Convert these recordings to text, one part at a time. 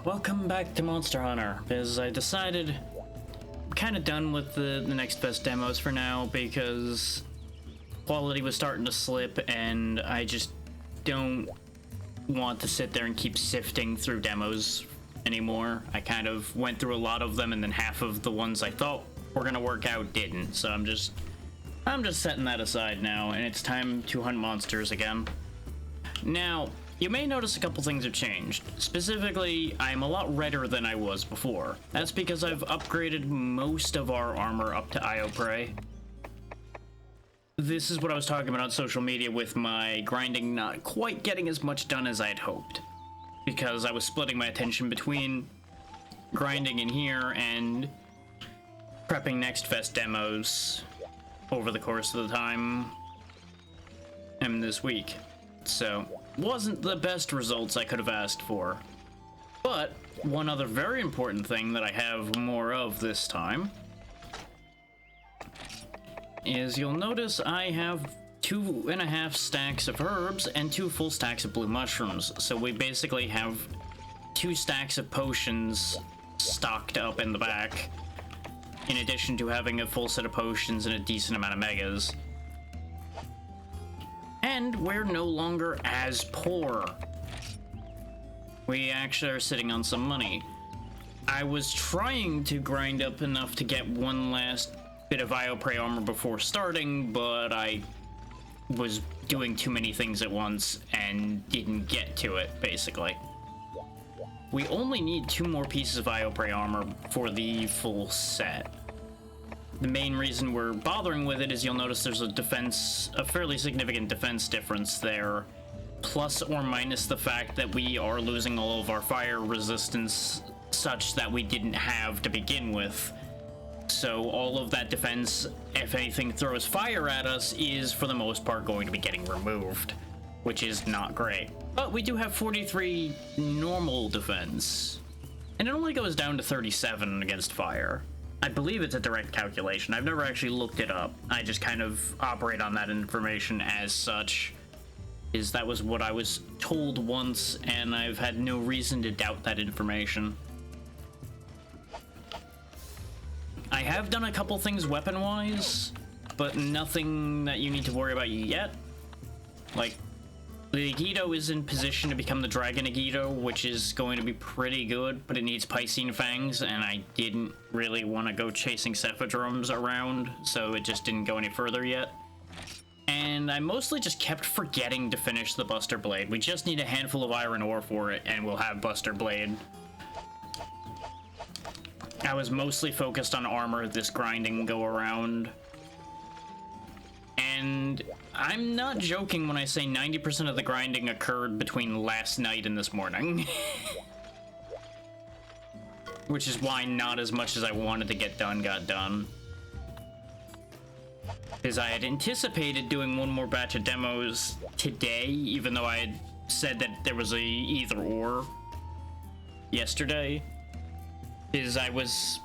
Welcome back to Monster Hunter, because I decided I'm kind of done with the next best demos for now, because quality was starting to slip, and I just don't want to sit there and keep sifting through demos anymore. I kind of went through a lot of them, and then half of the ones I thought were gonna work out didn't, so I'm just setting that aside now, and it's time to hunt monsters again. Now, you may notice a couple things have changed. Specifically, I'm a lot redder than I was before. That's because I've upgraded most of our armor up to Io Prey. This is what I was talking about on social media with my grinding not quite getting as much done as I had hoped. Because I was splitting my attention between grinding in here and prepping Next Fest demos over the course of the time and this week. So, wasn't the best results I could have asked for. But one other very important thing that I have more of this time is you'll notice I have 2.5 stacks of herbs and 2 full stacks of blue mushrooms. So we basically have 2 stacks of potions stocked up in the back, in addition to having a full set of potions and a decent amount of megas. And we're no longer as poor. We actually are sitting on some money. I was trying to grind up enough to get one last bit of Io Prey armor before starting, but I was doing too many things at once and didn't get to it, basically. We only need 2 more pieces of Io Prey armor for the full set. The main reason we're bothering with it is you'll notice there's a fairly significant defense difference there, plus or minus the fact that we are losing all of our fire resistance such that we didn't have to begin with. So all of that defense, if anything throws fire at us, is for the most part going to be getting removed, which is not great. But we do have 43 normal defense, and it only goes down to 37 against fire. I believe it's a direct calculation. I've never actually looked it up. I just kind of operate on that information as such, is that was what I was told once, and I've had no reason to doubt that information. I have done a couple things weapon-wise, but nothing that you need to worry about yet. Like, the Agido is in position to become the Dragon Agido, which is going to be pretty good, but it needs Piscine Fangs, and I didn't really want to go chasing Cephadrums around, so it just didn't go any further yet. And I mostly just kept forgetting to finish the Buster Blade. We just need a handful of iron ore for it, and we'll have Buster Blade. I was mostly focused on armor this grinding go-around. And I'm not joking when I say 90% of the grinding occurred between last night and this morning. Which is why not as much as I wanted to get done got done. Because I had anticipated doing one more batch of demos today, even though I had said that there was a either or yesterday. Because I was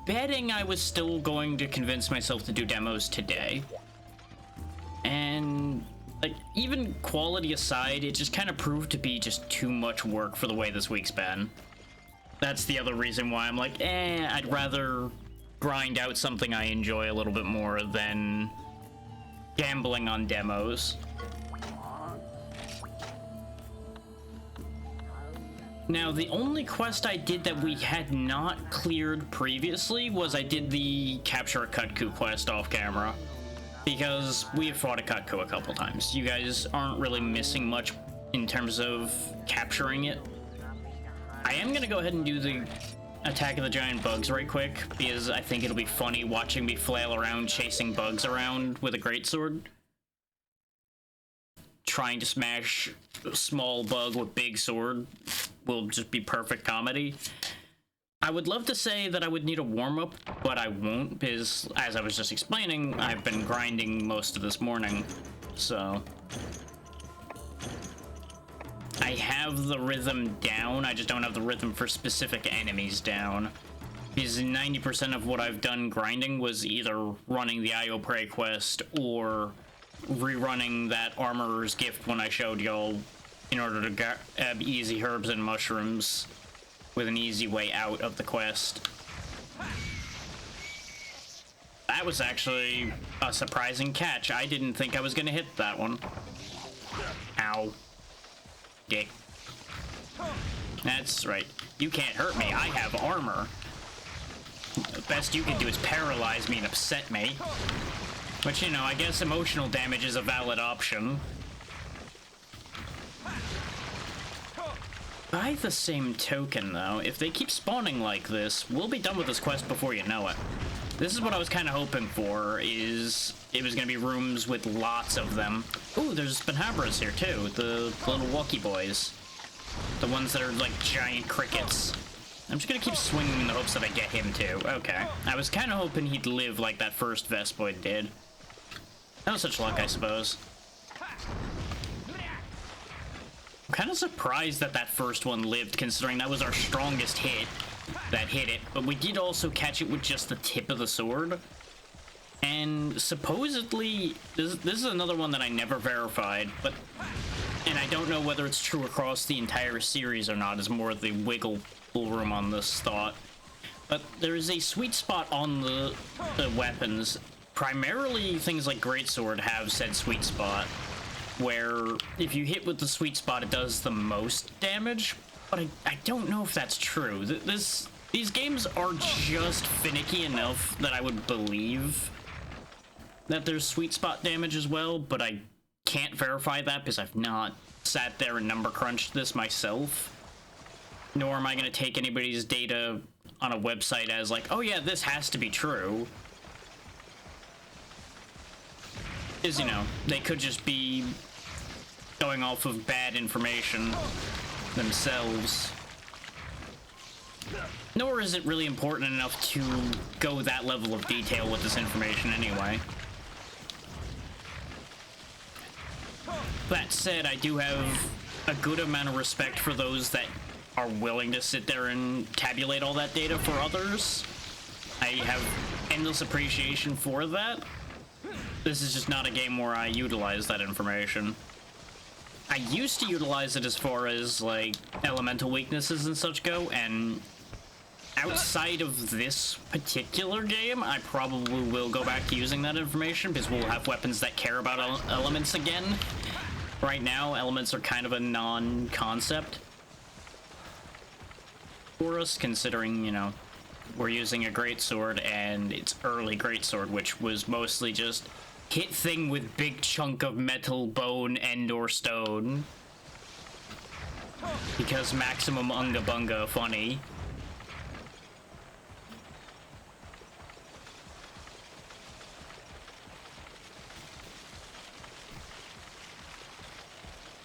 betting I was still going to convince myself to do demos today. And, like, even quality aside, it just kind of proved to be just too much work for the way this week's been. That's the other reason why I'm like, I'd rather grind out something I enjoy a little bit more than gambling on demos. Now, the only quest I did that we had not cleared previously was I did the Capture a Kutku quest off camera. Because we have fought a Kutku a couple times. You guys aren't really missing much in terms of capturing it. I am gonna go ahead and do the Attack of the Giant Bugs right quick, because I think it'll be funny watching me flail around chasing bugs around with a greatsword. Trying to smash a small bug with big sword will just be perfect comedy. I would love to say that I would need a warm-up, but I won't, because, as I was just explaining, I've been grinding most of this morning, so... I have the rhythm down, I just don't have the rhythm for specific enemies down. Because 90% of what I've done grinding was either running the Io Prey quest, or rerunning that Armorer's Gift when I showed y'all, in order to grab easy herbs and mushrooms. with an easy way out of the quest. That was actually a surprising catch. I didn't think I was gonna hit that one. Ow. Dick. That's right. You can't hurt me. I have armor. The best you can do is paralyze me and upset me. But, you know, I guess emotional damage is a valid option. By the same token, though, if they keep spawning like this, we'll be done with this quest before you know it. This is what I was kind of hoping for, is it was going to be rooms with lots of them. Ooh, there's Banhabras here, too. The little walkie boys. The ones that are like giant crickets. I'm just gonna keep swinging in the hopes that I get him too. Okay. I was kind of hoping he'd live like that first Vespoid did. No such luck, I suppose. I'm kind of surprised that that first one lived, considering that was our strongest hit that hit it. But we did also catch it with just the tip of the sword. And supposedly, this is another one that I never verified, but... And I don't know whether it's true across the entire series or not, is more the wiggle room on this thought. But there is a sweet spot on the weapons. Primarily, things like Greatsword have said sweet spot, where if you hit with the sweet spot, it does the most damage. But I don't know if that's true. These games are just finicky enough that I would believe that there's sweet spot damage as well, but I can't verify that because I've not sat there and number crunched this myself. Nor am I going to take anybody's data on a website as like, oh yeah, this has to be true. Because, you know, they could just be going off of bad information themselves. Nor is it really important enough to go that level of detail with this information anyway. That said, I do have a good amount of respect for those that are willing to sit there and tabulate all that data for others. I have endless appreciation for that. This is just not a game where I utilize that information. I used to utilize it as far as, like, elemental weaknesses and such go, and outside of this particular game, I probably will go back to using that information, because we'll have weapons that care about elements again. Right now, elements are kind of a non-concept for us, considering, you know, we're using a greatsword, and it's early greatsword, which was mostly just hit thing with big chunk of metal, bone, and/or stone. Because maximum unga bunga funny.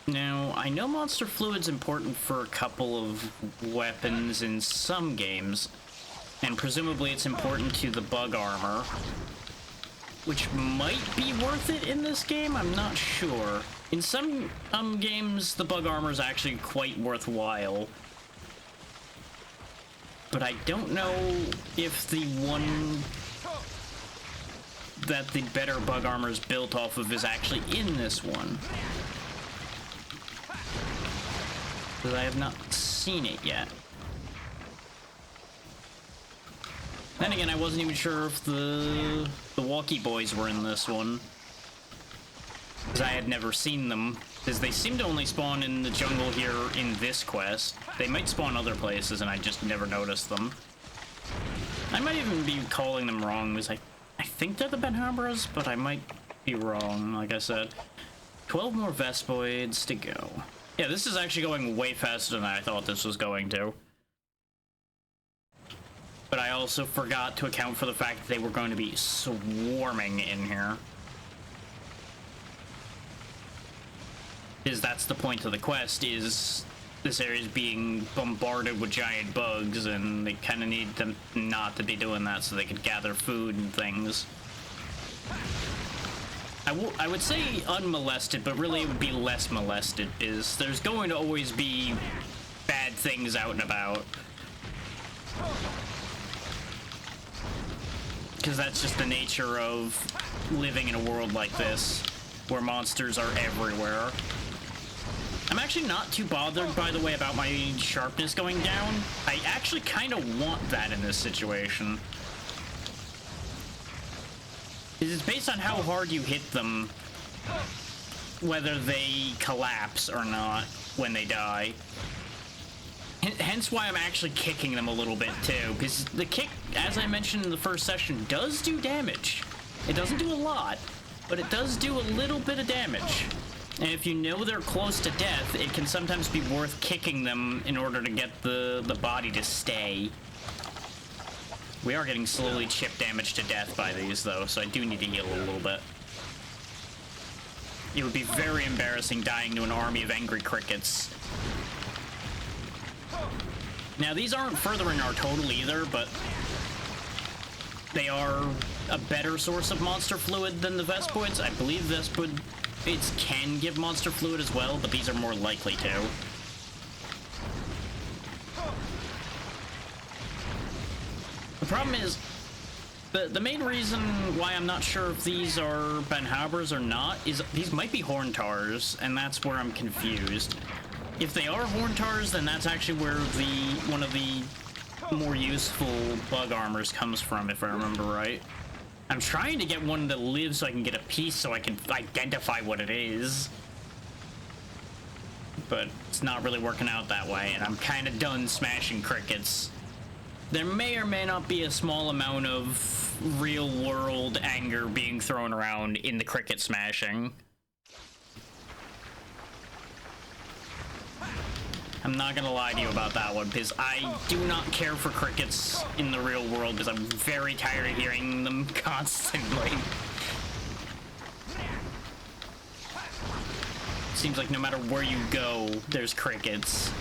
Now, I know Monster Fluid's important for a couple of weapons in some games, and presumably it's important to the bug armor, which might be worth it in this game, I'm not sure. In some games, the bug armor is actually quite worthwhile, but I don't know if the one that the better bug armor is built off of is actually in this one. Because I have not seen it yet. Then again, I wasn't even sure if the walkie boys were in this one, because I had never seen them, because they seem to only spawn in the jungle here in this quest. They might spawn other places and I just never noticed them. I might even be calling them wrong, because I think they're the Banhabras, but I might be wrong, like I said. 12 more Vespoids to go. Yeah, this is actually going way faster than I thought this was going to. But I also forgot to account for the fact that they were going to be swarming in here. Because that's the point of the quest, is this area is being bombarded with giant bugs, and they kind of need them not to be doing that so they could gather food and things. I would say unmolested, but really it would be less molested, is there's going to always be bad things out and about. Because that's just the nature of living in a world like this, where monsters are everywhere. I'm actually not too bothered, by the way, about my sharpness going down. I actually kind of want that in this situation. It's based on how hard you hit them, whether they collapse or not when they die. Hence why I'm actually kicking them a little bit too, because the kick, as I mentioned in the first session, does do damage. It doesn't do a lot, but it does do a little bit of damage. And if you know they're close to death, it can sometimes be worth kicking them in order to get the body to stay. We are getting slowly chip damage to death by these, though, so I do need to heal a little bit. It would be very embarrassing dying to an army of angry crickets. Now, these aren't furthering our total either, but they are a better source of monster fluid than the Vespoids. I believe Vespoids can give monster fluid as well, but these are more likely to. The problem is, the main reason why I'm not sure if these are Banhaubers or not is these might be Horntars, and that's where I'm confused. If they are Horntars, then that's actually where one of the more useful bug armors comes from, if I remember right. I'm trying to get one that lives so I can get a piece so I can identify what it is. But it's not really working out that way, and I'm kind of done smashing crickets. There may or may not be a small amount of real-world anger being thrown around in the cricket smashing. I'm not gonna lie to you about that one, because I do not care for crickets in the real world, because I'm very tired of hearing them constantly. Seems like no matter where you go, there's crickets.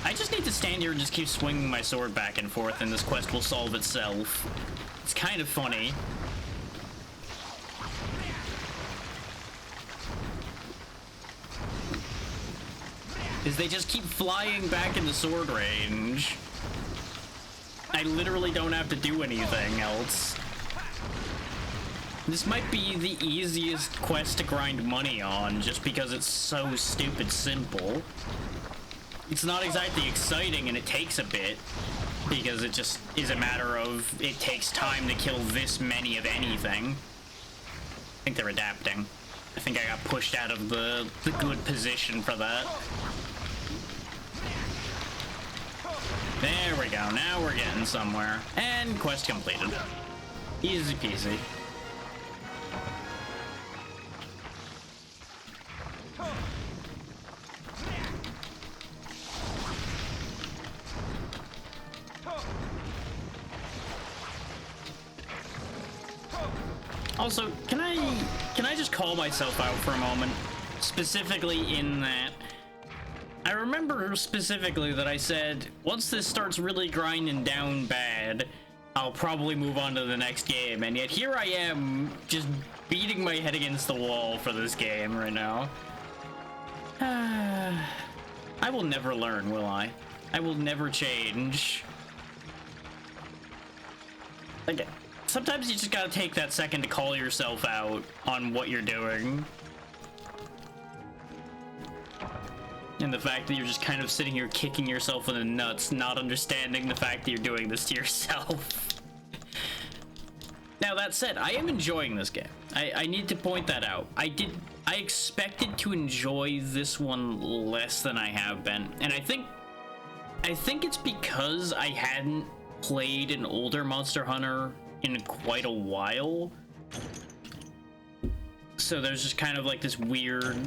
I just need to stand here and just keep swinging my sword back and forth, and this quest will solve itself. It's kind of funny. Is they just keep flying back into sword range. I literally don't have to do anything else. This might be the easiest quest to grind money on, just because it's so stupid simple. It's not exactly exciting, and it takes a bit, because it just is a matter of it takes time to kill this many of anything. I think they're adapting. I think I got pushed out of the good position for that. There we go, now we're getting somewhere. And quest completed. Easy peasy. Also, can I just call myself out for a moment? Specifically in that, I remember specifically that I said, once this starts really grinding down bad, I'll probably move on to the next game, and yet here I am, just beating my head against the wall for this game right now. I will never learn, will I? I will never change. Like, sometimes you just gotta take that second to call yourself out on what you're doing. And the fact that you're just kind of sitting here kicking yourself in the nuts, not understanding the fact that you're doing this to yourself. Now, that said, I am enjoying this game. I need to point that out. I expected to enjoy this one less than I have been. And I think it's because I hadn't played an older Monster Hunter in quite a while. So there's just kind of like this weird,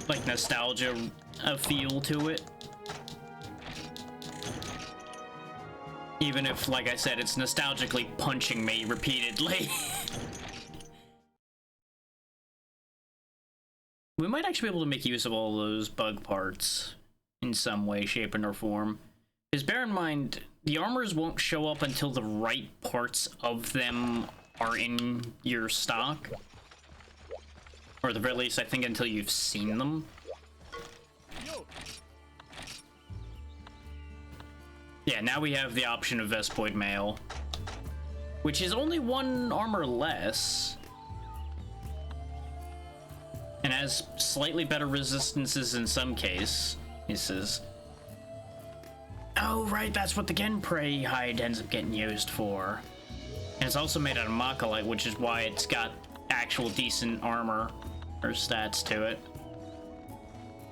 like, nostalgia feel to it. Even if, like I said, it's nostalgically punching me repeatedly. We might actually be able to make use of all those bug parts in some way, shape, or form. Because bear in mind, the armors won't show up until the right parts of them are in your stock. Or at the very least, I think until you've seen them. Yeah, now we have the option of Vespoid Male, which is only one armor less. and has slightly better resistances in some cases. Oh, right, that's what the Genprey hide ends up getting used for. And it's also made out of Machilite, which is why it's got actual decent armor or stats to it.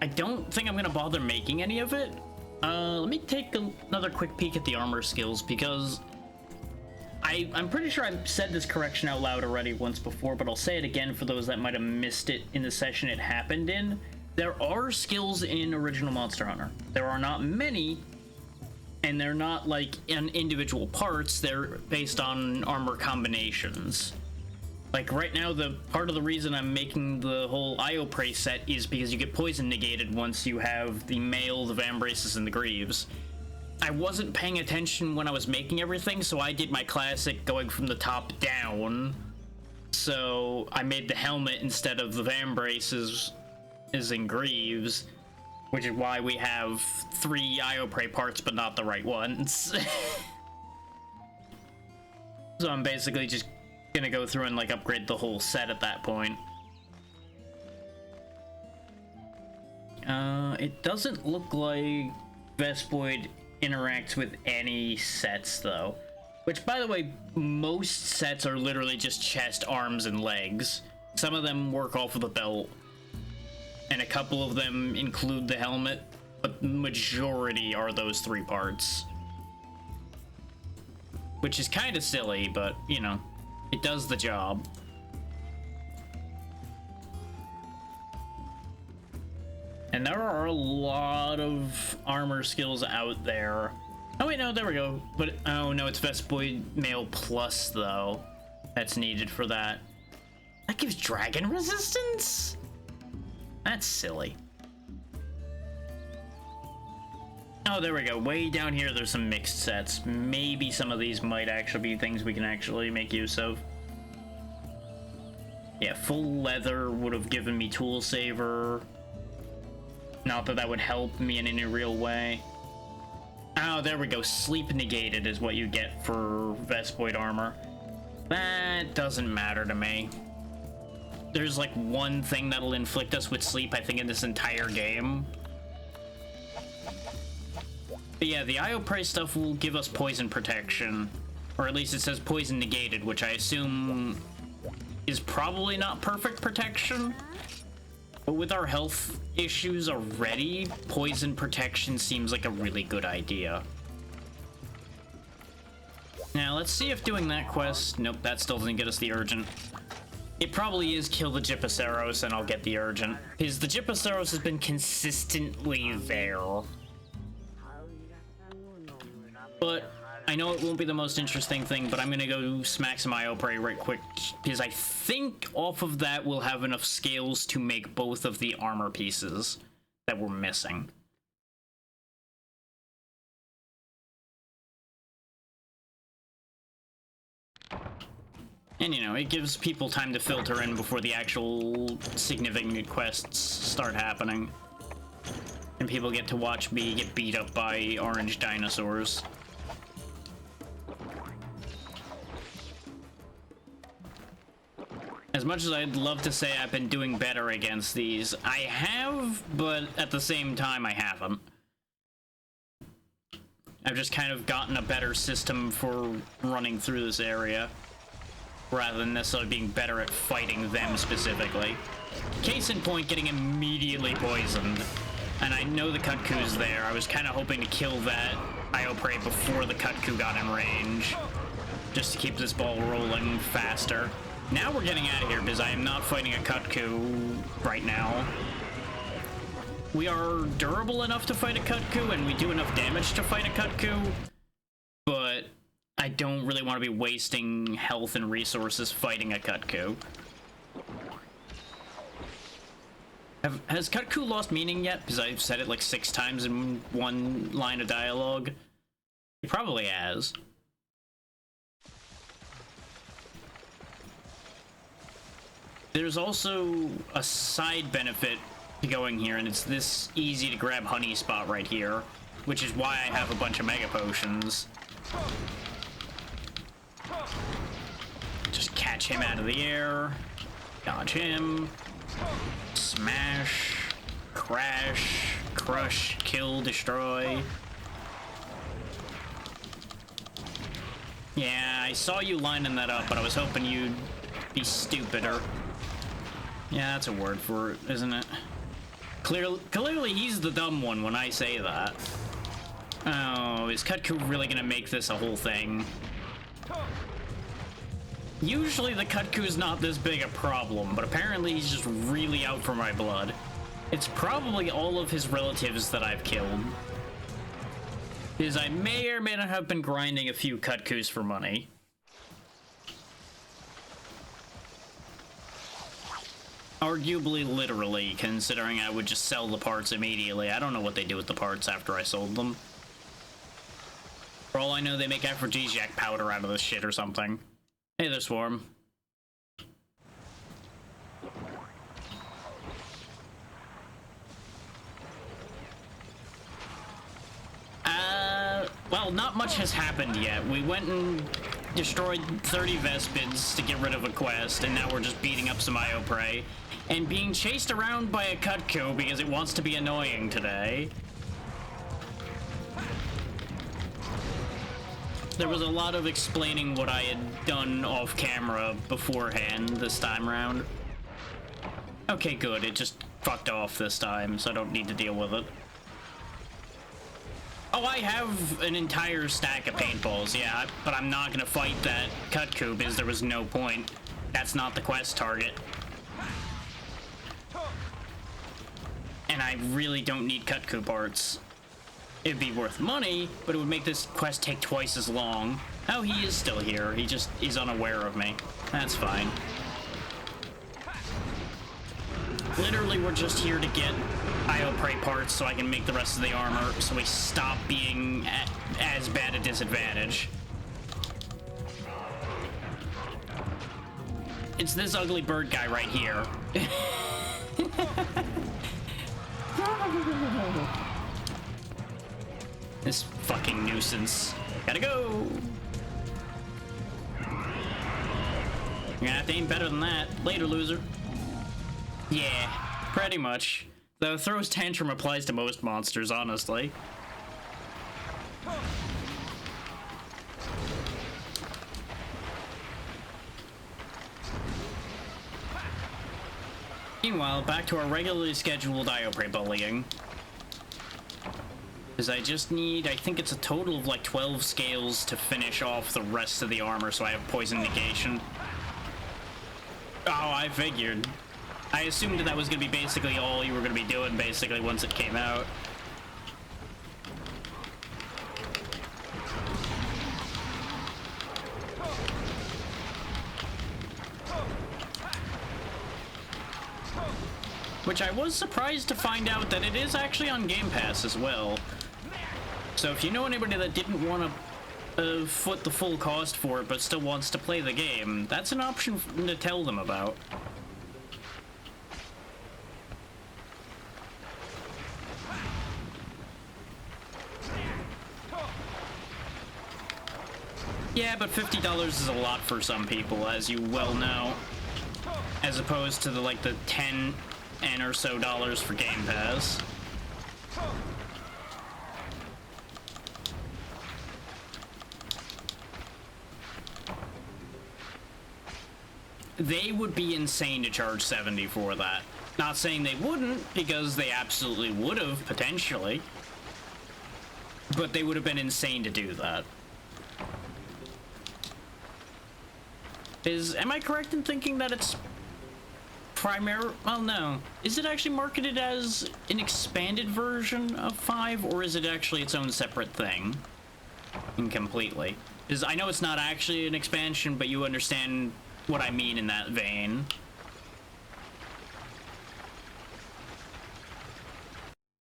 I don't think I'm gonna bother making any of it. Let me take another quick peek at the armor skills, because I'm pretty sure I've said this correction out loud already once before, but I'll say it again for those that might have missed it in the session it happened in. There are skills in Original Monster Hunter. There are not many, and they're not like in individual parts, they're based on armor combinations. Like right now, the part of the reason I'm making the whole Ioprey set is because you get poison negated once you have the mail, the Vambraces, and the Greaves. I wasn't paying attention when I was making everything, so I did my classic going from the top down. So I made the helmet instead of the Vambraces and Greaves, which is why we have 3 Ioprey parts, but not the right ones. So I'm basically just gonna go through and like upgrade the whole set at that point. It doesn't look like Vespoid interacts with any sets though, which by the way, most sets are literally just chest, arms, and legs. Some of them work off of the belt, and a couple of them include the helmet, but the majority are those 3 parts, which is kind of silly, but you know, it does the job. And there are a lot of armor skills out there. Oh wait, no, there we go. But, oh no, it's Vespoid Mail Plus, though. That's needed for that. That gives dragon resistance? That's silly. Oh, there we go. Way down here, there's some mixed sets. Maybe some of these might actually be things we can actually make use of. Yeah, full leather would have given me Tool Saver. Not that that would help me in any real way. Oh, there we go. Sleep negated is what you get for Vespoid armor. That doesn't matter to me. There's like one thing that'll inflict us with sleep, I think, in this entire game. But yeah, the Ioprey stuff will give us poison protection. Or at least it says poison negated, which I assume is probably not perfect protection. But with our health issues already, poison protection seems like a really good idea. Now, let's see if doing that quest... Nope, that still doesn't get us the urgent. It probably is kill the Gypaceros and I'll get the urgent. Because the Gypaceros has been consistently there. But I know it won't be the most interesting thing, but I'm gonna go smack some Ioprey right quick, because I think off of that we'll have enough scales to make both of the armor pieces that we're missing. And you know, it gives people time to filter in before the actual significant quests start happening. And people get to watch me get beat up by orange dinosaurs. As much as I'd love to say I've been doing better against these, I have, but at the same time I haven't. I've just kind of gotten a better system for running through this area, rather than necessarily being better at fighting them specifically. Case in point, getting immediately poisoned. And I know the Kut-Ku's there. I was kind of hoping to kill that Ioprey before the Kut-Ku got in range, just to keep this ball rolling faster. Now we're getting out of here, because I am not fighting a Kut-Ku right now. We are durable enough to fight a Kut-Ku, and we do enough damage to fight a Kut-Ku, but I don't really want to be wasting health and resources fighting a Kut-Ku. Has Kut-Ku lost meaning yet? Because I've said it like 6 times in one line of dialogue. It probably has. There's also a side benefit to going here, and it's this easy to grab honey spot right here, which is why I have a bunch of mega potions. Just catch him out of the air, dodge him, Smash, crash, crush, kill, destroy. Yeah, I saw you lining that up, but I was hoping you'd be stupider. Yeah, that's a word for it, isn't it? Clearly he's the dumb one when I say that. Oh, is Cutco really gonna make this a whole thing? Usually the Cutco's not this big a problem, but apparently he's just really out for my blood. It's probably all of his relatives that I've killed. Because I may or may not have been grinding a few Cutcos for money. Arguably literally, considering I would just sell the parts immediately. I don't know what they do with the parts after I sold them. For all I know, they make aphrodisiac powder out of this shit or something. Hey there, Swarm. Well, not much has happened yet. We went and destroyed 30 Vespids to get rid of a quest, and now we're just beating up some Io Prey. And being chased around by a Cutco because it wants to be annoying today. There was a lot of explaining what I had done off camera beforehand this time around. Okay, good. It just fucked off this time, so I don't need to deal with it. Oh, I have an entire stack of paintballs, yeah, but I'm not gonna fight that Cutco because there was no point. That's not the quest target. And I really don't need Cutco parts. It'd be worth money, but it would make this quest take twice as long. Oh, he is still here. He just is unaware of me. That's fine. Literally, we're just here to get Io Prey parts so I can make the rest of the armor so we stop being at as bad a disadvantage. It's this ugly bird guy right here. This fucking nuisance. Gotta go! You're gonna have to aim better than that. Later, loser. Yeah, pretty much. Though Throws Tantrum applies to most monsters, honestly. Meanwhile, back to our regularly scheduled Io Prey bullying. Because I just need, I think it's a total of like 12 scales to finish off the rest of the armor so I have poison negation. Oh, I figured. I assumed that was going to be basically all you were going to be doing basically once it came out. Which I was surprised to find out that it is actually on Game Pass as well. So if you know anybody that didn't want to foot the full cost for it but still wants to play the game, that's an option to tell them about. Yeah, but $50 is a lot for some people, as you well know. As opposed to the, like, the 10 or so dollars for Game Pass. They would be insane to charge $70 for that. Not saying they wouldn't, because they absolutely would have, potentially. But they would have been insane to do that. Am I correct in thinking that it's well, no. Is it actually marketed as an expanded version of 5, or is it actually its own separate thing? Incompletely. Because I know it's not actually an expansion, but you understand what I mean in that vein.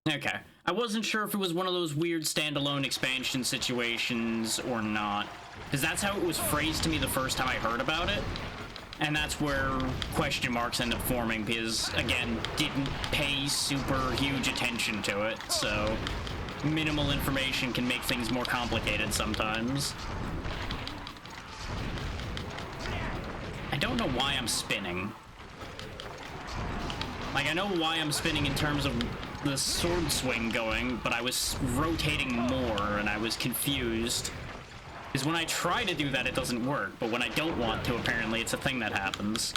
Okay. I wasn't sure if it was one of those weird standalone expansion situations or not. Because that's how it was phrased to me the first time I heard about it. And that's where question marks end up forming, because, again, didn't pay super huge attention to it, so minimal information can make things more complicated sometimes. I don't know why I'm spinning. Like, I know why I'm spinning in terms of the sword swing going, but I was rotating more and I was confused. Because when I try to do that, it doesn't work, but when I don't want to, apparently it's a thing that happens.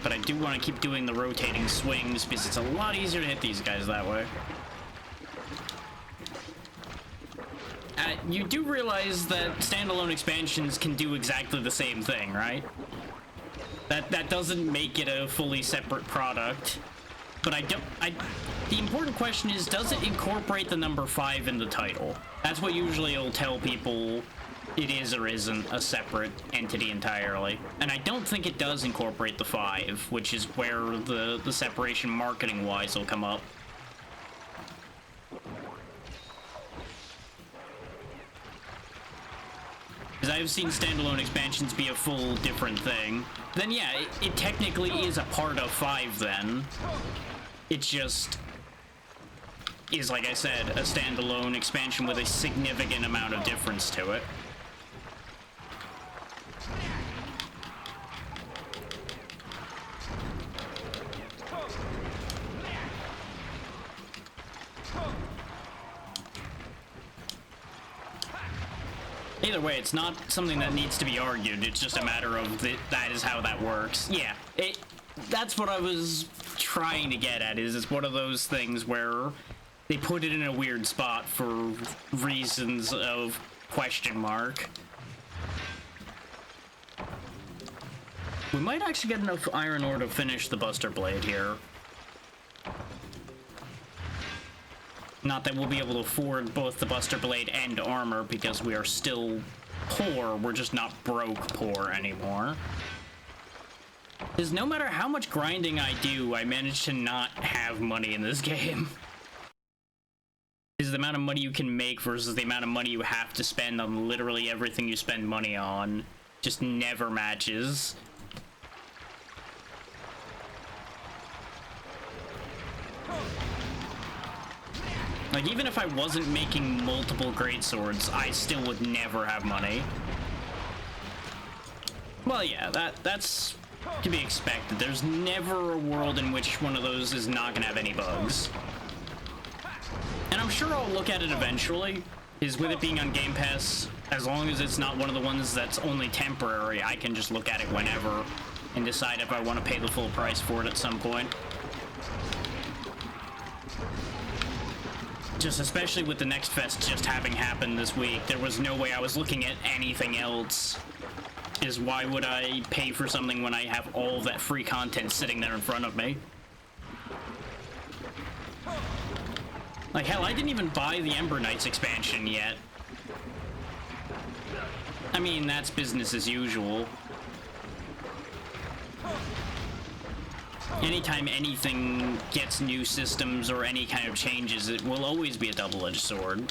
But I do want to keep doing the rotating swings because it's a lot easier to hit these guys that way. You do realize that standalone expansions can do exactly the same thing, right? That doesn't make it a fully separate product. But the important question is, does it incorporate the number 5 in the title? That's what usually will tell people it is or isn't a separate entity entirely. And I don't think it does incorporate the 5, which is where the separation marketing-wise will come up. Because I've seen standalone expansions be a full different thing. Then yeah, it technically is a part of 5 then. It just is, like I said, a standalone expansion with a significant amount of difference to it. Either way, it's not something that needs to be argued. It's just a matter of that is how that works. Yeah, that's what I was trying to get at, is it's one of those things where they put it in a weird spot for reasons of question mark. We might actually get enough iron ore to finish the Buster Blade here. Not that we'll be able to afford both the Buster Blade and armor because we are still poor, we're just not broke poor anymore. Because no matter how much grinding I do, I manage to not have money in this game. Because the amount of money you can make versus the amount of money you have to spend on literally everything you spend money on just never matches. Like, even if I wasn't making multiple greatswords, I still would never have money. Well, yeah, that's to be expected. There's never a world in which one of those is not gonna have any bugs. And I'm sure I'll look at it eventually, is with it being on Game Pass, as long as it's not one of the ones that's only temporary, I can just look at it whenever and decide if I want to pay the full price for it at some point. Just especially with the Next Fest just having happened this week, there was no way I was looking at anything else. Is why would I pay for something when I have all that free content sitting there in front of me? Like, hell, I didn't even buy the Ember Knights expansion yet. I mean, that's business as usual. Anytime anything gets new systems or any kind of changes, it will always be a double-edged sword.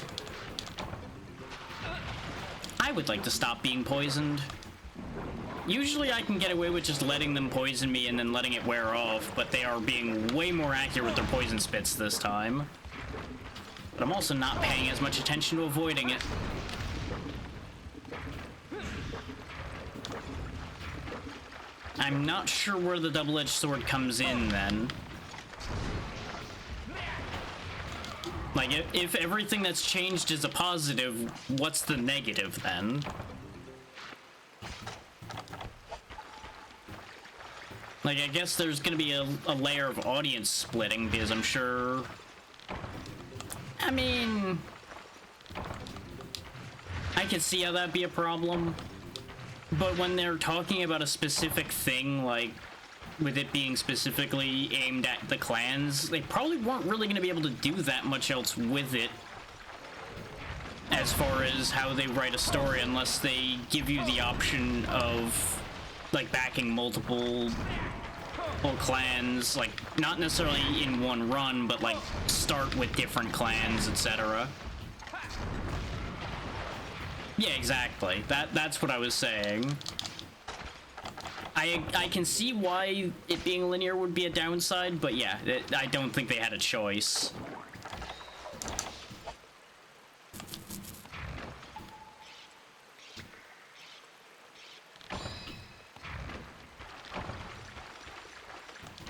I would like to stop being poisoned. Usually I can get away with just letting them poison me and then letting it wear off, but they are being way more accurate with their poison spits this time. But I'm also not paying as much attention to avoiding it. I'm not sure where the double-edged sword comes in, then. Like, if everything that's changed is a positive, what's the negative, then? Like, I guess there's gonna be a layer of audience splitting, because I'm sure... I mean... I could see how that'd be a problem. But when they're talking about a specific thing, like, with it being specifically aimed at the clans, they probably weren't really going to be able to do that much else with it as far as how they write a story, unless they give you the option of, like, backing multiple clans, like, not necessarily in one run, but, like, start with different clans, etc. Yeah, exactly. That's what I was saying. I can see why it being linear would be a downside, but yeah, I don't think they had a choice.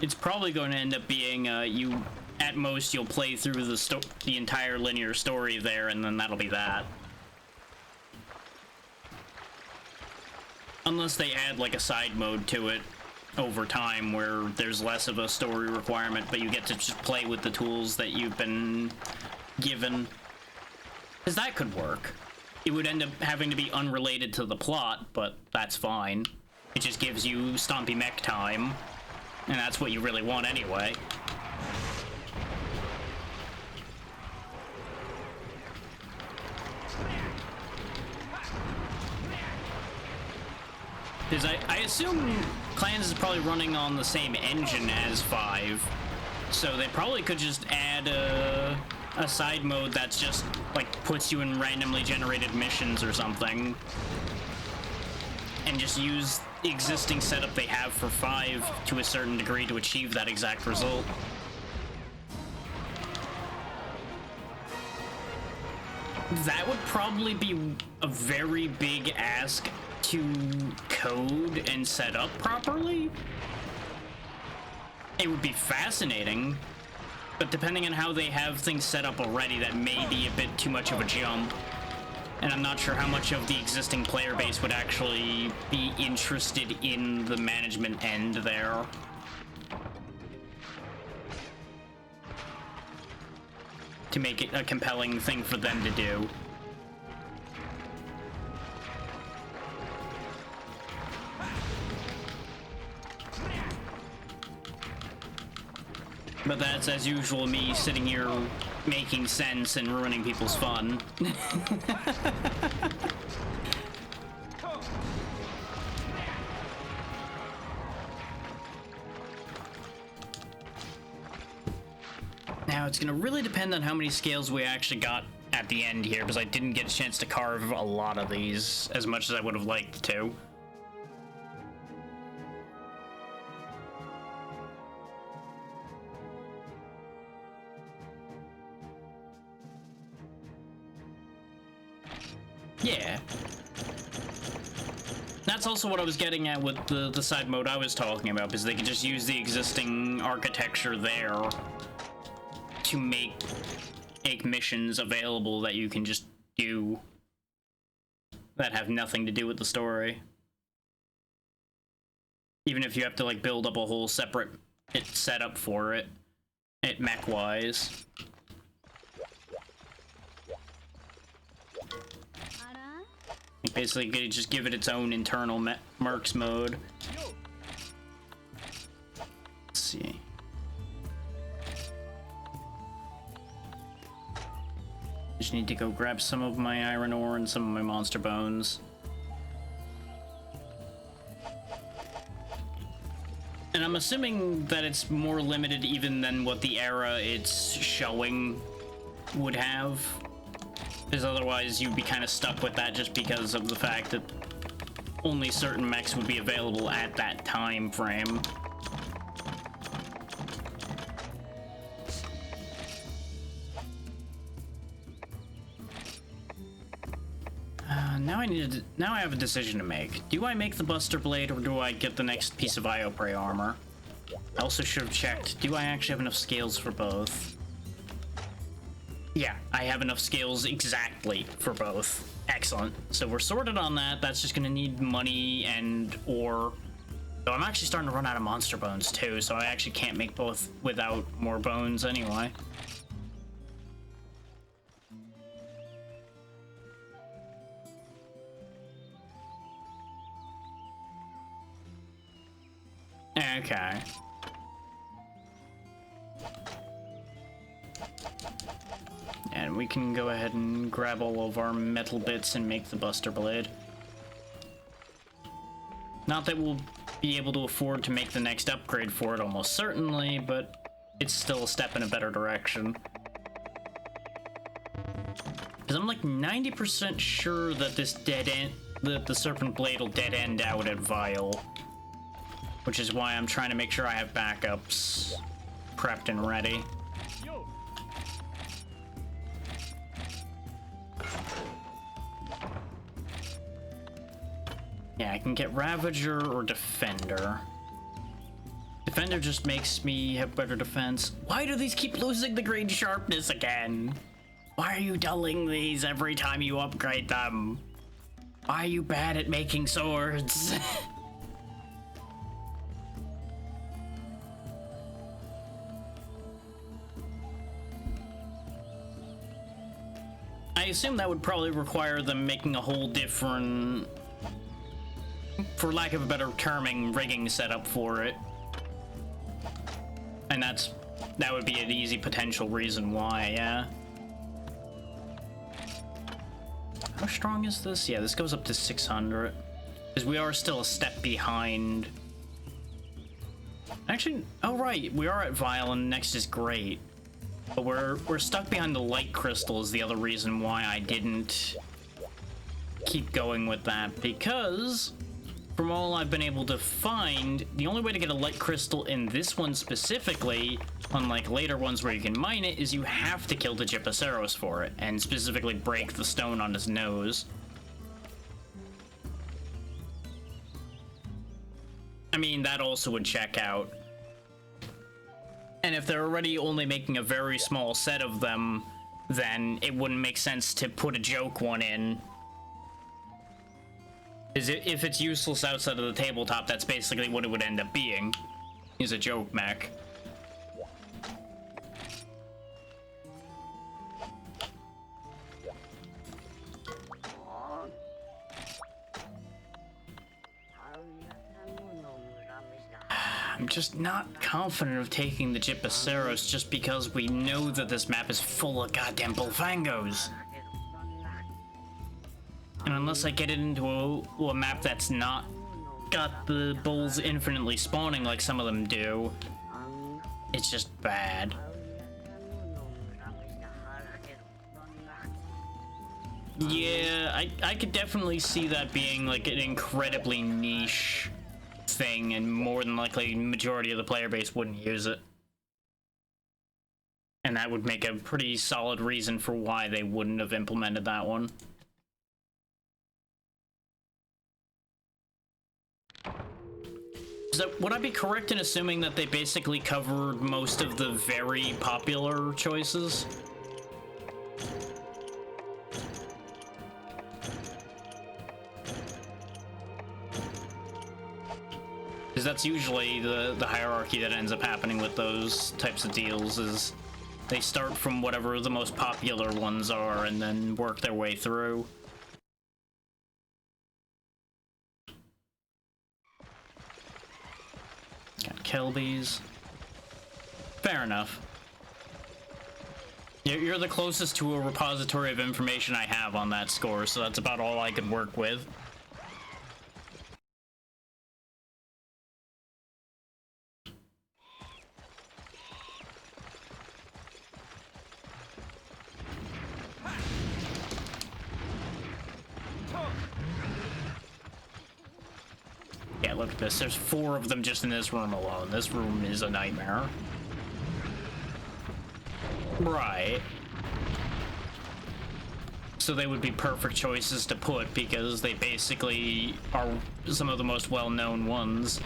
it's probably going to end up being you at most you'll play through the entire linear story there, and then that'll be that. Unless they add like a side mode to it over time where there's less of a story requirement, but you get to just play with the tools that you've been given. Because that could work. It would end up having to be unrelated to the plot, but that's fine. It just gives you stompy mech time, and that's what you really want anyway. Because I assume Clans is probably running on the same engine as 5, so they probably could just add a side mode that's just, like, puts you in randomly generated missions or something, and just use the existing setup they have for 5 to a certain degree to achieve that exact result. That would probably be a very big ask to code and set up properly. It would be fascinating, but depending on how they have things set up already, that may be a bit too much of a jump. And I'm not sure how much of the existing player base would actually be interested in the management end there. To make it a compelling thing for them to do. But that's, as usual, me sitting here making sense and ruining people's fun. Now, it's gonna really depend on how many scales we actually got at the end here, because I didn't get a chance to carve a lot of these as much as I would have liked to. Yeah. That's also what I was getting at with the side mode I was talking about, because they could just use the existing architecture there to make missions available that you can just do that have nothing to do with the story. Even if you have to, like, build up a whole separate setup for it, mech-wise. Basically, just give it its own internal Mercs mode. Let's see. Just need to go grab some of my iron ore and some of my monster bones. And I'm assuming that it's more limited even than what the era it's showing would have. Because otherwise you'd be kind of stuck with that just because of the fact that only certain mechs would be available at that time frame. Now I have a decision to make. Do I make the Buster Blade or do I get the next piece of Ioprey armor? I also should have checked, do I actually have enough scales for both? Yeah, I have enough scales exactly for both. Excellent. So we're sorted on that. That's just gonna need money and ore. So I'm actually starting to run out of monster bones too, so I actually can't make both without more bones anyway. Okay. And we can go ahead and grab all of our metal bits and make the Buster Blade. Not that we'll be able to afford to make the next upgrade for it almost certainly, but it's still a step in a better direction. Because I'm like 90% sure that this dead end, the Serpent Blade will dead end out at Vile. Which is why I'm trying to make sure I have backups prepped and ready. Yeah, I can get Ravager or Defender. Defender just makes me have better defense. Why do these keep losing the green sharpness again? Why are you dulling these every time you upgrade them? Why are you bad at making swords? I assume that would probably require them making a whole different, for lack of a better terming, rigging setup for it. And that would be an easy potential reason why, yeah. How strong is this? Yeah, this goes up to 600. Because we are still a step behind. Actually, oh right, we are at Vile and next is Great. But we're stuck behind the light crystal is the other reason why I didn't keep going with that. Because from all I've been able to find, the only way to get a light crystal in this one specifically, unlike later ones where you can mine it, is you have to kill the Gypaceros for it, and specifically break the stone on his nose. I mean, that also would check out. And if they're already only making a very small set of them, then it wouldn't make sense to put a joke one in. If it's useless outside of the tabletop, that's basically what it would end up being, is a joke mech. I'm just not confident of taking the Gypaceros just because we know that this map is full of goddamn Bullfangos. And unless I get it into a map that's not got the bulls infinitely spawning like some of them do, it's just bad. Yeah, I could definitely see that being like an incredibly niche thing, and more than likely majority of the player base wouldn't use it. And that would make a pretty solid reason for why they wouldn't have implemented that one. So, would I be correct in assuming that they basically covered most of the very popular choices? Because that's usually the hierarchy that ends up happening with those types of deals, is they start from whatever the most popular ones are and then work their way through. Got Kelbies. Fair enough. You're the closest to a repository of information I have on that score, so that's about all I could work with. Yeah, look at this. There's 4 of them just in this room alone. This room is a nightmare. Right. So they would be perfect choices to put because they basically are some of the most well-known ones.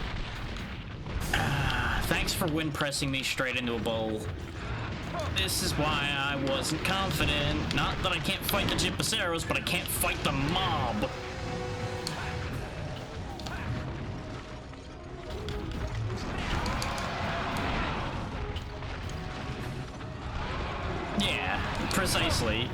Thanks for wind pressing me straight into a bowl. This is why I wasn't confident. Not that I can't fight the Gypaceros, but I can't fight the mob. Yeah, precisely.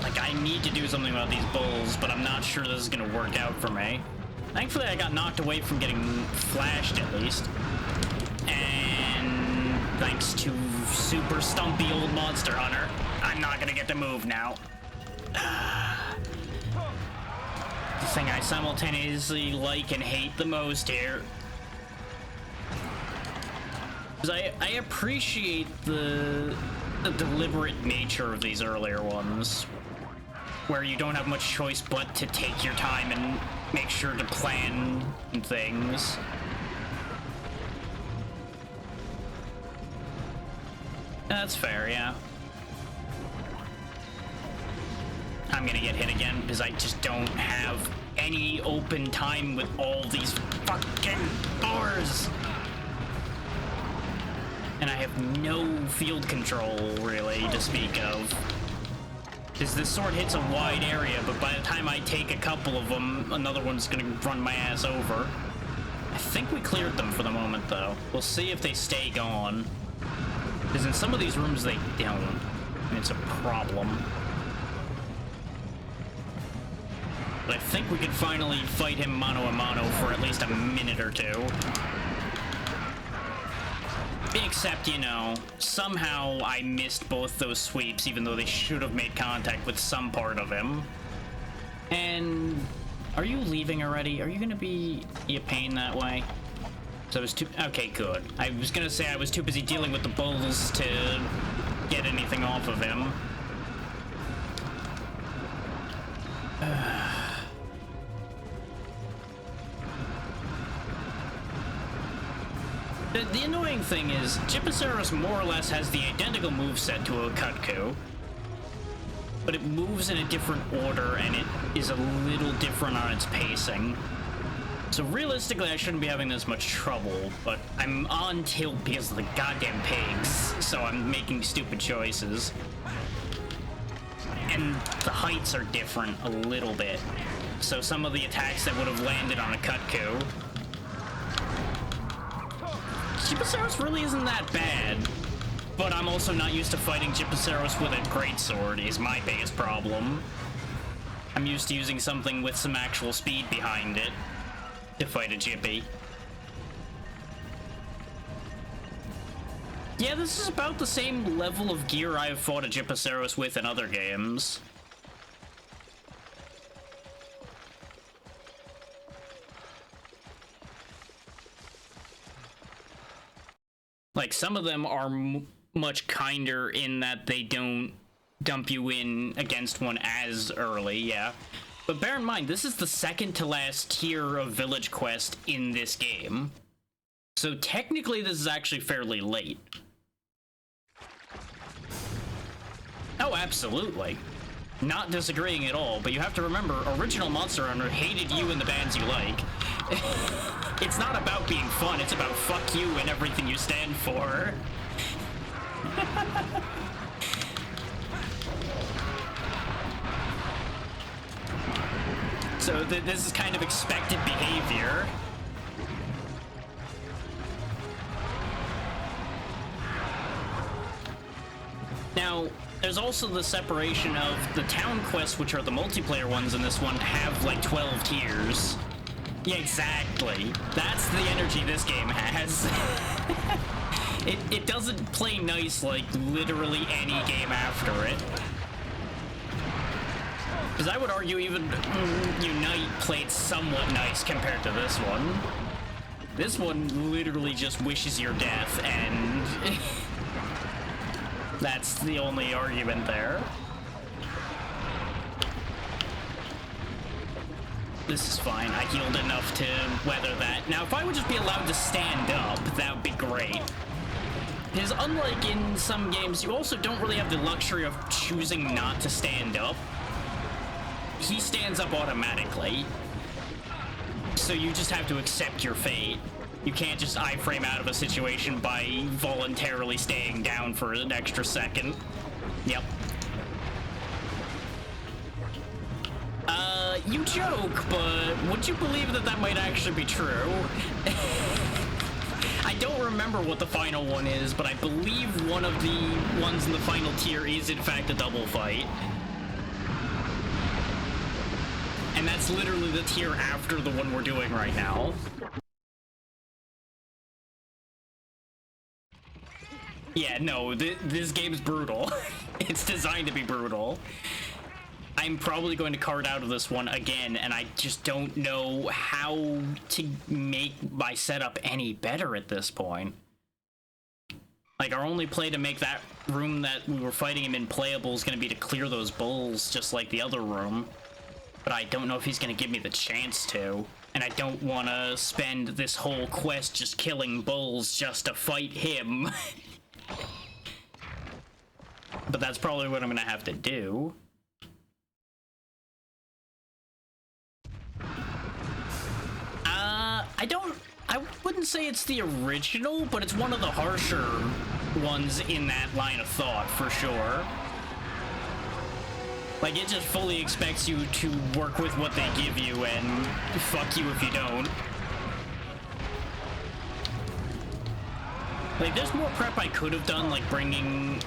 Like, I need to do something about these bulls, but I'm not sure this is gonna work out for me. Thankfully, I got knocked away from getting flashed, at least. And thanks to super stumpy old Monster Hunter, I'm not gonna get to move now. The thing I simultaneously like and hate the most here. Because I appreciate the deliberate nature of these earlier ones, where you don't have much choice but to take your time and make sure to plan things. That's fair, yeah. I'm gonna get hit again because I just don't have any open time with all these fucking doors. And I have no field control, really, to speak of. Because this sword hits a wide area, but by the time I take a couple of them, another one's gonna run my ass over. I think we cleared them for the moment, though. We'll see if they stay gone. Because in some of these rooms, they don't. And it's a problem. But I think we can finally fight him mano a mano for at least a minute or two. Except, you know, somehow I missed both those sweeps, even though they should have made contact with some part of him. And are you leaving already? Are you gonna be a pain that way? So I was too... Okay, good. I was gonna say I was too busy dealing with the bulls to get anything off of him. The annoying thing is, Gypaceros more or less has the identical moveset to a Kut-Ku, but it moves in a different order and it is a little different on its pacing. So realistically, I shouldn't be having this much trouble, but I'm on tilt because of the goddamn pigs, so I'm making stupid choices. And the heights are different a little bit, so some of the attacks that would have landed on a Kut-Ku, Gypaceros really isn't that bad, but I'm also not used to fighting Gypaceros with a greatsword is my biggest problem. I'm used to using something with some actual speed behind it to fight a Gyppy. Yeah, this is about the same level of gear I've fought a Gypaceros with in other games. Like, some of them are much kinder in that they don't dump you in against one as early, yeah. But bear in mind, this is the second to last tier of village quest in this game. So technically this is actually fairly late. Oh, absolutely. Not disagreeing at all, but you have to remember, original Monster Hunter hated you and the bands you like. It's not about being fun, it's about fuck you and everything you stand for. So this is kind of expected behavior. Now, there's also the separation of the town quests, which are the multiplayer ones in this one, have like 12 tiers. Yeah, exactly. That's the energy this game has. It doesn't play nice like literally any game after it. Because I would argue even Unite played somewhat nice compared to this one. This one literally just wishes your death, and that's the only argument there. This is fine. I healed enough to weather that. Now, if I would just be allowed to stand up, that would be great. Because unlike in some games, you also don't really have the luxury of choosing not to stand up. He stands up automatically. So you just have to accept your fate. You can't just iframe out of a situation by voluntarily staying down for an extra second. Yep. You joke, but would you believe that that might actually be true? I don't remember what the final one is, but I believe one of the ones in the final tier is in fact a double fight. And that's literally the tier after the one we're doing right now. Yeah, no, this game's brutal. It's designed to be brutal. I'm probably going to card out of this one again, and I just don't know how to make my setup any better at this point. Like, our only play to make that room that we were fighting him in playable is going to be to clear those bulls, just like the other room. But I don't know if he's going to give me the chance to. And I don't want to spend this whole quest just killing bulls just to fight him. but that's probably what I'm gonna have to do. I wouldn't say it's the original, but it's one of the harsher ones in that line of thought, for sure. Like, it just fully expects you to work with what they give you and fuck you if you don't. Like, there's more prep I could have done, like bringing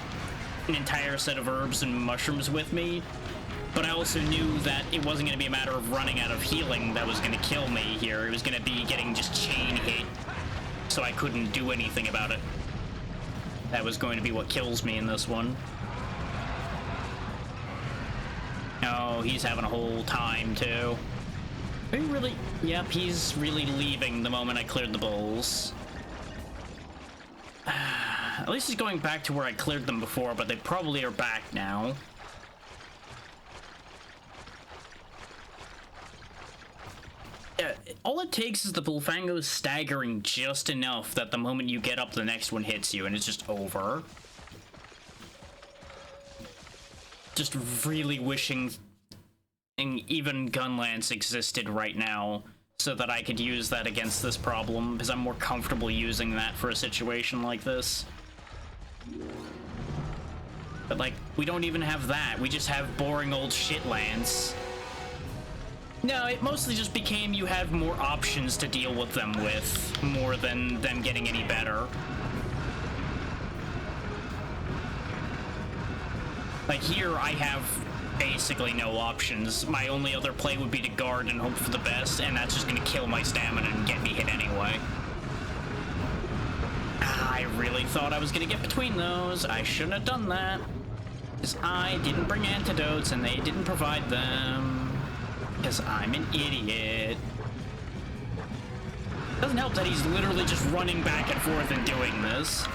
an entire set of herbs and mushrooms with me, but I also knew that it wasn't going to be a matter of running out of healing that was going to kill me here. It was going to be getting just chain hit, so I couldn't do anything about it. That was going to be what kills me in this one. Oh, he's having a whole time, too. Are you really? Yep, he's really leaving the moment I cleared the bowls. At least he's going back to where I cleared them before, but they probably are back now. Yeah, all it takes is the Bullfango staggering just enough that the moment you get up, the next one hits you, and it's just over. Just really wishing even Gunlance existed right now so that I could use that against this problem, because I'm more comfortable using that for a situation like this. But, like, we don't even have that. We just have boring old shit Lance. No, it mostly just became you have more options to deal with them with, more than them getting any better. Like, here I have basically no options. My only other play would be to guard and hope for the best, and that's just gonna kill my stamina and get me hit anyway. I really thought I was gonna get between those. I shouldn't have done that. Because I didn't bring antidotes and they didn't provide them. Because I'm an idiot. Doesn't help that he's literally just running back and forth and doing this.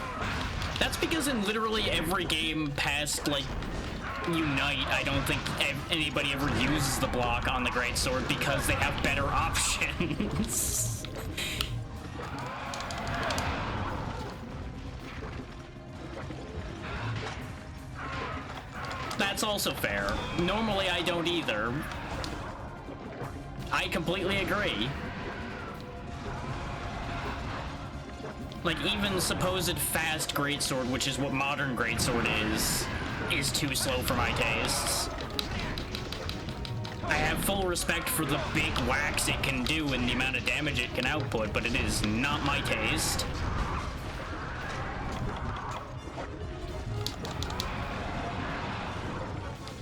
That's because in literally every game past, like, Unite, I don't think anybody ever uses the block on the Greatsword because they have better options. That's also fair. Normally I don't either. I completely agree. Like, even supposed fast Greatsword, which is what modern Greatsword is too slow for my tastes. I have full respect for the big whacks it can do and the amount of damage it can output, but it is not my taste.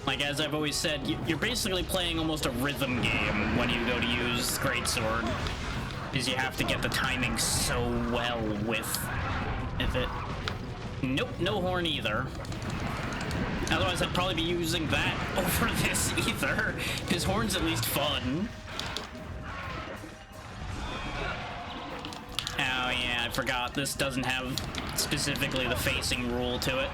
Like, as I've always said, you're basically playing almost a rhythm game when you go to use Greatsword, because you have to get the timing so well with it. Nope, no horn either. Otherwise, I'd probably be using that over this either, because horn's at least fun. Oh yeah, I forgot. This doesn't have specifically the facing rule to it.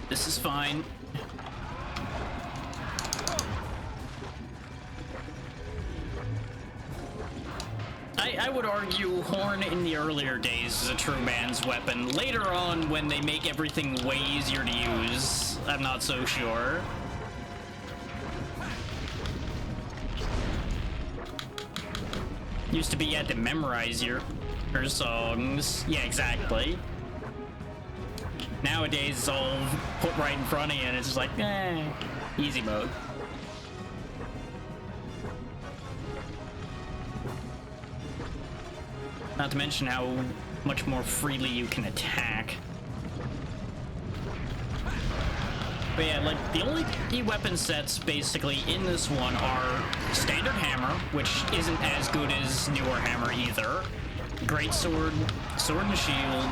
This is fine. I would argue Horn in the earlier days is a true man's weapon. Later on, when they make everything way easier to use, I'm not so sure. Used to be you had to memorize your songs. Yeah, exactly. Nowadays, it's all put right in front of you, and it's just like, easy mode. Not to mention how much more freely you can attack. But yeah, like, the only key weapon sets basically in this one are Standard Hammer, which isn't as good as newer Hammer either, Greatsword, Sword and Shield,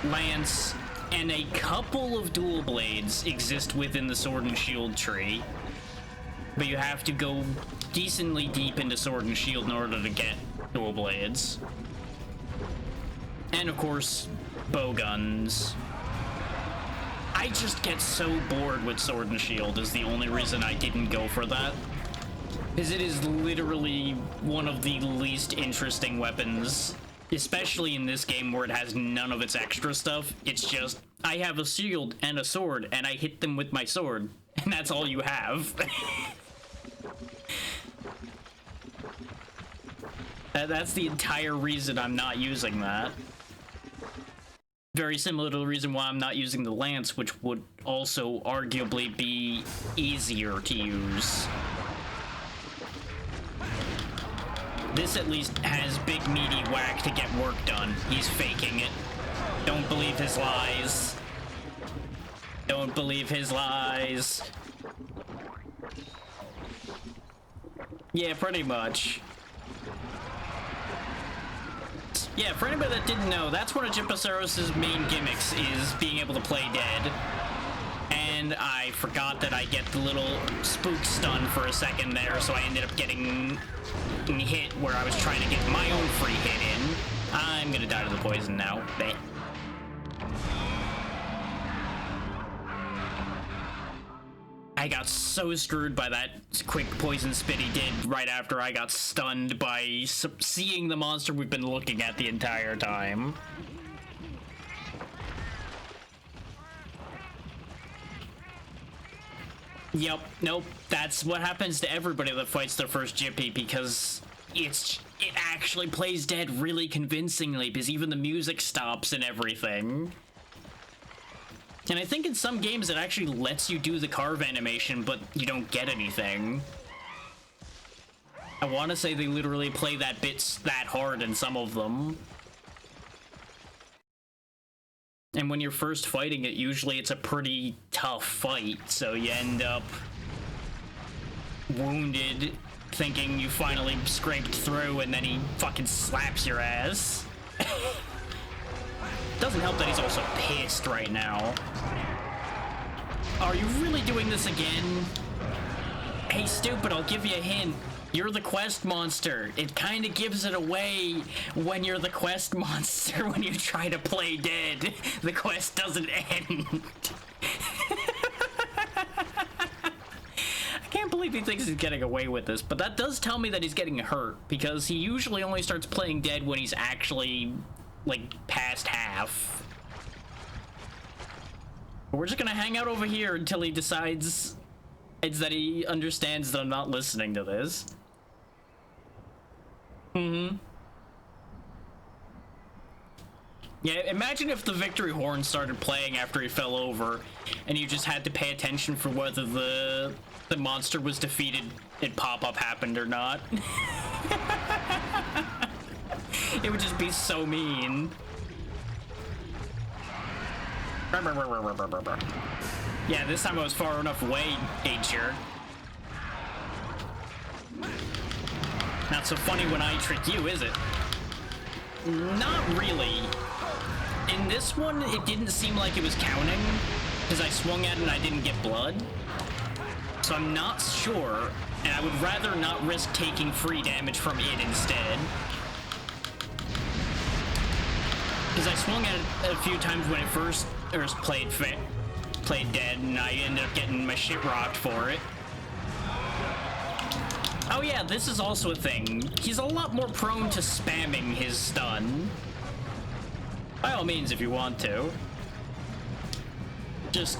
Lance, and a couple of dual blades exist within the Sword and Shield tree. But you have to go decently deep into Sword and Shield in order to get dual blades. And of course, bow guns. I just get so bored with Sword and Shield is the only reason I didn't go for that. Because it is literally one of the least interesting weapons, especially in this game where it has none of its extra stuff. It's just, I have a shield and a sword, and I hit them with my sword, and that's all you have. That's the entire reason I'm not using that. Very similar to the reason why I'm not using the lance, which would also arguably be easier to use. This at least has big meaty whack to get work done. He's faking it. Don't believe his lies. Don't believe his lies. Yeah, pretty much. Yeah, for anybody that didn't know, that's one of Gympaceros' main gimmicks, is being able to play dead. And I forgot that I get the little spook stun for a second there, so I ended up getting hit where I was trying to get my own free hit in. I'm gonna die to the poison now. Bleh. I got so screwed by that quick poison spit he did right after I got stunned by seeing the monster we've been looking at the entire time. Yep, nope, that's what happens to everybody that fights their first Gyppy, because it actually plays dead really convincingly, because even the music stops and everything. And I think in some games it actually lets you do the carve animation, but you don't get anything. I want to say they literally play that bit that hard in some of them. And when you're first fighting it, usually it's a pretty tough fight, so you end up wounded, thinking you finally scraped through, and then he fucking slaps your ass. Doesn't help that he's also pissed right now. Are you really doing this again? Hey, stupid, I'll give you a hint. You're the quest monster. It kind of gives it away when you're the quest monster. When you try to play dead, the quest doesn't end. I can't believe he thinks he's getting away with this, but that does tell me that he's getting hurt, because he usually only starts playing dead when he's actually, like, past half. But we're just gonna hang out over here until he decides that he understands that I'm not listening to this. Yeah, imagine if the victory horn started playing after he fell over, and you just had to pay attention for whether the monster was defeated and pop-up happened or not. It would just be so mean. Yeah, this time I was far enough away, H-er. Not so funny when I trick you, is it? Not really. In this one, it didn't seem like it was counting, because I swung at it and I didn't get blood. So I'm not sure, and I would rather not risk taking free damage from it instead. Because I swung at it a few times when it first played dead, and I ended up getting my shit rocked for it. Oh yeah, this is also a thing. He's a lot more prone to spamming his stun. By all means, if you want to. Just,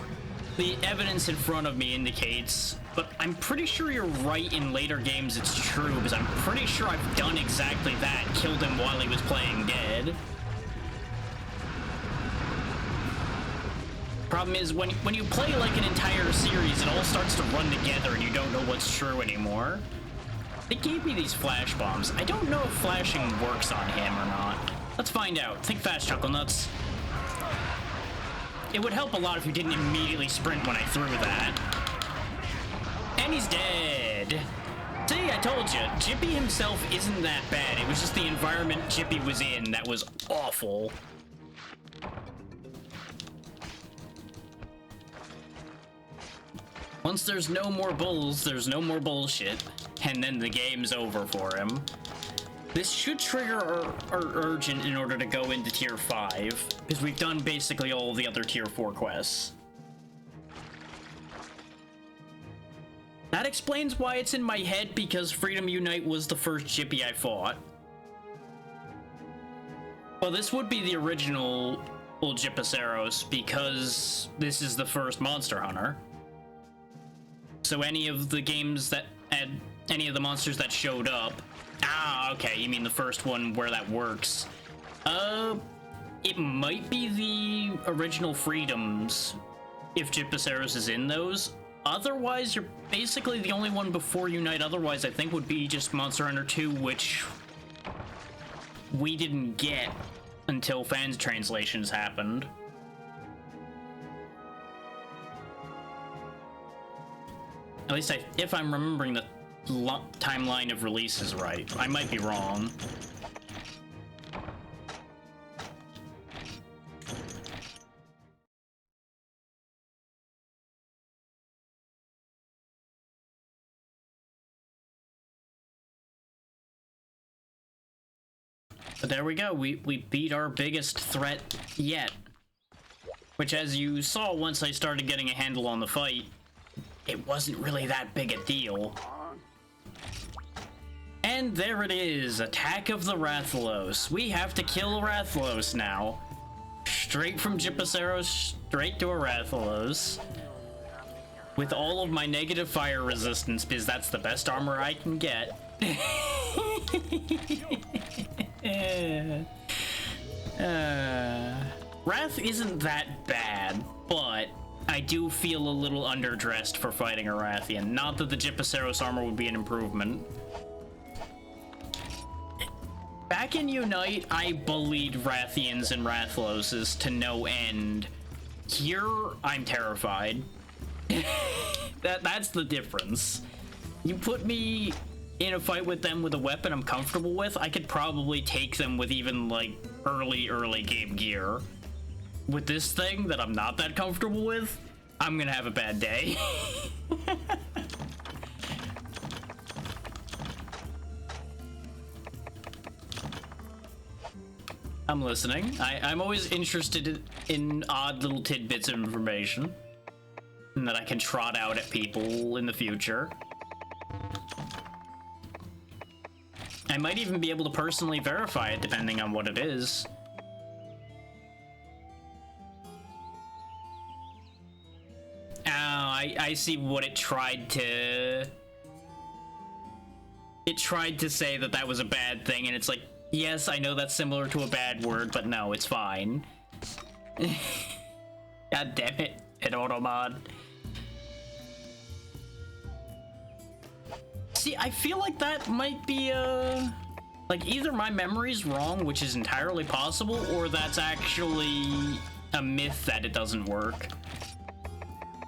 the evidence in front of me indicates, but I'm pretty sure you're right, in later games it's true, because I'm pretty sure I've done exactly that, killed him while he was playing dead. Problem is, when you play like an entire series, it all starts to run together and you don't know what's true anymore. They gave me these flash bombs. I don't know if flashing works on him or not. Let's find out. Think fast, Chuckle Nuts. It would help a lot if you didn't immediately sprint when I threw that. And he's dead. See, I told you, Gyppy himself isn't that bad. It was just the environment Gyppy was in that was awful. Once there's no more bulls, there's no more bullshit, and then the game's over for him. This should trigger our urgent in order to go into tier 5, because we've done basically all the other tier 4 quests. That explains why it's in my head, because Freedom Unite was the first Jippy I fought. Well, this would be the original Ulgipiceros, because this is the first Monster Hunter. So any of the games that had any of the monsters that showed up... Ah, okay, you mean the first one where that works. It might be the original Freedoms, if Gypaceros is in those. Otherwise, you're basically the only one before Unite. Otherwise, I think would be just Monster Hunter 2, which we didn't get until fans translations happened. At least if I'm remembering the timeline of releases right. I might be wrong. But there we go, we beat our biggest threat yet. Which, as you saw once I started getting a handle on the fight, it wasn't really that big a deal. And there it is, Attack of the Rathalos. We have to kill a Rathalos now. Straight from Gypaceros, straight to a Rathalos. With all of my negative fire resistance, because that's the best armor I can get. Wrath isn't that bad, but I do feel a little underdressed for fighting a Rathian. Not that the Gypaceros armor would be an improvement. Back in Unite, I bullied Rathians and Rathaloses to no end. Here, I'm terrified. That's the difference. You put me in a fight with them with a weapon I'm comfortable with, I could probably take them with even, like, early game gear. With this thing that I'm not that comfortable with, I'm gonna have a bad day. I'm listening. I'm always interested in odd little tidbits of information that I can trot out at people in the future. I might even be able to personally verify it, depending on what it is. Oh, I see what it tried to... It tried to say that that was a bad thing, and it's like, yes, I know that's similar to a bad word, but no, it's fine. God damn it, an automod. See, I feel like that might be, like, either my memory's wrong, which is entirely possible, or that's actually a myth that it doesn't work.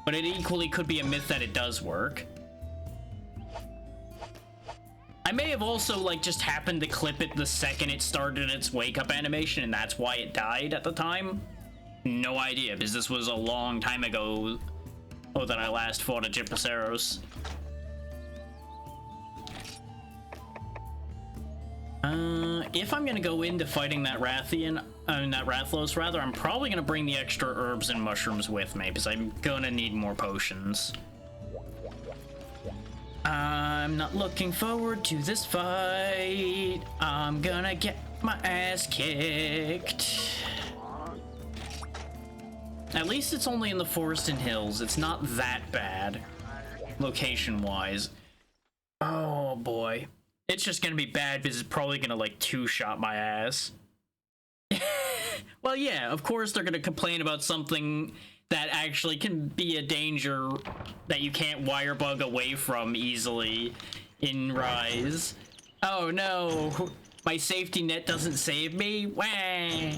But it equally could be a myth that it does work. I may have also, like, just happened to clip it the second it started its wake-up animation, and that's why it died at the time. No idea, because this was a long time ago that I last fought a Gypaceros. If I'm gonna go into fighting that Rathian, that Rathalos rather, I'm probably gonna bring the extra herbs and mushrooms with me, because I'm gonna need more potions. I'm not looking forward to this fight. I'm gonna get my ass kicked. At least it's only in the forest and hills. It's not that bad, location-wise. Oh boy. It's just gonna be bad because it's probably gonna, like, two-shot my ass. Well, yeah, of course they're gonna complain about something that actually can be a danger that you can't wirebug away from easily in Rise. Oh no, my safety net doesn't save me? Wah!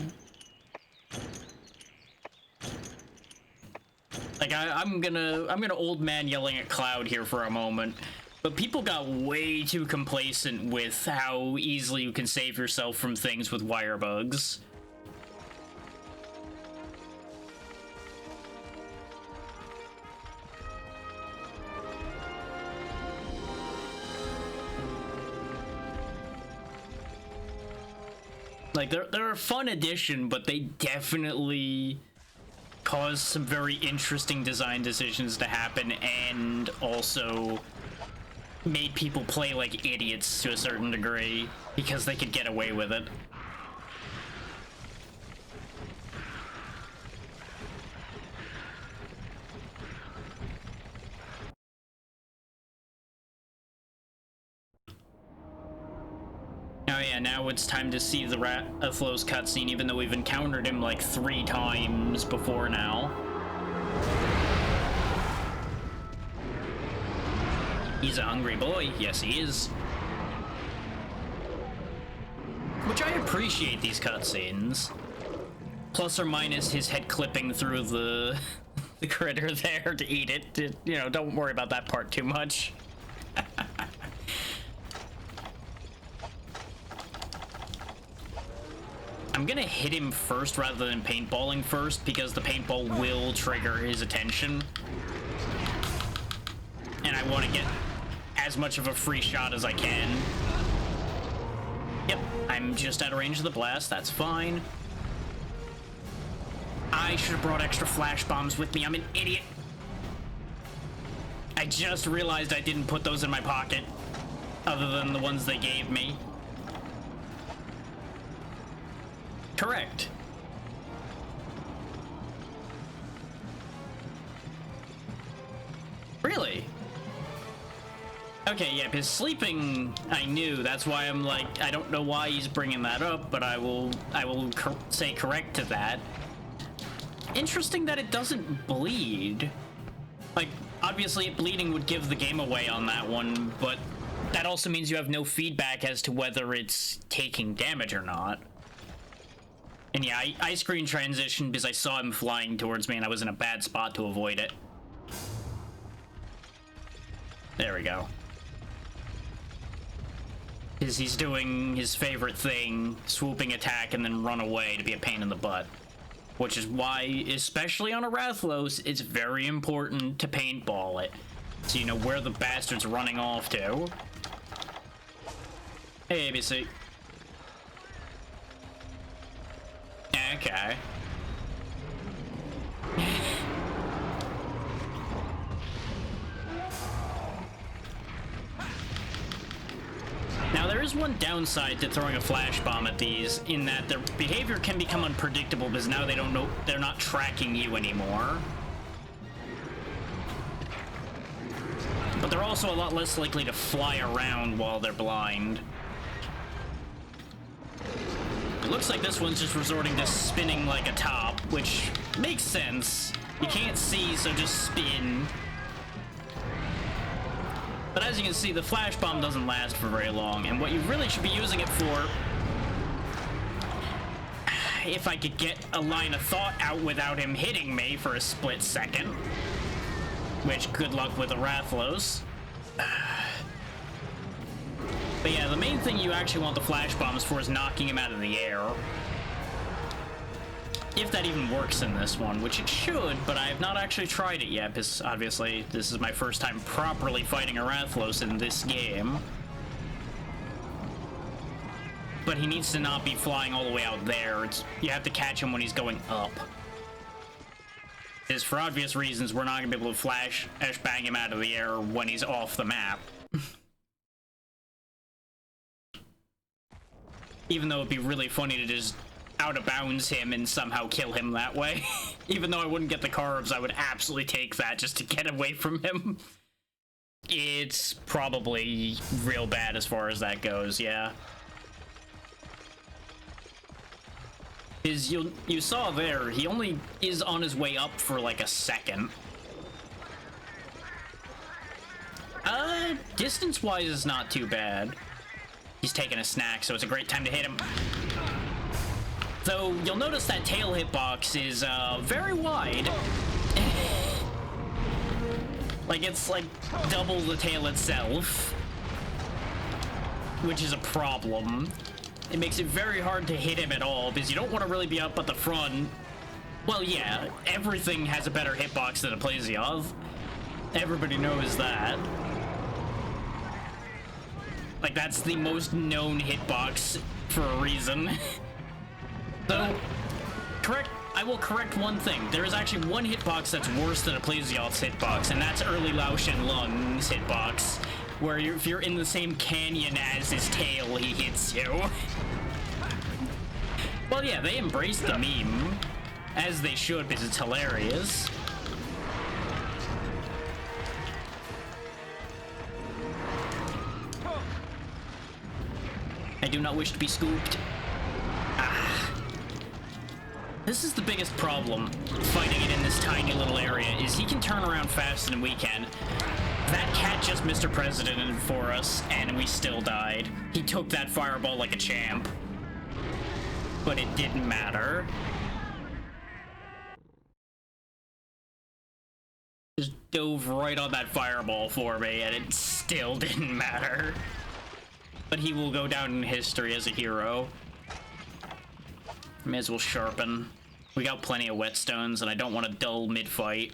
Like, I'm gonna old man yelling at Cloud here for a moment. But people got way too complacent with how easily you can save yourself from things with wire bugs. Like, they're a fun addition, but they definitely cause some very interesting design decisions to happen, and also made people play like idiots to a certain degree because they could get away with it. Oh yeah, now it's time to see the Rathalos cutscene, even though we've encountered him like 3 times before now. He's a hungry boy. Yes, he is. Which I appreciate these cutscenes. Plus or minus his head clipping through the critter there to eat it. You know, don't worry about that part too much. I'm gonna hit him first rather than paintballing first because the paintball will trigger his attention. And I want to get as much of a free shot as I can. Yep, I'm just out of range of the blast. That's fine. I should have brought extra flash bombs with me. I'm an idiot. I just realized I didn't put those in my pocket, other than the ones they gave me. Correct. Really? Okay, yeah, his sleeping, I knew. That's why I'm like, I don't know why he's bringing that up, but I will say correct to that. Interesting that it doesn't bleed. Like, obviously bleeding would give the game away on that one, but that also means you have no feedback as to whether it's taking damage or not. And yeah, I screen transitioned because I saw him flying towards me and I was in a bad spot to avoid it. There we go. He's doing his favorite thing, swooping attack and then run away to be a pain in the butt. Which is why, especially on a Rathalos, it's very important to paintball it. So you know where the bastard's running off to. Hey, ABC. Okay. Now, there is one downside to throwing a flash bomb at these, in that their behavior can become unpredictable because now they don't know, they're not tracking you anymore. But they're also a lot less likely to fly around while they're blind. It looks like this one's just resorting to spinning like a top, which makes sense. You can't see, so just spin. But as you can see, the flash bomb doesn't last for very long, and what you really should be using it for, if I could get a line of thought out without him hitting me for a split second, which good luck with the Rathalos. But yeah, the main thing you actually want the flash bombs for is knocking him out of the air. If that even works in this one, which it should, but I have not actually tried it yet, because obviously this is my first time properly fighting a Rathalos in this game. But he needs to not be flying all the way out there. You have to catch him when he's going up. Because for obvious reasons, we're not going to be able to flash bang him out of the air when he's off the map. Even though it'd be really funny to just out of bounds him and somehow kill him that way. Even though I wouldn't get the carbs, I would absolutely take that just to get away from him. It's probably real bad as far as that goes, yeah. Because you saw there, he only is on his way up for like a second. Distance-wise is not too bad. He's taking a snack, so it's a great time to hit him. Though, you'll notice that tail hitbox is, very wide. Like, it's, like, double the tail itself. Which is a problem. It makes it very hard to hit him at all, because you don't want to really be up at the front. Well, yeah, everything has a better hitbox than a Plesioth. Everybody knows that. Like, that's the most known hitbox for a reason. So, I will correct one thing. There is actually one hitbox that's worse than a Plesioth's hitbox, and that's early Lao Shenlong's hitbox. where if you're in the same canyon as his tail, he hits you. Well, yeah, they embraced the meme, as they should, because it's hilarious. I do not wish to be scooped. This is the biggest problem fighting it in this tiny little area, is he can turn around faster than we can. That cat just Mr. President for us, and we still died. He took that fireball like a champ. But it didn't matter. Just dove right on that fireball for me, and it still didn't matter. But he will go down in history as a hero. May as well sharpen. We got plenty of whetstones, and I don't want to dull mid-fight.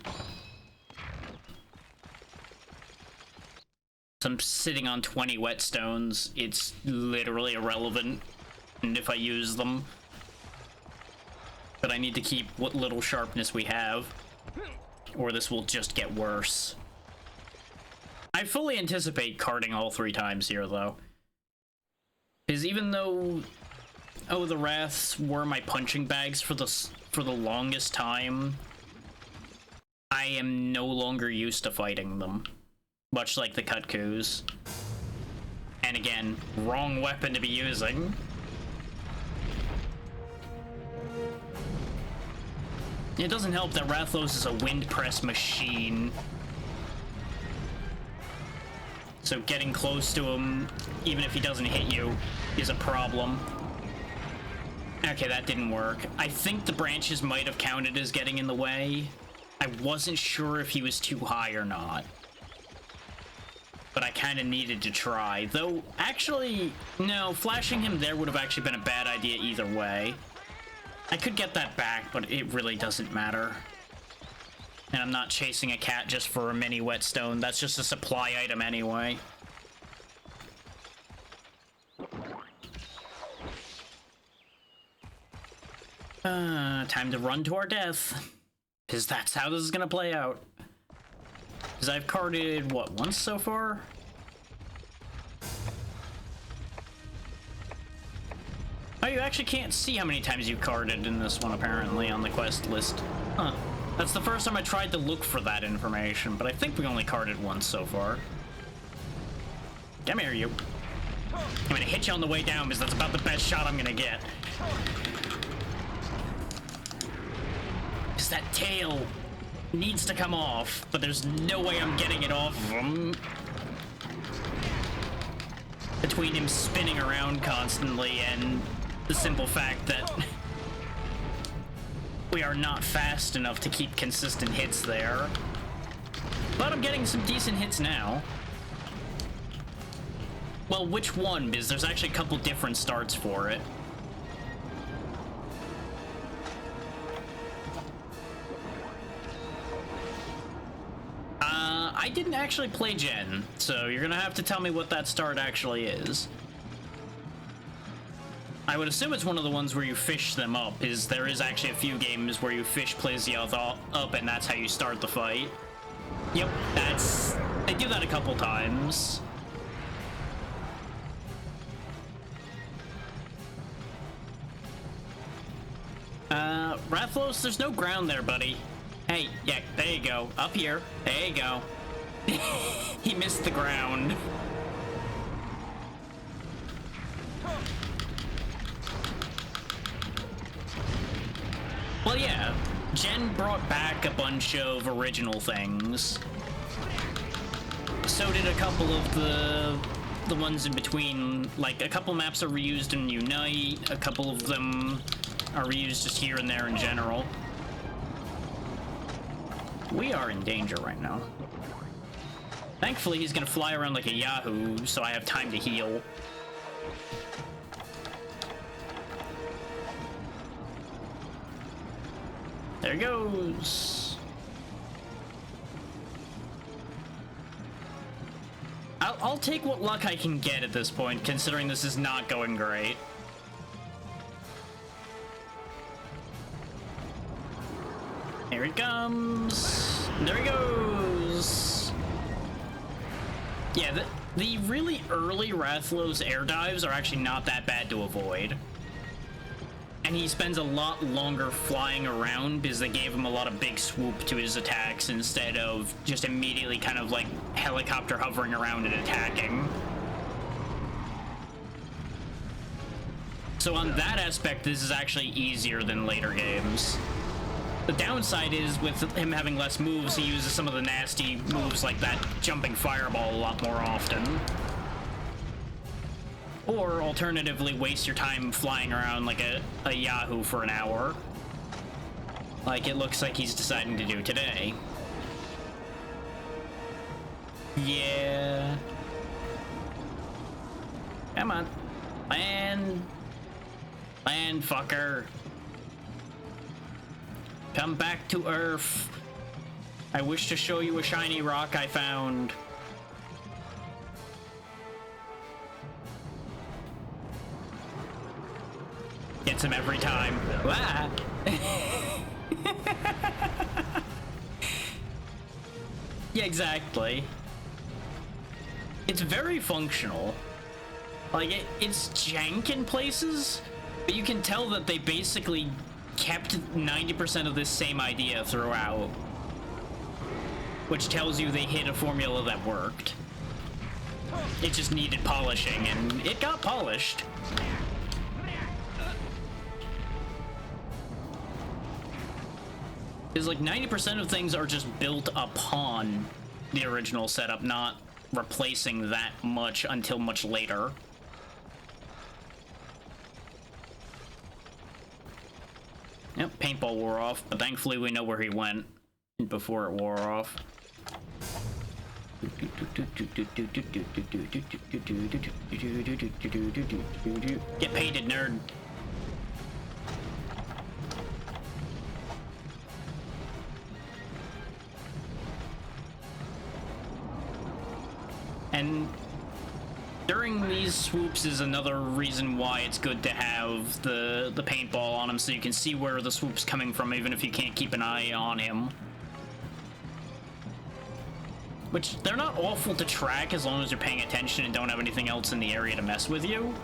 So I'm sitting on 20 whetstones. It's literally irrelevant, and if I use them. But I need to keep what little sharpness we have, or this will just get worse. I fully anticipate carding all 3 times here, though. Because even though... Oh, the Wraths were my punching bags for the longest time, I am no longer used to fighting them. Much like the Kutkus. And again, wrong weapon to be using. It doesn't help that Rathalos is a wind press machine. So getting close to him, even if he doesn't hit you, is a problem. Okay, that didn't work. I think the branches might have counted as getting in the way. I wasn't sure if he was too high or not. But I kind of needed to try. Though, actually, no, flashing him there would have actually been a bad idea either way. I could get that back, but it really doesn't matter. And I'm not chasing a cat just for a mini whetstone. That's just a supply item anyway. Time to run to our death. Because that's how this is gonna play out. Because I've carded, what, once so far? Oh, you actually can't see how many times you've carded in this one, apparently, on the quest list. Huh. That's the first time I tried to look for that information, but I think we only carded once so far. Come here, you. I'm gonna hit you on the way down, because that's about the best shot I'm gonna get. Because that tail needs to come off, but there's no way I'm getting it off of him. Between him spinning around constantly and the simple fact that we are not fast enough to keep consistent hits there. But I'm getting some decent hits now. Well, which one? Because there's actually a couple different starts for it. I didn't actually play Gen, so you're gonna have to tell me what that start actually is. I would assume it's one of the ones where you fish them up, is there is actually a few games where you fish Plesioth up and that's how you start the fight. Yep, they do that a couple times. Rathalos, there's no ground there, buddy. Hey, yeah, there you go. Up here. There you go. He missed the ground. Well, yeah, Gen brought back a bunch of original things. So did a couple of the ones in between. Like, a couple maps are reused in Unite, a couple of them are reused just here and there in general. We are in danger right now. Thankfully, he's gonna fly around like a Yahoo, so I have time to heal. There he goes. I'll take what luck I can get at this point, considering this is not going great. Here he comes. There he goes. Yeah, the really early Rathalos air dives are actually not that bad to avoid. And he spends a lot longer flying around because they gave him a lot of big swoop to his attacks instead of just immediately kind of like helicopter hovering around and attacking. So on that aspect, this is actually easier than later games. The downside is, with him having less moves, he uses some of the nasty moves like that jumping fireball a lot more often. Or, alternatively, waste your time flying around like a Yahoo for an hour. Like it looks like he's deciding to do today. Yeah. Come on. Land. Land, fucker. Come back to Earth. I wish to show you a shiny rock I found. Gets him every time. Ah. Yeah, exactly. It's very functional. Like, it's jank in places, but you can tell that they basically kept 90% of this same idea throughout. Which tells you they hit a formula that worked. It just needed polishing, and it got polished. Because like 90% of things are just built upon the original setup, not replacing that much until much later. Yep, paintball wore off, but thankfully we know where he went before it wore off. Get painted, nerd. And during these swoops is another reason why it's good to have the paintball on him, so you can see where the swoop's coming from even if you can't keep an eye on him. Which, they're not awful to track as long as you're paying attention and don't have anything else in the area to mess with you.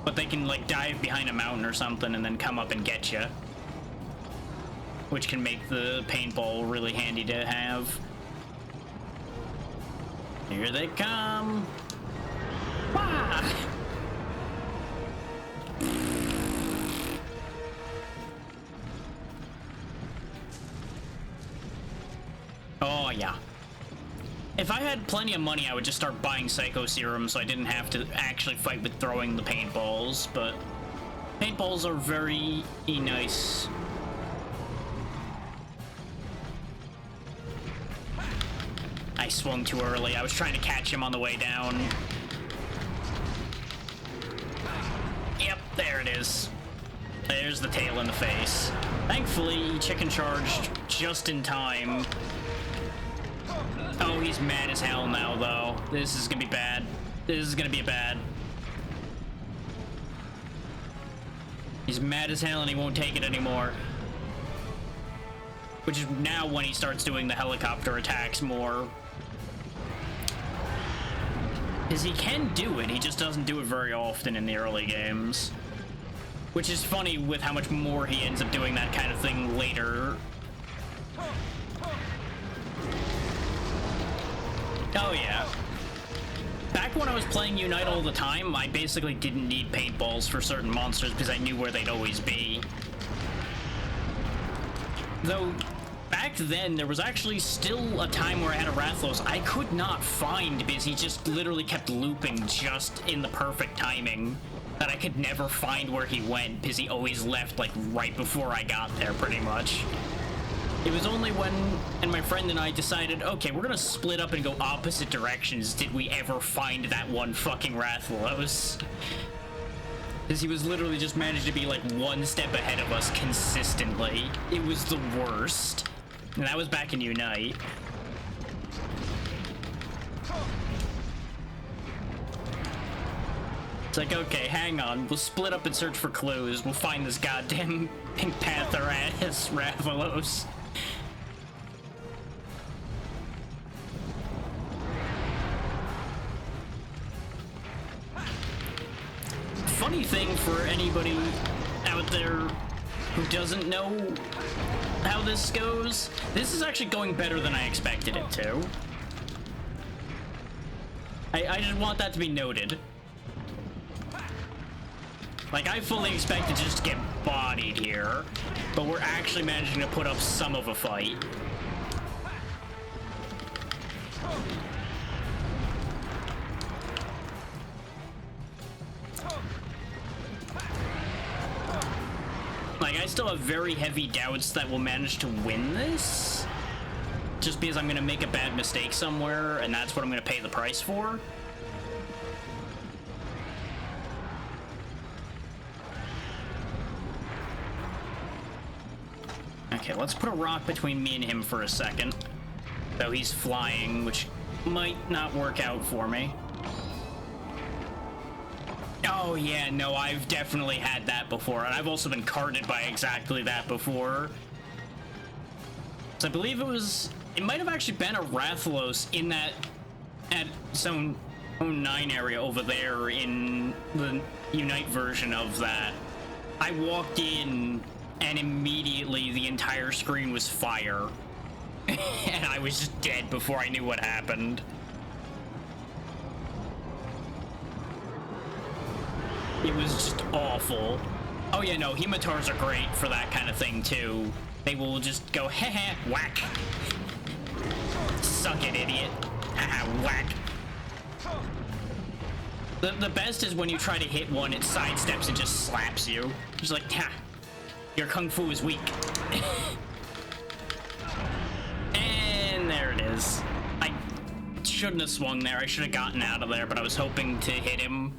But they can, like, dive behind a mountain or something and then come up and get you. Which can make the paintball really handy to have. Here they come! Wah! Oh, yeah. If I had plenty of money, I would just start buying Psycho Serum so I didn't have to actually fight with throwing the paintballs, but paintballs are very nice. I swung too early. I was trying to catch him on the way down. Yep, there it is. There's the tail in the face. Thankfully, he chicken charged just in time. Oh, he's mad as hell now, though. This is gonna be bad. This is gonna be bad. He's mad as hell and he won't take it anymore. Which is now when he starts doing the helicopter attacks more. Because he can do it, he just doesn't do it very often in the early games. Which is funny with how much more he ends up doing that kind of thing later. Oh yeah. Back when I was playing Unite all the time, I basically didn't need paintballs for certain monsters because I knew where they'd always be. Though, back then, there was actually still a time where I had a Rathalos I could not find because he just literally kept looping just in the perfect timing that I could never find where he went because he always left like right before I got there pretty much. It was only when my friend and I decided, okay, we're gonna split up and go opposite directions did we ever find that one fucking Rathalos. Because he was literally just managed to be like one step ahead of us consistently. It was the worst. And that was back in Unite. It's like, okay, hang on. We'll split up and search for clues. We'll find this goddamn Pink Panther ass Rathalos. for anybody out there who doesn't know how this goes, this is actually going better than I expected it to. I just want that to be noted. Like, I fully expected to just get bodied here, but we're actually managing to put up some of a fight. Like, I still have very heavy doubts that we'll manage to win this, just because I'm gonna make a bad mistake somewhere, and that's what I'm gonna pay the price for. Okay, let's put a rock between me and him for a second. Though he's flying, which might not work out for me. Oh yeah, no, I've definitely had that before, and I've also been carded by exactly that before. So I believe it might have actually been a Rathalos in that, at Zone 9 area over there in the Unite version of that. I walked in, and immediately the entire screen was fire. And I was just dead before I knew what happened. It was just awful. Oh yeah, no, Hematars are great for that kind of thing too. They will just go, heh, whack. Suck it, idiot. Haha, whack. The best is when you try to hit one, it sidesteps and just slaps you. Just like, ha, your kung fu is weak. And there it is. I shouldn't have swung there. I should have gotten out of there, but I was hoping to hit him.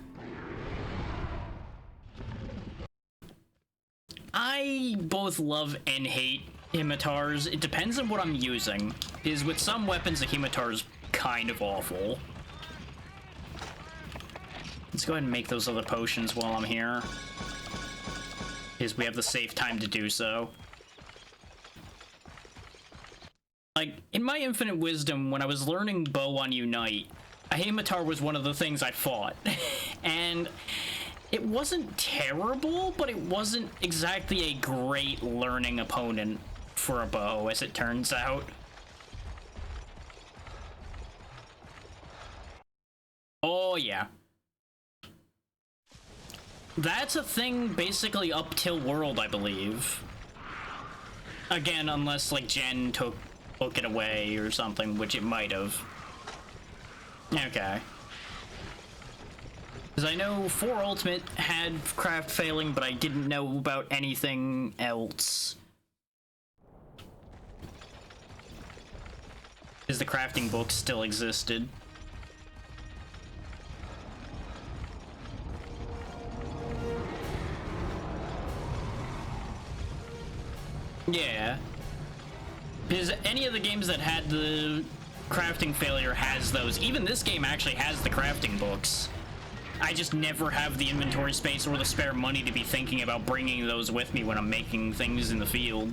I both love and hate Hematars. It depends on what I'm using. Because with some weapons, the Hematar's kind of awful. Let's go ahead and make those other potions while I'm here. Because we have the safe time to do so. Like, in my infinite wisdom, when I was learning bow on Unite, a Hematar was one of the things I fought. And it wasn't terrible, but it wasn't exactly a great learning opponent for a bow, as it turns out. Oh, yeah. That's a thing basically up till World, I believe. Again, unless, like, Jen took it away or something, which it might have. Okay. Because I know 4 Ultimate had craft failing, but I didn't know about anything else. Because the crafting book still existed. Yeah. Because any of the games that had the crafting failure has those. Even this game actually has the crafting books. I just never have the inventory space or the spare money to be thinking about bringing those with me when I'm making things in the field.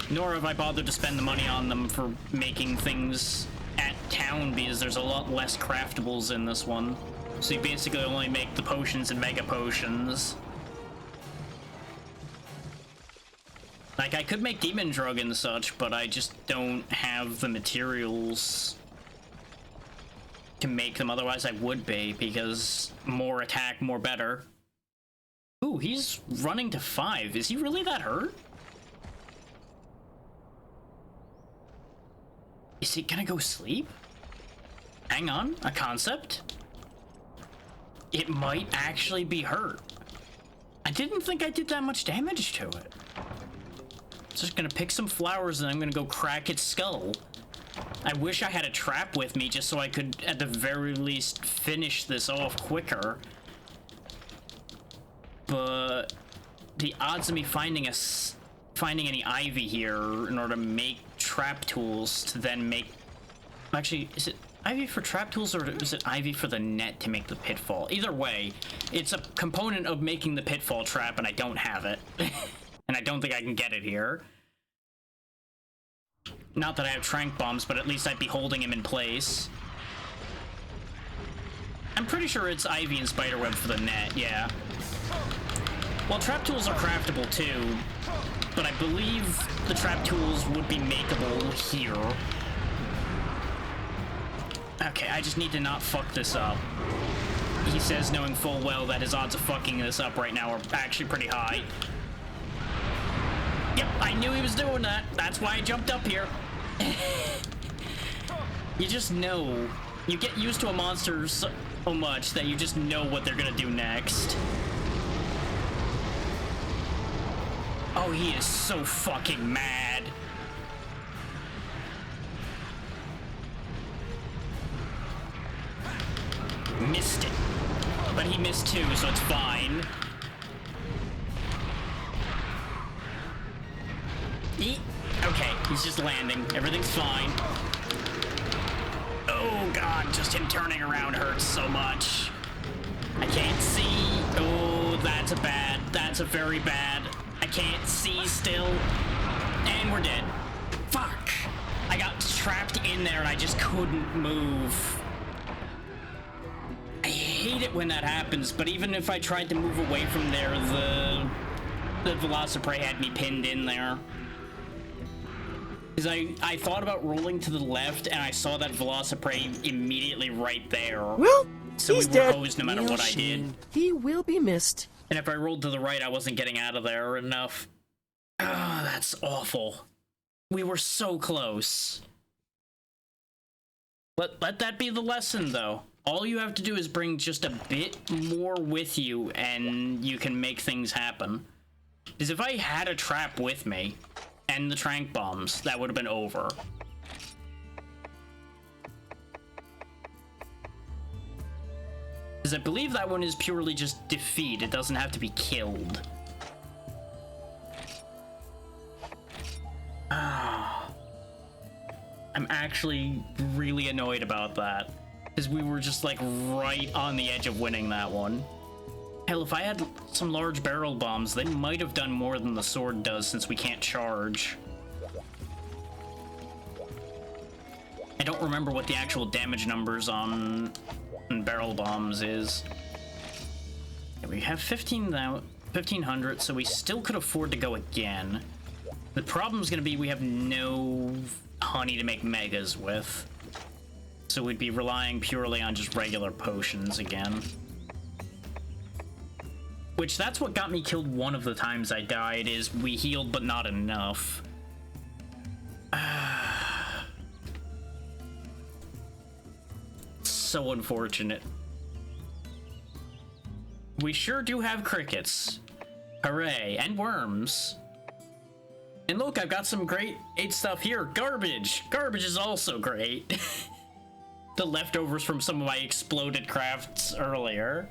Nor have I bothered to spend the money on them for making things at town, because there's a lot less craftables in this one. So you basically only make the potions and mega potions. Like, I could make Demon Drug and such, but I just don't have the materials to make them. Otherwise I would be, because more attack, more better. Ooh, he's running to 5. Is he really that hurt? Is he gonna go sleep? Hang on, a concept? It might actually be hurt. I didn't think I did that much damage to it. Just gonna pick some flowers and I'm gonna go crack its skull. I wish I had a trap with me just so I could, at the very least, finish this off quicker. But the odds of me finding any ivy here in order to make trap tools to then make... Actually, is it ivy for trap tools or is it ivy for the net to make the pitfall? Either way, it's a component of making the pitfall trap and I don't have it. And I don't think I can get it here. Not that I have trank bombs, but at least I'd be holding him in place. I'm pretty sure it's ivy and spiderweb for the net, yeah. Well, trap tools are craftable too, but I believe the trap tools would be makeable here. Okay, I just need to not fuck this up. He says knowing full well that his odds of fucking this up right now are actually pretty high. Yep, I knew he was doing that. That's why I jumped up here. You just know. You get used to a monster so much that you just know what they're gonna do next. Oh, he is so fucking mad. Missed it. But he missed too, so it's fine. Okay, he's just landing. Everything's fine. Oh god, just him turning around hurts so much. I can't see. Oh, that's a bad. That's a very bad. I can't see still. And we're dead. Fuck. I got trapped in there and I just couldn't move. I hate it when that happens, but even if I tried to move away from there, the Velociprey had me pinned in there. Because I thought about rolling to the left, and I saw that Velociprey immediately right there. Well, so he's we were dead. hosed no matter what I did. He will be missed. And if I rolled to the right, I wasn't getting out of there enough. Ah, that's awful. We were so close. Let that be the lesson, though. All you have to do is bring just a bit more with you, and you can make things happen. Because if I had a trap with me, and the trank bombs, that would have been over. Because I believe that one is purely just defeat. It doesn't have to be killed. Ah. I'm actually really annoyed about that. Because we were just like right on the edge of winning that one. Hell, if I had some large barrel bombs, they might have done more than the sword does since we can't charge. I don't remember what the actual damage numbers on barrel bombs is. Yeah, we have 1,500, so we still could afford to go again. The problem's gonna be we have no honey to make megas with. So we'd be relying purely on just regular potions again. Which, that's what got me killed one of the times I died, is we healed but not enough. So unfortunate. We sure do have crickets. Hooray, and worms. And look, I've got some great 8 stuff here. Garbage! Garbage is also great. The leftovers from some of my exploded crafts earlier.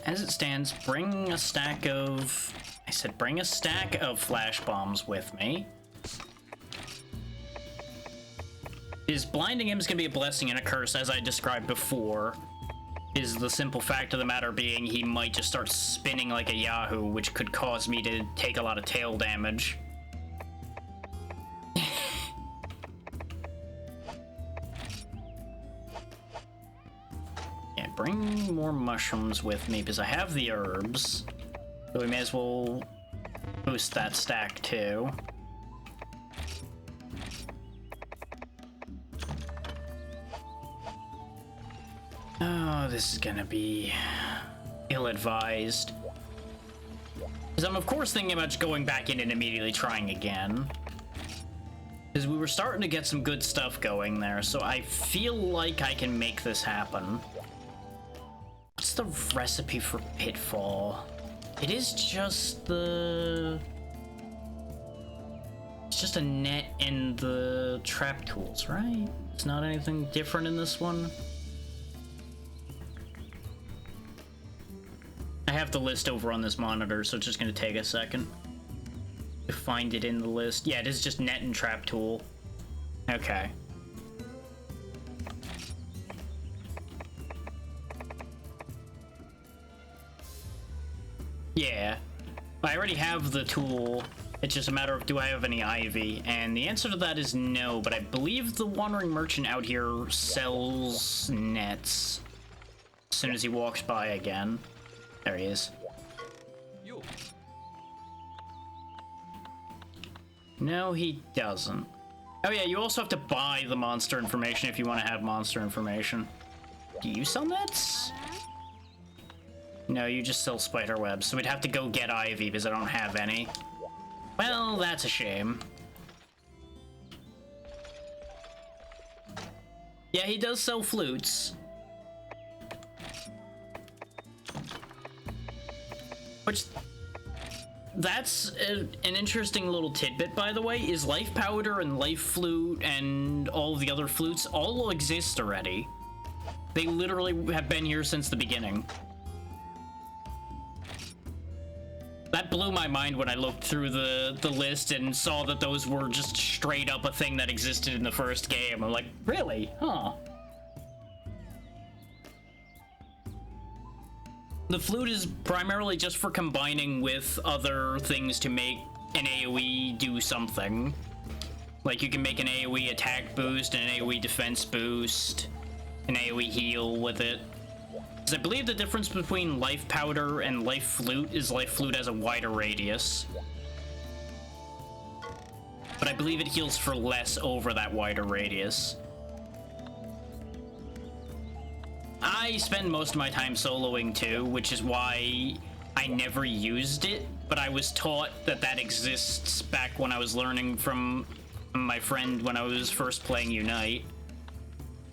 As it stands, bring a stack of... I said bring a stack of flash bombs with me. Is blinding him is going to be a blessing and a curse, as I described before. Is the simple fact of the matter being he might just start spinning like a Yahoo, which could cause me to take a lot of tail damage. Yeah, bring more mushrooms with me, because I have the herbs. So we may as well boost that stack too. Oh, this is gonna be ill-advised. Because I'm of course thinking about just going back in and immediately trying again. Because we were starting to get some good stuff going there, so I feel like I can make this happen. What's the recipe for Pitfall? It is just the... It's just a net and the trap tools, right? It's not anything different in this one? I have the list over on this monitor, so it's just going to take a second to find it in the list. Yeah, it is just net and trap tool. Okay. Yeah, already have the tool. It's just a matter of, do I have any ivy? And the answer to that is no, but I believe the wandering merchant out here sells nets. As soon as he walks by again. There he is. No, he doesn't. Oh yeah, you also have to buy the monster information if you want to have monster information. Do you sell nets? No, you just sell spider webs, so we'd have to go get ivy because I don't have any. Well, that's a shame. Yeah, he does sell flutes. Which... That's an interesting little tidbit, by the way, is Life Powder and Life Flute and all of the other flutes all exist already. They literally have been here since the beginning. That blew my mind when I looked through the list and saw that those were just straight up a thing that existed in the first game. I'm like, really? Huh. The flute is primarily just for combining with other things to make an AoE do something. Like you can make an AoE attack boost, an AoE defense boost, an AoE heal with it. Because I believe the difference between Life Powder and Life Flute is Life Flute has a wider radius. But I believe it heals for less over that wider radius. I spend most of my time soloing too, which is why I never used it, but I was taught that that exists back when I was learning from my friend when I was first playing Unite.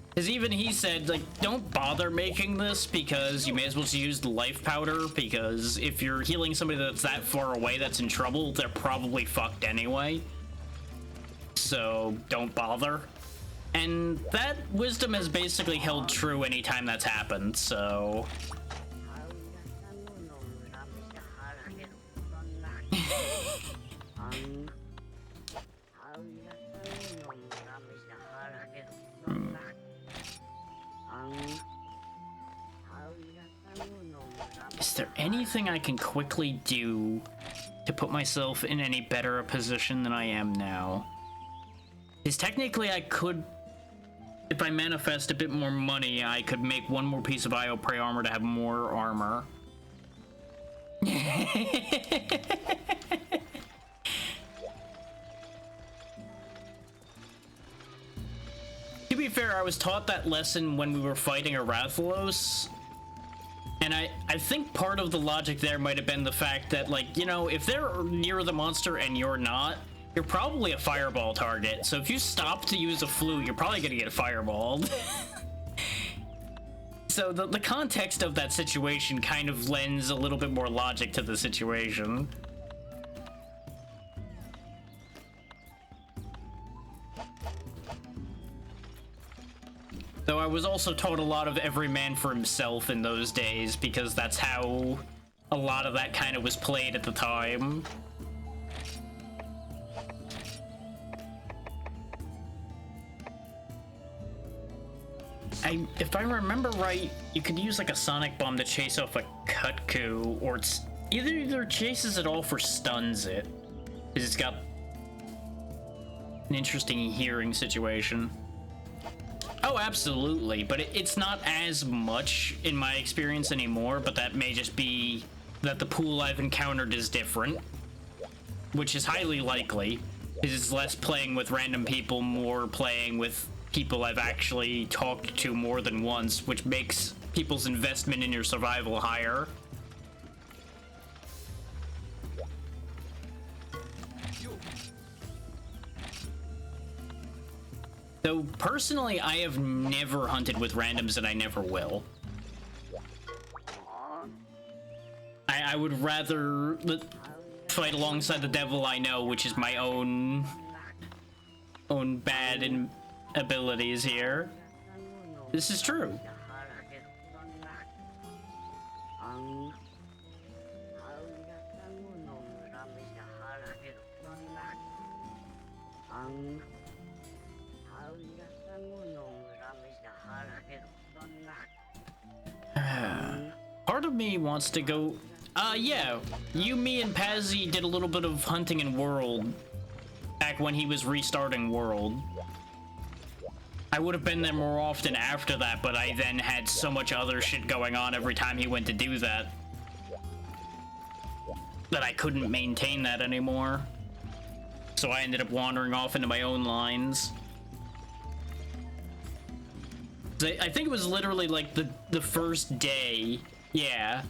Because even he said, like, don't bother making this because you may as well just use the Life Powder, because if you're healing somebody that's that far away that's in trouble, they're probably fucked anyway. So don't bother. And that wisdom has basically held true anytime that's happened, so... Is there anything I can quickly do to put myself in any better a position than I am now? Because technically I could... If I manifest a bit more money, I could make one more piece of Io Prey armor to have more armor. To be fair, I was taught that lesson when we were fighting a Rathalos. And I think part of the logic there might have been the fact that, like, you know, if they're near the monster and you're not, you're probably a fireball target, so if you stop to use a flute, you're probably gonna get fireballed. So the context of that situation kind of lends a little bit more logic to the situation. Though I was also taught a lot of every man for himself in those days, because that's how a lot of that kind of was played at the time. If I remember right, you could use like a sonic bomb to chase off a Kutku, or it's either chases it off or stuns it, because it's got an interesting hearing situation. Oh, absolutely, but it's not as much in my experience anymore, but that may just be that the pool I've encountered is different, which is highly likely, because it's less playing with random people, more playing with people I've actually talked to more than once, which makes people's investment in your survival higher. Though, personally, I have never hunted with randoms and I never will. I would rather fight alongside the devil I know, which is my own bad abilities here. This is true. Part of me wants to go... Yeah. You, me, and Pazzy did a little bit of hunting in World back when he was restarting World. I would have been there more often after that, but I then had so much other shit going on every time he went to do that that I couldn't maintain that anymore. So I ended up wandering off into my own lines. I think it was literally like the first day. Yeah.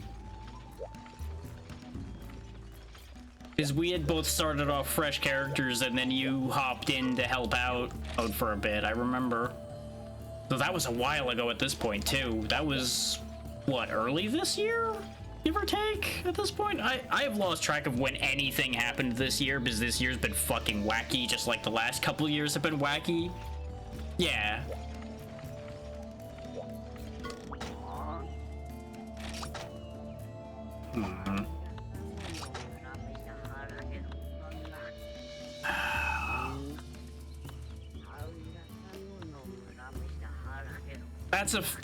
Because we had both started off fresh characters and then you hopped in to help out for a bit, I remember. So that was a while ago at this point too. That was, what, early this year? Give or take at this point? I have lost track of when anything happened this year because this year's been fucking wacky, just like the last couple years have been wacky. Yeah.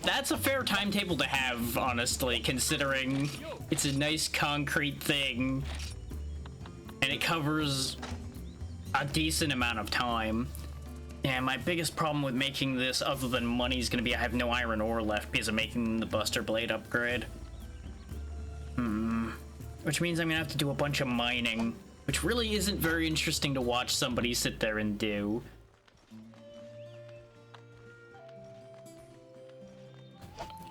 That's a fair timetable to have, honestly, considering it's a nice concrete thing and it covers a decent amount of time. And my biggest problem with making this, other than money, is gonna be I have no iron ore left because of making the Buster Blade upgrade. Which means I'm gonna have to do a bunch of mining, which really isn't very interesting to watch somebody sit there and do.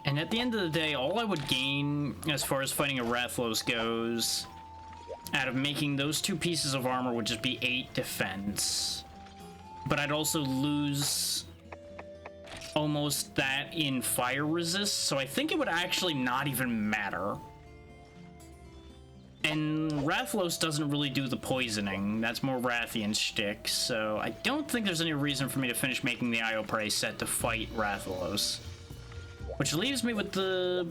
And at the end of the day, all I would gain as far as fighting a Rathalos goes out of making those two pieces of armor would just be 8 defense. But I'd also lose almost that in fire resist, so I think it would actually not even matter. And Rathalos doesn't really do the poisoning. That's more Rathian shtick, so I don't think there's any reason for me to finish making the Ioprey set to fight Rathalos. Which leaves me with the...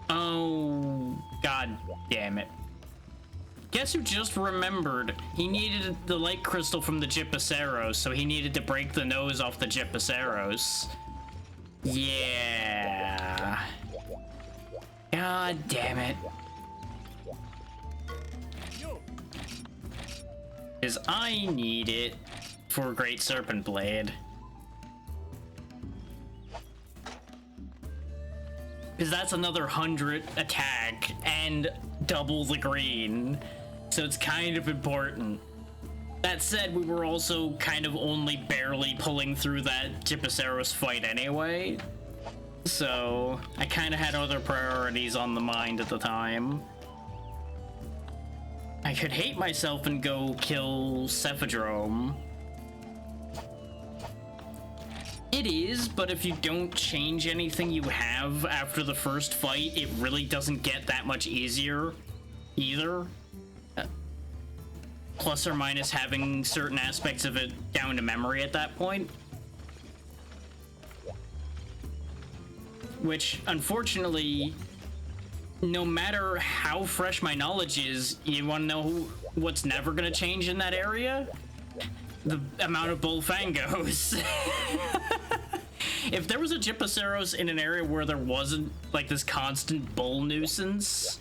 Oh, god damn it. Guess who just remembered? He needed the light crystal from the Gypaceros, so he needed to break the nose off the Gypaceros. Yeah. God damn it. Because I need it for Great Serpent Blade. Because that's another 100 attack and double the green. So it's kind of important. That said, we were also kind of only barely pulling through that Gypaceros fight anyway. So I kind of had other priorities on the mind at the time. I could hate myself and go kill Cephadrome. It is, but if you don't change anything you have after the first fight, it really doesn't get that much easier either. Plus or minus having certain aspects of it down to memory at that point. Which, unfortunately, no matter how fresh my knowledge is, you want to know what's never going to change in that area? The amount of Bullfangos. If there was a Gypaceros in an area where there wasn't, like, this constant bull nuisance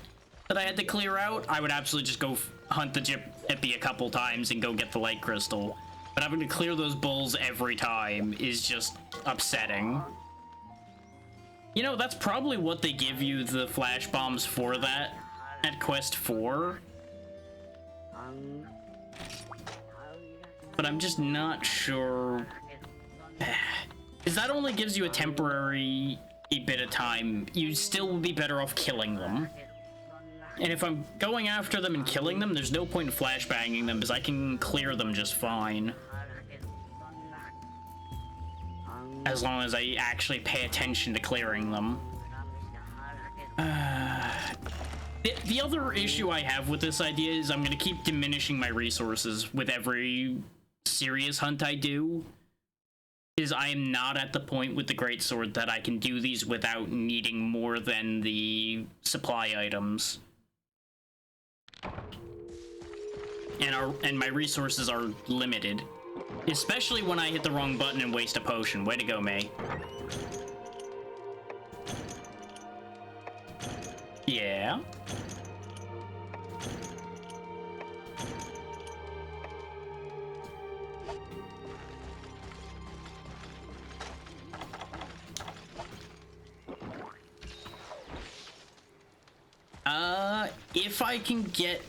that I had to clear out, I would absolutely just go hunt the Gyppy a couple times and go get the light crystal. But having to clear those bulls every time is just upsetting. You know, that's probably what they give you the flash bombs for that at Quest 4. But I'm just not sure. Because that only gives you a temporary bit of time. You still will be better off killing them. And if I'm going after them and killing them, there's no point in flashbanging them because I can clear them just fine. As long as I actually pay attention to clearing them. The other issue I have with this idea is I'm going to keep diminishing my resources with every serious hunt I do. Is I am not at the point with the Greatsword that I can do these without needing more than the supply items. And my resources are limited. Especially when I hit the wrong button and waste a potion. Way to go, May. Yeah. If I can get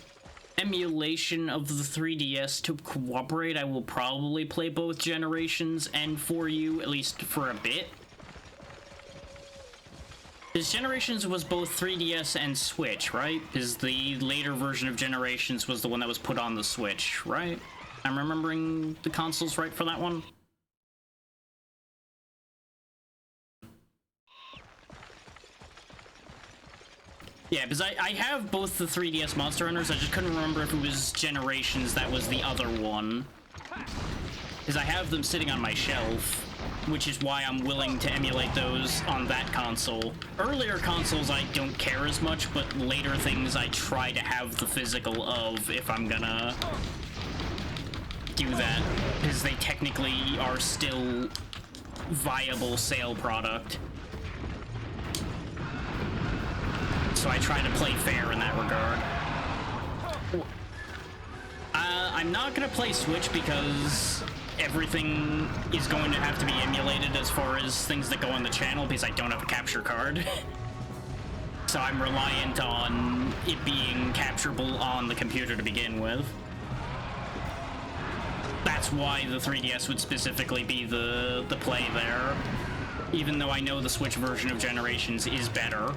emulation of the 3DS to cooperate, I will probably play both generations and For You, at least for a bit. Because Generations was both 3DS and Switch, right? Because the later version of Generations was the one that was put on the Switch, right? I'm remembering the consoles right for that one? Yeah, because I have both the 3DS Monster Hunters, I just couldn't remember if it was Generations that was the other one. Because I have them sitting on my shelf, which is why I'm willing to emulate those on that console. Earlier consoles I don't care as much, but later things I try to have the physical of if I'm gonna do that, because they technically are still viable sale product. So I try to play fair in that regard. I'm not gonna play Switch because everything is going to have to be emulated as far as things that go on the channel, because I don't have a capture card. So I'm reliant on it being capturable on the computer to begin with. That's why the 3DS would specifically be the play there, even though I know the Switch version of Generations is better.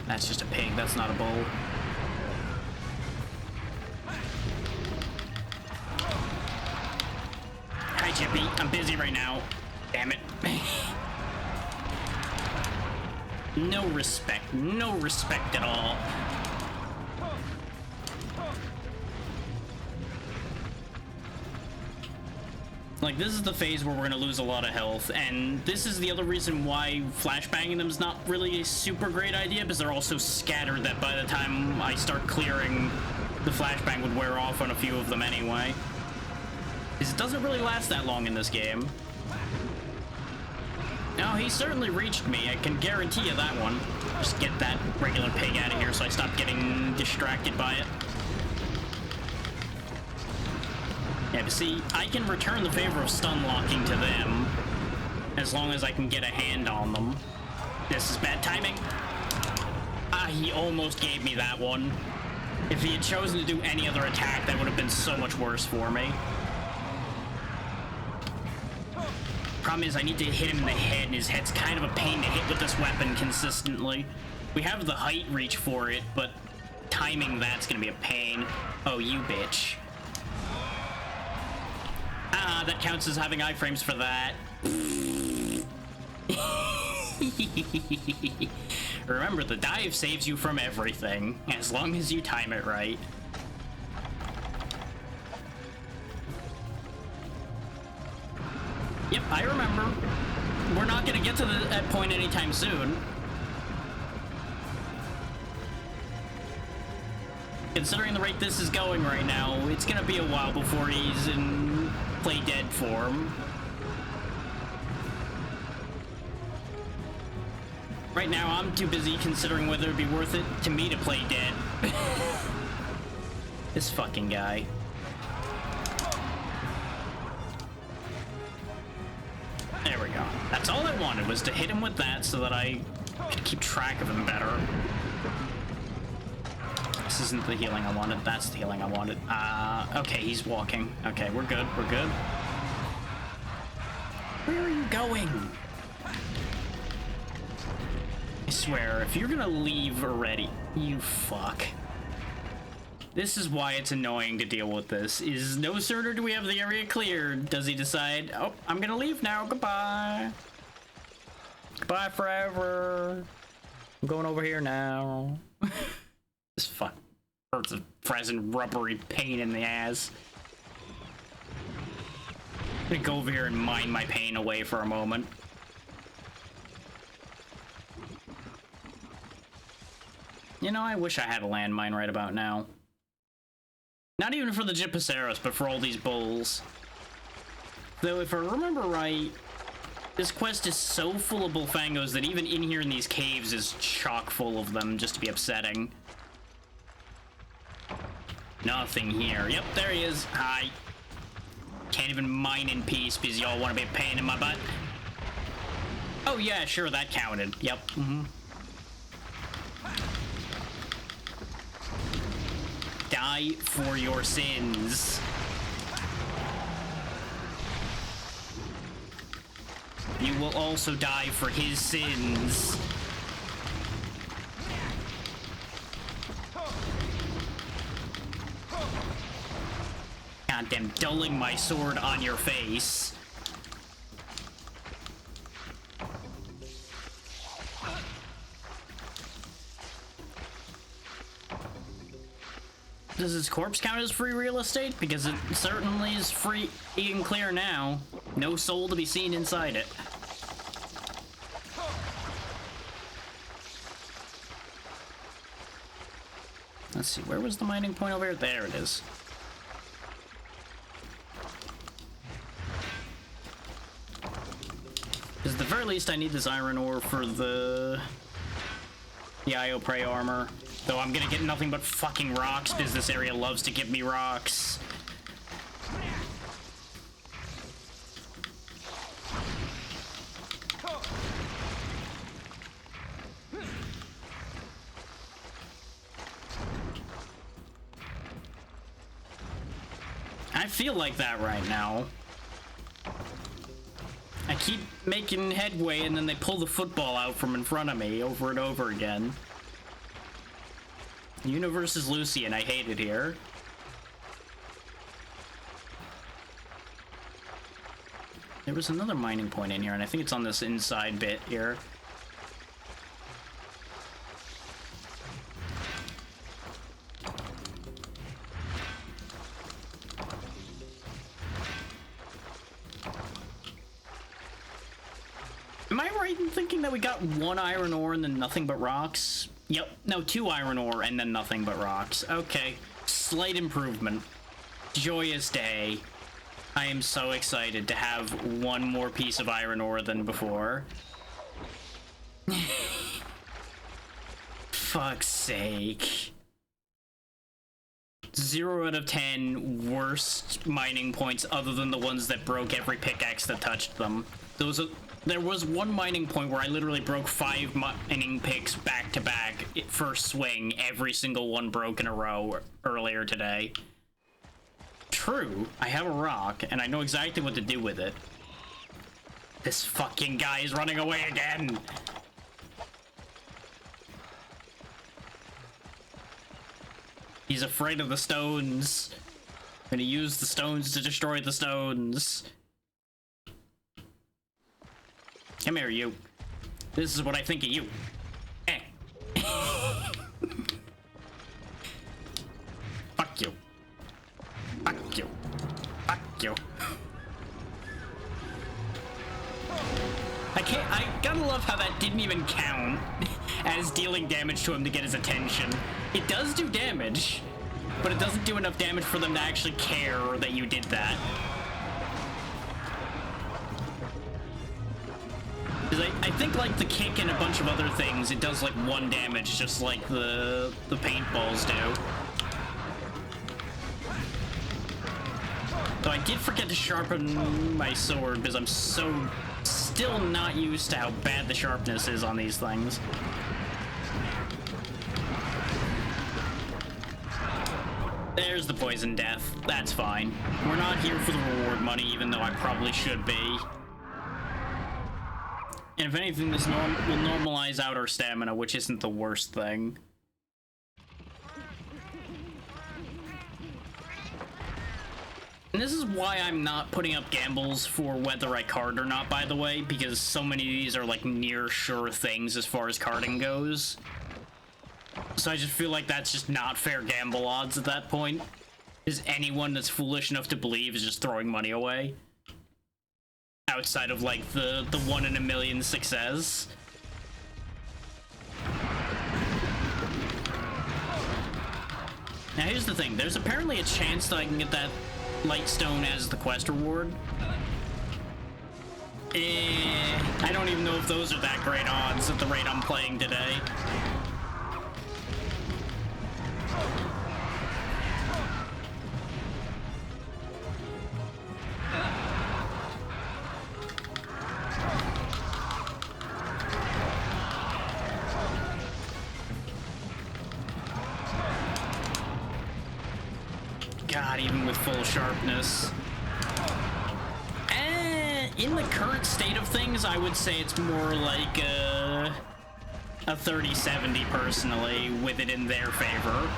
That's just a pig, that's not a bull. Hi, Chippy. I'm busy right now. Damn it. No respect. No respect at all. Like, this is the phase where we're gonna lose a lot of health, and this is the other reason why flashbanging them is not really a super great idea, because they're all so scattered that by the time I start clearing, the flashbang would wear off on a few of them anyway. Because it doesn't really last that long in this game. No, he certainly reached me, I can guarantee you that one. Just get that regular pig out of here so I stop getting distracted by it. Yeah, but see, I can return the favor of stun locking to them as long as I can get a hand on them. This is bad timing. Ah, he almost gave me that one. If he had chosen to do any other attack, that would have been so much worse for me. Problem is, I need to hit him in the head, and his head's kind of a pain to hit with this weapon consistently. We have the height reach for it, but timing that's gonna be a pain. Oh, you bitch. Ah, that counts as having iframes for that. Remember, the dive saves you from everything, as long as you time it right. Yep, I remember. We're not gonna get to that point anytime soon. Considering the rate this is going right now, it's gonna be a while before he's in play dead form. Right now, I'm too busy considering whether it'd be worth it to me to play dead. This fucking guy. There we go. That's all I wanted, was to hit him with that so that I could keep track of him better. This isn't the healing I wanted, that's the healing I wanted. Okay, he's walking. Okay, we're good, we're good. Where are you going? I swear, if you're gonna leave already, you fuck. This is why it's annoying to deal with this, is no sooner do we have the area cleared, does he decide, oh, I'm gonna leave now, goodbye. Goodbye forever. I'm going over here now. This fuck hurts a present rubbery pain in the ass. I'm gonna go over here and mine my pain away for a moment. You know, I wish I had a landmine right about now. Not even for the Gypaceros, but for all these bulls. Though, if I remember right, this quest is so full of Bullfangos that even in here in these caves is chock full of them, just to be upsetting. Nothing here. Yep, there he is. Hi. Can't even mine in peace because y'all want to be a pain in my butt. Oh yeah, sure, that counted. Yep. Die for your sins. You will also die for his sins. Goddamn, dulling my sword on your face. Does his corpse count as free real estate? Because it certainly is free and clear now. No soul to be seen inside it. Let's see, where was the mining point over here? There it is. Because at the very least I need this iron ore for the Io Prey armor. Though I'm gonna get nothing but fucking rocks because this area loves to give me rocks. I feel like that right now. I keep making headway and then they pull the football out from in front of me over and over again. The universe is Lucy and I hate it here. There was another mining point in here and I think it's on this inside bit here. Am I right in thinking that we got one iron ore and then nothing but rocks? Yep, no, 2 iron ore and then nothing but rocks. Okay, slight improvement. Joyous day. I am so excited to have one more piece of iron ore than before. Fuck's sake. 0 out of 10 worst mining points other than the ones that broke every pickaxe that touched them. There was one mining point where I literally broke 5 mining picks back to back, first swing, every single one broke in a row earlier today. True, I have a rock, and I know exactly what to do with it. This fucking guy is running away again! He's afraid of the stones. I'm gonna use the stones to destroy the stones. Come here, you. This is what I think of you. Eh. Fuck you. Fuck you. Fuck you. I gotta love how that didn't even count as dealing damage to him to get his attention. It does do damage, but it doesn't do enough damage for them to actually care that you did that. I think like the kick and a bunch of other things, it does like 1 damage, just like the paintballs do. Though I did forget to sharpen my sword because I'm still not used to how bad the sharpness is on these things. There's the poison death. That's fine. We're not here for the reward money, even though I probably should be. And if anything, this will normalize out our stamina, which isn't the worst thing. And this is why I'm not putting up gambles for whether I card or not, by the way, because so many of these are like near sure things as far as carding goes. So I just feel like that's just not fair gamble odds at that point. Is anyone that's foolish enough to believe is just throwing money away? Outside of like the 1 in a million success. Now here's the thing, there's apparently a chance that I can get that light stone as the quest reward. I don't even know if those are that great odds at the rate I'm playing today. God, even with full sharpness. In the current state of things, I would say it's more like a 30-70 personally, with it in their favor.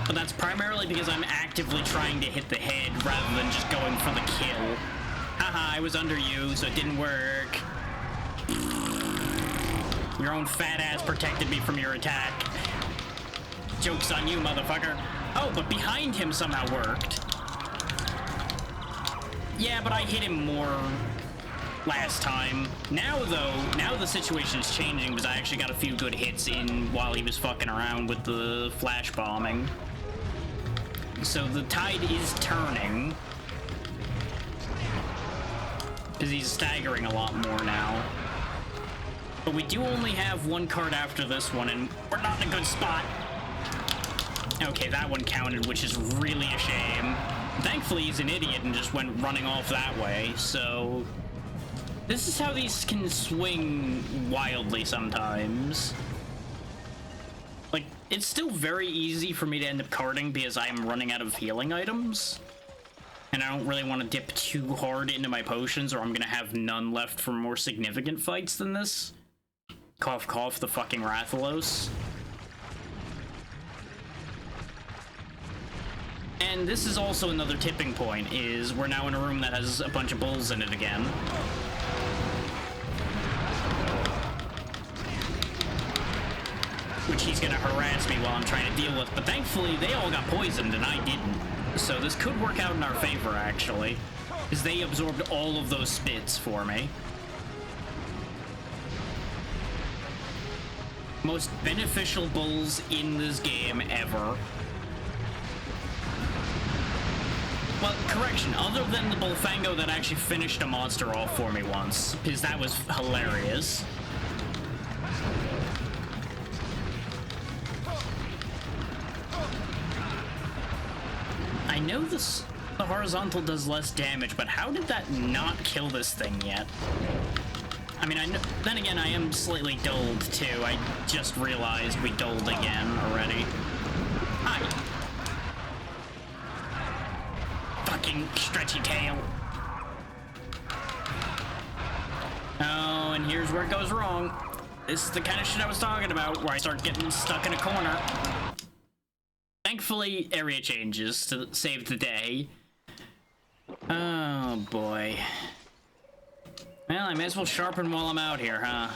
But that's primarily because I'm actively trying to hit the head rather than just going for the kill. Haha, I was under you, so it didn't work. Your own fat ass protected me from your attack. Joke's on you, motherfucker. Oh, but behind him somehow worked. Yeah, but I hit him more last time. Now, though, now the situation's changing because I actually got a few good hits in while he was fucking around with the flash bombing. So the tide is turning. Because he's staggering a lot more now. But we do only have one card after this one, and we're not in a good spot. Okay, that one counted, which is really a shame. Thankfully, he's an idiot and just went running off that way, so... This is how these can swing wildly sometimes. Like, it's still very easy for me to end up carding because I am running out of healing items. And I don't really want to dip too hard into my potions or I'm gonna have none left for more significant fights than this. Cough, cough, the fucking Rathalos. And this is also another tipping point, is we're now in a room that has a bunch of bulls in it again. Which he's gonna harass me while I'm trying to deal with, but thankfully they all got poisoned and I didn't. So this could work out in our favor, actually, because they absorbed all of those spits for me. Most beneficial bulls in this game ever. Well, correction, other than the Bullfango that actually finished a monster off for me once, because that was hilarious. I know the horizontal does less damage, but how did that not kill this thing yet? I mean, then again, I am slightly dulled too. I just realized we dulled again already. Hi. Fucking stretchy tail. Oh, and here's where it goes wrong. This is the kind of shit I was talking about, where I start getting stuck in a corner. Thankfully, area changes to save the day. Oh, boy. Well, I may as well sharpen while I'm out here, huh?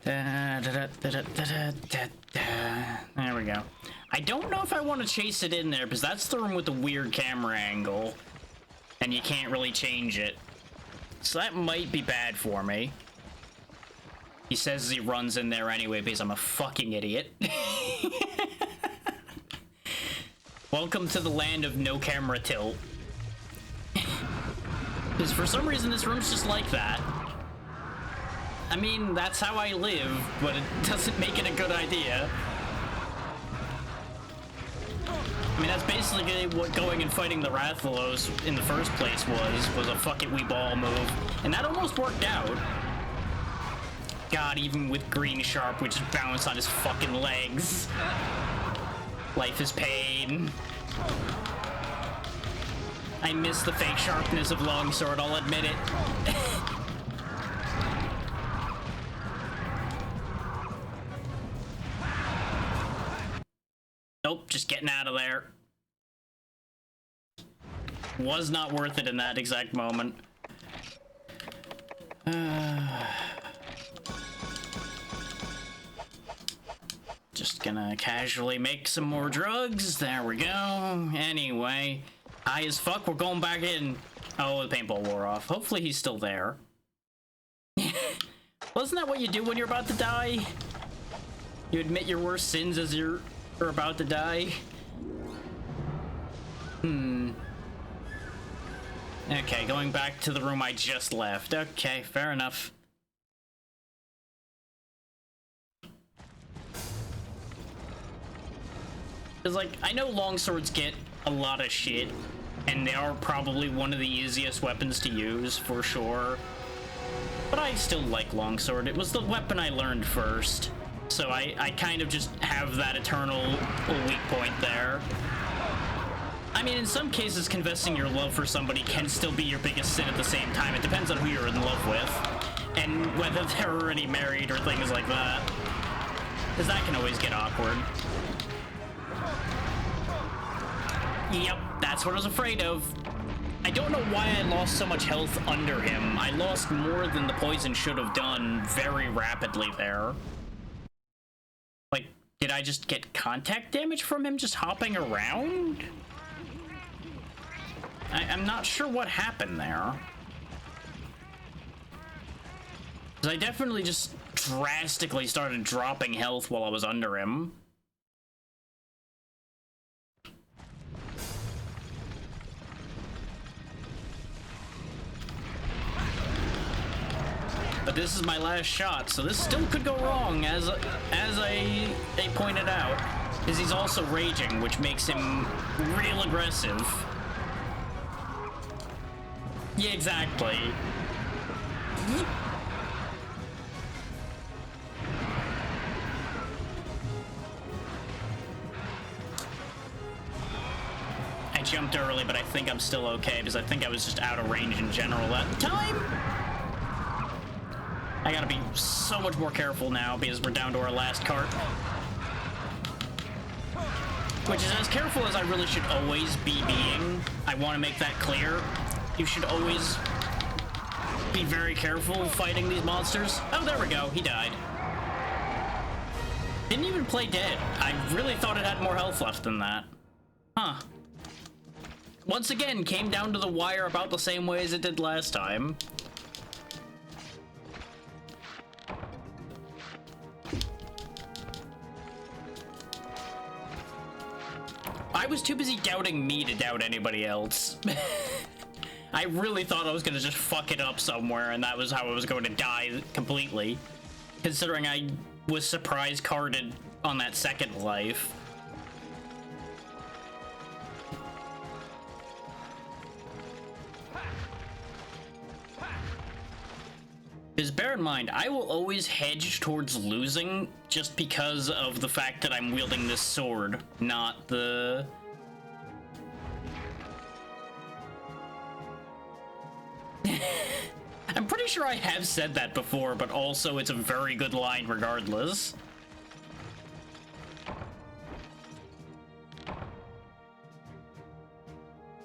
There we go. I don't know if I want to chase it in there, because that's the room with the weird camera angle. And you can't really change it. So that might be bad for me. He says he runs in there anyway because I'm a fucking idiot. Welcome to the land of no camera tilt. Because for some reason this room's just like that. I mean, that's how I live, but it doesn't make it a good idea. I mean, that's basically what going and fighting the Rathalos in the first place was a fuck it we ball move. And that almost worked out. God, even with Green Sharp, we just bounce on his fucking legs. Life is pain. I miss the fake sharpness of Longsword, I'll admit it. Nope, just getting out of there. Was not worth it in that exact moment. Just gonna casually make some more drugs. There we go. Anyway, high as fuck, we're going back in. Oh, the paintball wore off. Hopefully he's still there. Wasn't that what you do when you're about to die? You admit your worst sins as you're about to die? Okay, going back to the room I just left. Okay, fair enough. Because, like, I know longswords get a lot of shit and they are probably one of the easiest weapons to use, for sure. But I still like longsword. It was the weapon I learned first, so I kind of just have that eternal weak point there. I mean, in some cases, confessing your love for somebody can still be your biggest sin at the same time. It depends on who you're in love with, and whether they're already married or things like that, because that can always get awkward. Yep, that's what I was afraid of. I don't know why I lost so much health under him. I lost more than the poison should have done very rapidly there. Like, did I just get contact damage from him just hopping around? I'm not sure what happened there. 'Cause I definitely just drastically started dropping health while I was under him. But this is my last shot, so this still could go wrong, as I pointed out, because he's also raging, which makes him real aggressive. Yeah, exactly. I jumped early, but I think I'm still okay, because I think I was just out of range in general at the time. I gotta be so much more careful now because we're down to our last cart. Which is as careful as I really should always be being. I want to make that clear. You should always be very careful fighting these monsters. Oh, there we go. He died. Didn't even play dead. I really thought it had more health left than that. Huh. Once again, came down to the wire about the same way as it did last time. I was too busy doubting me to doubt anybody else. I really thought I was gonna just fuck it up somewhere, and that was how I was going to die completely. Considering I was surprise carded on that second life. Because bear in mind, I will always hedge towards losing just because of the fact that I'm wielding this sword, not the... I'm pretty sure I have said that before, but also it's a very good line regardless.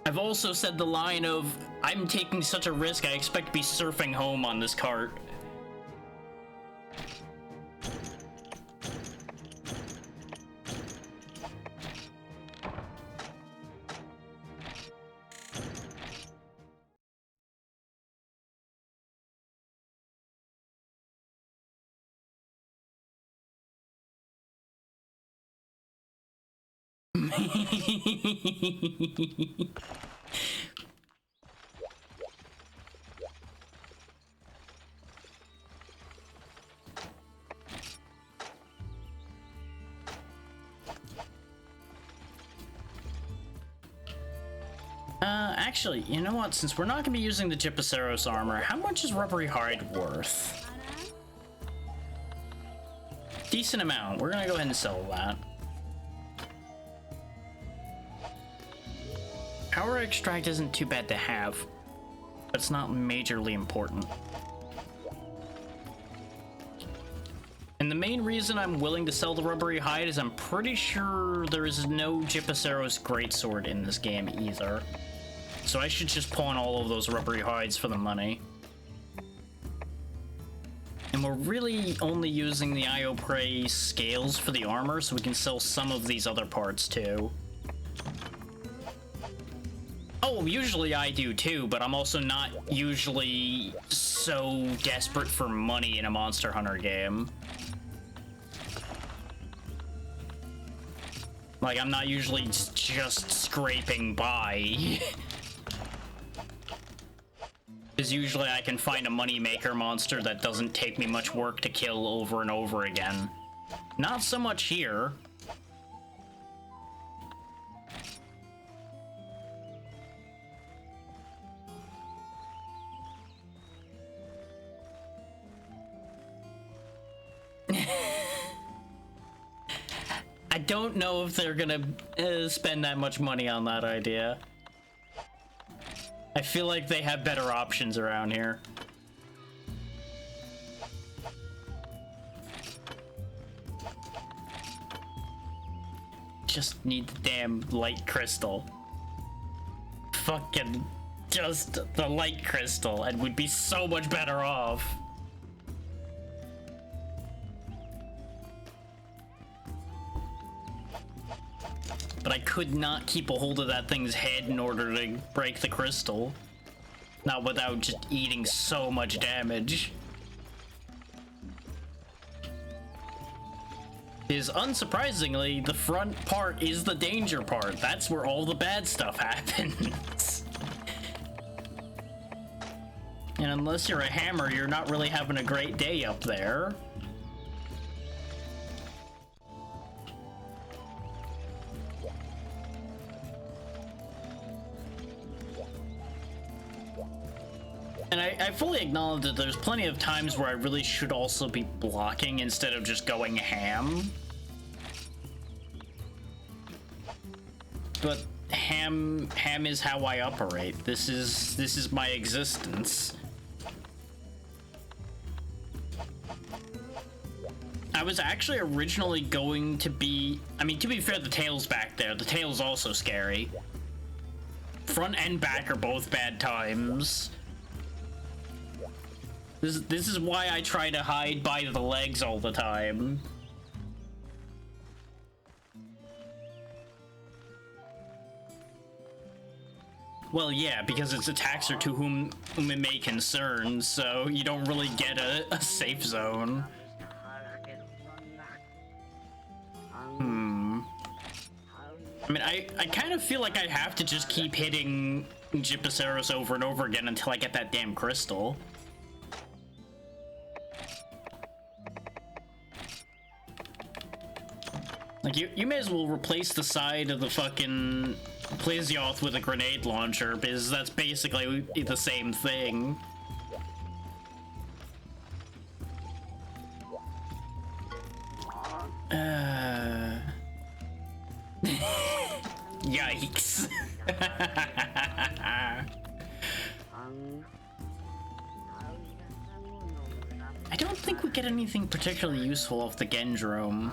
I've also said the line of, I'm taking such a risk, I expect to be surfing home on this cart. Actually, you know what? Since we're not going to be using the Gypaceros armor, how much is rubbery hide worth? Decent amount. We're going to go ahead and sell that. Power extract isn't too bad to have, but it's not majorly important. And the main reason I'm willing to sell the rubbery hide is I'm pretty sure there is no Gypaceros greatsword in this game either. So I should just pawn all of those rubbery hides for the money. And we're really only using the Ioprey scales for the armor, so we can sell some of these other parts too. Oh, usually I do too, but I'm also not usually so desperate for money in a Monster Hunter game. Like, I'm not usually just scraping by. Because usually I can find a moneymaker monster that doesn't take me much work to kill over and over again. Not so much here. don't know if they're gonna spend that much money on that idea. I feel like they have better options around here. Just need the damn light crystal. Fucking just the light crystal, and we'd be so much better off. But I could not keep a hold of that thing's head in order to break the crystal. Not without just eating so much damage. Is unsurprisingly, the front part is the danger part. That's where all the bad stuff happens. And unless you're a hammer, you're not really having a great day up there. And I fully acknowledge that there's plenty of times where I really should also be blocking instead of just going ham. But ham is how I operate. This is my existence. I was actually originally going to be, I mean, to be fair, the tail's back there. The tail's also scary. Front and back are both bad times. This is why I try to hide by the legs all the time. Well, yeah, because its attacks are to whom it may concern, so you don't really get a safe zone. I mean, I kind of feel like I have to just keep hitting Gypaceros over and over again until I get that damn crystal. Like, you may as well replace the side of the fucking Plesioth with a grenade launcher, because that's basically the same thing. Yikes. I don't think we get anything particularly useful off the Gendrome.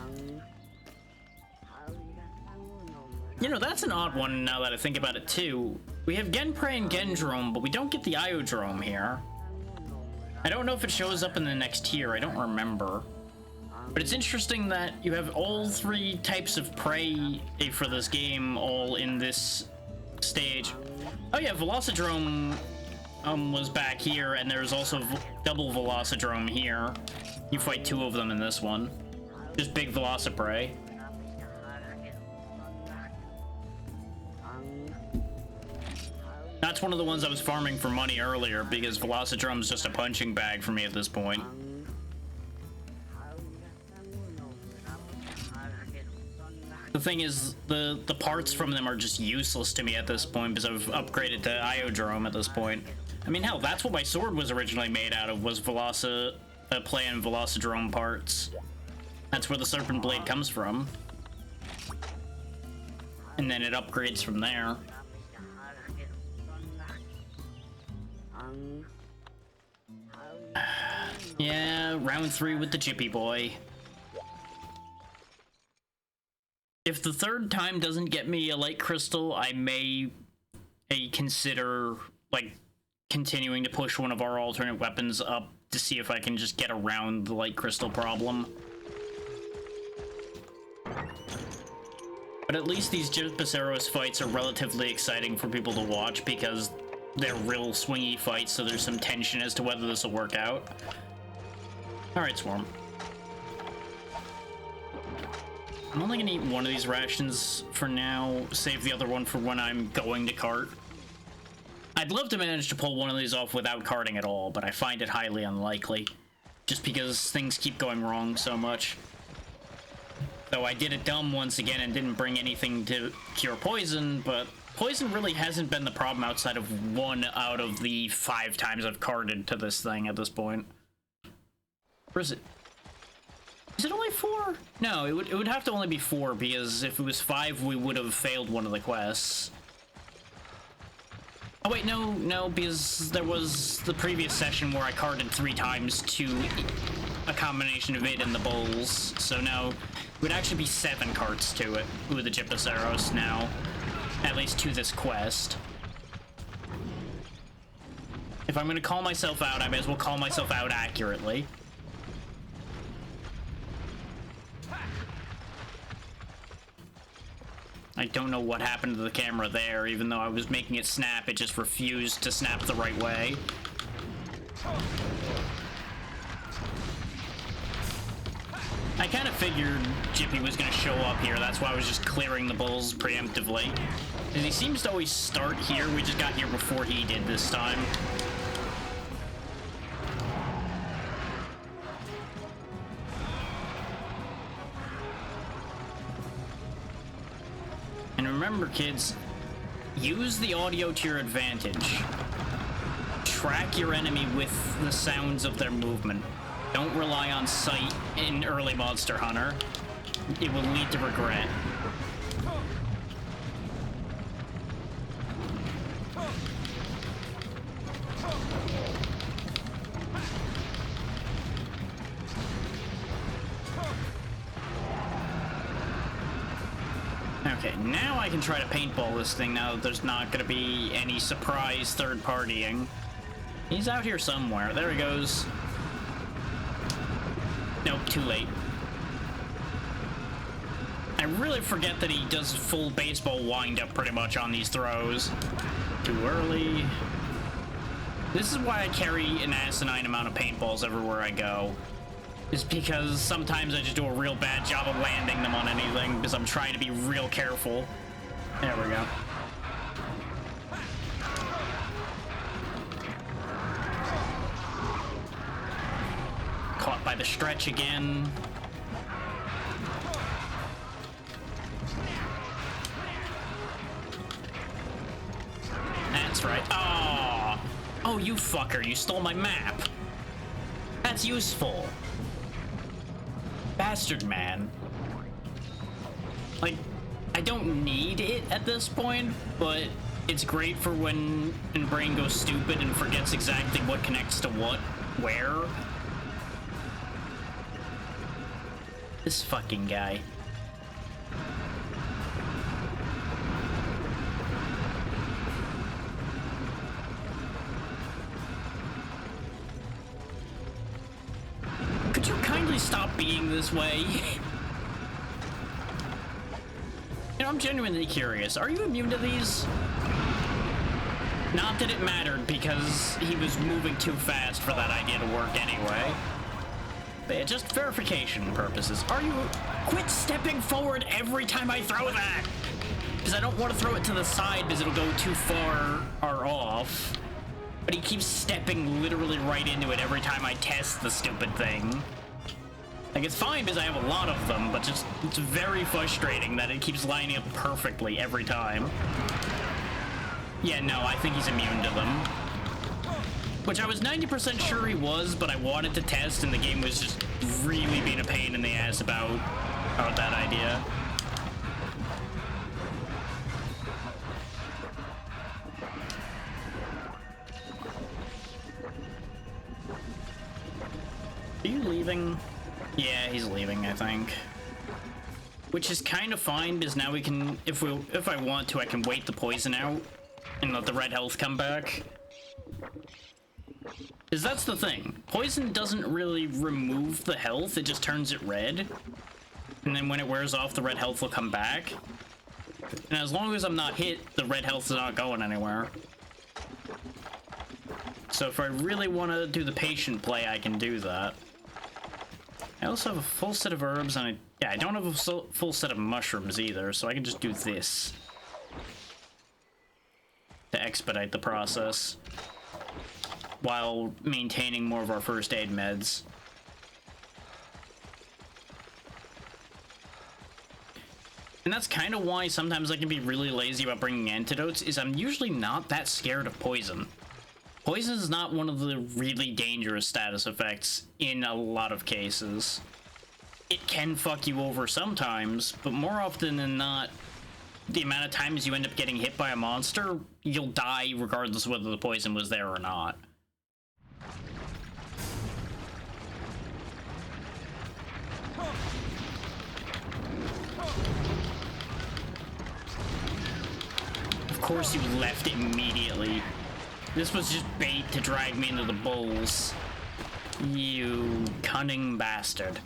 You know, that's an odd one now that I think about it too. We have Genprey and Gendrome, but we don't get the Iodrome here. I don't know if it shows up in the next tier, I don't remember. But it's interesting that you have all three types of prey for this game all in this stage. Oh yeah, Velocidrome was back here, and there's also double Velocidrome here. You fight two of them in this one. Just big Velociprey. That's one of the ones I was farming for money earlier, because Velocidrome's just a punching bag for me at this point. The thing is, the parts from them are just useless to me at this point, because I've upgraded to Iodrome at this point. I mean, hell, that's what my sword was originally made out of, was Play and Velocidrome parts. That's where the Serpent Blade comes from. And then it upgrades from there. Yeah, round 3 with the Chippy Boy. If the third time doesn't get me a light crystal, I may consider, like, continuing to push one of our alternate weapons up to see if I can just get around the light crystal problem. But at least these Gypaceros fights are relatively exciting for people to watch because they're real swingy fights, so there's some tension as to whether this will work out. Alright, Swarm. I'm only gonna eat one of these rations for now, save the other one for when I'm going to cart. I'd love to manage to pull one of these off without carting at all, but I find it highly unlikely, just because things keep going wrong so much. Though I did it dumb once again and didn't bring anything to cure poison, but poison really hasn't been the problem outside of 1 out of the 5 times I've carted to this thing at this point. Where is it? Is it only 4? No, it would have to only be 4, because if it was 5, we would have failed one of the quests. Oh wait, no, because there was the previous session where I carded 3 times to a combination of it and the bowls. So no, it would actually be 7 carts to it with the Gypaceros now. At least to this quest. If I'm gonna call myself out, I may as well call myself out accurately. I don't know what happened to the camera there. Even though I was making it snap, it just refused to snap the right way. I kind of figured Jippy was going to show up here. That's why I was just clearing the bulls preemptively. And he seems to always start here. We just got here before he did this time. And remember, kids, use the audio to your advantage. Track your enemy with the sounds of their movement. Don't rely on sight in early Monster Hunter. It will lead to regret. Okay, now I can try to paintball this thing now that there's not going to be any surprise third-partying. He's out here somewhere. There he goes. Nope, too late. I really forget that he does full baseball wind-up pretty much on these throws. Too early. This is why I carry an asinine amount of paintballs everywhere I go. Is because sometimes I just do a real bad job of landing them on anything because I'm trying to be real careful. There we go. Caught by the stretch again. That's right. Oh, oh, you fucker! You stole my map. That's useful. Bastard man. Like, I don't need it at this point, but it's great for when my brain goes stupid and forgets exactly what connects to what, where. This fucking guy. Could you kindly stop being this way? You know, I'm genuinely curious. Are you immune to these? Not that it mattered, because he was moving too fast for that idea to work anyway. But yeah, just verification purposes. Are you... Quit stepping forward every time I throw that! Because I don't want to throw it to the side because it'll go too far or off. But he keeps stepping literally right into it every time I test the stupid thing. Like, it's fine because I have a lot of them, but just, it's very frustrating that it keeps lining up perfectly every time. Yeah, no, I think he's immune to them. Which I was 90% sure he was, but I wanted to test, and the game was just really being a pain in the ass about that idea. Are you leaving? Yeah, he's leaving, I think. Which is kind of fine, because now we can, if I want to, I can wait the poison out and let the red health come back. Because that's the thing. Poison doesn't really remove the health, it just turns it red. And then when it wears off, the red health will come back. And as long as I'm not hit, the red health is not going anywhere. So if I really want to do the patient play, I can do that. I also have a full set of herbs, and I don't have a full set of mushrooms either, so I can just do this to expedite the process while maintaining more of our first aid meds. And that's kind of why sometimes I can be really lazy about bringing antidotes, is I'm usually not that scared of poison. Poison is not one of the really dangerous status effects in a lot of cases. it can fuck you over sometimes, but more often than not, the amount of times you end up getting hit by a monster, you'll die regardless of whether the poison was there or not. Of course you left immediately. This was just bait to drag me into the bulls. You cunning bastard.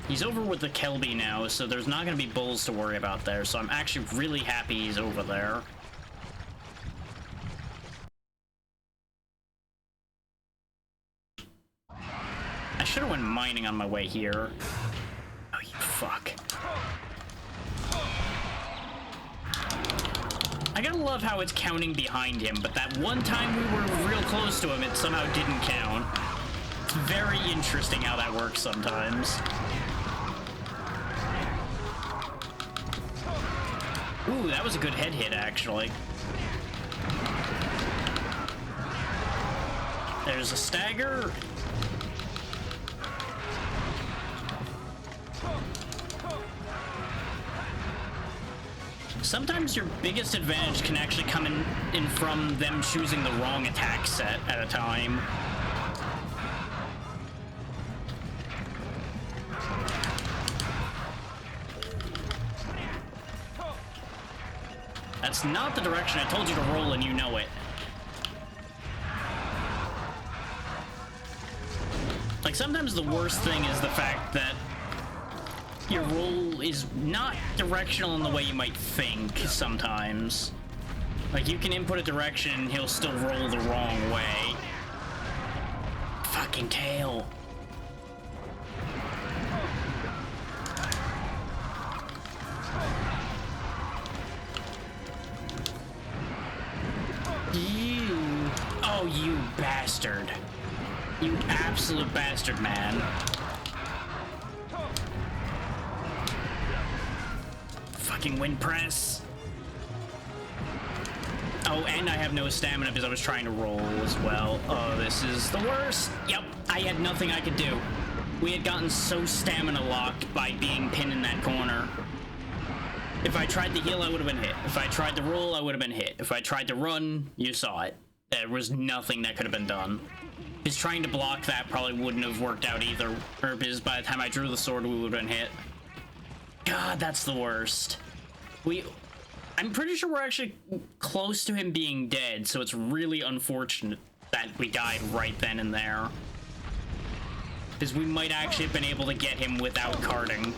He's over with the Kelby now, so there's not going to be bulls to worry about there, so I'm actually really happy he's over there. I should have went mining on my way here. Oh, you fuck. I gotta love how it's counting behind him, but that one time we were real close to him, it somehow didn't count. It's very interesting how that works sometimes. Ooh, that was a good head hit, actually. There's a stagger. Sometimes your biggest advantage can actually come in from them choosing the wrong attack set at a time. That's not the direction I told you to roll, and you know it. Like, sometimes the worst thing is the fact that your roll is not directional in the way you might think sometimes. Like, you can input a direction and he'll still roll the wrong way. Fucking tail. Oh, you bastard. You absolute bastard, man. Fucking wind press. Oh, and I have no stamina because I was trying to roll as well. Oh, this is the worst. Yep, I had nothing I could do. We had gotten so stamina locked by being pinned in that corner. If I tried to heal, I would have been hit. If I tried to roll, I would have been hit. If I tried to run, you saw it. There was nothing that could have been done. Because trying to block that probably wouldn't have worked out either. Or because by the time I drew the sword, we would have been hit. God, that's the worst. I'm pretty sure we're actually close to him being dead, so it's really unfortunate that we died right then and there. Because we might actually have been able to get him without carding.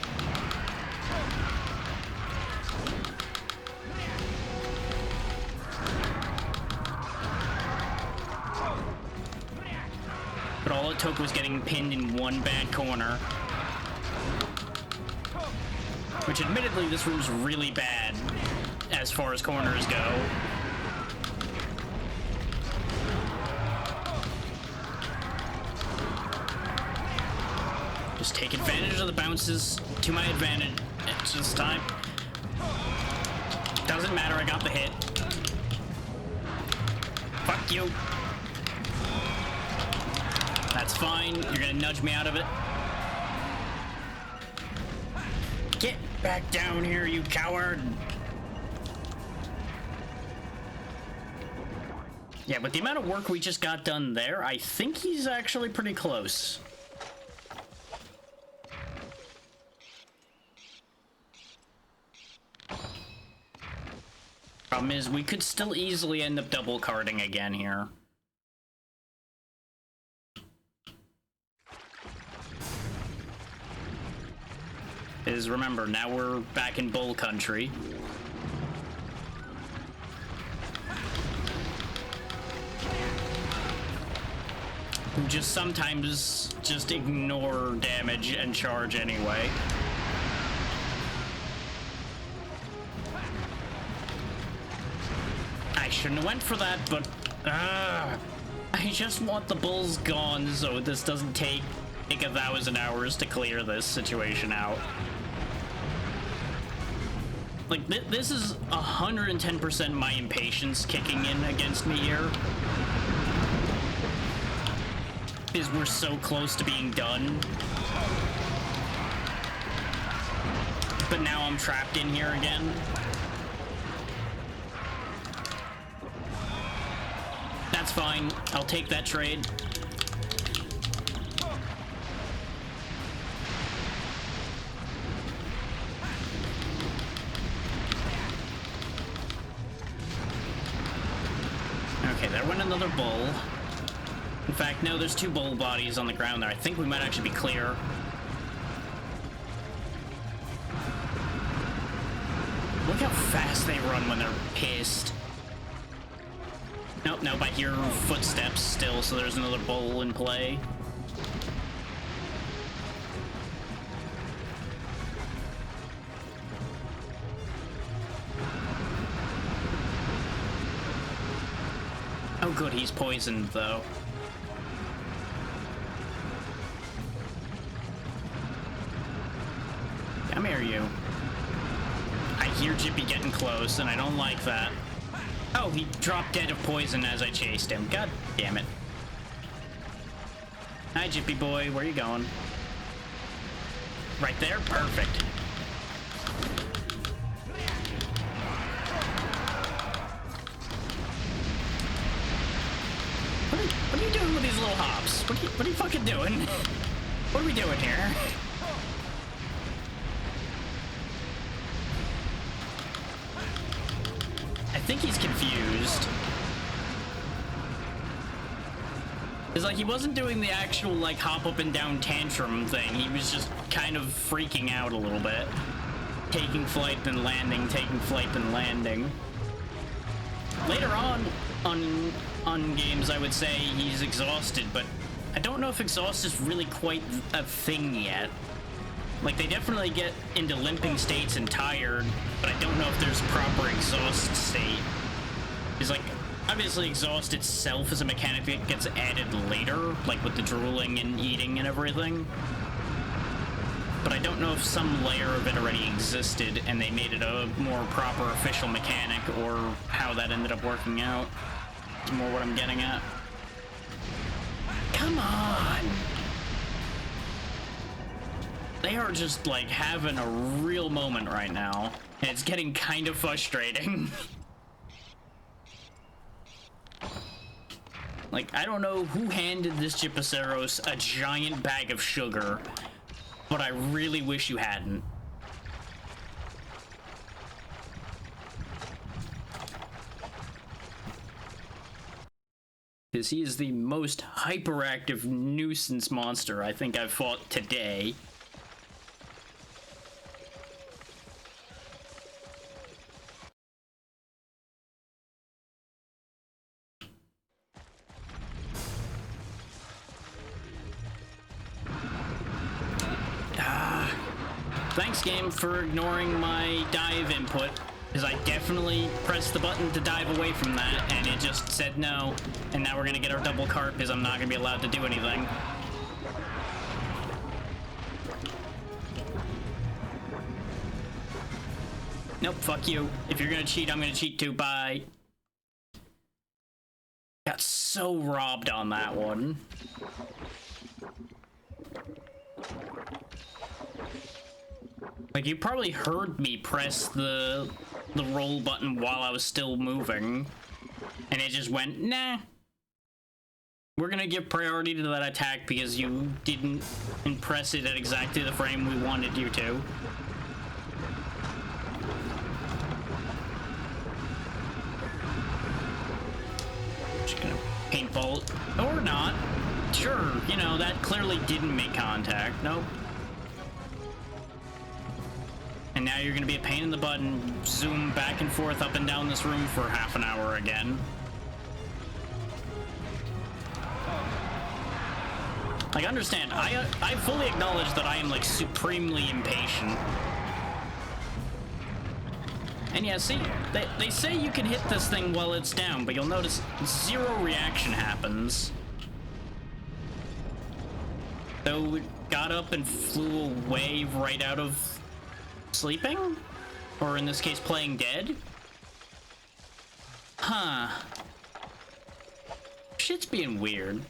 But all it took was getting pinned in one bad corner. Which, admittedly, this room's really bad as far as corners go. Just take advantage of the bounces to my advantage. It's just time. Doesn't matter, I got the hit. Fuck you. That's fine. You're gonna nudge me out of it. Get back down here, you coward. Yeah, but the amount of work we just got done there, I think he's actually pretty close. Problem is, we could still easily end up double carding again here. Is remember, now we're back in bull country. Who just sometimes just ignore damage and charge anyway. I shouldn't have went for that, but I just want the bulls gone so this doesn't take 1,000 hours to clear this situation out. Like, this is 110% my impatience kicking in against me here. is we're so close to being done. But now I'm trapped in here again. That's fine. I'll take that trade. Okay, there went another bull. In fact, no, there's 2 bull bodies on the ground there. I think we might actually be clear. Look how fast they run when they're pissed. Nope, nope, I hear footsteps still, so there's another bull in play. Oh good, he's poisoned though. Come here, you. I hear Jippy getting close, and I don't like that. Oh, he dropped dead of poison as I chased him. God damn it. Hi, Jippy boy. Where you going? Right there? Perfect. What are you doing with these little hops? What are you fucking doing? What are we doing here? I think he's confused. It's like he wasn't doing the actual, like, hop up and down tantrum thing. He was just kind of freaking out a little bit. Taking flight, then landing, taking flight, then landing. Later on games, I would say he's exhausted, but I don't know if exhaust is really quite a thing yet. Like, they definitely get into limping states and tired, but I don't know if there's a proper exhaust state. It's like, obviously exhaust itself is a mechanic that gets added later, like with the drooling and eating and everything. But I don't know if some layer of it already existed and they made it a more proper official mechanic, or how that ended up working out. It's more what I'm getting at. Come on! They are just, like, having a real moment right now, and it's getting kind of frustrating. Like, I don't know who handed this Gypaceros a giant bag of sugar, but I really wish you hadn't. Because he is the most hyperactive nuisance monster I think I've fought today. Thanks, game, for ignoring my dive input, because I definitely pressed the button to dive away from that, and it just said no, and now we're gonna get our double cart because I'm not gonna be allowed to do anything. Nope, fuck you. If you're gonna cheat, I'm gonna cheat too. Bye. Got so robbed on that one. Like, you probably heard me press the roll button while I was still moving, and it just went, nah. We're gonna give priority to that attack because you didn't press it at exactly the frame we wanted you to. Just gonna paintball, or not. Sure, you know, that clearly didn't make contact. Nope. And now you're gonna be a pain in the butt and zoom back and forth up and down this room for half an hour again. Like, understand, I fully acknowledge that I am, like, supremely impatient. And yeah, see, they say you can hit this thing while it's down, but you'll notice 0 reaction happens. So it got up and flew away right out of sleeping? Or in this case, playing dead? Huh. Shit's being weird.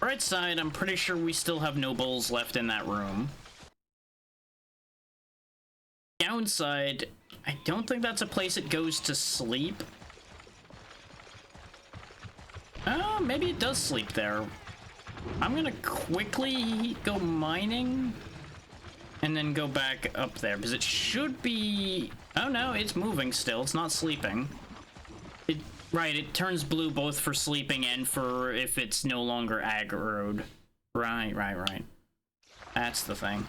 Bright side, I'm pretty sure we still have no bowls left in that room. Downside, I don't think that's a place it goes to sleep. Oh, maybe it does sleep there. I'm gonna quickly go mining and then go back up there because it should be... Oh no, it's moving still. It's not sleeping. Right, it turns blue both for sleeping and for if it's no longer aggroed. Right. That's the thing.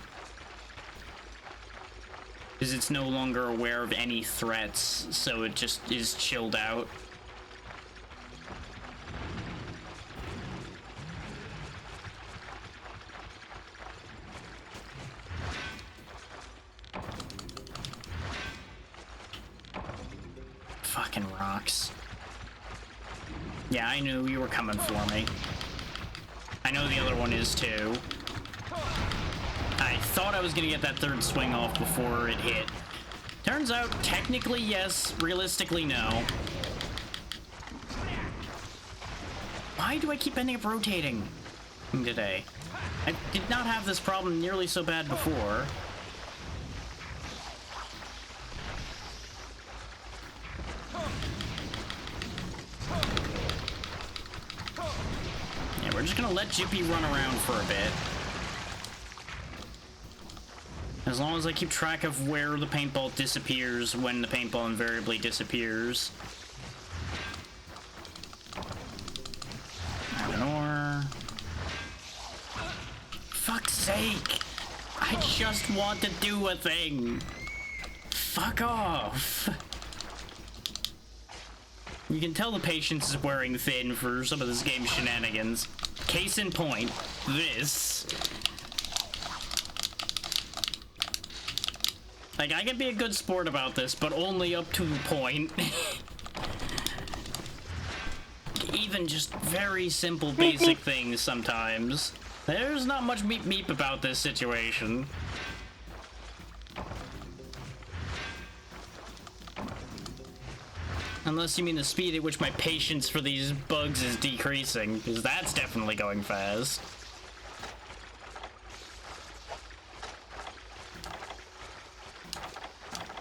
Because it's no longer aware of any threats, so it just is chilled out. Fucking rocks. Yeah, I knew you were coming for me. I know the other one is too. I thought I was gonna get that third swing off before it hit. Turns out, technically yes, realistically no. Why do I keep ending up rotating today? I did not have this problem nearly so bad before. Yeah, we're just gonna let Jippy run around for a bit. As long as I keep track of where the paintball disappears when the paintball invariably disappears. I have an ore. Fuck's sake! I just want to do a thing! Fuck off! You can tell the patience is wearing thin for some of this game's shenanigans. Case in point, this. Like, I can be a good sport about this, but only up to a point. Even just very simple, basic things sometimes. There's not much meep meep about this situation. Unless you mean the speed at which my patience for these bugs is decreasing, because that's definitely going fast.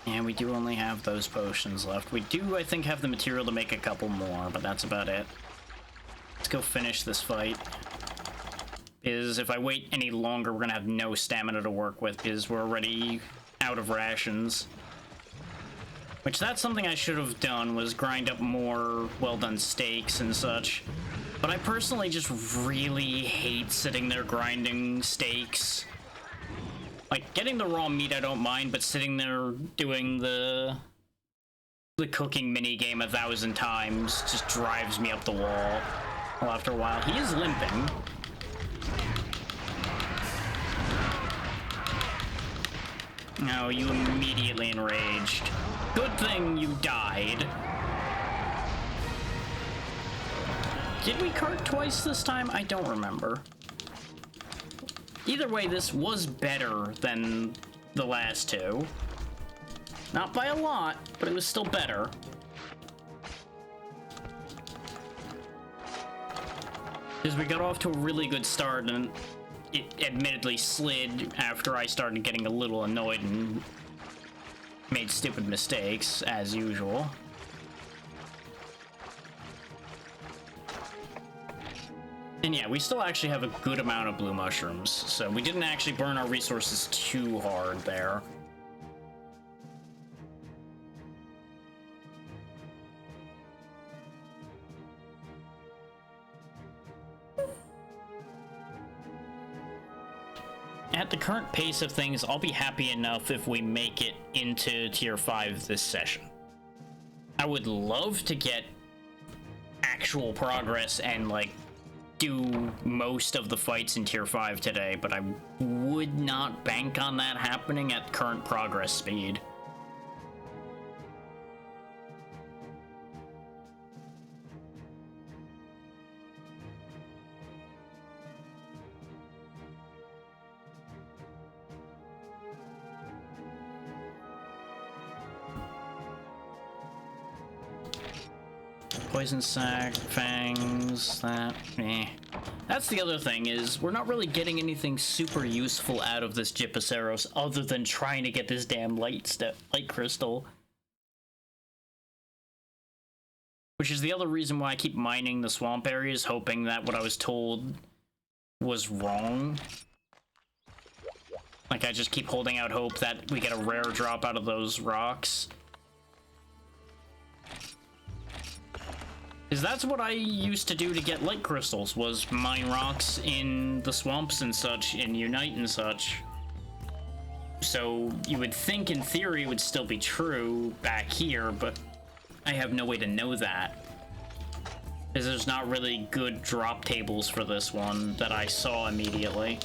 And we do only have those potions left. We do, I think, have the material to make a couple more, but that's about it. Let's go finish this fight. Because if I wait any longer, we're gonna have no stamina to work with, because we're already out of rations. Which, that's something I should have done, was grind up more well-done steaks and such. But I personally just really hate sitting there grinding steaks. Like, getting the raw meat I don't mind, but sitting there doing the cooking minigame 1,000 times just drives me up the wall. Well, after a while, he is limping. No, you immediately enraged. Good thing you died. Did we cart twice this time? I don't remember. Either way, this was better than the last two. Not by a lot, but it was still better. Because we got off to a really good start, and it admittedly slid after I started getting a little annoyed and made stupid mistakes, as usual. And yeah, we still actually have a good amount of blue mushrooms, so we didn't actually burn our resources too hard there. At the current pace of things, I'll be happy enough if we make it into tier 5 this session. I would love to get actual progress and, like, do most of the fights in tier 5 today, but I would not bank on that happening at current progress speed. Poison sac, fangs, that, eh. That's the other thing, is we're not really getting anything super useful out of this Gypaceros other than trying to get this damn light crystal. Which is the other reason why I keep mining the swamp areas, hoping that what I was told was wrong. Like, I just keep holding out hope that we get a rare drop out of those rocks. Because that's what I used to do to get light crystals, was mine rocks in the swamps and such, in Unite and such. So you would think, in theory, it would still be true back here, but I have no way to know that. Because there's not really good drop tables for this one that I saw immediately.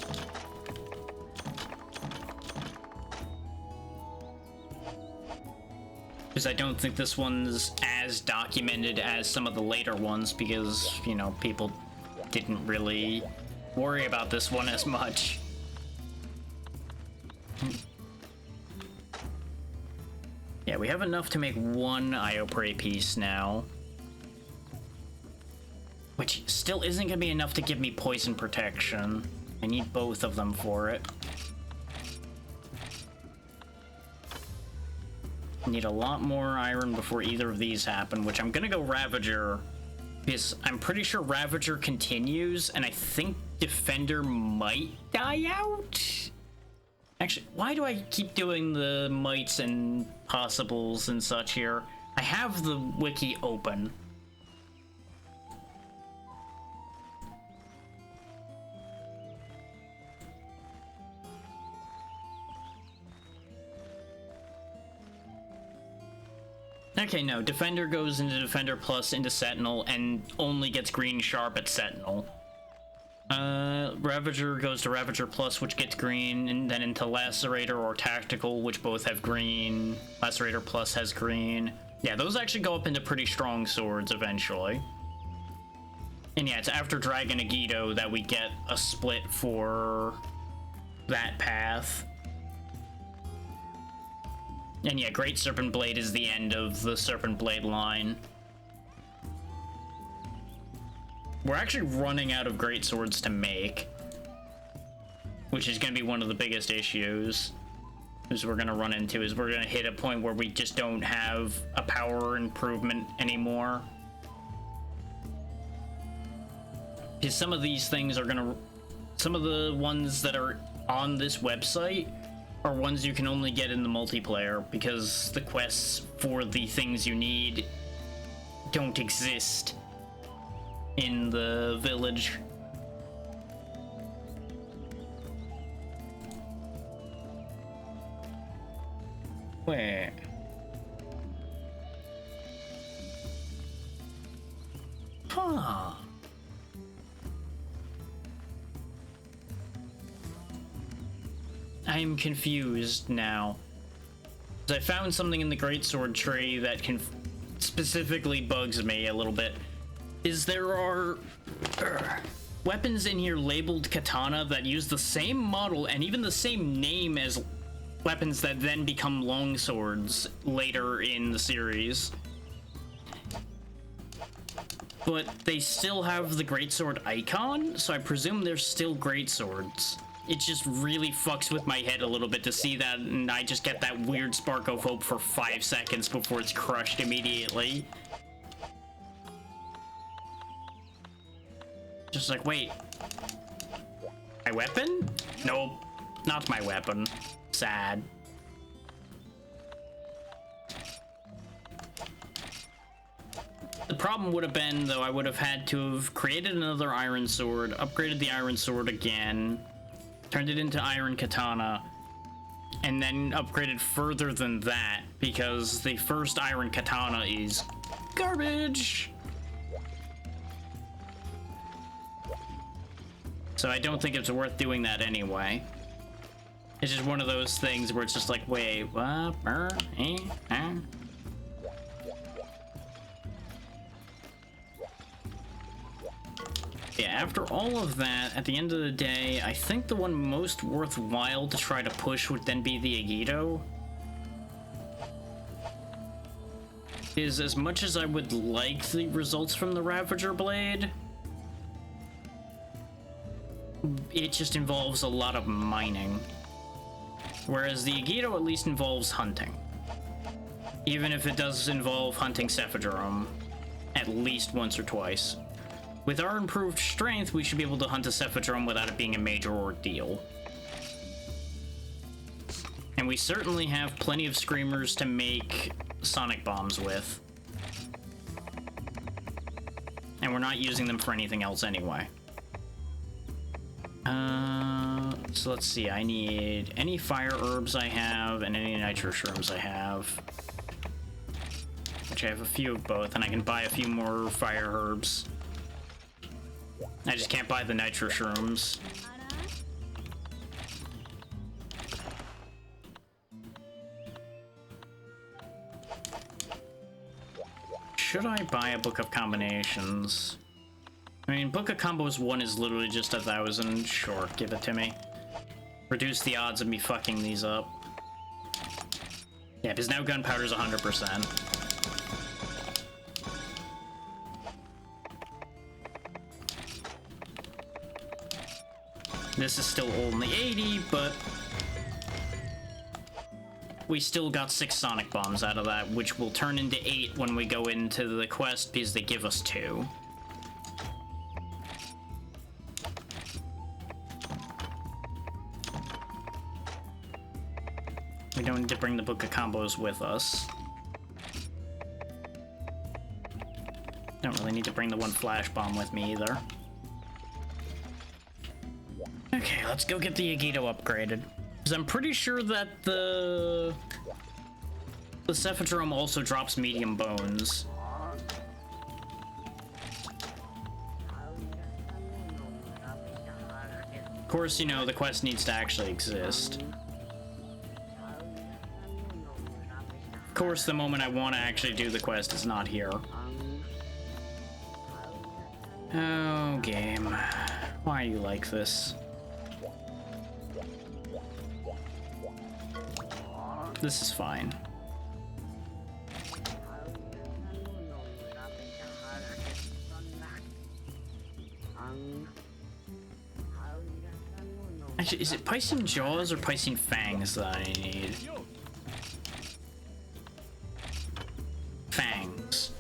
Because I don't think this one's as documented as some of the later ones, because, you know, people didn't really worry about this one as much. Yeah, we have enough to make one Ioprey piece now. Which still isn't going to be enough to give me poison protection. I need both of them for it. I need a lot more iron before either of these happen, which I'm going to go Ravager. Because I'm pretty sure Ravager continues, and I think Defender might die out? Actually, why do I keep doing the mights and possibles and such here? I have the wiki open. Okay, no, Defender goes into Defender Plus into Sentinel and only gets green sharp at Sentinel. Ravager goes to Ravager Plus, which gets green, and then into Lacerator or Tactical, which both have green. Lacerator Plus has green. Yeah, those actually go up into pretty strong swords eventually. And yeah, it's after Dragon Agido that we get a split for that path. And yeah, Great Serpent Blade is the end of the Serpent Blade line. We're actually running out of great swords to make, which is going to be one of the biggest issues is we're going to run into, is we're going to hit a point where we just don't have a power improvement anymore. Because some of these things are going to, some of the ones that are on this website are ones you can only get in the multiplayer, because the quests for the things you need don't exist in the village. Where? Huh. I'm confused now. I found something in the Greatsword tree that specifically bugs me a little bit. Is there are weapons in here labeled katana that use the same model and even the same name as weapons that then become longswords later in the series. But they still have the greatsword icon, so I presume they're still greatswords. It just really fucks with my head a little bit to see that, and I just get that weird spark of hope for 5 seconds before it's crushed immediately. Just like, wait. My weapon? Nope. Not my weapon. Sad. The problem would have been, though, I would have had to have created another iron sword, upgraded the iron sword again, turned it into iron katana, and then upgraded further than that, because the first iron katana is garbage. So I don't think it's worth doing that anyway. It's just one of those things where it's just like, wait, what? Yeah, after all of that, at the end of the day, I think the one most worthwhile to try to push would then be the Agido. Is as much as I would like the results from the Ravager Blade, it just involves a lot of mining. Whereas the Agido at least involves hunting. Even if it does involve hunting Cephadrome at least once or twice. With our improved strength, we should be able to hunt a Cephadrome without it being a major ordeal. And we certainly have plenty of Screamers to make Sonic Bombs with. And we're not using them for anything else anyway. So let's see, I need any fire herbs I have and any nitro shrooms I have. Which I have a few of both, and I can buy a few more fire herbs. I just can't buy the nitro shrooms. Should I buy a Book of Combinations? I mean, Book of Combos 1 is literally just 1,000. Sure, give it to me. Reduce the odds of me fucking these up. Yeah, because now gunpowder's 100%. This is still only 80, but we still got 6 Sonic Bombs out of that, which will turn into 8 when we go into the quest because they give us 2. We don't need to bring the Book of Combos with us. Don't really need to bring the one Flash Bomb with me either. Okay, let's go get the Agido upgraded. Because I'm pretty sure that the Cephadrome also drops medium bones. Of course, you know, the quest needs to actually exist. Of course, the moment I want to actually do the quest is not here. Oh, game. Why are you like this? This is fine. Actually, is it Piscine Jaws or Piscine Fangs that I need? Fangs.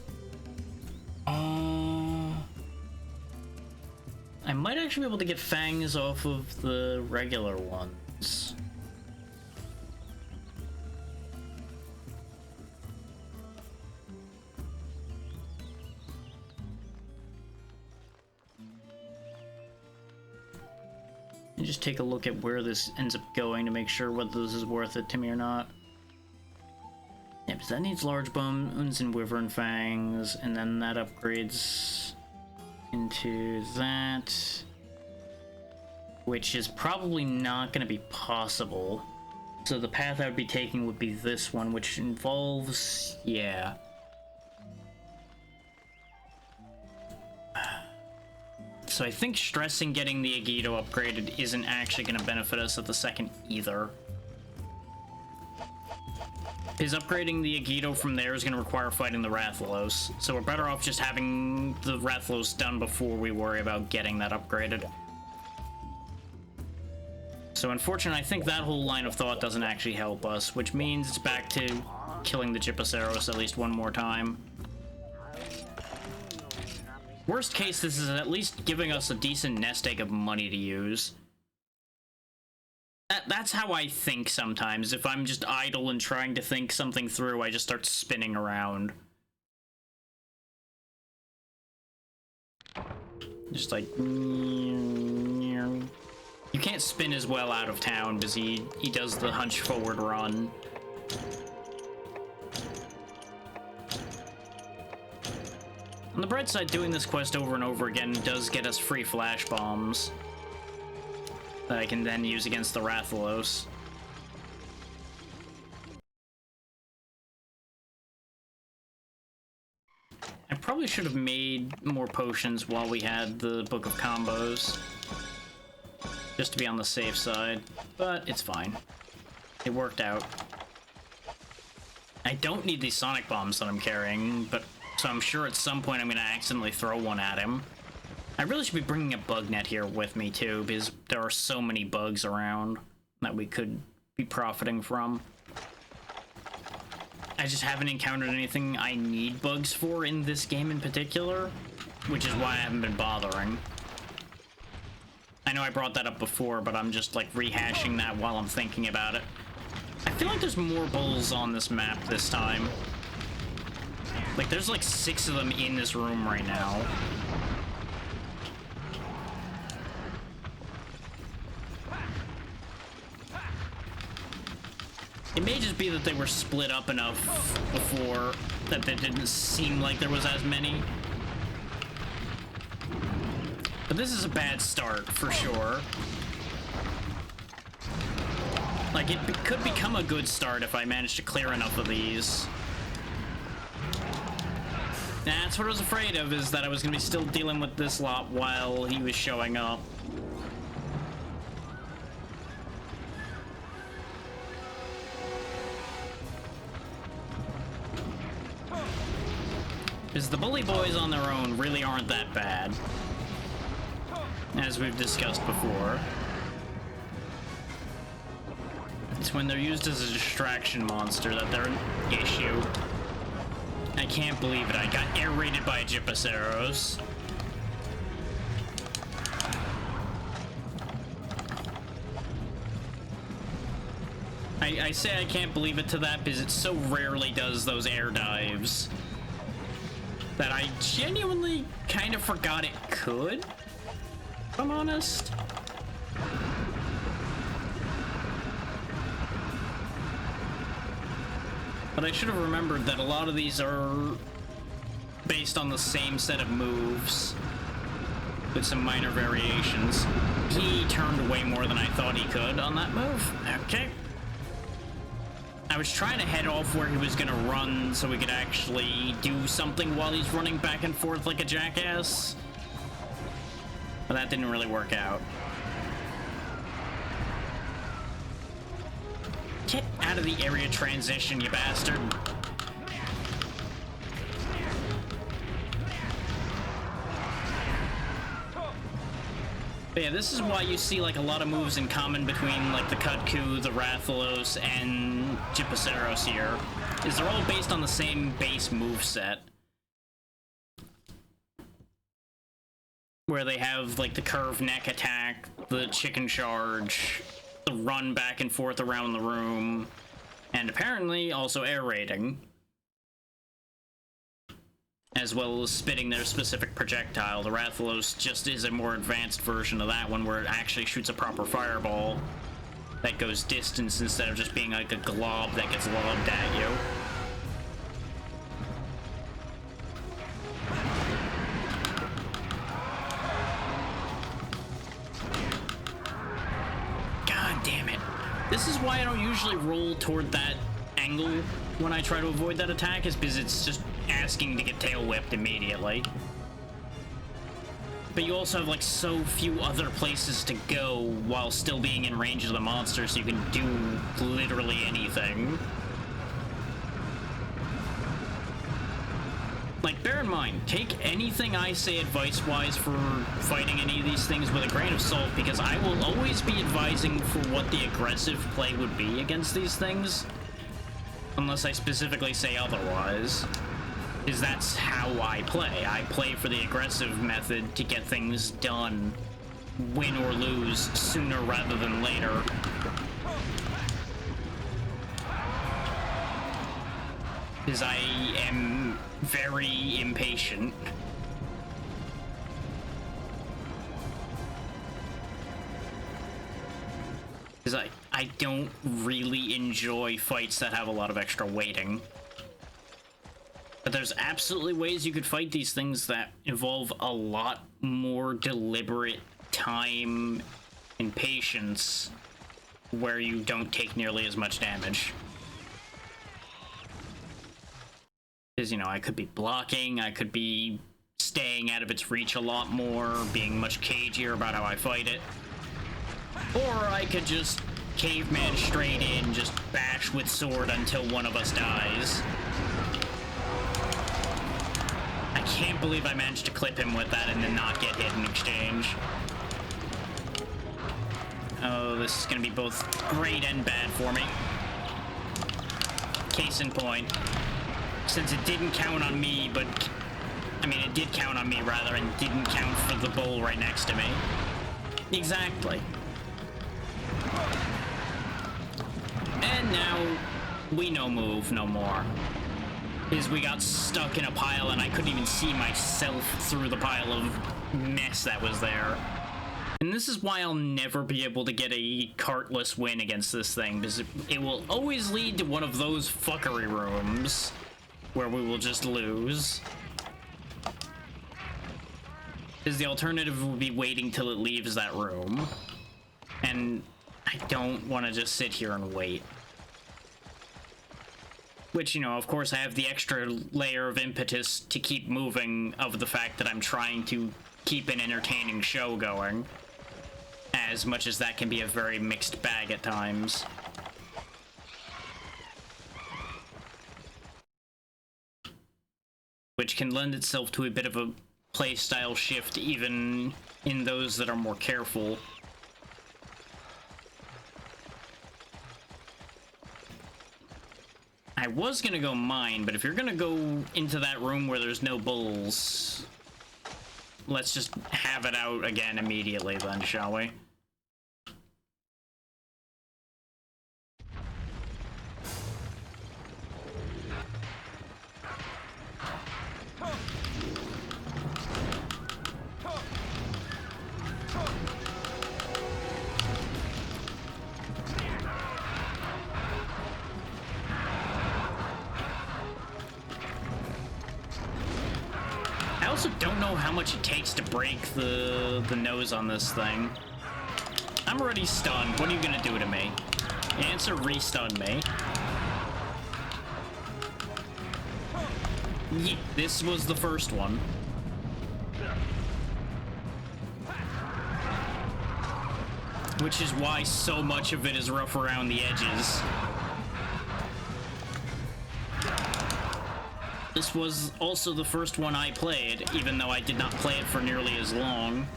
I might actually be able to get Fangs off of the regular ones. And just take a look at where this ends up going to make sure whether this is worth it to me or not. Yeah, because that needs large bones and wyvern fangs, and then that upgrades into that, which is probably not going to be possible. So the path I would be taking would be this one, which involves, yeah. So I think stressing getting the Agido upgraded isn't actually going to benefit us at the second either. Because upgrading the Agido from there is going to require fighting the Rathalos. So we're better off just having the Rathalos done before we worry about getting that upgraded. So unfortunately, I think that whole line of thought doesn't actually help us, which means it's back to killing the Gypaceros at least one more time. Worst case, this is at least giving us a decent nest egg of money to use. That's how I think sometimes. If I'm just idle and trying to think something through, I just start spinning around. Just like... You can't spin as well out of town because he does the hunch forward run. On the bright side, doing this quest over and over again does get us free flash bombs that I can then use against the Rathalos. I probably should have made more potions while we had the Book of Combos, just to be on the safe side, but it's fine. It worked out. I don't need these Sonic Bombs that I'm carrying, but so I'm sure at some point I'm going to accidentally throw one at him. I really should be bringing a bug net here with me too, because there are so many bugs around that we could be profiting from. I just haven't encountered anything I need bugs for in this game in particular, which is why I haven't been bothering. I know I brought that up before, but I'm just like rehashing that while I'm thinking about it. I feel like there's more bulls on this map this time. Like there's like 6 of them in this room right now. It may just be that they were split up enough before that it didn't seem like there was as many. But this is a bad start, for sure. Like, it could become a good start if I manage to clear enough of these. That's what I was afraid of, is that I was going to be still dealing with this lot while he was showing up. Because the bully boys on their own really aren't that bad, as we've discussed before. It's when they're used as a distraction monster that they're an issue. I can't believe it, I got air-raided by a Gypaceros. I say I can't believe it to that because it so rarely does those air dives that I genuinely kind of forgot it could, if I'm honest. But I should have remembered that a lot of these are based on the same set of moves with some minor variations. He turned way more than I thought he could on that move. Okay. I was trying to head off where he was gonna run so we could actually do something while he's running back and forth like a jackass. But that didn't really work out. Get out of the area transition, you bastard. But yeah, this is why you see like a lot of moves in common between like the Kudku, the Rathalos, and Gypaceros here, is they're all based on the same base move set. Where they have like the curved neck attack, the chicken charge, the run back and forth around the room, and apparently also air raiding. As well as spitting their specific projectile. The Rathalos just is a more advanced version of that one where it actually shoots a proper fireball that goes distance instead of just being like a glob that gets lobbed at you. God damn it. This is why I don't usually roll toward that angle when I try to avoid that attack, is because it's just asking to get tail whipped immediately. But you also have like so few other places to go while still being in range of the monster, so you can do literally anything. Like, bear in mind, take anything I say advice-wise for fighting any of these things with a grain of salt, because I will always be advising for what the aggressive play would be against these things, unless I specifically say otherwise. Is that's how I play. I play for the aggressive method to get things done, win or lose, sooner rather than later. Because I am very impatient. Because I don't really enjoy fights that have a lot of extra waiting. But there's absolutely ways you could fight these things that involve a lot more deliberate time and patience, where you don't take nearly as much damage. Because, you know, I could be blocking, I could be staying out of its reach a lot more, being much cagier about how I fight it. Or I could just caveman straight in, just bash with sword until one of us dies. I can't believe I managed to clip him with that and then not get hit in exchange. Oh, this is gonna be both great and bad for me. Case in point, since it didn't count on me, but I mean, it did count on me rather, and didn't count for the bull right next to me. Exactly. And now we no move no more. Because we got stuck in a pile and I couldn't even see myself through the pile of mess that was there. And this is why I'll never be able to get a cartless win against this thing, because it will always lead to one of those fuckery rooms where we will just lose. Because the alternative would be waiting till it leaves that room. And I don't want to just sit here and wait. Which, you know, of course I have the extra layer of impetus to keep moving of the fact that I'm trying to keep an entertaining show going. As much as that can be a very mixed bag at times. Which can lend itself to a bit of a playstyle shift even in those that are more careful. I was gonna go mine, but if you're gonna go into that room where there's no bulls, let's just have it out again immediately then, shall we? I also don't know how much it takes to break the nose on this thing. I'm already stunned. What are you gonna do to me? Answer, restun me. Yeah, this was the first one. Which is why so much of it is rough around the edges. This was also the first one I played, even though I did not play it for nearly as long.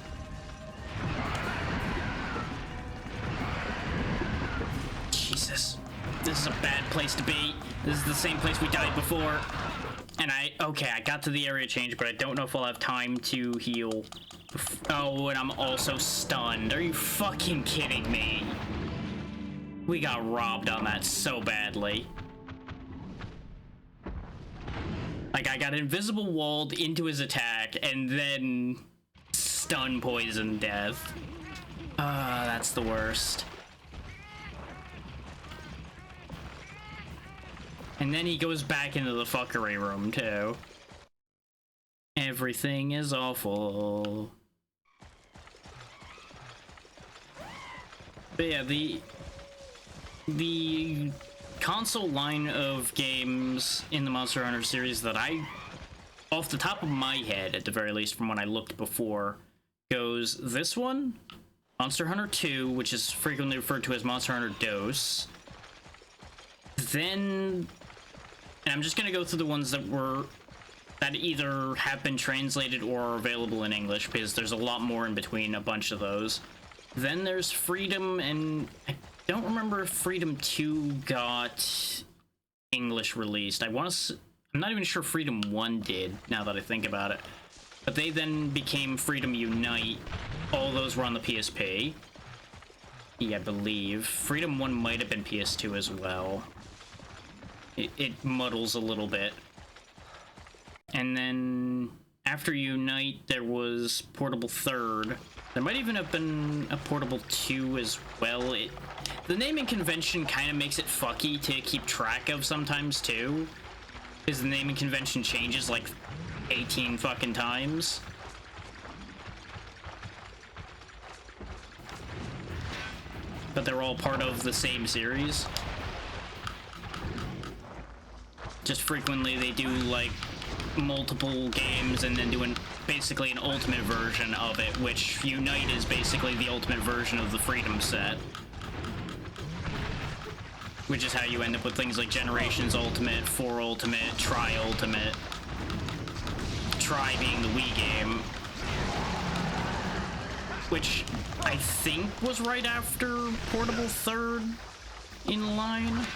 Jesus. This is a bad place to be. This is the same place we died before. And okay, I got to the area change, but I don't know if I'll have time to heal. Oh, and I'm also stunned. Are you fucking kidding me? We got robbed on that so badly. Like, I got invisible walled into his attack, and then stun poison death. That's the worst. And then he goes back into the fuckery room, too. Everything is awful. But yeah, the console line of games in the Monster Hunter series that I, off the top of my head, at the very least from when I looked before, goes this one, Monster Hunter 2, which is frequently referred to as Monster Hunter DOS. Then, and I'm just gonna go through the ones that either have been translated or are available in English, because there's a lot more in between a bunch of those. Then there's Freedom, and I don't remember if Freedom 2 got English released. I'm not even sure Freedom 1 did, now that I think about it. But they then became Freedom Unite. All those were on the PSP. Yeah, I believe. Freedom 1 might have been PS2 as well. It muddles a little bit. And then after Unite, there was Portable 3rd. There might even have been a Portable 2 as well. The naming convention kind of makes it fucky to keep track of sometimes, too. Because the naming convention changes like 18 fucking times. But they're all part of the same series. Just frequently they do like multiple games and then doing basically an ultimate version of it, which Unite is basically the ultimate version of the Freedom set. Which is how you end up with things like Generations Ultimate, 4 Ultimate, Tri-Ultimate. Tri being the Wii game, which I think was right after Portable Third in line.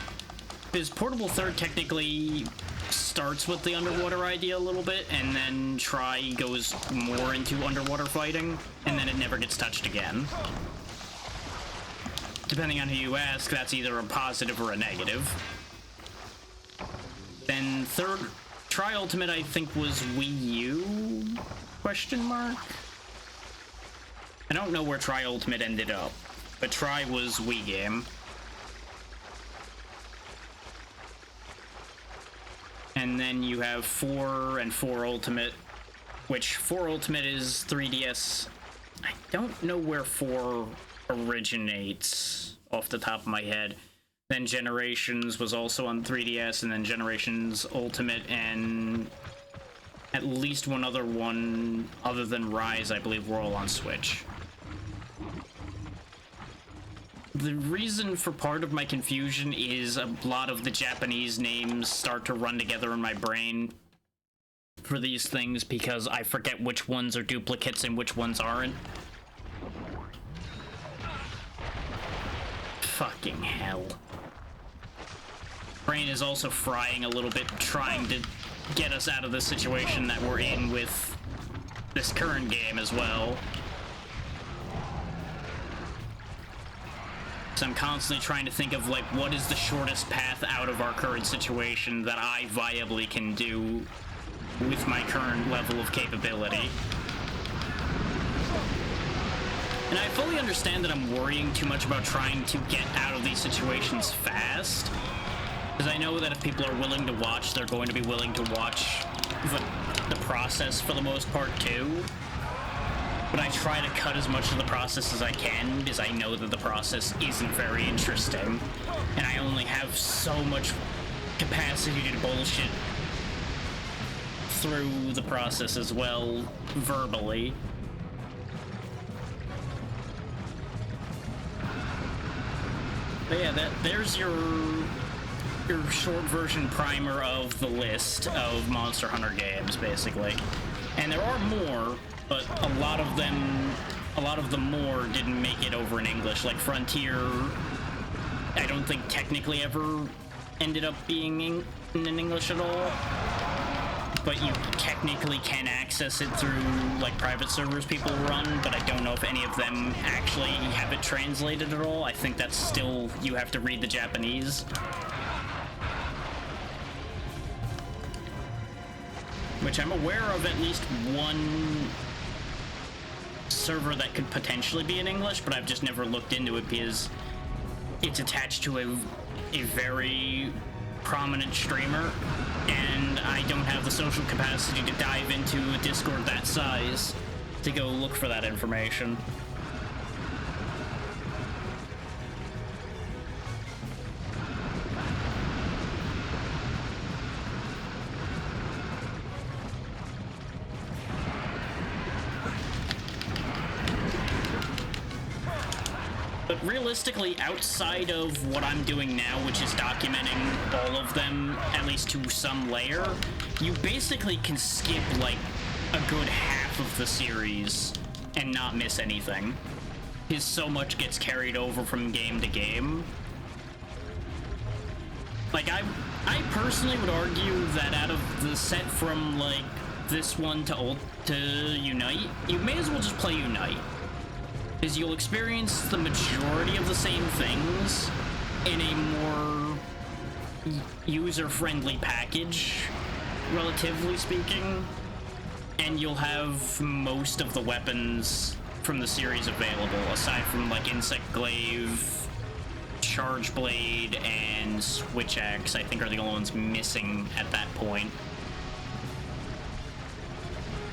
Because Portable Third technically starts with the underwater idea a little bit, and then Tri goes more into underwater fighting, and then it never gets touched again. Depending on who you ask, that's either a positive or a negative. Then third, Tri Ultimate I think was Wii U? Question mark? I don't know where Tri Ultimate ended up, but Tri was Wii game. And then you have 4 and 4 Ultimate, which 4 Ultimate is 3DS. I don't know where 4 originates off the top of my head. Then Generations was also on 3DS, and then Generations Ultimate and at least one other one other than Rise, I believe, were all on Switch. The reason for part of my confusion is a lot of the Japanese names start to run together in my brain for these things because I forget which ones are duplicates and which ones aren't. Fucking hell. Brain is also frying a little bit, trying to get us out of the situation that we're in with this current game as well. So I'm constantly trying to think of, like, what is the shortest path out of our current situation that I viably can do with my current level of capability. And I fully understand that I'm worrying too much about trying to get out of these situations fast, because I know that if people are willing to watch, they're going to be willing to watch the process for the most part too. But I try to cut as much of the process as I can, because I know that the process isn't very interesting. And I only have so much capacity to bullshit through the process as well, verbally. But yeah, there's your short version primer of the list of Monster Hunter games, basically. And there are more, but a lot of the more didn't make it over in English. Like Frontier, I don't think technically ever ended up being in English at all. But you technically can access it through, like, private servers people run, but I don't know if any of them actually have it translated at all. I think that's still, you have to read the Japanese. Which I'm aware of at least one server that could potentially be in English, but I've just never looked into it because it's attached to a very prominent streamer, and I don't have the social capacity to dive into a Discord that size to go look for that information. But realistically, outside of what I'm doing now, which is documenting all of them, at least to some layer, you basically can skip, like, a good half of the series and not miss anything. Because so much gets carried over from game to game. Like, I personally would argue that out of the set from, like, this one to Unite, you may as well just play Unite. Because you'll experience the majority of the same things in a more user-friendly package, relatively speaking, and you'll have most of the weapons from the series available, aside from, like, Insect Glaive, Charge Blade, and Switch Axe, I think are the only ones missing at that point.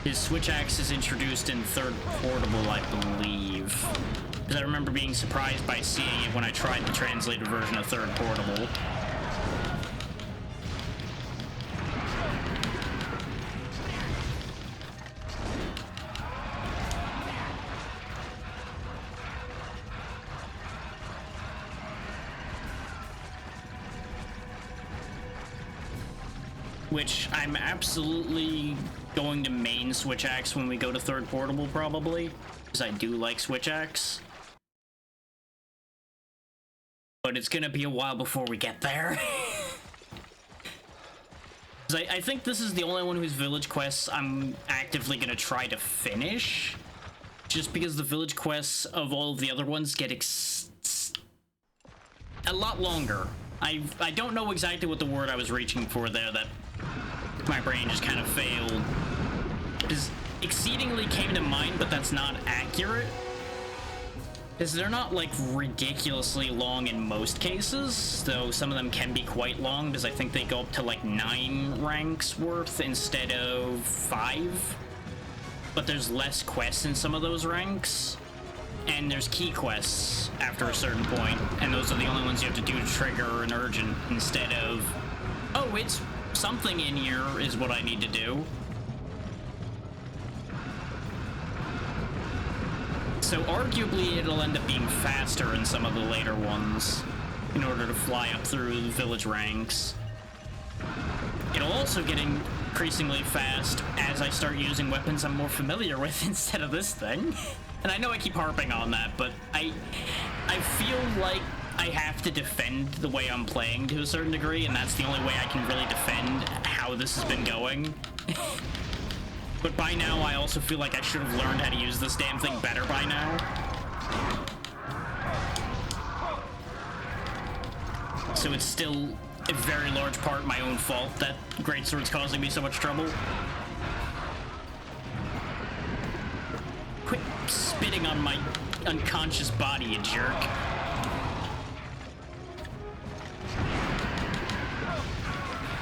His Switch Axe is introduced in third portable, I believe. Because I remember being surprised by seeing it when I tried the translated version of third portable. which I'm absolutely going to main Switch Axe when we go to third portable, probably, because I do like Switch Axe. But it's gonna be a while before we get there. I think this is the only one whose village quests I'm actively gonna try to finish, just because the village quests of all of the other ones get a lot longer. I don't know exactly what the word I was reaching for there, that my brain just kind of failed. Because exceedingly came to mind, but that's not accurate. Because they're not, like, ridiculously long in most cases, though some of them can be quite long, because I think they go up to, like, 9 ranks worth instead of 5. But there's less quests in some of those ranks. And there's key quests after a certain point, and those are the only ones you have to do to trigger an urgent, instead of, oh, it's something in here is what I need to do. So arguably it'll end up being faster in some of the later ones in order to fly up through the village ranks. It'll also get increasingly fast as I start using weapons I'm more familiar with instead of this thing. And I know I keep harping on that, but I feel like I have to defend the way I'm playing to a certain degree, and that's the only way I can really defend how this has been going. But by now, I also feel like I should have learned how to use this damn thing better by now. So it's still a very large part my own fault that Greatsword's causing me so much trouble. Quit spitting on my unconscious body, you jerk.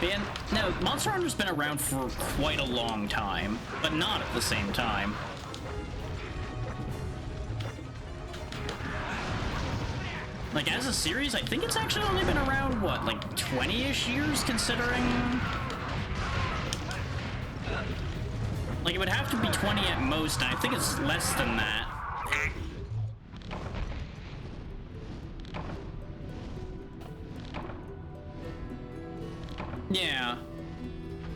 Man, no, Monster Hunter's been around for quite a long time, but not at the same time. Like, as a series, I think it's actually only been around, what, like 20-ish years, considering? Like, it would have to be 20 at most, and I think it's less than that. Yeah.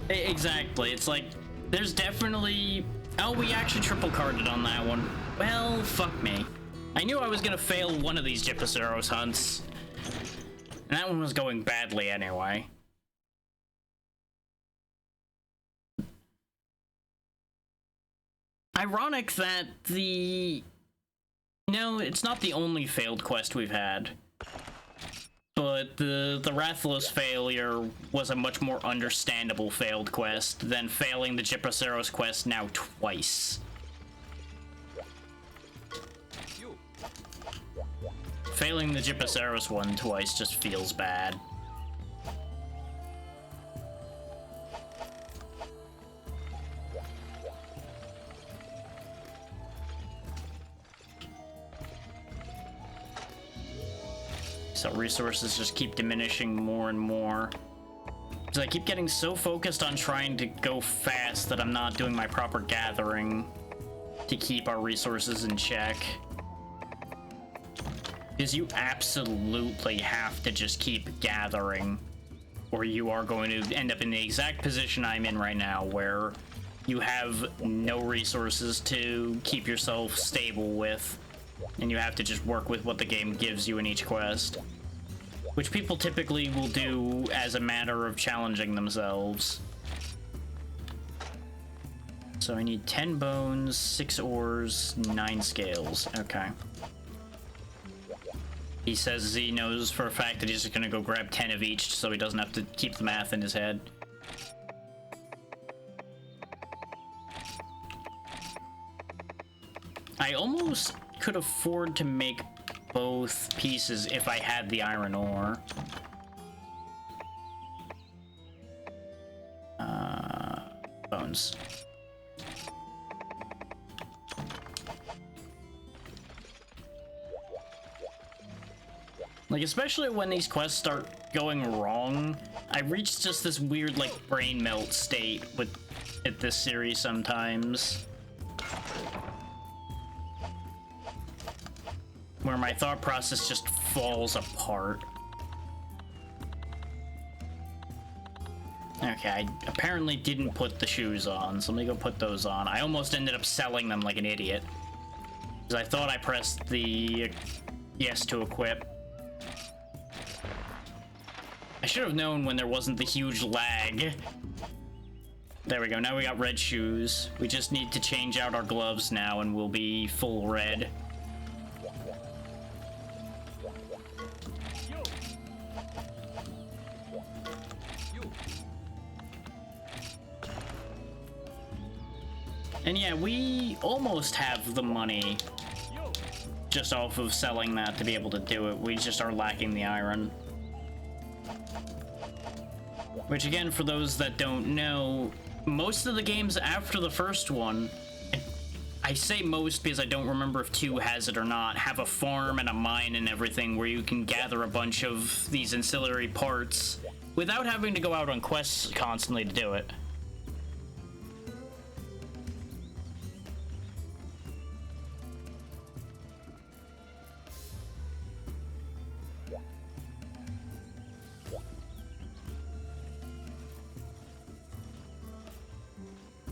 Exactly. It's like, there's definitely... Oh, we actually triple carded on that one. Well, fuck me. I knew I was gonna fail one of these Gypaceros hunts. And that one was going badly anyway. Ironic that the... No, it's not the only failed quest we've had. But the Rathalos failure was a much more understandable failed quest than failing the Gypaceros quest now twice. Failing the Gypaceros one twice just feels bad. So resources just keep diminishing more and more. So I keep getting so focused on trying to go fast that I'm not doing my proper gathering to keep our resources in check. Because you absolutely have to just keep gathering, or you are going to end up in the exact position I'm in right now, where you have no resources to keep yourself stable with. And you have to just work with what the game gives you in each quest. Which people typically will do as a matter of challenging themselves. So I need 10 bones, 6 ores, 9 scales. Okay. He says he knows for a fact that he's just gonna go grab 10 of each so he doesn't have to keep the math in his head. I almost could afford to make both pieces if I had the iron ore. Bones. Like, especially when these quests start going wrong, I reach just this weird, like, brain melt state with this series sometimes. Where my thought process just falls apart. Okay, I apparently didn't put the shoes on, so let me go put those on. I almost ended up selling them like an idiot. Because I thought I pressed the yes to equip. I should have known when there wasn't the huge lag. There we go, now we got red shoes. We just need to change out our gloves now and we'll be full red. And yeah, we almost have the money just off of selling that to be able to do it. We just are lacking the iron. Which again, for those that don't know, most of the games after the first one, I say most because I don't remember if 2 has it or not, have a farm and a mine and everything where you can gather a bunch of these ancillary parts without having to go out on quests constantly to do it.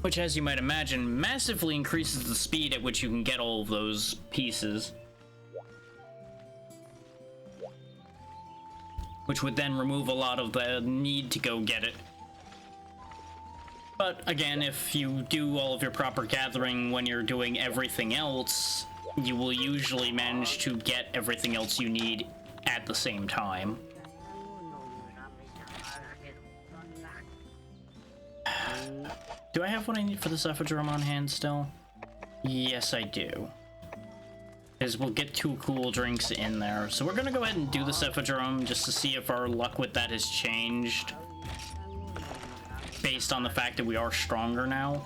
Which, as you might imagine, massively increases the speed at which you can get all of those pieces. Which would then remove a lot of the need to go get it. But again, if you do all of your proper gathering when you're doing everything else, you will usually manage to get everything else you need at the same time. Do I have what I need for the Cephadrome on hand still? Yes, I do. Because we'll get 2 cool drinks in there. So we're going to go ahead and do the Cephadrome just to see if our luck with that has changed. Based on the fact that we are stronger now.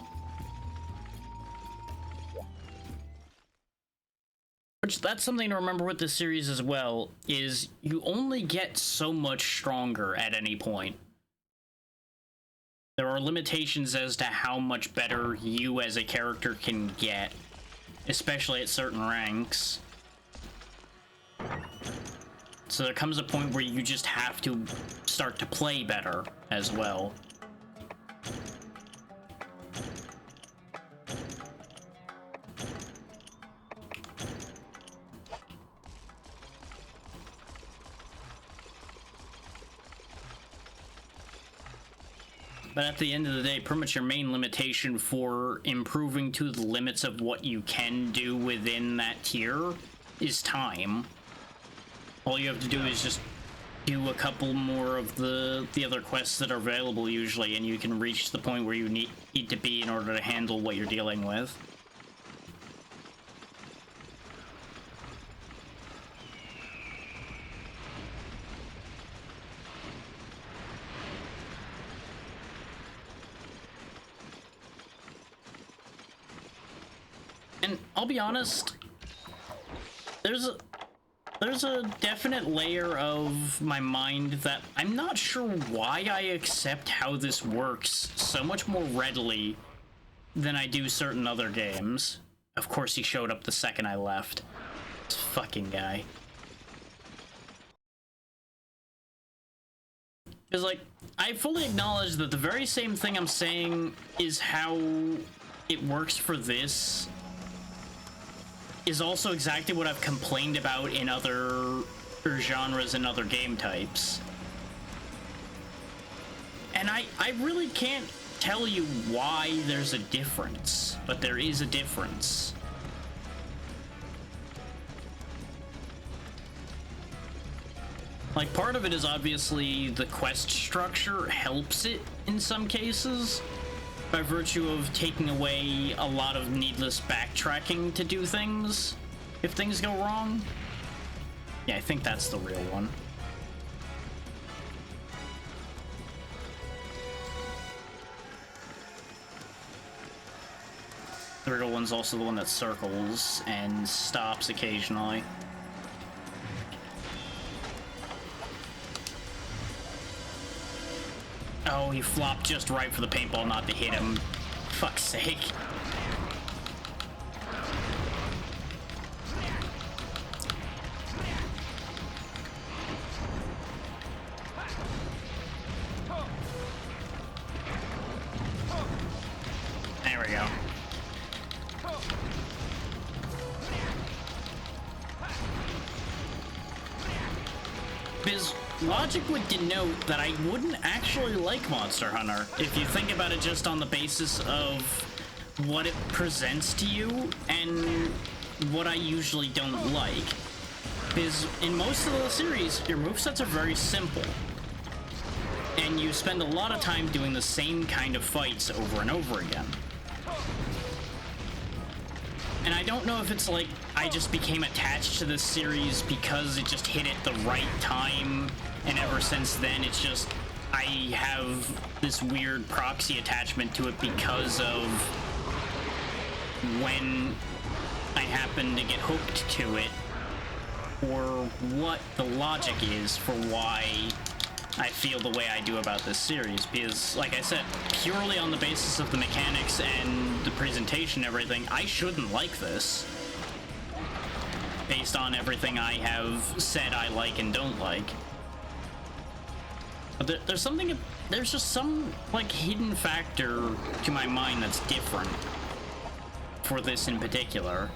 Which, that's something to remember with this series as well, is you only get so much stronger at any point. There are limitations as to how much better you as a character can get, especially at certain ranks. So there comes a point where you just have to start to play better as well. But at the end of the day, pretty much your main limitation for improving to the limits of what you can do within that tier is time. All you have to do is just do a couple more of the other quests that are available usually, and you can reach the point where you need to be in order to handle what you're dealing with. And I'll be honest, there's a definite layer of my mind that I'm not sure why I accept how this works so much more readily than I do certain other games. Of course he showed up the second I left. This fucking guy. Because, like, I fully acknowledge that the very same thing I'm saying is how it works for this is also exactly what I've complained about in other genres and other game types. And I really can't tell you why there's a difference, but there is a difference. Like, part of it is obviously the quest structure helps it in some cases, by virtue of taking away a lot of needless backtracking to do things, if things go wrong. Yeah, I think that's the real one. The real one's also the one that circles and stops occasionally. Oh, he flopped just right for the paintball not to hit him. Fuck's sake. There we go. Because logic would denote that I wouldn't actually like Monster Hunter if you think about it just on the basis of what it presents to you and what I usually don't like. Because in most of the series, your movesets are very simple. And you spend a lot of time doing the same kind of fights over and over again. And I don't know if it's like I just became attached to this series because it just hit at the right time, and ever since then it's just I have this weird proxy attachment to it because of when I happen to get hooked to it, or what the logic is for why I feel the way I do about this series. Because, like I said, purely on the basis of the mechanics and the presentation and everything, I shouldn't like this. Based on everything I have said I like and don't like. But there's just some, like, hidden factor to my mind that's different for this in particular.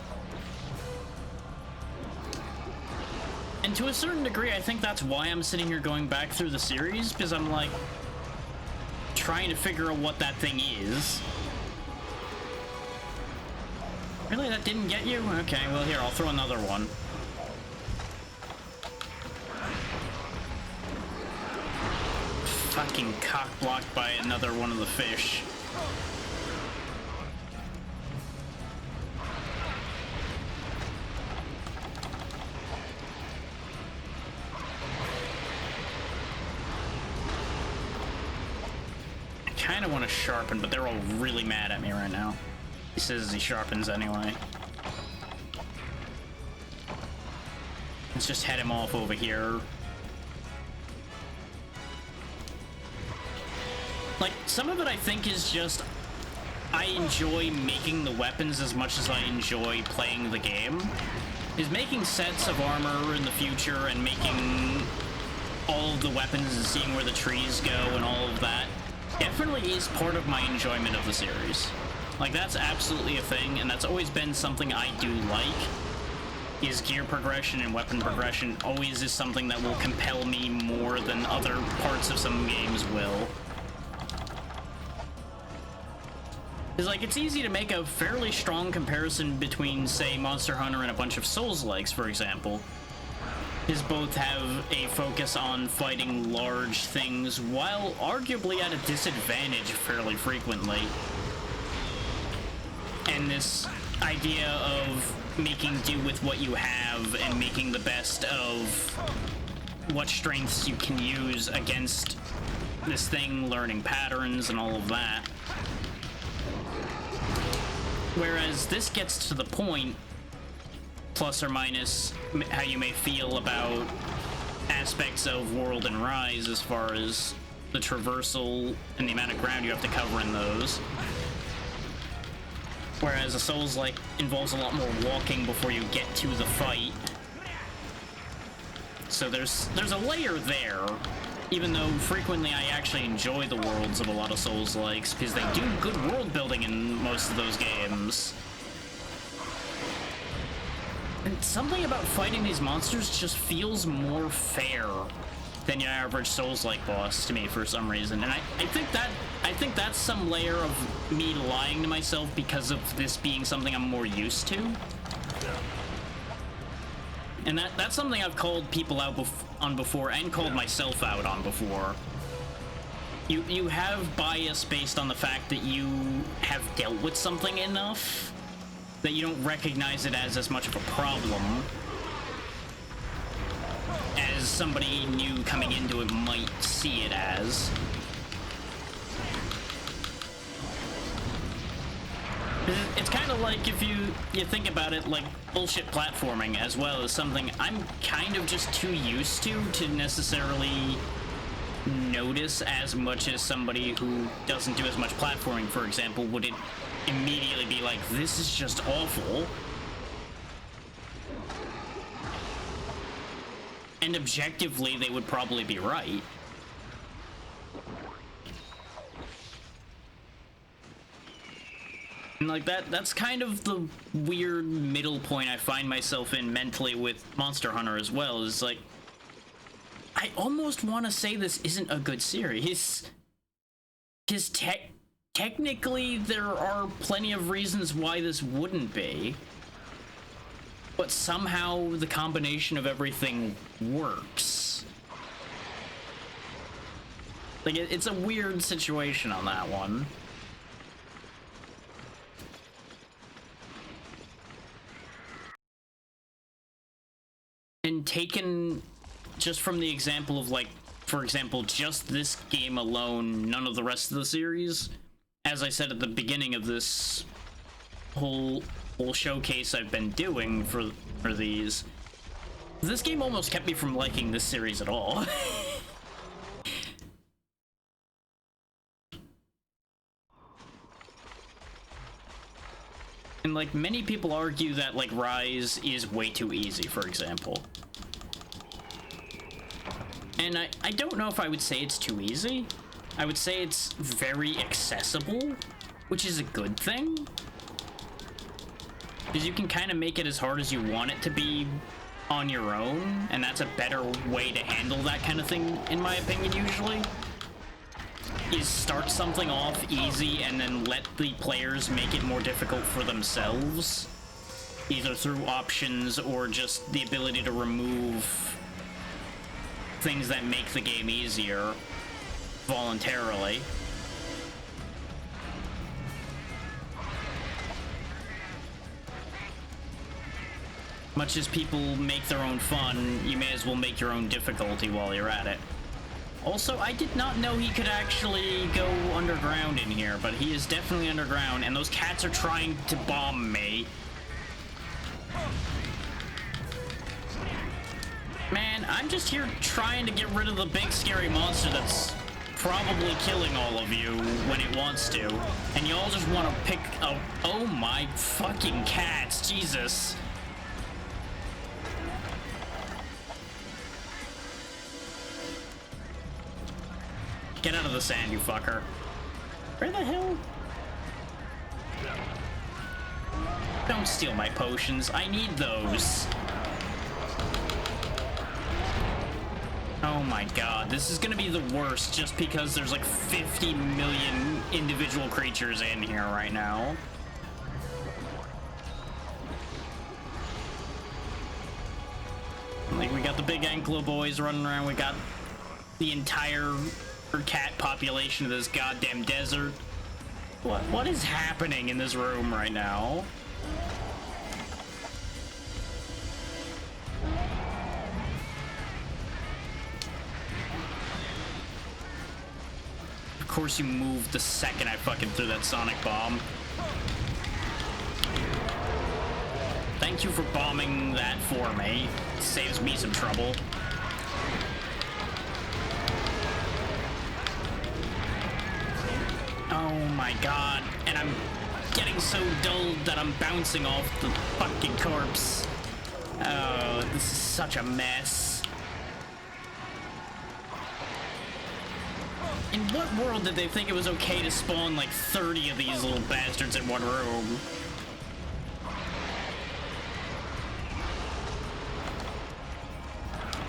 And to a certain degree, I think that's why I'm sitting here going back through the series, because I'm, like, trying to figure out what that thing is. Really? That didn't get you? Okay, well, here, I'll throw another one. Fucking cock-blocked by another one of the fish. I kind of want to sharpen, but they're all really mad at me right now. He says he sharpens anyway. Let's just head him off over here. Like, some of it I think is just I enjoy making the weapons as much as I enjoy playing the game. Is making sets of armor in the future and making all of the weapons and seeing where the trees go and all of that definitely is part of my enjoyment of the series. Like, that's absolutely a thing, and that's always been something I do like, is gear progression and weapon progression always is something that will compel me more than other parts of some games will. It's like, it's easy to make a fairly strong comparison between, say, Monster Hunter and a bunch of Souls-likes, for example. Is both have a focus on fighting large things while arguably at a disadvantage fairly frequently. And this idea of making do with what you have and making the best of what strengths you can use against this thing, learning patterns and all of that. Whereas this gets to the point, plus or minus how you may feel about aspects of World and Rise as far as the traversal and the amount of ground you have to cover in those. Whereas a Souls-like involves a lot more walking before you get to the fight. So there's a layer there, even though frequently I actually enjoy the worlds of a lot of Souls-likes, because they do good world building in most of those games. And something about fighting these monsters just feels more fair than your average Souls-like boss to me for some reason. And I think that's some layer of me lying to myself because of this being something I'm more used to. And that's something I've called people out on before and called myself out on before. You have bias based on the fact that you have dealt with something enough that you don't recognize it as much of a problem as somebody new coming into it might see it as. It's kind of like if you think about it, like bullshit platforming as well as something I'm kind of just too used to necessarily notice as much as somebody who doesn't do as much platforming, for example, would it immediately be like, this is just awful. And objectively, they would probably be right. And like that's kind of the weird middle point I find myself in mentally with Monster Hunter as well, is like I almost want to say this isn't a good series. Because technically there are plenty of reasons why this wouldn't be. But somehow the combination of everything works. Like, it's a weird situation on that one. And taken just from the example of, like, for example, just this game alone, none of the rest of the series, as I said at the beginning of this whole showcase I've been doing for these, this game almost kept me from liking this series at all. And like many people argue that like Rise is way too easy, for example. And I don't know if I would say it's too easy. I would say it's very accessible, which is a good thing. Because you can kind of make it as hard as you want it to be on your own, and that's a better way to handle that kind of thing, in my opinion, usually. Is start something off easy and then let the players make it more difficult for themselves. Either through options or just the ability to remove things that make the game easier voluntarily. Much as people make their own fun, you may as well make your own difficulty while you're at it. Also, I did not know he could actually go underground in here, but he is definitely underground, and those cats are trying to bomb me. Man, I'm just here trying to get rid of the big scary monster that's probably killing all of you when it wants to, and y'all just want to pick up. Oh my fucking cats, Jesus. Get out of the sand, you fucker. Where the hell? Don't steal my potions. I need those. Oh my god, this is gonna be the worst just because there's like 50 million individual creatures in here right now. Like, we got the big Anklo boys running around, we got the entire cat population of this goddamn desert. What is happening in this room right now? Of course you moved the second I fucking threw that sonic bomb. Thank you for bombing that for me. It saves me some trouble. Oh my god, and I'm getting so dulled that I'm bouncing off the fucking corpse. Oh, this is such a mess. In what world did they think it was okay to spawn like 30 of these little bastards in one room?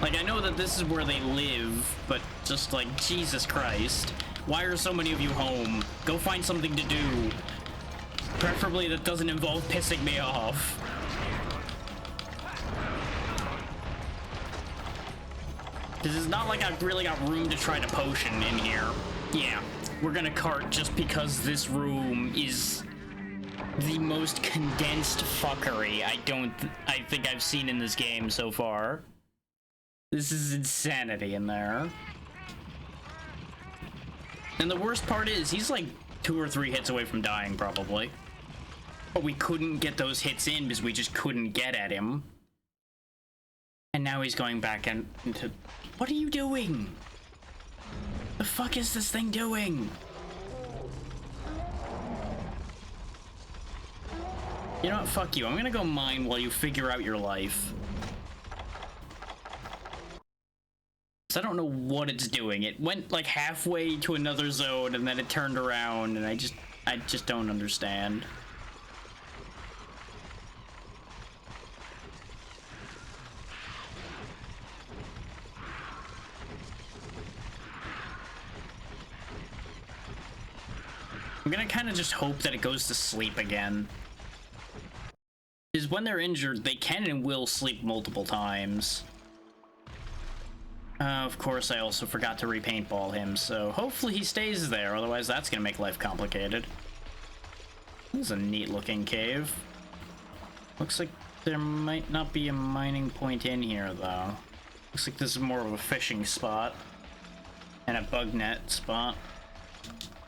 Like, I know that this is where they live, but just like, Jesus Christ. Why are so many of you home? Go find something to do. Preferably that doesn't involve pissing me off. This is not like I've really got room to try to potion in here. Yeah, we're gonna cart just because this room is the most condensed fuckery I think I've seen in this game so far. This is insanity in there. And the worst part is, he's like 2 or 3 hits away from dying, probably. But we couldn't get those hits in because we just couldn't get at him. And now he's going back into... What are you doing? The fuck is this thing doing? You know what? Fuck you. I'm gonna go mine while you figure out your life. I don't know what it's doing. It went like halfway to another zone and then it turned around, and I just don't understand. I'm gonna kind of just hope that it goes to sleep again. Because when they're injured, they can and will sleep multiple times. Of course, I also forgot to repaintball him, so hopefully he stays there, otherwise that's gonna make life complicated. This is a neat-looking cave. Looks like there might not be a mining point in here, though. Looks like this is more of a fishing spot. And a bug net spot.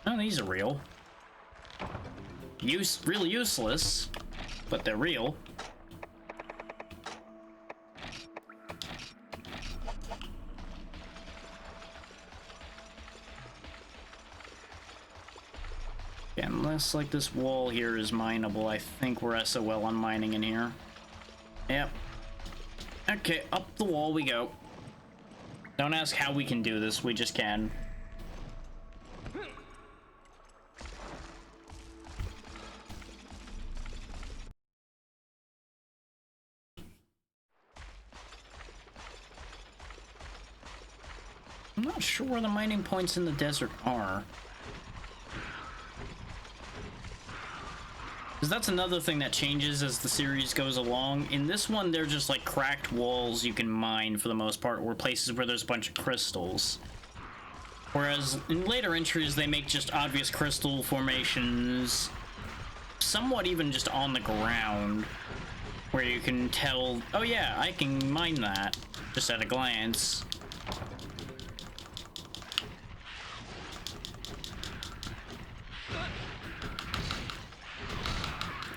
Oh, these are real. Really useless, but they're real. Unless, like, this wall here is mineable, I think we're SOL on mining in here. Yep. Okay, up the wall we go. Don't ask how we can do this, we just can. I'm not sure where the mining points in the desert are. Because that's another thing that changes as the series goes along. In this one, they're just like cracked walls you can mine for the most part, or places where there's a bunch of crystals. Whereas in later entries, they make just obvious crystal formations, somewhat even just on the ground, where you can tell, oh yeah, I can mine that, just at a glance.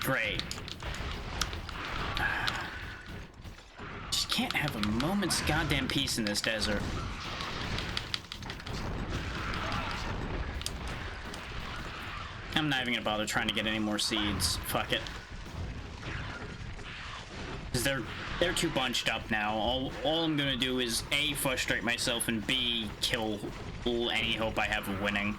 Great. Just can't have a moment's goddamn peace in this desert. I'm not even gonna bother trying to get any more seeds. Fuck it. Because they're too bunched up now. All I'm gonna do is A, frustrate myself, and B, kill any hope I have of winning.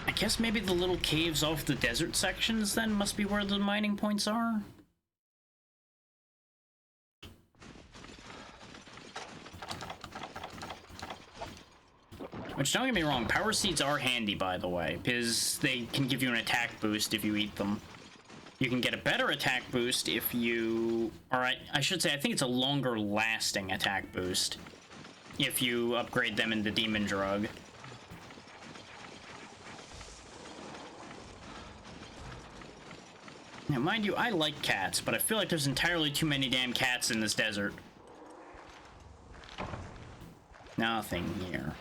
I guess maybe the little caves off the desert sections then must be where the mining points are? Which, don't get me wrong, power seeds are handy, by the way, because they can give you an attack boost if you eat them. You can get a better attack boost if you... Alright, I should say, I think it's a longer lasting attack boost if you upgrade them into Demon Drug. Now, mind you, I like cats, but I feel like there's entirely too many damn cats in this desert. Nothing here.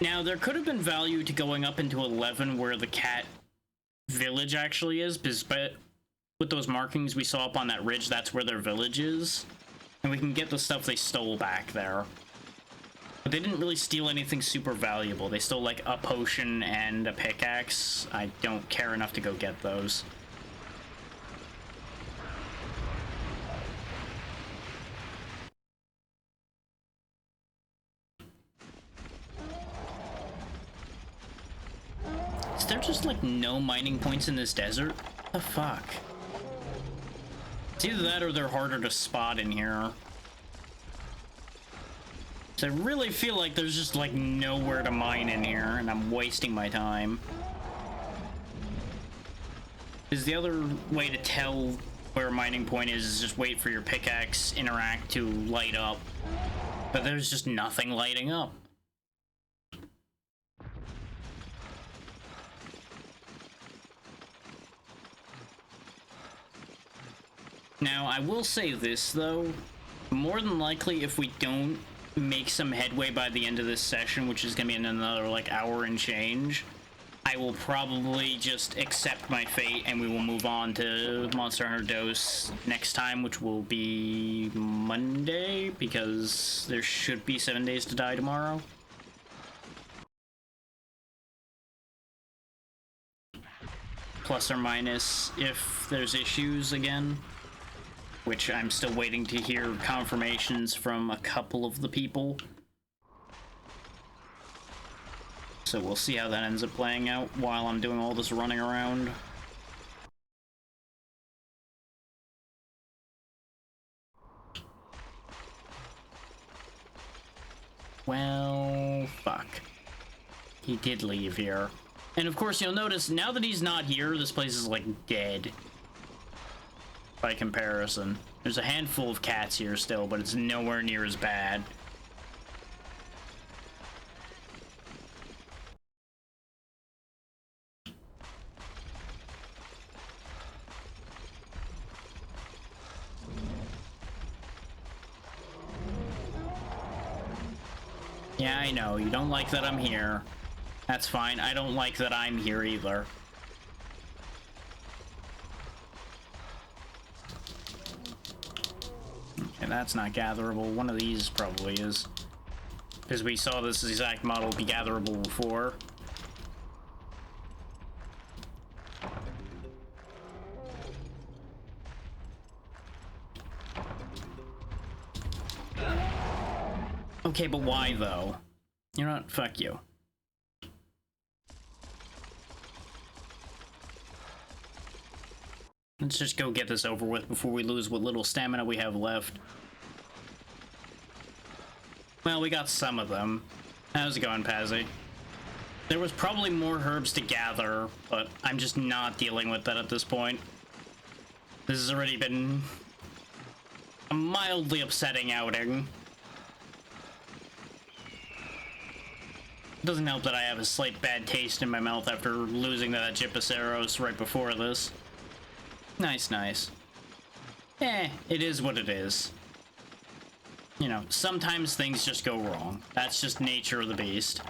Now, there could have been value to going up into 11 where the cat village actually is, but with those markings we saw up on that ridge, that's where their village is. And we can get the stuff they stole back there. But they didn't really steal anything super valuable. They stole, like, a potion and a pickaxe. I don't care enough to go get those. Is there just, like, no mining points in this desert? What the fuck? It's either that or they're harder to spot in here. So I really feel like there's just, like, nowhere to mine in here, and I'm wasting my time. Because the other way to tell where a mining point is just wait for your pickaxe interact to light up. But there's just nothing lighting up. Now, I will say this, though. More than likely, if we don't make some headway by the end of this session, which is going to be in another, like, hour and change, I will probably just accept my fate and we will move on to Monster Hunter Dose next time, which will be Monday, because there should be 7 days to die tomorrow. Plus or minus if there's issues again, which I'm still waiting to hear confirmations from a couple of the people. So we'll see how that ends up playing out while I'm doing all this running around. Well, fuck. he did leave here. And of course, you'll notice now that he's not here, this place is like dead. By comparison. There's a handful of cats here still, but it's nowhere near as bad. Yeah, I know. You don't like that I'm here. That's fine. I don't like that I'm here either. Okay, that's not gatherable. One of these probably is. Because we saw this exact model be gatherable before. Okay, but why though? You're not. Fuck you. Let's just go get this over with before we lose what little stamina we have left. Well, we got some of them. How's it going, Pazzy? There was probably more herbs to gather, but I'm just not dealing with that at this point. This has already been a mildly upsetting outing. It doesn't help that I have a slight bad taste in my mouth after losing that Gypaceros right before this. Nice, nice. It is what it is. You know, sometimes things just go wrong. That's just nature of the beast.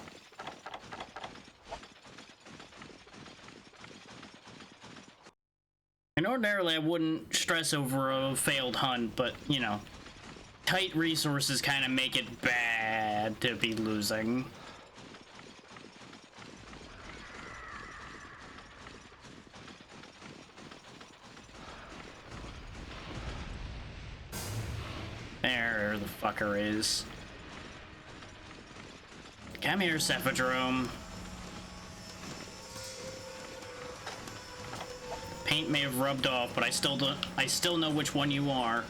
And ordinarily I wouldn't stress over a failed hunt, but, you know, tight resources kind of make it bad to be losing. There the fucker is. Come here, Cephadrome. Paint may have rubbed off, but I still know which one you are.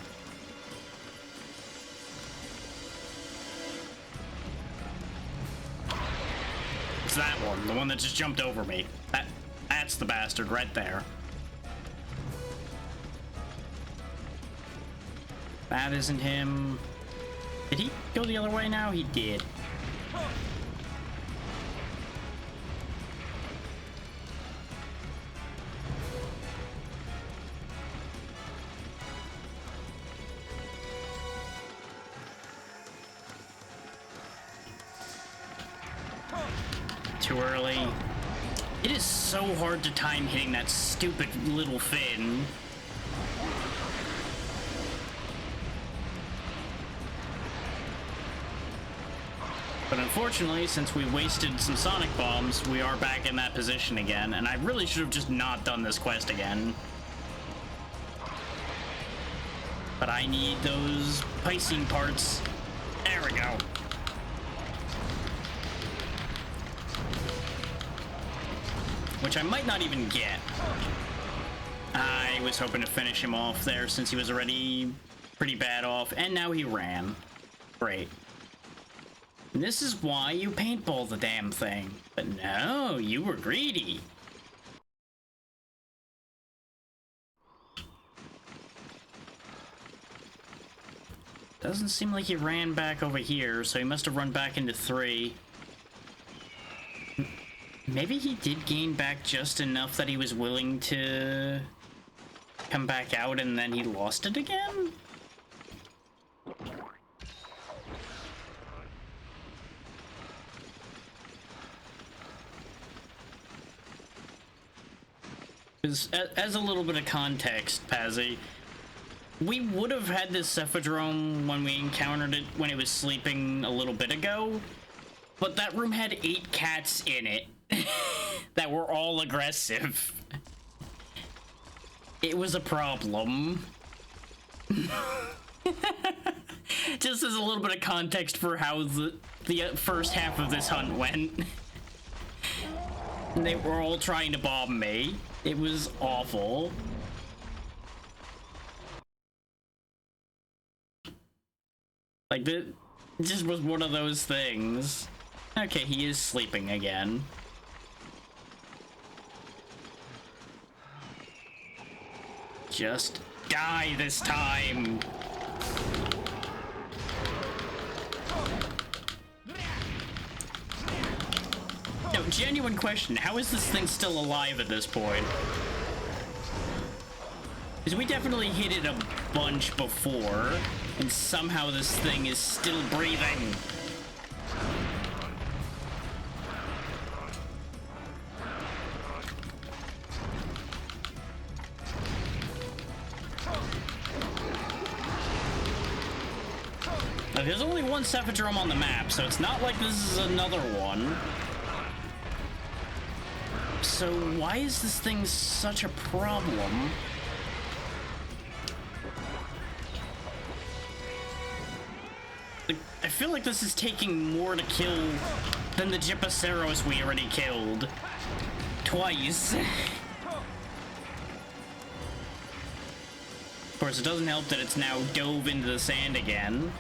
It's that one, the one that just jumped over me. That's the bastard right there. That isn't him. Did he go the other way now? He did. Too early. It is so hard to time hitting that stupid little fin. But unfortunately, since we wasted some Sonic Bombs, we are back in that position again, and I really should have just not done this quest again. But I need those Piscine parts. There we go. Which I might not even get. I was hoping to finish him off there since he was already pretty bad off, and now he ran. Great. And this is why you paintball the damn thing. But no, you were greedy. Doesn't seem like he ran back over here, so he must have run back into 3. Maybe he did gain back just enough that he was willing to come back out and then he lost it again? As a little bit of context, Pazzy, we would have had this Cephadrome when we encountered it when it was sleeping a little bit ago, but that room had 8 cats in it that were all aggressive. It was a problem. Just as a little bit of context for how the first half of this hunt went. They were all trying to bomb me. It was awful. Like, it just was one of those things. Okay, he is sleeping again. Just die this time! No, genuine question, how is this thing still alive at this point? Because we definitely hit it a bunch before, and somehow this thing is still breathing. Now, there's only one Cephadrome on the map, so it's not like this is another one. So why is this thing such a problem? I feel like this is taking more to kill than the Gypaceros we already killed. Twice. Of course, it doesn't help that it's now dove into the sand again.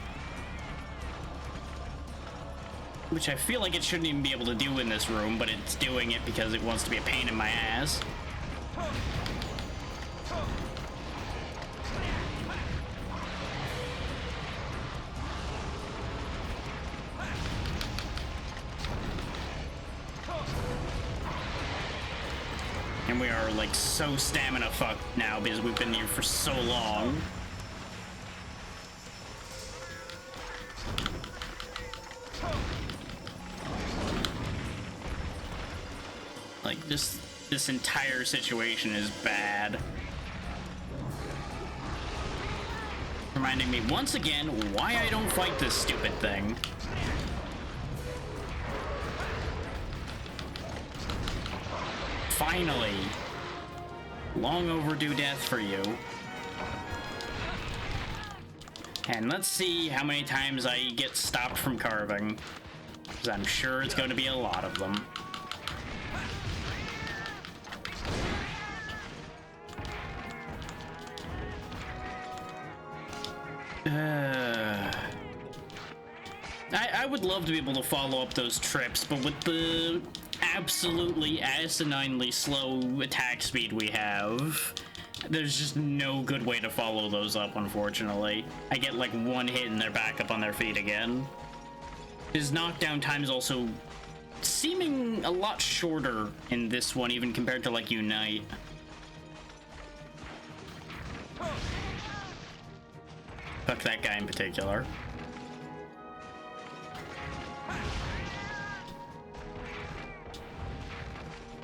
Which I feel like it shouldn't even be able to do in this room, but it's doing it because it wants to be a pain in my ass. And we are like so stamina fucked now because we've been here for so long. Like this entire situation is bad. Reminding me once again why I don't fight this stupid thing. Finally. Long overdue death for you. And let's see how many times I get stopped from carving. Because I'm sure it's going to be a lot of them. I would love to be able to follow up those trips, but with the absolutely asininely slow attack speed we have, there's just no good way to follow those up, unfortunately. I get like one hit and they're back up on their feet again. His knockdown time is also seeming a lot shorter in this one, even compared to like Unite. Fuck that guy in particular.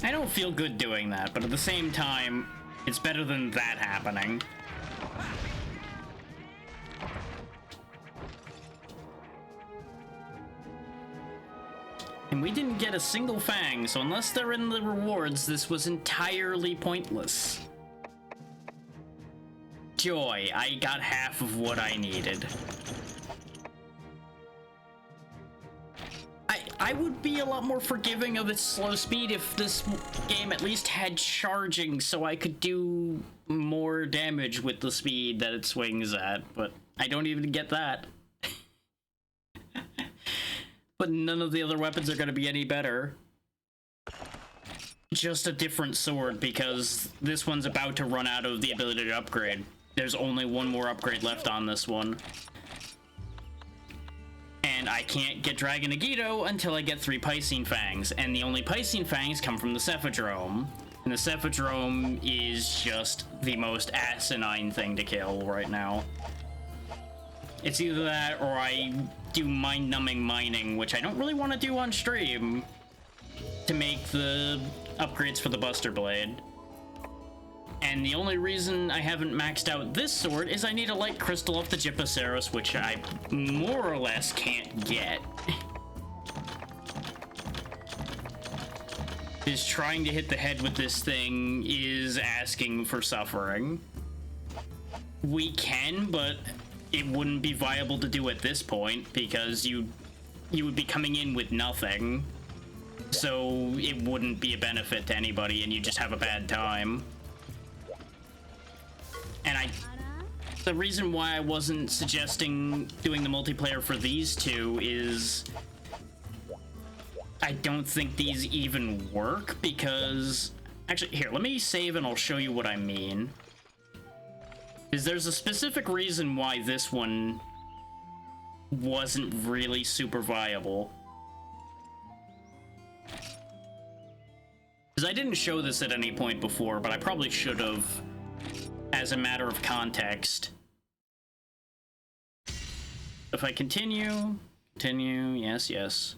I don't feel good doing that, but at the same time, it's better than that happening. And we didn't get a single fang, so unless they're in the rewards, this was entirely pointless. Joy, I got half of what I needed. I would be a lot more forgiving of its slow speed if this game at least had charging so I could do more damage with the speed that it swings at, but I don't even get that. But none of the other weapons are going to be any better. Just a different sword, because this one's about to run out of the ability to upgrade. There's only one more upgrade left on this one. And I can't get Dragon Agito until I get 3 Piscine Fangs, and the only Piscine Fangs come from the Cephadrome. And the Cephadrome is just the most asinine thing to kill right now. It's either that or I do mind-numbing mining, which I don't really want to do on stream, to make the upgrades for the Buster Blade. And the only reason I haven't maxed out this sword is I need a light crystal off the Gypaceros, which I more or less can't get. Is trying to hit the head with this thing is asking for suffering. We can, but it wouldn't be viable to do at this point because you would be coming in with nothing. So it wouldn't be a benefit to anybody and you just have a bad time. And the reason why I wasn't suggesting doing the multiplayer for these two is I don't think these even work because... Actually, here, let me save and I'll show you what I mean. Because there's a specific reason why this one wasn't really super viable. Because I didn't show this at any point before, but I probably should have, as a matter of context. If I continue, yes, yes.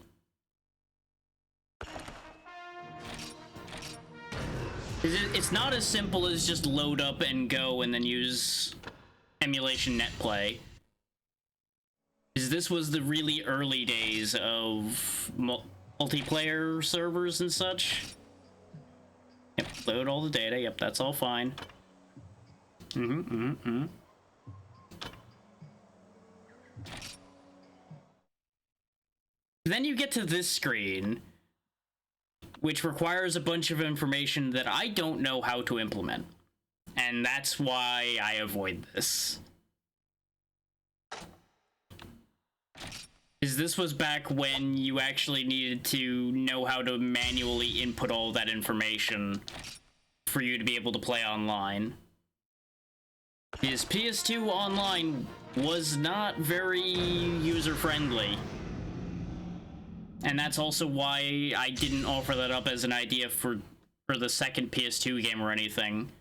It's not as simple as just load up and go and then use emulation netplay. This was the really early days of multiplayer servers and such. Yep, load all the data. Yep, that's all fine. Then you get to this screen, which requires a bunch of information that I don't know how to implement. And that's why I avoid this. Because this was back when you actually needed to know how to manually input all that information for you to be able to play online. Because PS2 Online was not very user-friendly. And that's also why I didn't offer that up as an idea for the second PS2 game or anything.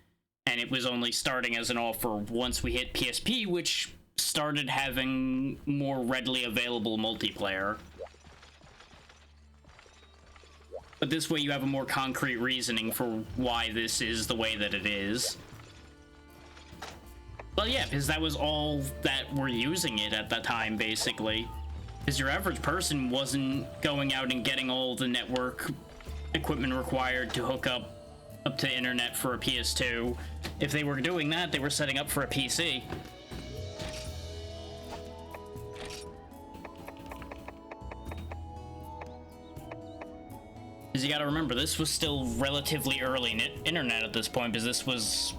And it was only starting as an offer once we hit PSP, which started having more readily available multiplayer. But this way you have a more concrete reasoning for why this is the way that it is. Well, yeah, because that was all that were using it at that time, basically. Because your average person wasn't going out and getting all the network equipment required to hook up to internet for a PS2. If they were doing that, they were setting up for a PC. Because you gotta remember, this was still relatively early internet at this point, because this was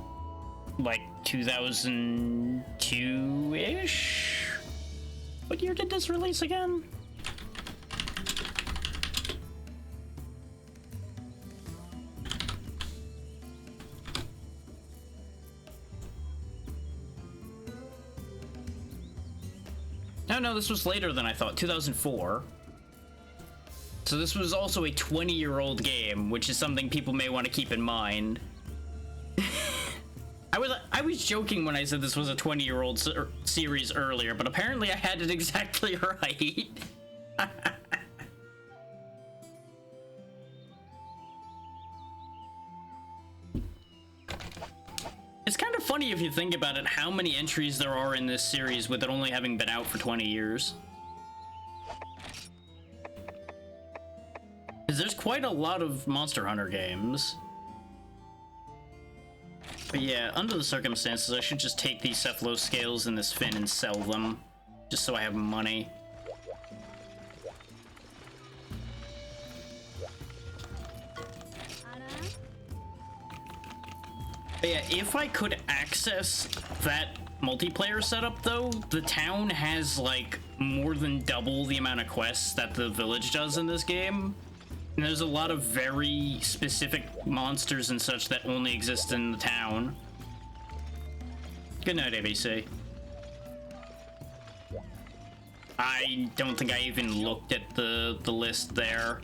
like 2002-ish? What year did this release again? No, this was later than I thought, 2004. So this was also a 20-year-old game, which is something people may want to keep in mind. I was joking when I said this was a 20-year-old series earlier, but apparently I had it exactly right. It's kind of funny if you think about it, how many entries there are in this series with it only having been out for 20 years. Because there's quite a lot of Monster Hunter games. But yeah, under the circumstances, I should just take these Cephalo scales and this fin and sell them, just so I have money. But yeah, if I could access that multiplayer setup though, the town has like more than double the amount of quests that the village does in this game. And there's a lot of very specific monsters and such that only exist in the town. Good night, ABC. I don't think I even looked at the list there.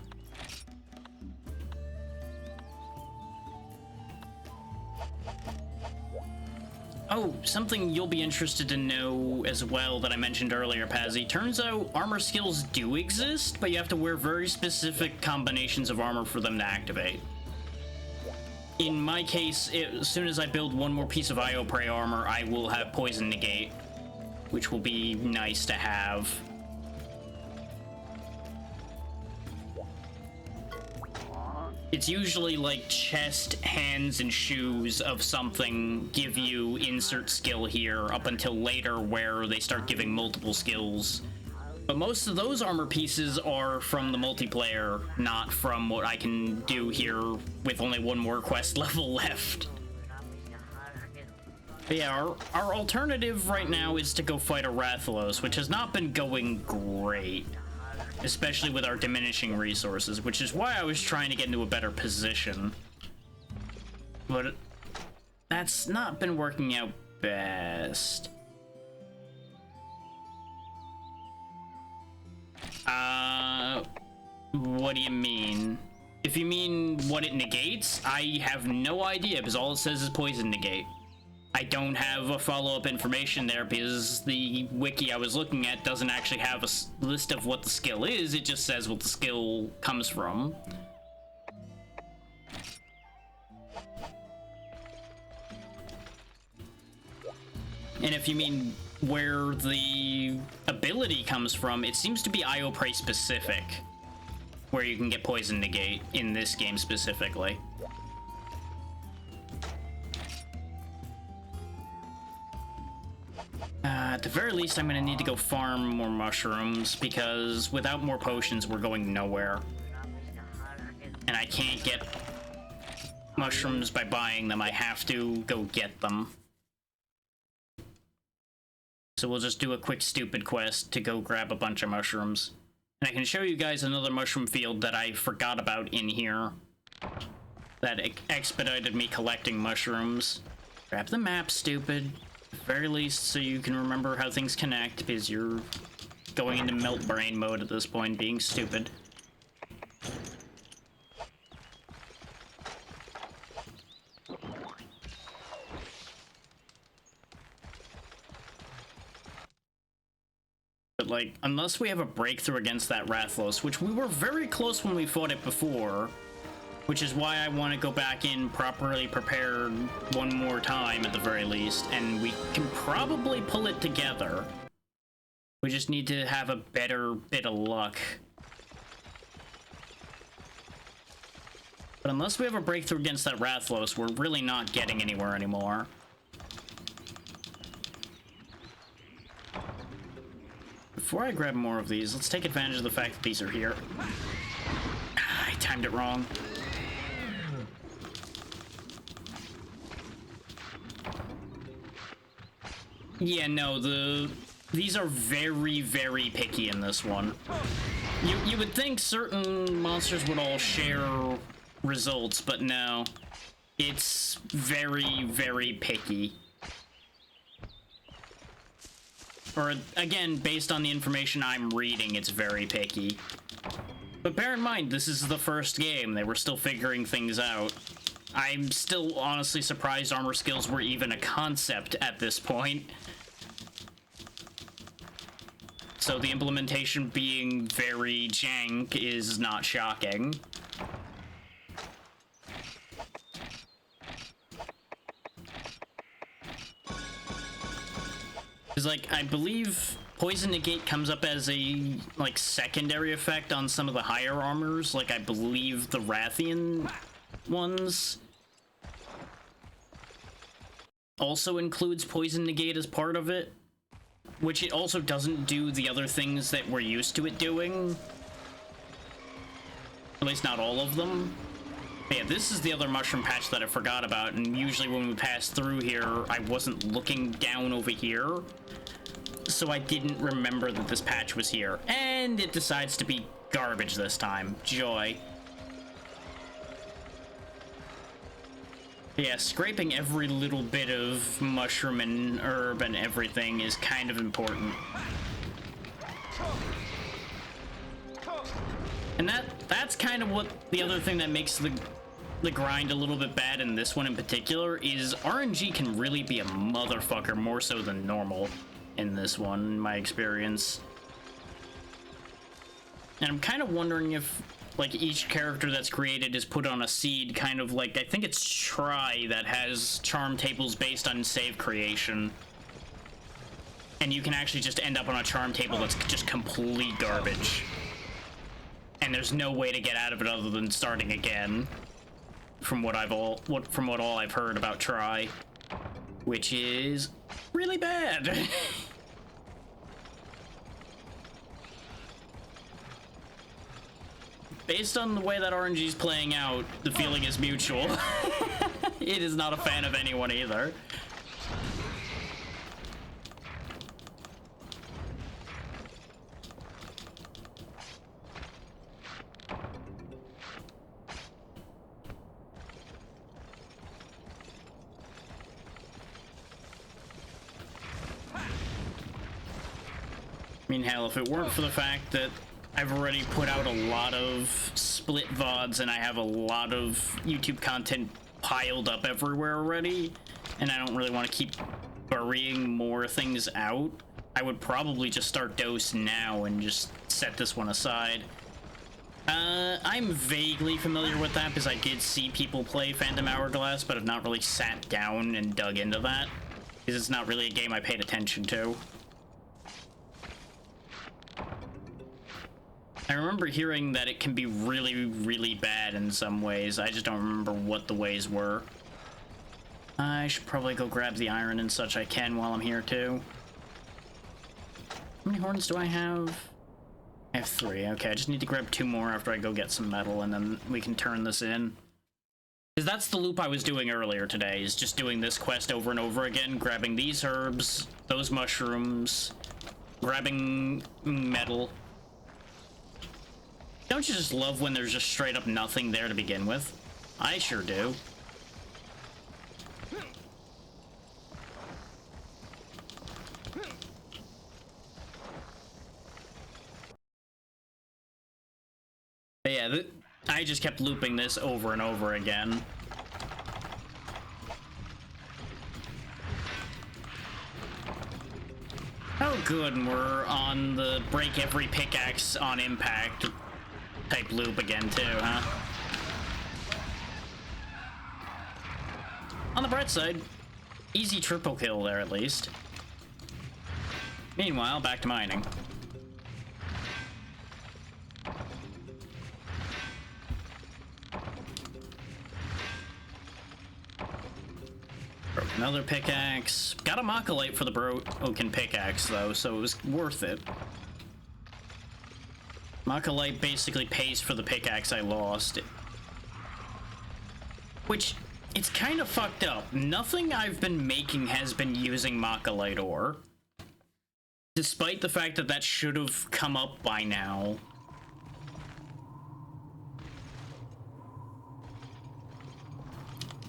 Oh, something you'll be interested to know as well that I mentioned earlier, Pazzy. Turns out armor skills do exist, but you have to wear very specific combinations of armor for them to activate. In my case, as soon as I build one more piece of Io Prey armor, I will have Poison Negate, which will be nice to have. It's usually like chest, hands, and shoes of something give you insert skill here up until later where they start giving multiple skills. But most of those armor pieces are from the multiplayer, not from what I can do here with only one more quest level left. But yeah, our alternative right now is to go fight a Rathalos, which has not been going great. especially with our diminishing resources, which is why I was trying to get into a better position. But that's not been working out best. What do you mean? If you mean what it negates, I have no idea, because all it says is poison negate. I don't have a follow-up information there because the wiki I was looking at doesn't actually have a list of what the skill is, it just says what the skill comes from. And if you mean where the ability comes from, it seems to be IO Prey specific, where you can get poison negate in this game specifically. At the very least, I'm gonna need to go farm more mushrooms, because without more potions, we're going nowhere. And I can't get mushrooms by buying them, I have to go get them. So we'll just do a quick stupid quest to go grab a bunch of mushrooms. And I can show you guys another mushroom field that I forgot about in here that expedited me collecting mushrooms. Grab the map, stupid. At the very least, so you can remember how things connect, because you're going into melt brain mode at this point, being stupid. But, like, unless we have a breakthrough against that Rathalos, which we were very close when we fought it before, which is why I want to go back in properly prepared one more time at the very least, and we can probably pull it together. We just need to have a better bit of luck. But unless we have a breakthrough against that Rathalos, we're really not getting anywhere anymore. Before I grab more of these, let's take advantage of the fact that these are here. I timed it wrong. Yeah, no, these are very, very picky in this one. You would think certain monsters would all share results, but no. It's very, very picky. Or, again, based on the information I'm reading, it's very picky. But bear in mind, this is the first game. They were still figuring things out. I'm still honestly surprised armor skills were even a concept at this point. So the implementation being very jank is not shocking. Because, like, I believe Poison Negate comes up as a, like, secondary effect on some of the higher armors. Like, I believe the Rathian ones also includes Poison Negate as part of it, which it also doesn't do the other things that we're used to it doing. At least not all of them. But yeah, this is the other mushroom patch that I forgot about, and usually when we pass through here, I wasn't looking down over here, so I didn't remember that this patch was here. And it decides to be garbage this time. Joy. Yeah, scraping every little bit of mushroom and herb and everything is kind of important. And that's kind of what the other thing that makes the grind a little bit bad in this one in particular is RNG can really be a motherfucker more so than normal in this one, in my experience. And I'm kind of wondering if, like, each character that's created is put on a seed, kind of like, I think it's Try that has charm tables based on save creation. And you can actually just end up on a charm table that's just complete garbage. And there's no way to get out of it other than starting again. From what all I've heard about Try. Which is really bad. Based on the way that RNG is playing out, the feeling is mutual. It is not a fan of anyone either. mean, hell, if it weren't for the fact that I've already put out a lot of split VODs and I have a lot of YouTube content piled up everywhere already, and I don't really want to keep burying more things out, I would probably just start Dose now and just set this one aside. I'm vaguely familiar with that because I did see people play Phantom Hourglass, but have not really sat down and dug into that because it's not really a game I paid attention to. I remember hearing that it can be really, really bad in some ways. I just don't remember what the ways were. I should probably go grab the iron and such I can while I'm here too. How many horns do I have? I have 3. Okay, I just need to grab 2 more after I go get some metal, and then we can turn this in. Because that's the loop I was doing earlier today, is just doing this quest over and over again, grabbing these herbs, those mushrooms, grabbing metal. Don't you just love when there's just straight up nothing there to begin with? I sure do. But yeah, I just kept looping this over and over again. Oh good, and we're on the break every pickaxe on impact type loop again too, huh? On the bright side, easy triple kill there at least. Meanwhile, back to mining. Broke another pickaxe. Got a Machilite for the broken pickaxe though, so it was worth it. Machilite basically pays for the pickaxe I lost. Which, it's kind of fucked up. Nothing I've been making has been using Machilite ore. Despite the fact that that should have come up by now.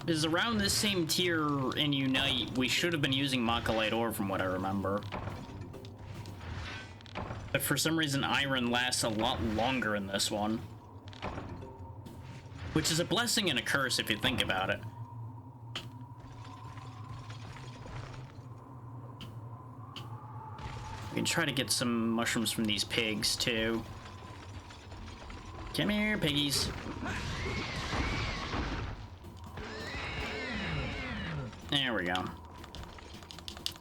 Because around this same tier in Unite, we should have been using Machilite ore from what I remember. But for some reason, iron lasts a lot longer in this one. Which is a blessing and a curse if you think about it. We can try to get some mushrooms from these pigs, too. Come here, piggies. There we go.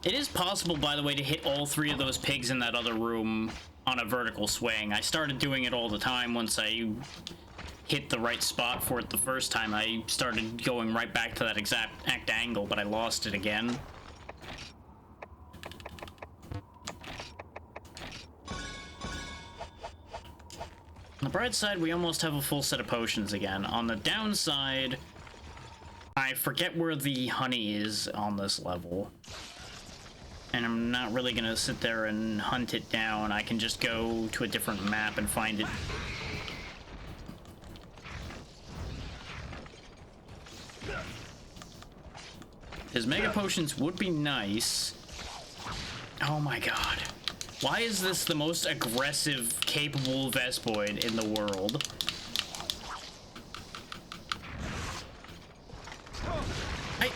It is possible, by the way, to hit all 3 of those pigs in that other room on a vertical swing. I started doing it all the time once I hit the right spot for it the first time. I started going right back to that exact angle, but I lost it again. On the bright side, we almost have a full set of potions again. On the downside, I forget where the honey is on this level. And I'm not really gonna sit there and hunt it down. I can just go to a different map and find it. His mega potions would be nice. Oh my god. Why is this the most aggressive, capable Vespoid in the world?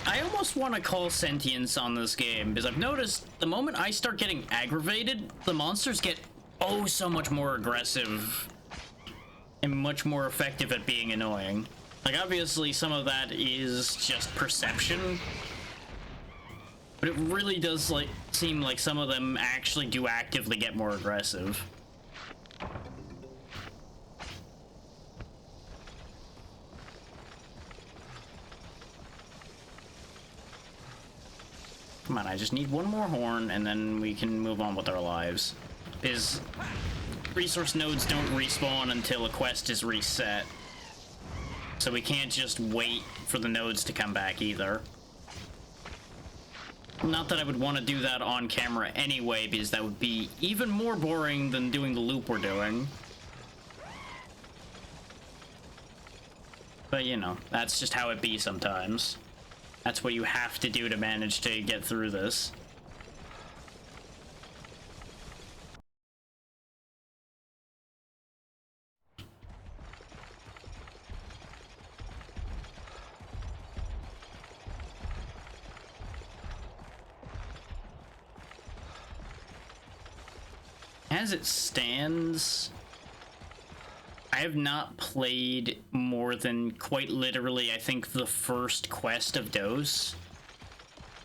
I almost want to call sentience on this game, because I've noticed the moment I start getting aggravated, the monsters get oh so much more aggressive and much more effective at being annoying. Like, obviously, some of that is just perception, but it really does, like, seem like some of them actually do actively get more aggressive. Come on, I just need 1 more horn, and then we can move on with our lives. Because resource nodes don't respawn until a quest is reset. So we can't just wait for the nodes to come back either. Not that I would want to do that on camera anyway, because that would be even more boring than doing the loop we're doing. But, you know, that's just how it be sometimes. That's what you have to do to manage to get through this. as it stands, I have not played more than quite literally, I think, the first quest of Dose.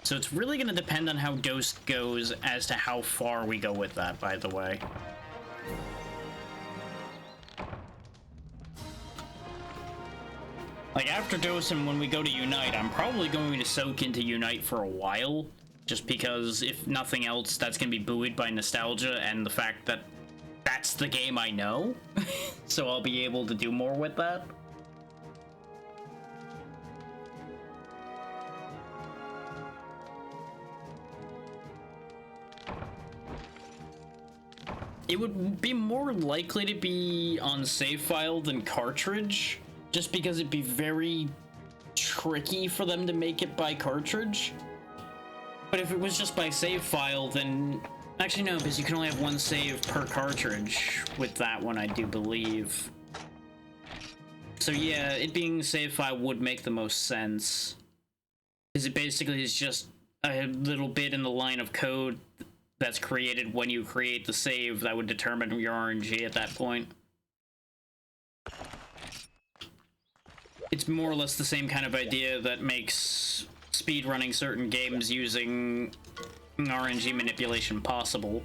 So it's really going to depend on how Dose goes as to how far we go with that, by the way. Like, after Dose and when we go to Unite, I'm probably going to soak into Unite for a while. Just because, if nothing else, that's going to be buoyed by nostalgia and the fact that that's the game I know. So I'll be able to do more with that. It would be more likely to be on save file than cartridge, just because it'd be very tricky for them to make it by cartridge. But if it was just by save file, then... Actually, no, because you can only have one save per cartridge with that one, I do believe. So yeah, it being save file would make the most sense. Because it basically is just a little bit in the line of code that's created when you create the save that would determine your RNG at that point. It's more or less the same kind of idea that makes speedrunning certain games using RNG manipulation possible.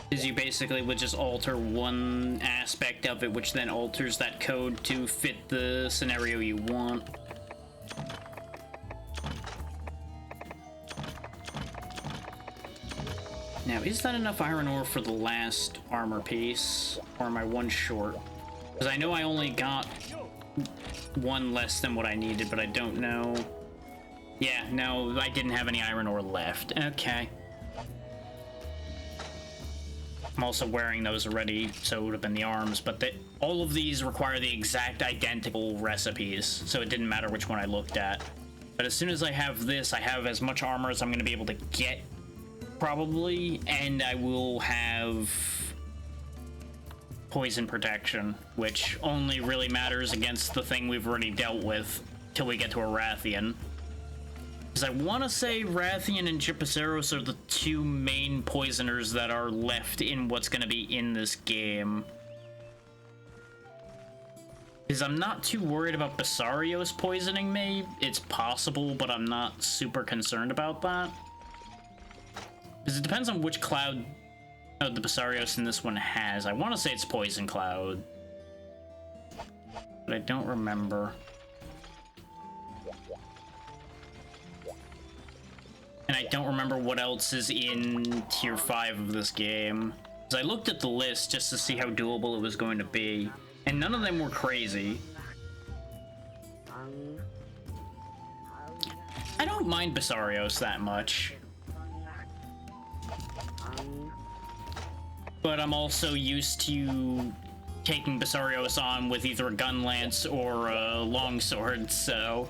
Is you basically would just alter one aspect of it, which then alters that code to fit the scenario you want. Now, is that enough iron ore for the last armor piece? Or am I one short? Because I know I only got one less than what I needed, but I don't know. Yeah, no, I didn't have any iron ore left. Okay. I'm also wearing those already, so it would have been the arms, but all of these require the exact identical recipes, so it didn't matter which one I looked at. But as soon as I have this, I have as much armor as I'm going to be able to get, probably, and I will have poison protection, which only really matters against the thing we've already dealt with till we get to a Rathian. Because I want to say Rathian and Gypaceros are the two main poisoners that are left in what's going to be in this game. Because I'm not too worried about Basarios poisoning me. It's possible, but I'm not super concerned about that. Because it depends on which cloud the Basarios in this one has. I want to say it's Poison Cloud, but I don't remember. And I don't remember what else is in Tier 5 of this game. Because I looked at the list just to see how doable it was going to be, and none of them were crazy. I don't mind Basarios that much. But I'm also used to taking Basarios on with either a gun lance or a longsword, so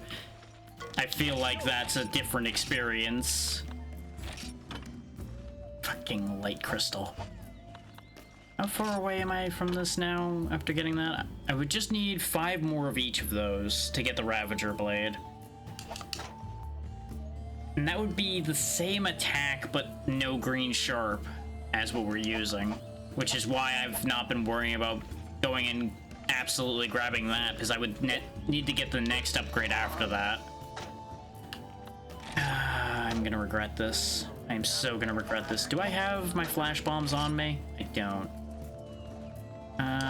I feel like that's a different experience. Fucking light crystal. How far away am I from this now after getting that? I would just need 5 more of each of those to get the Ravager Blade. And that would be the same attack, but no green sharp as what we're using, which is why I've not been worrying about going and absolutely grabbing that, because I would need to get the next upgrade after that. I'm gonna regret this. I'm so gonna regret this. Do I have my flash bombs on me? I don't.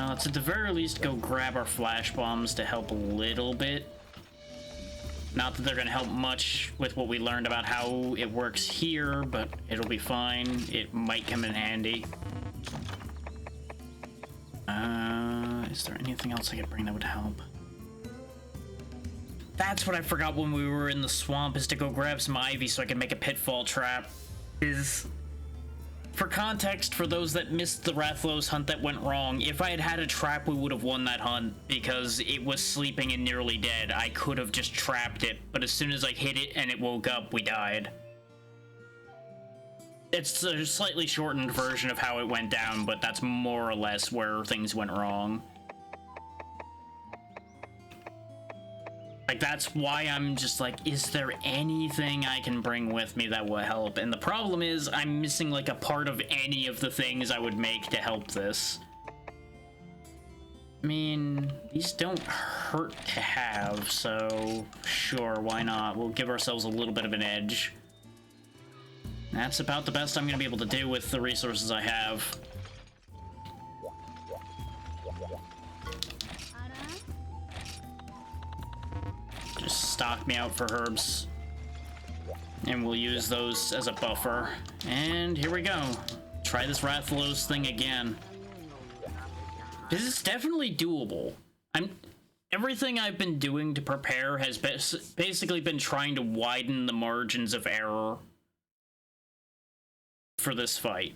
Let's at the very least go grab our flash bombs to help a little bit. Not that they're gonna help much with what we learned about how it works here, but it'll be fine. It might come in handy. Is there anything else I could bring that would help? That's what I forgot when we were in the swamp, is to go grab some ivy so I can make a pitfall trap. For context, for those that missed the Rathalos hunt that went wrong, if I had had a trap, we would have won that hunt because it was sleeping and nearly dead. I could have just trapped it, but as soon as I hit it and it woke up, we died. It's a slightly shortened version of how it went down, but that's more or less where things went wrong. Like, that's why I'm just like, is there anything I can bring with me that will help? And the problem is, I'm missing, like, a part of any of the things I would make to help this. I mean, these don't hurt to have, so sure, why not? We'll give ourselves a little bit of an edge. That's about the best I'm gonna be able to do with the resources I have. Just stock me out for herbs. And we'll use those as a buffer. And here we go. Try this Rathalos thing again. This is definitely doable. Everything I've been doing to prepare has basically been trying to widen the margins of error for this fight.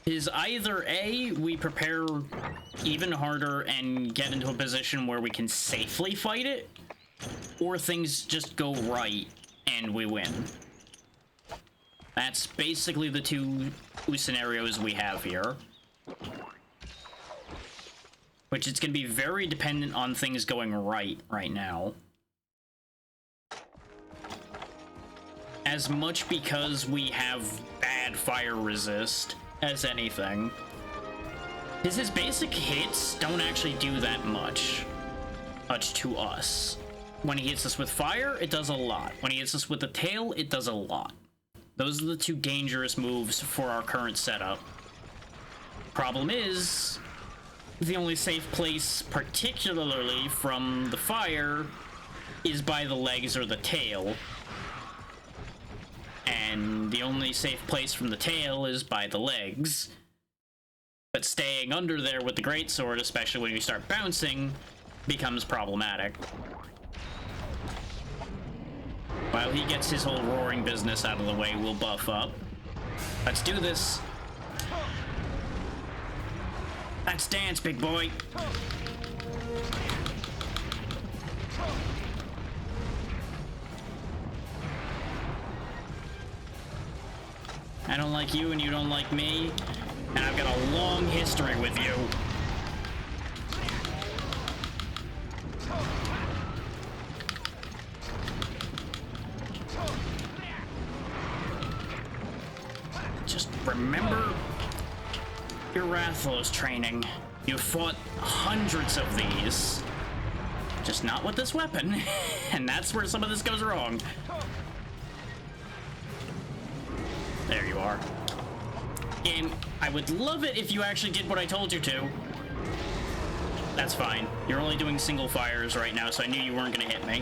Is either A, we prepare even harder and get into a position where we can safely fight it, or things just go right and we win. That's basically the two scenarios we have here. Which is going to be very dependent on things going right now. As much because we have bad fire resist as anything. His basic hits don't actually do that much to us. When he hits us with fire, it does a lot. When he hits us with the tail, it does a lot. Those are the two dangerous moves for our current setup. Problem is, the only safe place, particularly from the fire, is by the legs or the tail. And the only safe place from the tail is by the legs. But staying under there with the greatsword, especially when you start bouncing, becomes problematic. While he gets his whole roaring business out of the way, we'll buff up. Let's do this. Let's dance, big boy. I don't like you and you don't like me, and I've got a long history with you. Just remember your Rathalos training. You fought hundreds of these. Just not with this weapon. And that's where some of this goes wrong. There you are. And I would love it if you actually did what I told you to. That's fine. You're only doing single fires right now, so I knew you weren't gonna hit me.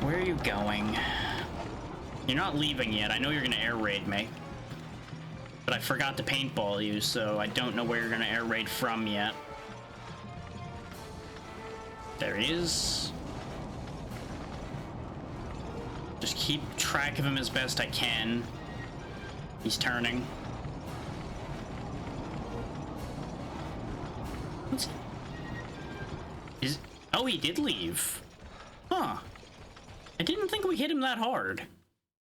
Where are you going? You're not leaving yet. I know you're gonna air raid me. But I forgot to paintball you, so I don't know where you're gonna air raid from yet. There he is. Just keep track of him as best I can. He's turning. Oh, he did leave. Huh. I didn't think we hit him that hard.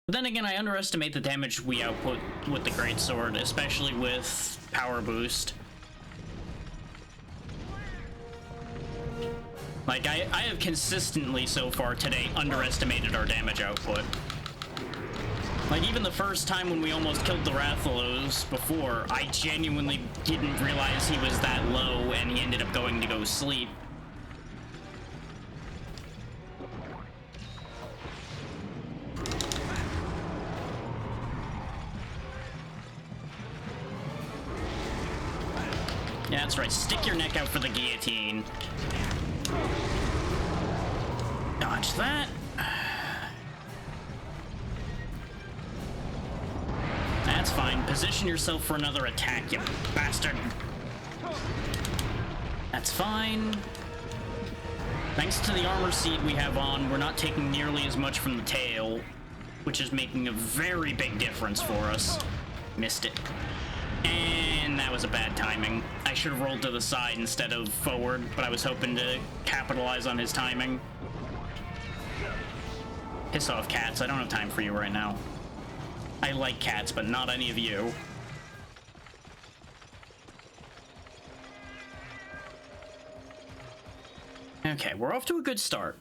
But then again, I underestimate the damage we output with the greatsword, especially with power boost. Like, I have consistently so far today underestimated our damage output. Like, even the first time when we almost killed the Rathalos before, I genuinely didn't realize he was that low and he ended up going to go sleep. Yeah, that's right. Stick your neck out for the guillotine. Dodge that. That's fine. Position yourself for another attack, you bastard. That's fine. Thanks to the armor seat we have on, we're not taking nearly as much from the tail, which is making a very big difference for us. Missed it. And that was a bad timing. I should have rolled to the side instead of forward, but I was hoping to capitalize on his timing. Piss off, cats. I don't have time for you right now. I like cats, but not any of you. Okay, we're off to a good start.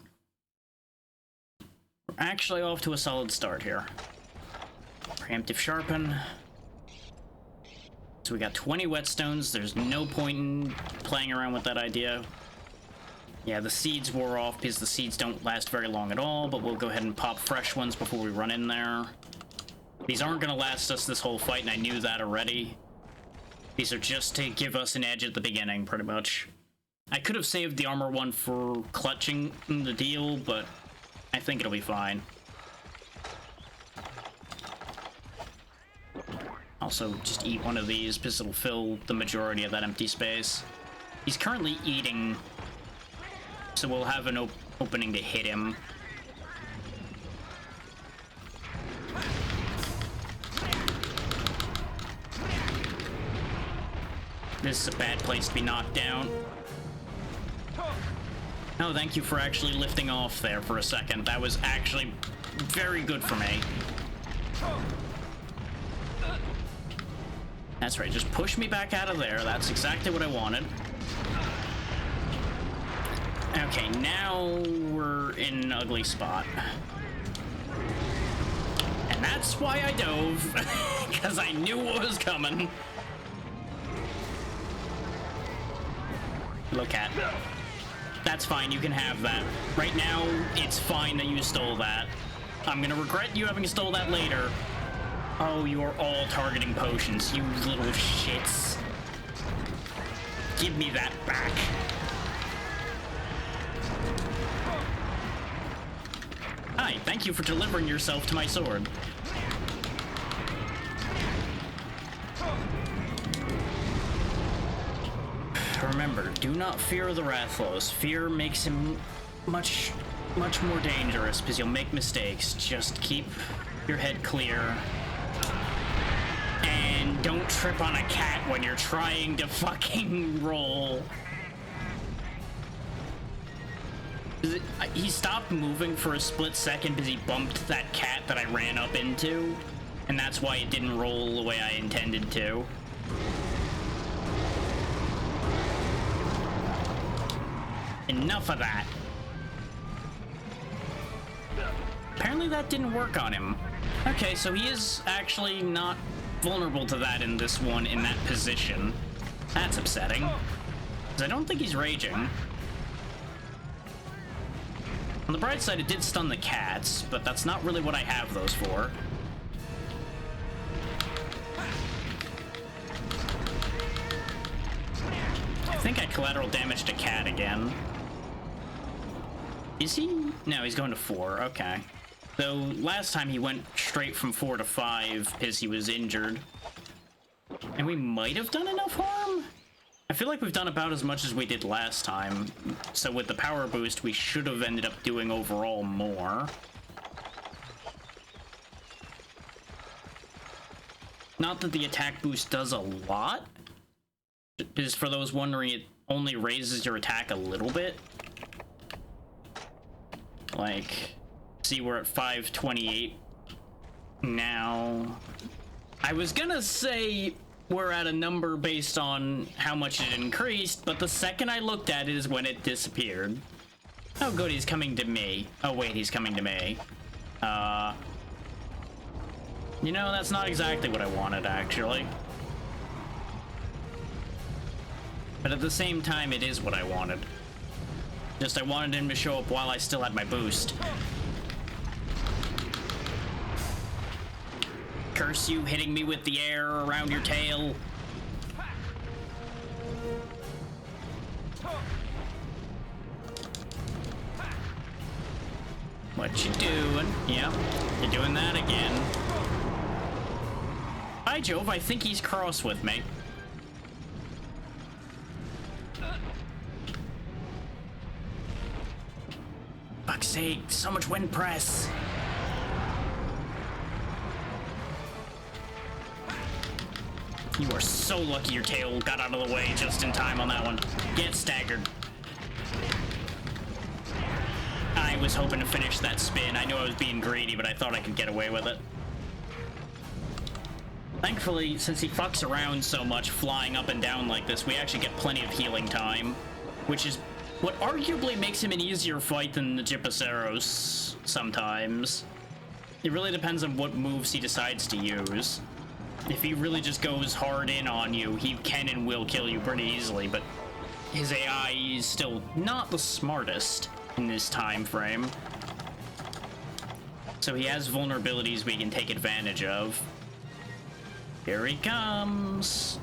We're actually off to a solid start here. Preemptive sharpen. So we got 20 whetstones. There's no point in playing around with that idea. Yeah, the seeds wore off because the seeds don't last very long at all, but we'll go ahead and pop fresh ones before we run in there. These aren't going to last us this whole fight, and I knew that already. These are just to give us an edge at the beginning, pretty much. I could have saved the armor one for clutching the deal, but I think it'll be fine. Also, just eat one of these, because it'll fill the majority of that empty space. He's currently eating, so we'll have an opening to hit him. This is a bad place to be knocked down. Oh, thank you for actually lifting off there for a second. That was actually very good for me. That's right, just push me back out of there. That's exactly what I wanted. Okay, now we're in an ugly spot. And that's why I dove, because I knew what was coming. Look at. That's fine, you can have that. Right now, it's fine that you stole that. I'm gonna regret you having stole that later. Oh, you are all targeting potions, you little shits. Give me that back. Hi, thank you for delivering yourself to my sword. Remember, do not fear the Rathalos. Fear makes him much more dangerous because you'll make mistakes. Just keep your head clear. And don't trip on a cat when you're trying to fucking roll. He stopped moving for a split second because he bumped that cat that I ran up into. And that's why it didn't roll the way I intended to. Enough of that. Apparently that didn't work on him. Okay, so he is actually not vulnerable to that in this one, in that position. That's upsetting. Because I don't think he's raging. On the bright side, it did stun the cats, but that's not really what I have those for. I think I collateral damaged a cat again. Is he? No, he's going to 4. Okay. Though last time he went straight from 4 to 5 because he was injured. And we might have done enough harm? I feel like we've done about as much as we did last time. So with the power boost, we should have ended up doing overall more. Not that the attack boost does a lot. Because for those wondering, it only raises your attack a little bit. Like, see, we're at 528 now. I was gonna say we're at a number based on how much it increased, but the second I looked at it is when it disappeared. Oh good, he's coming to me. Oh wait, he's coming to me. You know, that's not exactly what I wanted, actually. But at the same time, it is what I wanted. Just I wanted him to show up while I still had my boost. Curse you, hitting me with the air around your tail. What you doing? Yep, you're doing that again. By Jove, I think he's cross with me. Fuck's sake, so much wind press. You are so lucky your tail got out of the way just in time on that one. Get staggered. I was hoping to finish that spin. I knew I was being greedy, but I thought I could get away with it. Thankfully, since he fucks around so much flying up and down like this, we actually get plenty of healing time, which is What arguably makes him an easier fight than the Gypaceros sometimes. It really depends on what moves he decides to use. If he really just goes hard in on you, he can and will kill you pretty easily, but his AI is still not the smartest in this time frame. So he has vulnerabilities we can take advantage of. Here he comes.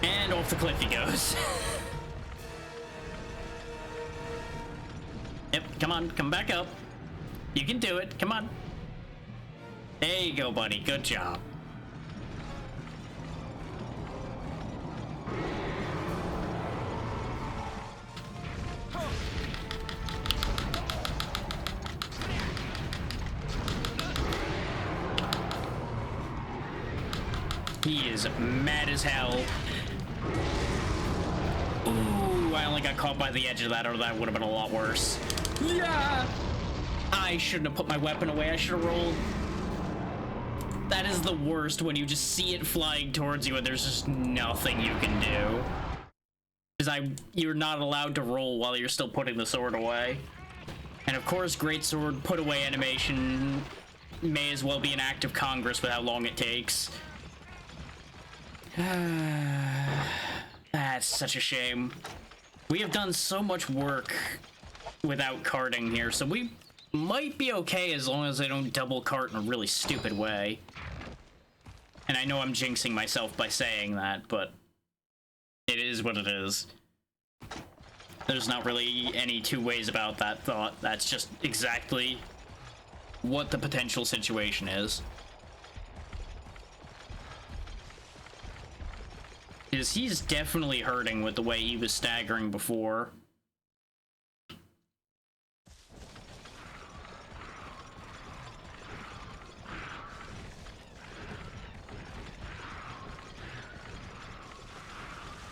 And off the cliff he goes. Yep, come on, come back up. You can do it, come on. There you go, buddy, good job. He is mad as hell. Ooh, I only got caught by the edge of that, or that would have been a lot worse. Yeah! I shouldn't have put my weapon away. I should have rolled. That is the worst, when you just see it flying towards you and there's just nothing you can do. Because you're not allowed to roll while you're still putting the sword away. And of course, greatsword put away animation may as well be an act of Congress with how long it takes. That's such a shame. We have done so much work without carting here, so we might be okay as long as I don't double cart in a really stupid way. And I know I'm jinxing myself by saying that, but it is what it is. There's not really any two ways about that thought. That's just exactly what the potential situation is. Because he's definitely hurting with the way he was staggering before.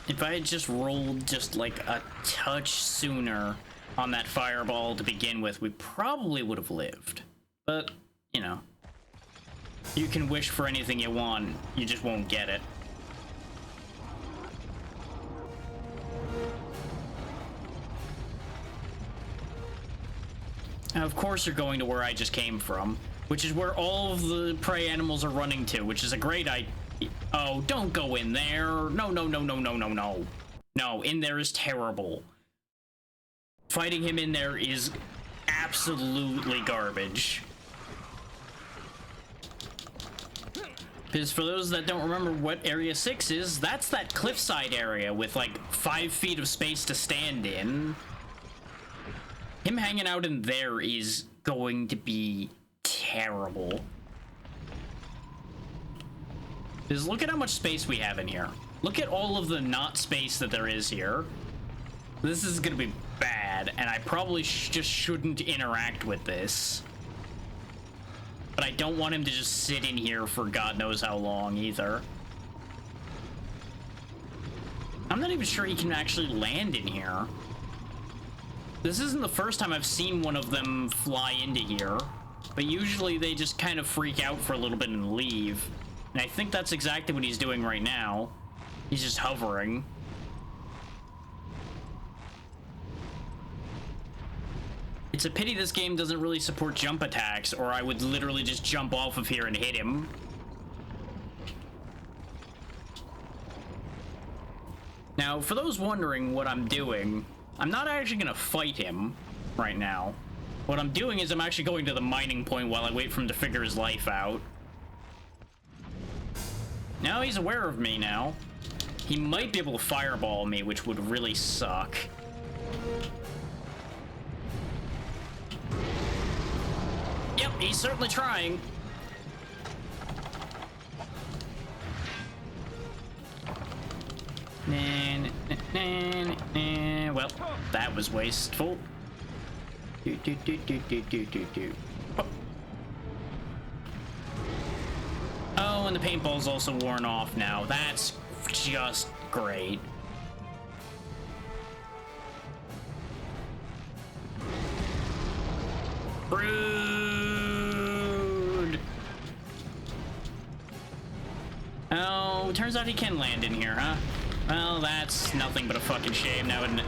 If I had just rolled just like a touch sooner on that fireball to begin with, we probably would have lived. But, you know, you can wish for anything you want, you just won't get it. Now, of course you're going to where I just came from, which is where all of the prey animals are running to, which is a great idea. Oh, don't go in there. No, no, no, no, no, no, no. No, in there is terrible. Fighting him in there is absolutely garbage. Because for those that don't remember what Area 6 is, that's that cliffside area with like 5 feet of space to stand in. Him hanging out in there is going to be terrible. Because look at how much space we have in here. Look at all of the not space that there is here. This is gonna be bad, and I probably just shouldn't interact with this. But I don't want him to just sit in here for God knows how long either. I'm not even sure he can actually land in here. This isn't the first time I've seen one of them fly into here, but usually they just kind of freak out for a little bit and leave. And I think that's exactly what he's doing right now. He's just hovering. It's a pity this game doesn't really support jump attacks, or I would literally just jump off of here and hit him. Now, for those wondering what I'm doing, I'm not actually gonna fight him right now. What I'm doing is I'm actually going to the mining point while I wait for him to figure his life out. Now he's aware of me now. He might be able to fireball me, which would really suck. Yep, he's certainly trying. Well, that was wasteful. Oh, and the paintball's also worn off now. That's just great. Rude. Oh, turn turns out he can land in here, huh? Well, that's nothing but a fucking shame now, isn't it?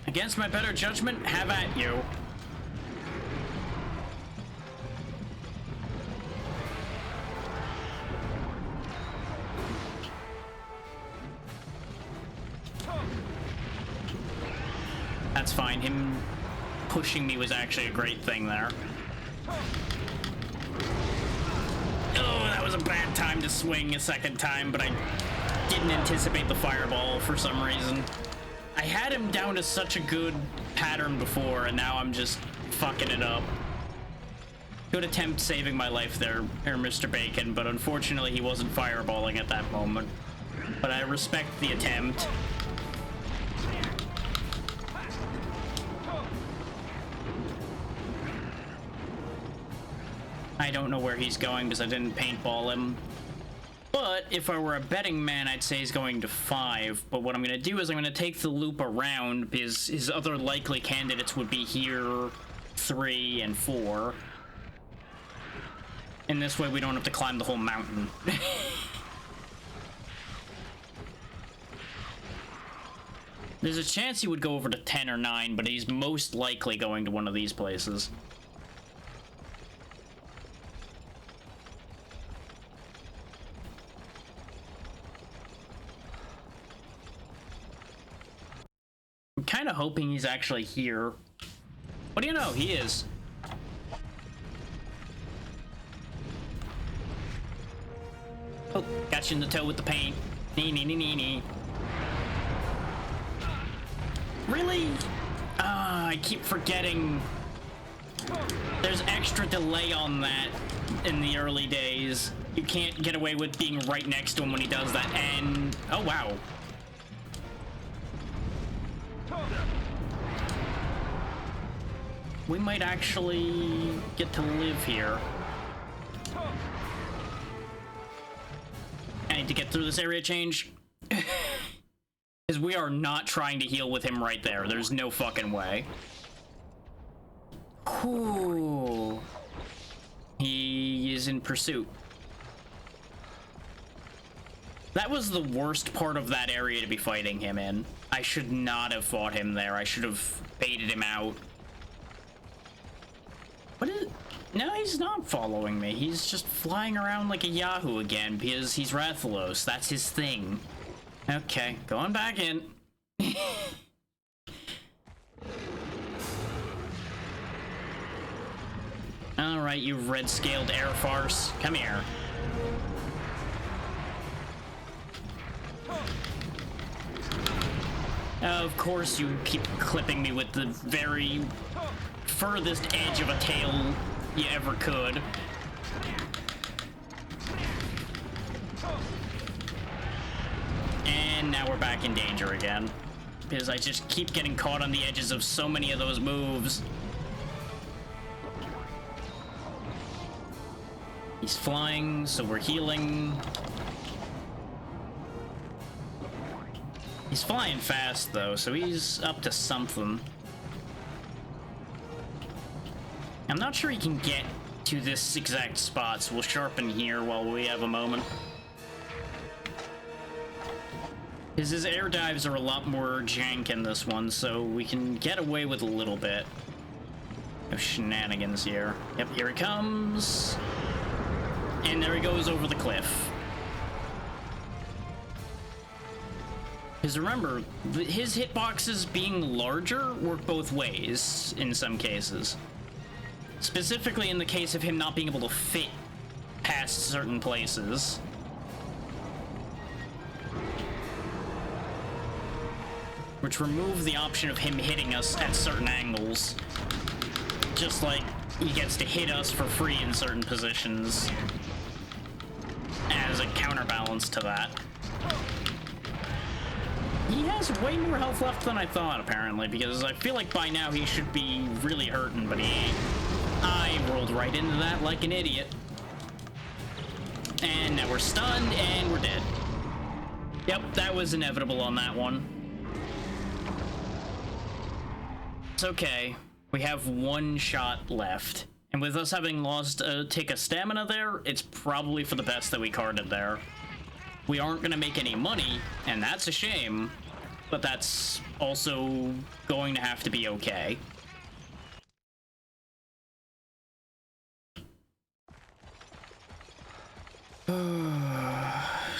Against my better judgment, have at you. That's fine. Him pushing me was actually a great thing there. Oh, that was a bad time to swing a second time, but I didn't anticipate the fireball for some reason. I had him down to such a good pattern before, and now I'm just fucking it up. Good attempt saving my life there, Mr. Bacon, but unfortunately he wasn't fireballing at that moment. But I respect the attempt. I don't know where he's going because I didn't paintball him. But if I were a betting man, I'd say he's going to 5. But what I'm going to do is I'm going to take the loop around because his other likely candidates would be here, 3, and 4. And this way we don't have to climb the whole mountain. There's a chance he would go over to 10 or 9, but he's most likely going to one of these places. I'm kind of hoping he's actually here. What do you know? He is. Oh, got you in the toe with the paint. Nee, nee, nee, nee, nee. Really? I keep forgetting. There's extra delay on that in the early days. You can't get away with being right next to him when he does that. And oh wow. We might actually get to live here. I need to get through this area change. Because we are not trying to heal with him right there. There's no fucking way. Cool. He is in pursuit. That was the worst part of that area to be fighting him in. I should not have fought him there. I should have baited him out. What is... No, he's not following me. He's just flying around like a Yahoo again because he's Rathalos. That's his thing. Okay, going back in. Alright, you red-scaled air farce. Come here. Of course you keep clipping me with the very furthest edge of a tail you ever could. And now we're back in danger again. Because I just keep getting caught on the edges of so many of those moves. He's flying, so we're healing. He's flying fast, though, so he's up to something. I'm not sure he can get to this exact spot, so we'll sharpen here while we have a moment. Because his air dives are a lot more jank in this one, so we can get away with a little bit of shenanigans here. Yep, here he comes. And there he goes over the cliff. Because remember, his hitboxes being larger work both ways in some cases. Specifically in the case of him not being able to fit past certain places. Which remove the option of him hitting us at certain angles. Just like he gets to hit us for free in certain positions. As a counterbalance to that. He has way more health left than I thought, apparently, because I feel like by now he should be really hurting, but he ain't. I rolled right into that like an idiot. And now we're stunned, and we're dead. Yep, that was inevitable on that one. It's okay. We have one shot left. And with us having lost a tick of stamina there, it's probably for the best that we carded there. We aren't going to make any money, and that's a shame, but that's also going to have to be okay.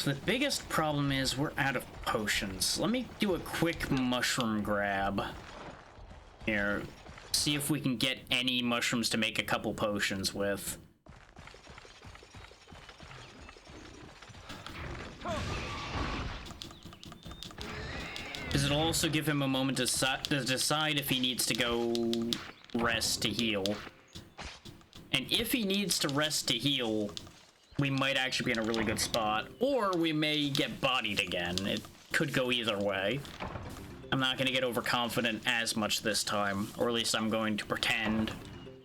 The biggest problem is we're out of potions. Let me do a quick mushroom grab. Here, see if we can get any mushrooms to make a couple potions with. Because it'll also give him a moment to decide if he needs to go rest to heal. And if he needs to rest to heal, we might actually be in a really good spot. Or we may get bodied again. It could go either way. I'm not going to get overconfident as much this time. Or at least I'm going to pretend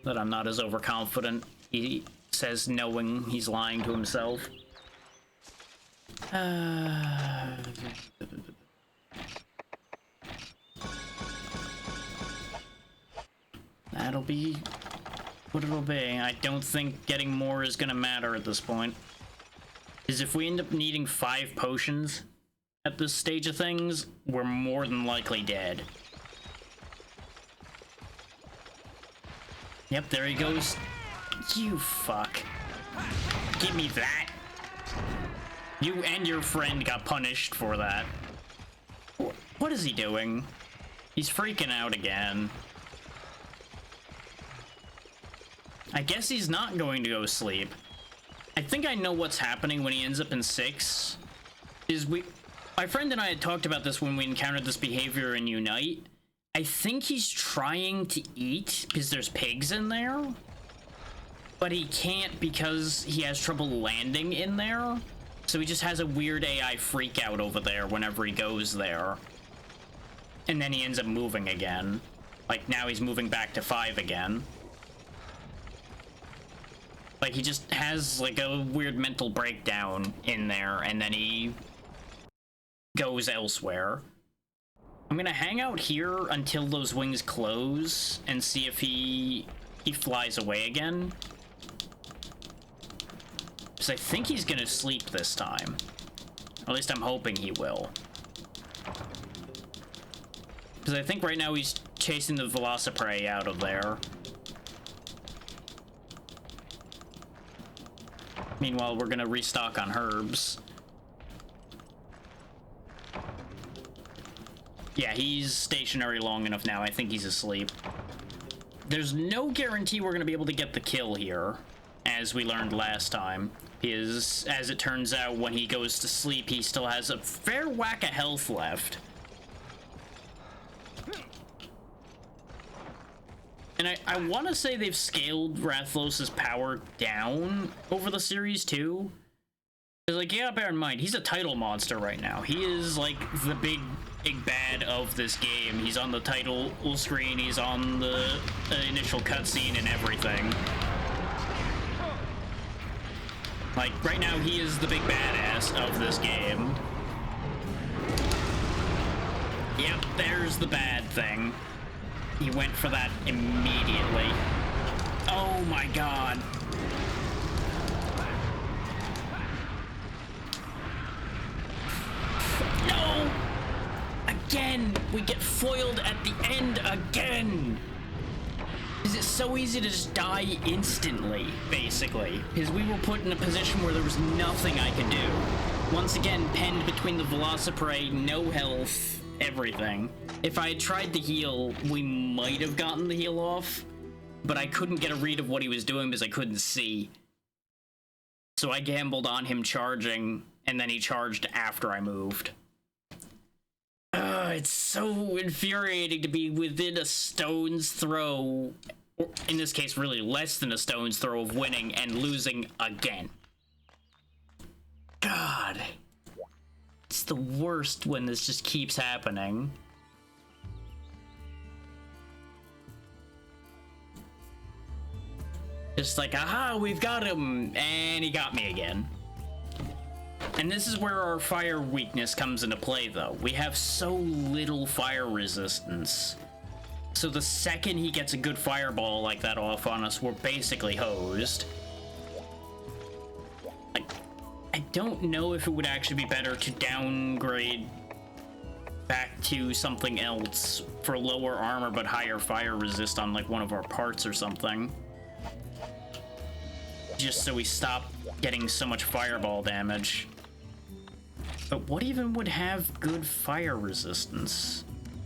that I'm not as overconfident. He says knowing he's lying to himself. That'll be what it'll be. I don't think getting more is gonna matter at this point. Because if we end up needing 5 potions at this stage of things, we're more than likely dead. Yep, there he goes. You fuck. Give me that. You and your friend got punished for that. What is he doing? He's freaking out again. I guess he's not going to go sleep. I think I know what's happening when he ends up in 6. My friend and I had talked about this when we encountered this behavior in Unite. I think he's trying to eat because there's pigs in there. But he can't because he has trouble landing in there. So he just has a weird AI freak out over there whenever he goes there. And then he ends up moving again. Like now he's moving back to 5 again. Like, he just has, like, a weird mental breakdown in there, and then he goes elsewhere. I'm gonna hang out here until those wings close and see if he flies away again. Because I think he's gonna sleep this time. Or at least I'm hoping he will. Because I think right now he's chasing the Velociprey out of there. Meanwhile, we're gonna restock on herbs. Yeah, he's stationary long enough now. I think he's asleep. There's no guarantee we're gonna be able to get the kill here, as we learned last time. Because, as it turns out, when he goes to sleep, he still has a fair whack of health left. And I want to say they've scaled Rathalos' power down over the series, too. Because, like, yeah, bear in mind, he's a title monster right now. He is, like, the big bad of this game. He's on the title screen, he's on the initial cutscene and everything. Like, right now, he is the big badass of this game. Yep, there's the bad thing. He went for that immediately. Oh my god. No! Again! We get foiled at the end again! Is it so easy to just die instantly, basically? Because we were put in a position where there was nothing I could do. Once again, penned between the Velociprey, no health, everything. If I had tried to heal, we might have gotten the heal off, but I couldn't get a read of what he was doing because I couldn't see. So I gambled on him charging, and then he charged after I moved. It's so infuriating to be within a stone's throw, or in this case, really less than a stone's throw of winning and losing again. God. It's the worst when this just keeps happening. Just like, aha, we've got him, and he got me again. And this is where our fire weakness comes into play, though. We have so little fire resistance. So the second he gets a good fireball like that off on us, we're basically hosed. I don't know if it would actually be better to downgrade back to something else for lower armor but higher fire resist on like one of our parts or something. Just so we stop getting so much fireball damage. But what even would have good fire resistance?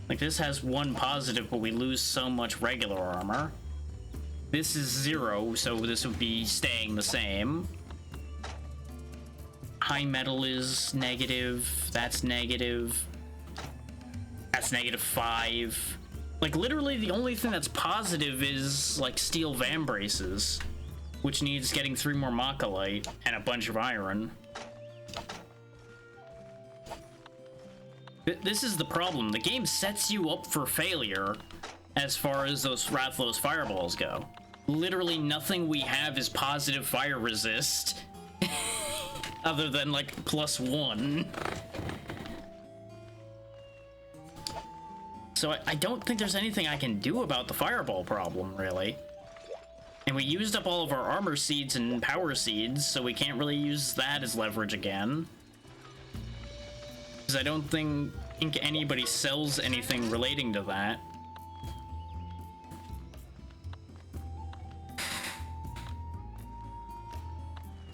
Like, this has 1 positive, but we lose so much regular armor. This is 0, so this would be staying the same. High metal is negative. That's negative. That's -5. Like, literally the only thing that's positive is, like, steel vambraces, which needs getting 3 more Mach-a-Light and a bunch of iron. This is the problem. The game sets you up for failure as far as those Rathalos fireballs go. Literally nothing we have is positive fire resist other than like +1. So I don't think there's anything I can do about the fireball problem, really. And we used up all of our armor seeds and power seeds, so we can't really use that as leverage again. Because I don't think anybody sells anything relating to that.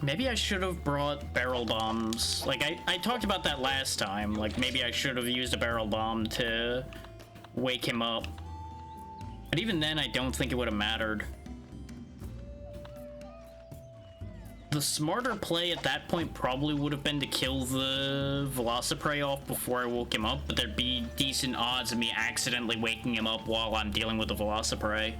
Maybe I should have brought barrel bombs. Like, I talked about that last time. Like, maybe I should have used a barrel bomb to wake him up. But even then, I don't think it would have mattered. The smarter play at that point probably would have been to kill the Velociprey off before I woke him up, but there'd be decent odds of me accidentally waking him up while I'm dealing with the Velociprey.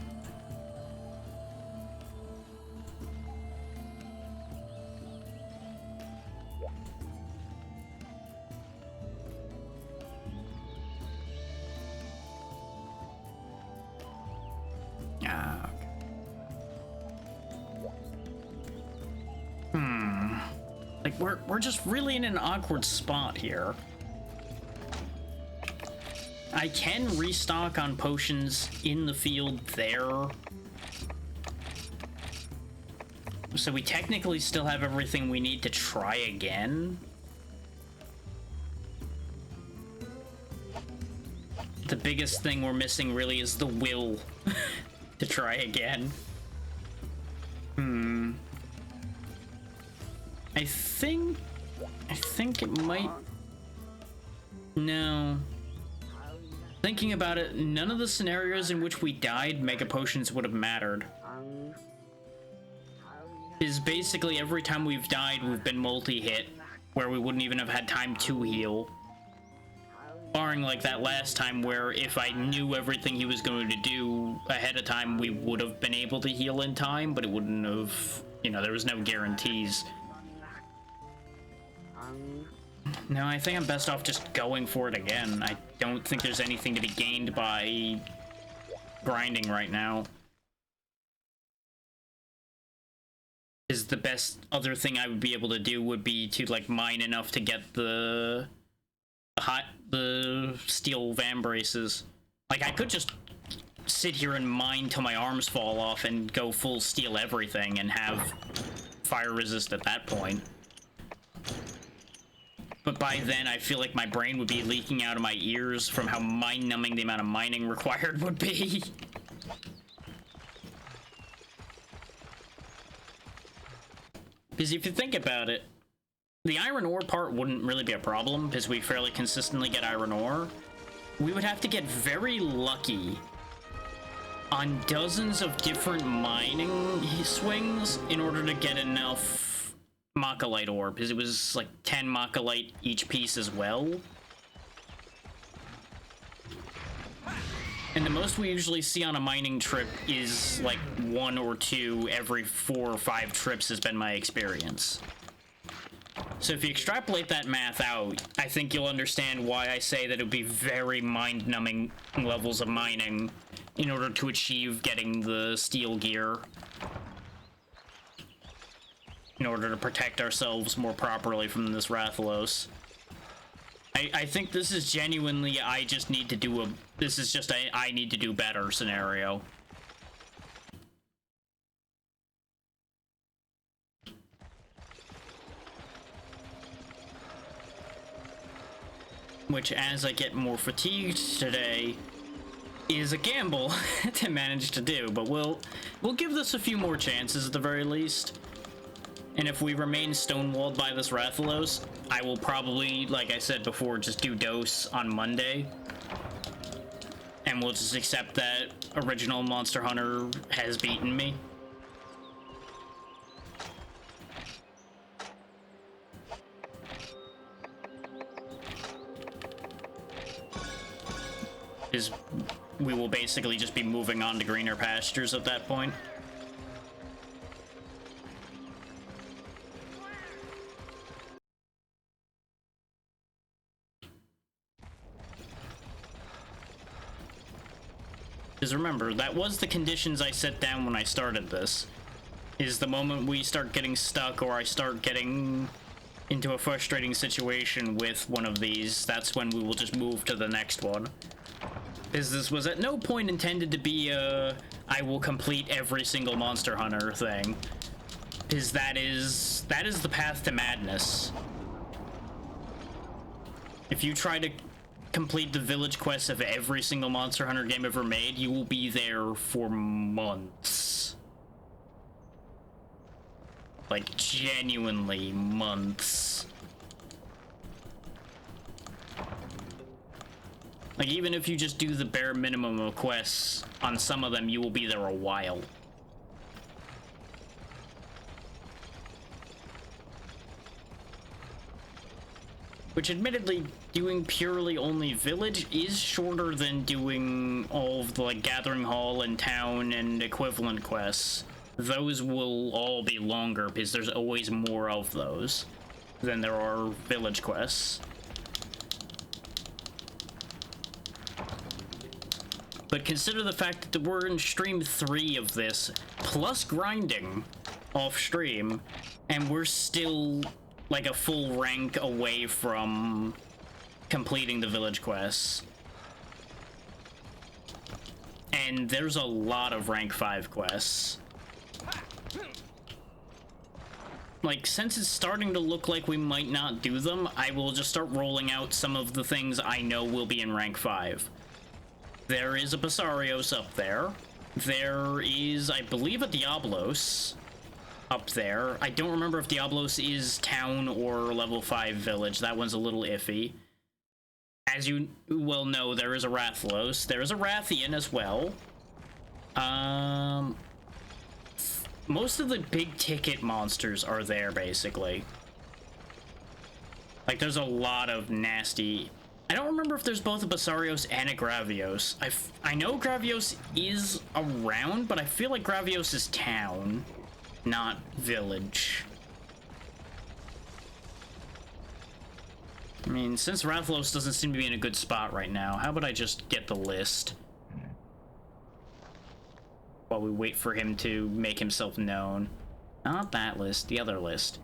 Ah, okay. Like, we're just really in an awkward spot here. I can restock on potions in the field there. So we technically still have everything we need to try again. The biggest thing we're missing really is the will to try again. I think it might... No. Thinking about it, none of the scenarios in which we died, Mega Potions would have mattered. Is basically every time we've died, we've been multi-hit, where we wouldn't even have had time to heal. Barring like that last time where if I knew everything he was going to do ahead of time, we would have been able to heal in time, but it wouldn't have, you know, there was no guarantees. No, I think I'm best off just going for it again. I don't think there's anything to be gained by grinding right now. Is the best other thing I would be able to do would be to like mine enough to get the steel vambraces. Like, I could just sit here and mine till my arms fall off and go full steel everything and have fire resist at that point. But by then, I feel like my brain would be leaking out of my ears from how mind-numbing the amount of mining required would be. Because if you think about it, the iron ore part wouldn't really be a problem, because we fairly consistently get iron ore. We would have to get very lucky on dozens of different mining swings in order to get enough Mach-a-Light ore, because it was like 10 Mach-a-Light each piece as well. And the most we usually see on a mining trip is like 1 or 2 every 4 or 5 trips has been my experience. So if you extrapolate that math out, I think you'll understand why I say that it would be very mind-numbing levels of mining in order to achieve getting the steel gear. In order to protect ourselves more properly from this Rathalos. I think this is genuinely this is just a I need to do better scenario. Which, as I get more fatigued today, is a gamble to manage to do, but we'll give this a few more chances at the very least. And if we remain stonewalled by this Rathalos, I will probably, like I said before, just do dose on Monday. And we'll just accept that original Monster Hunter has beaten me. We will basically just be moving on to greener pastures at that point. Because remember, that was the conditions I set down when I started this. Is the moment we start getting stuck or I start getting into a frustrating situation with one of these, that's when we will just move to the next one. Because this was at no point intended to be a I will complete every single Monster Hunter thing. Because that is the path to madness. If you try to complete the village quests of every single Monster Hunter game ever made, you will be there for months. Like, genuinely months. Like, even if you just do the bare minimum of quests, on some of them you will be there a while. Which, admittedly, doing purely only village is shorter than doing all of the, like, Gathering Hall and Town and equivalent quests. Those will all be longer, because there's always more of those than there are village quests. But consider the fact that we're in stream 3 of this, plus grinding off stream, and we're still like a full rank away from completing the village quests. And there's a lot of rank 5 quests. Like, since it's starting to look like we might not do them, I will just start rolling out some of the things I know will be in rank 5. There is a Basarios up there. There is, I believe, a Diablos up there. I don't remember if Diablos is town or level 5 village. That one's a little iffy. As you well know, there is a Rathalos. There is a Rathian as well. Most of the big ticket monsters are there, basically. Like, there's a lot of nasty... I don't remember if there's both a Basarios and a Gravios. I know Gravios is around, but I feel like Gravios is town, not village. I mean, since Rathalos doesn't seem to be in a good spot right now, how about I just get the list? While we wait for him to make himself known. Not that list, the other list.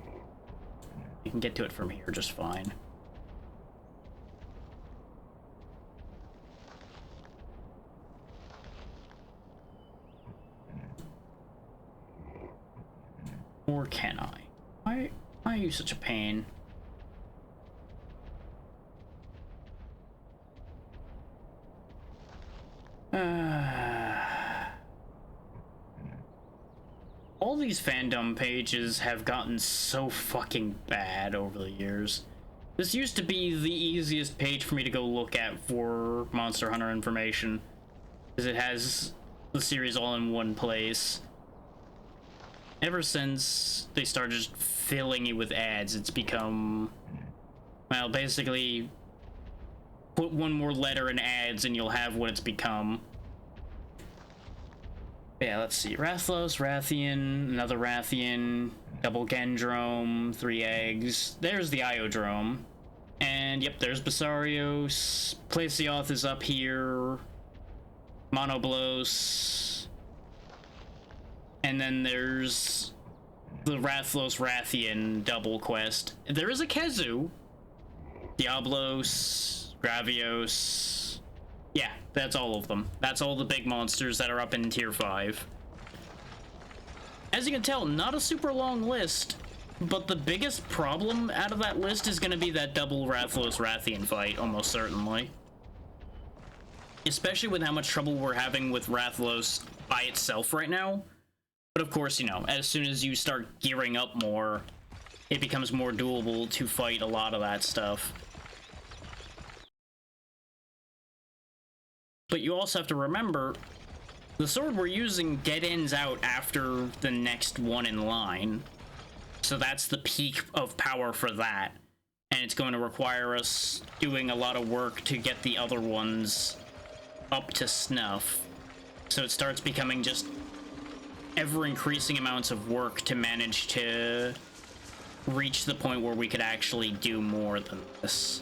You can get to it from here just fine. Or can I? Why are you such a pain? All these fandom pages have gotten so fucking bad over the years. This used to be the easiest page for me to go look at for Monster Hunter information, because it has the series all in one place. Ever since they started just filling it with ads, it's become, well, basically, put one more letter in ads and you'll have what it's become. Yeah, let's see. Rathalos, Rathian, another Rathian, double Gendrome, 3 eggs. There's the Iodrome. And yep, there's Basarios. Placeoth is up here. Monoblos. And then there's the Rathalos Rathian double quest. There is a Kezu. Diablos, Gravios. Yeah, that's all of them. That's all the big monsters that are up in tier 5. As you can tell, not a super long list, but the biggest problem out of that list is going to be that double Rathalos-Rathian fight, almost certainly. Especially with how much trouble we're having with Rathalos by itself right now. But of course, you know, as soon as you start gearing up more, it becomes more doable to fight a lot of that stuff. But you also have to remember, the sword we're using dead ends out after the next one in line. So that's the peak of power for that. And it's going to require us doing a lot of work to get the other ones up to snuff. So it starts becoming just ever-increasing amounts of work to manage to reach the point where we could actually do more than this.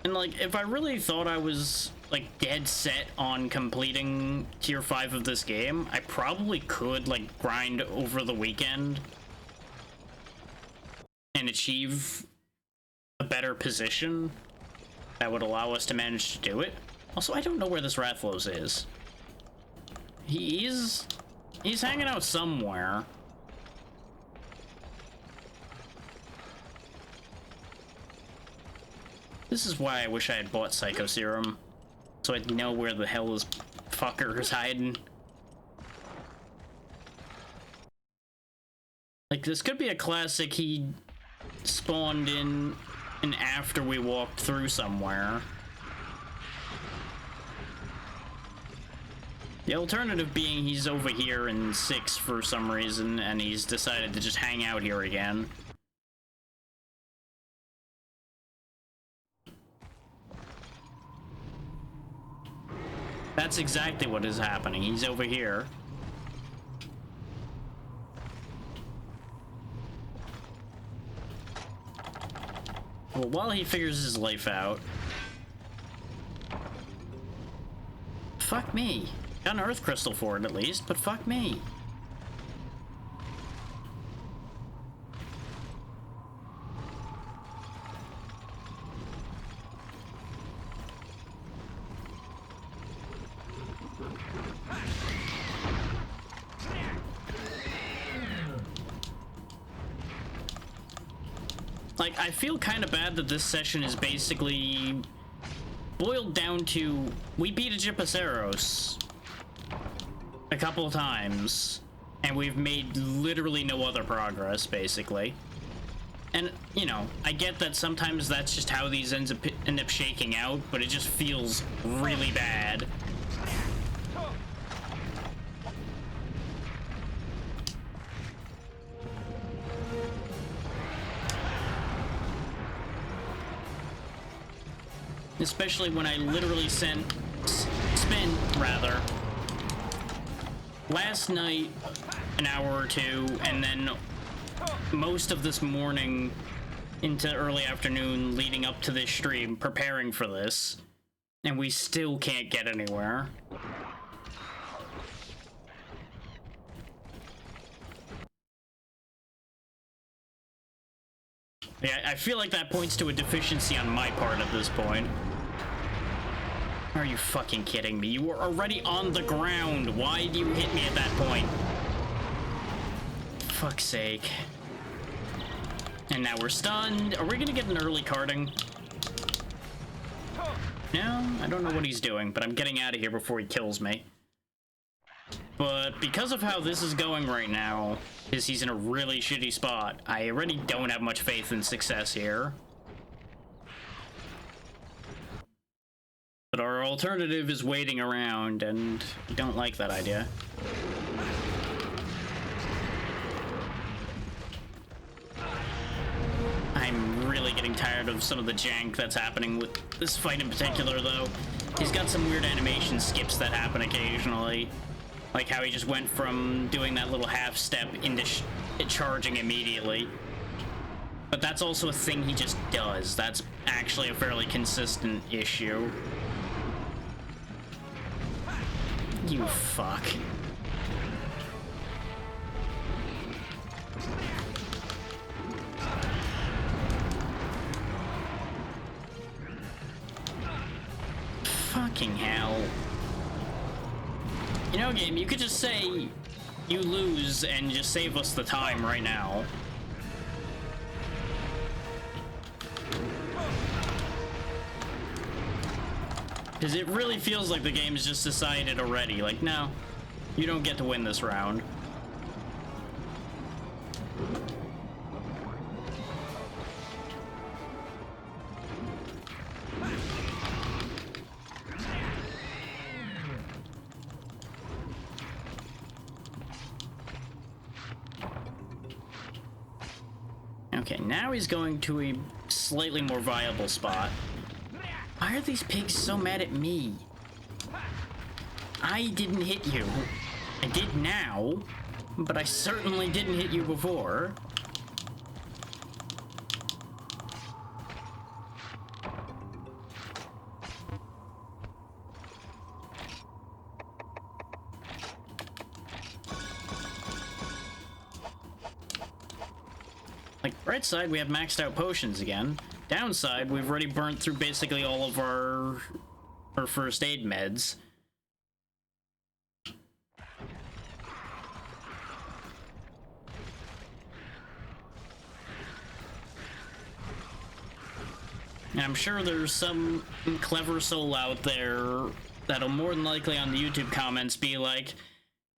And like, if I really thought I was like dead set on completing tier 5 of this game, I probably could like grind over the weekend and achieve a better position that would allow us to manage to do it. Also, I don't know where this Rathalos is. He's hanging out somewhere. This is why I wish I had bought Psycho Serum, so I'd know where the hell this fucker is hiding. Like, this could be a classic he spawned in and after we walked through somewhere. The alternative being he's over here in 6 for some reason, and he's decided to just hang out here again. That's exactly what is happening. He's over here. Well, while he figures his life out... Fuck me. Got an Earth Crystal for it, at least, but fuck me. Like, I feel kind of bad that this session is basically boiled down to, we beat Egipiceros a couple of times, and we've made literally no other progress, basically. And, you know, I get that sometimes that's just how these end up shaking out, but it just feels really bad. Especially when I literally spent last night an hour or two, and then most of this morning into early afternoon leading up to this stream preparing for this, and we still can't get anywhere. Yeah, I feel like that points to a deficiency on my part at this point. Are you fucking kidding me? You were already on the ground. Why do you hit me at that point? Fuck's sake. And now we're stunned. Are we gonna get an early carding? No, I don't know what he's doing, but I'm getting out of here before he kills me. But because of how this is going right now, is he's in a really shitty spot. I already don't have much faith in success here. But our alternative is waiting around, and I don't like that idea. I'm really getting tired of some of the jank that's happening with this fight in particular, though. He's got some weird animation skips that happen occasionally. Like how he just went from doing that little half step into charging immediately. But that's also a thing he just does. That's actually a fairly consistent issue. You fuck. Fucking hell. You know, game, you could just say you lose and just save us the time right now. Because it really feels like the game's just decided already. Like, no, you don't get to win this round. Okay, now he's going to a slightly more viable spot. Why are these pigs so mad at me? I didn't hit you. I did now, but I certainly didn't hit you before. Like, right side, we have maxed out potions again. Downside, we've already burnt through basically all of our first aid meds. And I'm sure there's some clever soul out there that'll more than likely on the YouTube comments be like,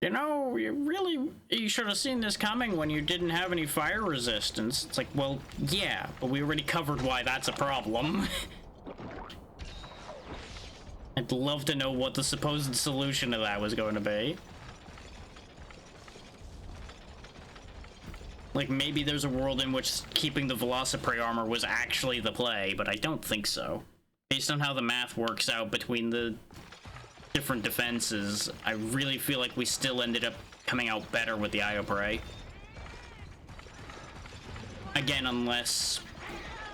you know, you should have seen this coming when you didn't have any fire resistance. It's like, well, yeah, but we already covered why that's a problem. I'd love to know what the supposed solution to that was going to be. Like, maybe there's a world in which keeping the Velociprey armor was actually the play, but I don't think so. Based on how the math works out between the different defenses, I really feel like we still ended up coming out better with the Ioprey. Again, unless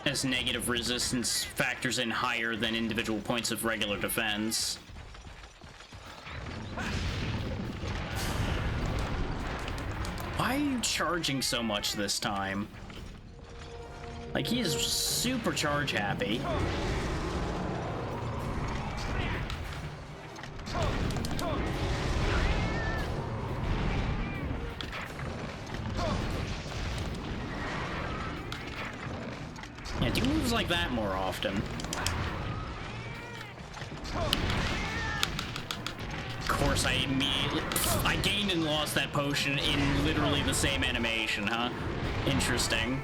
as negative resistance factors in higher than individual points of regular defense. Why are you charging so much this time? Like, he is super charge happy. Yeah, do moves like that more often. Of course, I gained and lost that potion in literally the same animation, huh? Interesting.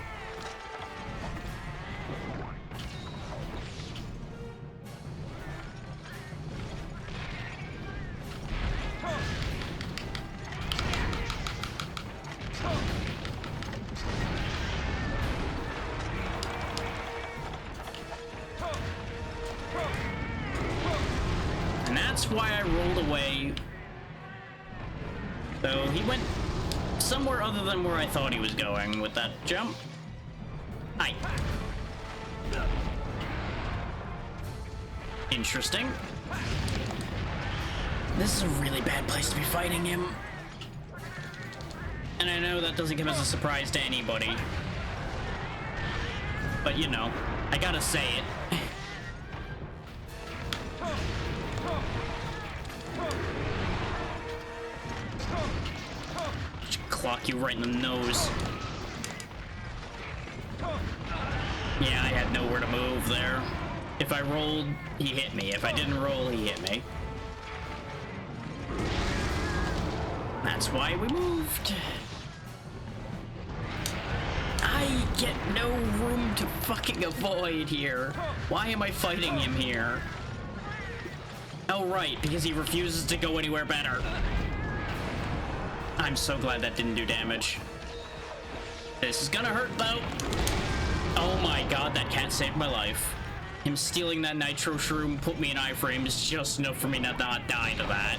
That's why I rolled away. So he went somewhere other than where I thought he was going with that jump. Hi. Interesting. This is a really bad place to be fighting him. And I know that doesn't come as a surprise to anybody. But you know, I gotta say it. Clock you right in the nose. Yeah, I had nowhere to move there. If I rolled, he hit me. If I didn't roll, he hit me. That's why we moved. I get no room to fucking avoid here. Why am I fighting him here? Oh, right, because he refuses to go anywhere better. I'm so glad that didn't do damage. This is gonna hurt, though. Oh my god, that cat saved my life. Him stealing that nitro shroom put me in iframes just enough for me to not die to that.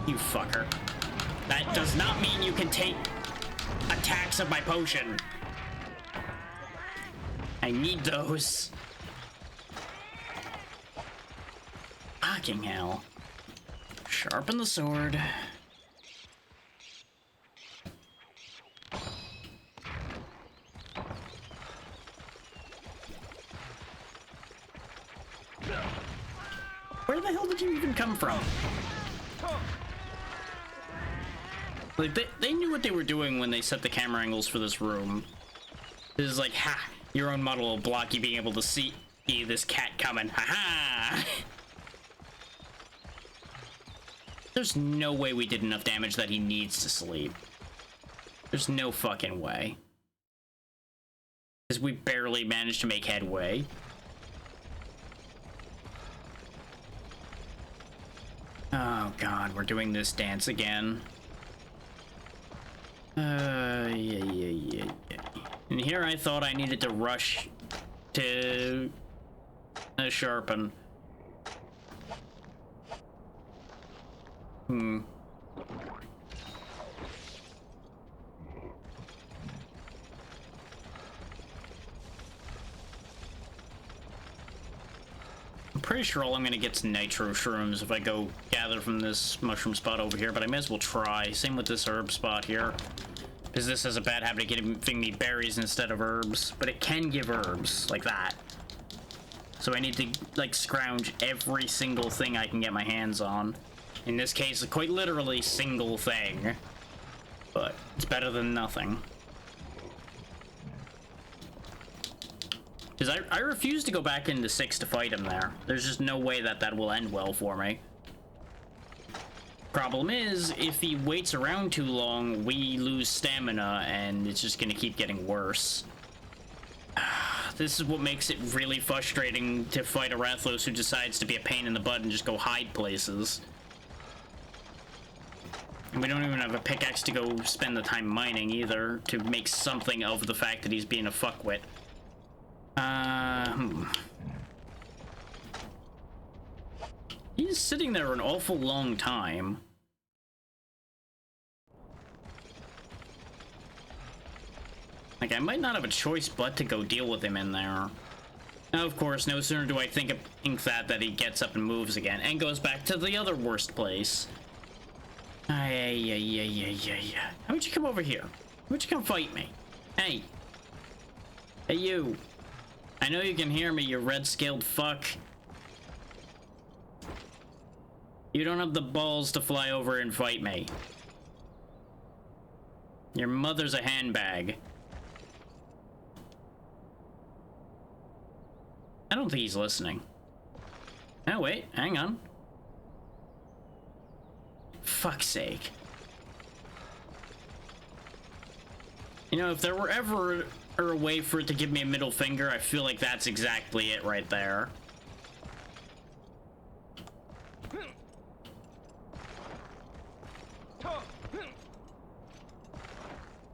You fucker. That does not mean you can take attacks of my potion. I need those. Fucking hell. Sharpen the sword. Where the hell did you even come from? Like, they knew what they were doing when they set the camera angles for this room. This is like, ha, your own model will block you being able to see this cat coming. Ha ha! There's no way we did enough damage that he needs to sleep. There's no fucking way. Because we barely managed to make headway. Oh god, we're doing this dance again. Yeah. And here I thought I needed to rush to sharpen. I'm pretty sure all I'm gonna get is nitro shrooms if I go gather from this mushroom spot over here, but I may as well try. Same with this herb spot here. Because this has a bad habit of giving me berries instead of herbs, but it can give herbs, like that. So I need to, like, scrounge every single thing I can get my hands on. In this case, quite literally, single thing. But it's better than nothing. Because I refuse to go back into 6 to fight him there. There's just no way that will end well for me. Problem is, if he waits around too long, we lose stamina, and it's just gonna keep getting worse. This is what makes it really frustrating to fight a Rathalos who decides to be a pain in the butt and just go hide places. And we don't even have a pickaxe to go spend the time mining either, to make something of the fact that he's being a fuckwit. He's sitting there an awful long time. Like, I might not have a choice but to go deal with him in there. Now, of course, no sooner do I think that he gets up and moves again, and goes back to the other worst place. Yeah. How would you come over here? How would you come fight me? Hey. Hey, you. I know you can hear me, you red-scaled fuck. You don't have the balls to fly over and fight me. Your mother's a handbag. I don't think he's listening. Oh, wait, hang on. Fuck's sake. You know, if there were ever a way for it to give me a middle finger, I feel like that's exactly it right there.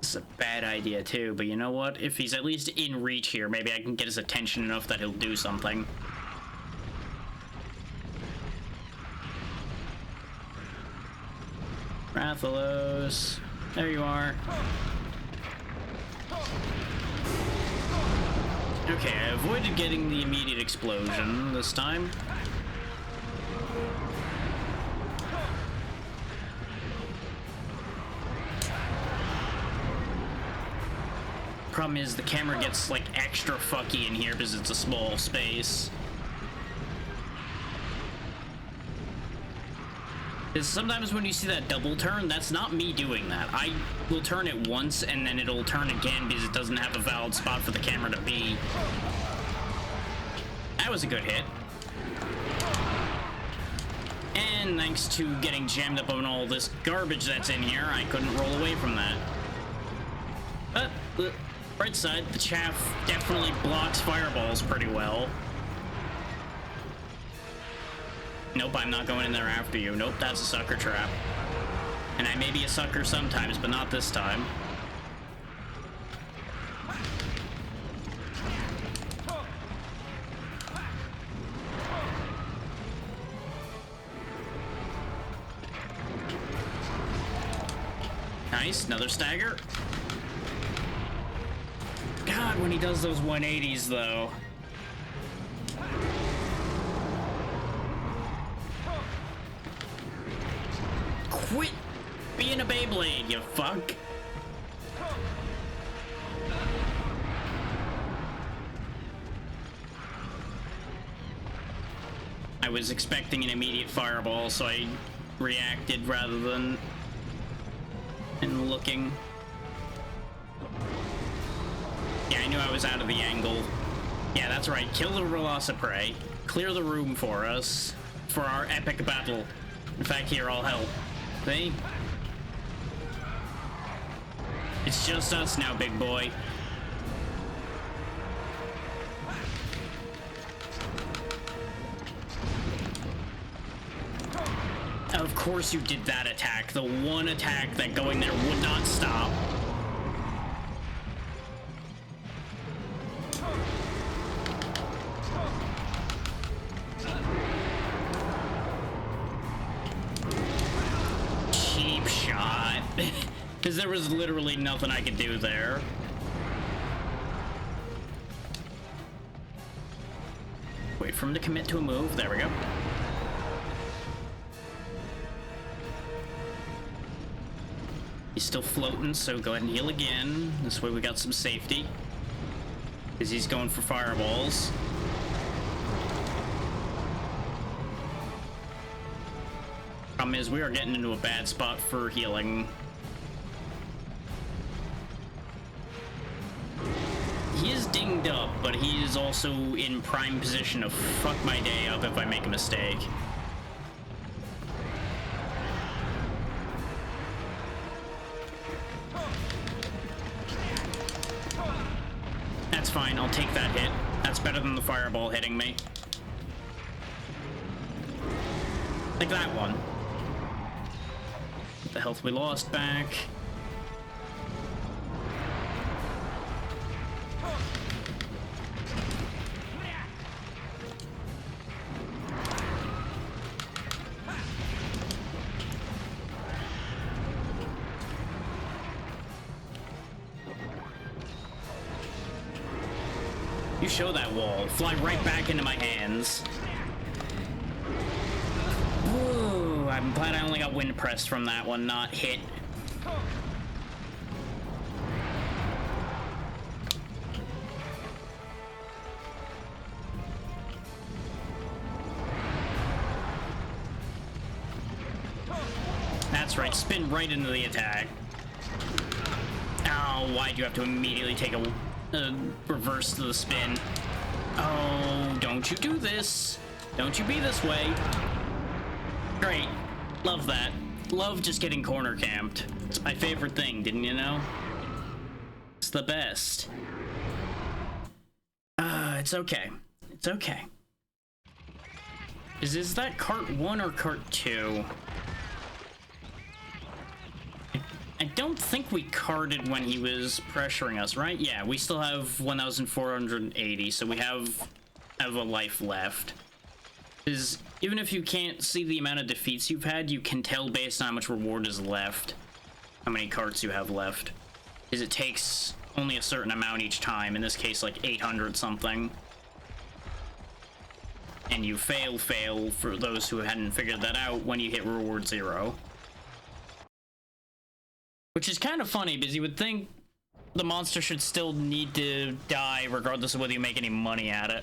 This is a bad idea too, but you know what? If he's at least in reach here, maybe I can get his attention enough that he'll do something. Rathalos, there you are. Okay, I avoided getting the immediate explosion this time. Problem is, the camera gets, like, extra fucky in here because it's a small space. Because sometimes when you see that double turn, that's not me doing that. I will turn it once, and then it'll turn again because it doesn't have a valid spot for the camera to be. That was a good hit. And thanks to getting jammed up on all this garbage that's in here, I couldn't roll away from that. But the right side, the chaff definitely blocks fireballs pretty well. Nope, I'm not going in there after you. Nope, that's a sucker trap. And I may be a sucker sometimes, but not this time. Nice, another stagger. God, when he does those 180s, though. Quit being a Beyblade, you fuck. I was expecting an immediate fireball, so I reacted rather than looking. Yeah, I knew I was out of the angle. Yeah, that's right. Kill the Velociprey. Clear the room for us for our epic battle. In fact, here, I'll help. See? It's just us now, big boy. Of course you did that attack. The one attack that going there would not stop. Cheap shot. Because there was literally nothing I could do there. Wait for him to commit to a move. There we go. He's still floating, so go ahead and heal again. This way we got some safety. Because he's going for fireballs. Problem is, we are getting into a bad spot for healing. He is dinged up, but he is also in prime position to fuck my day up if I make a mistake. That's fine, I'll take that hit. That's better than the fireball hitting me. Like that one. Get the health we lost back. You show that wall. Fly right back into my hands. Ooh, I'm glad I only got wind pressed from that one, not hit. That's right, spin right into the attack. Ow, why'd you have to immediately take a reverse to the spin? Oh, don't you do this. Don't you be this way. Great. Love that. Love just getting corner camped. It's my favorite thing, didn't you know? It's the best. It's okay. It's okay. Is that cart 1 or cart 2? I don't think we carted when he was pressuring us, right? Yeah, we still have 1,480, so we have a life left. Is even if you can't see the amount of defeats you've had, you can tell based on how much reward is left, how many carts you have left. Is it takes only a certain amount each time, in this case like 800 something. And you fail for those who hadn't figured that out when you hit reward 0. Which is kind of funny, because you would think the monster should still need to die regardless of whether you make any money at it.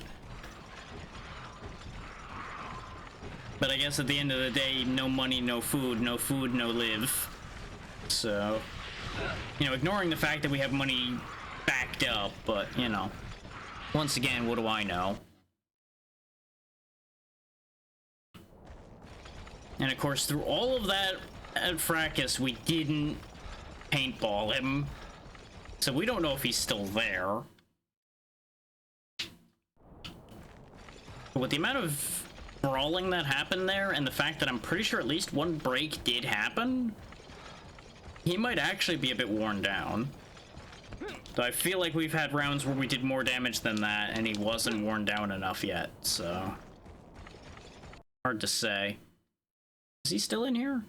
But I guess at the end of the day, no money, no food, no live. So, you know, ignoring the fact that we have money backed up, but, you know, once again, what do I know? And of course, through all of that at Fracas, we didn't paintball him, so we don't know if he's still there. But with the amount of brawling that happened there, and the fact that I'm pretty sure at least one break did happen, he might actually be a bit worn down. So I feel like we've had rounds where we did more damage than that, and he wasn't worn down enough yet, so hard to say. Is he still in here?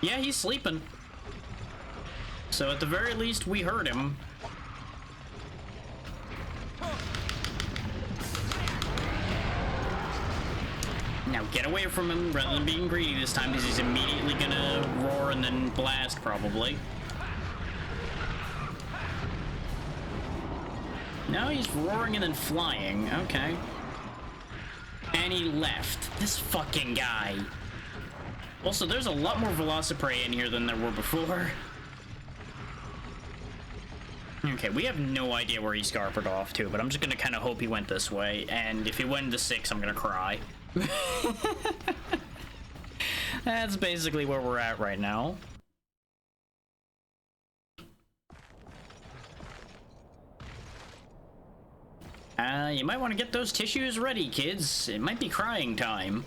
Yeah, he's sleeping. So at the very least, we heard him. Now get away from him rather than being greedy this time, because he's immediately gonna roar and then blast, probably. No, he's roaring and then flying. Okay. And he left. This fucking guy. Also, there's a lot more Velociprey in here than there were before. Okay, we have no idea where he scarpered off to, but I'm just gonna kind of hope he went this way. And if he went into 6, I'm gonna cry. That's basically where we're at right now. You might want to get those tissues ready, kids. It might be crying time.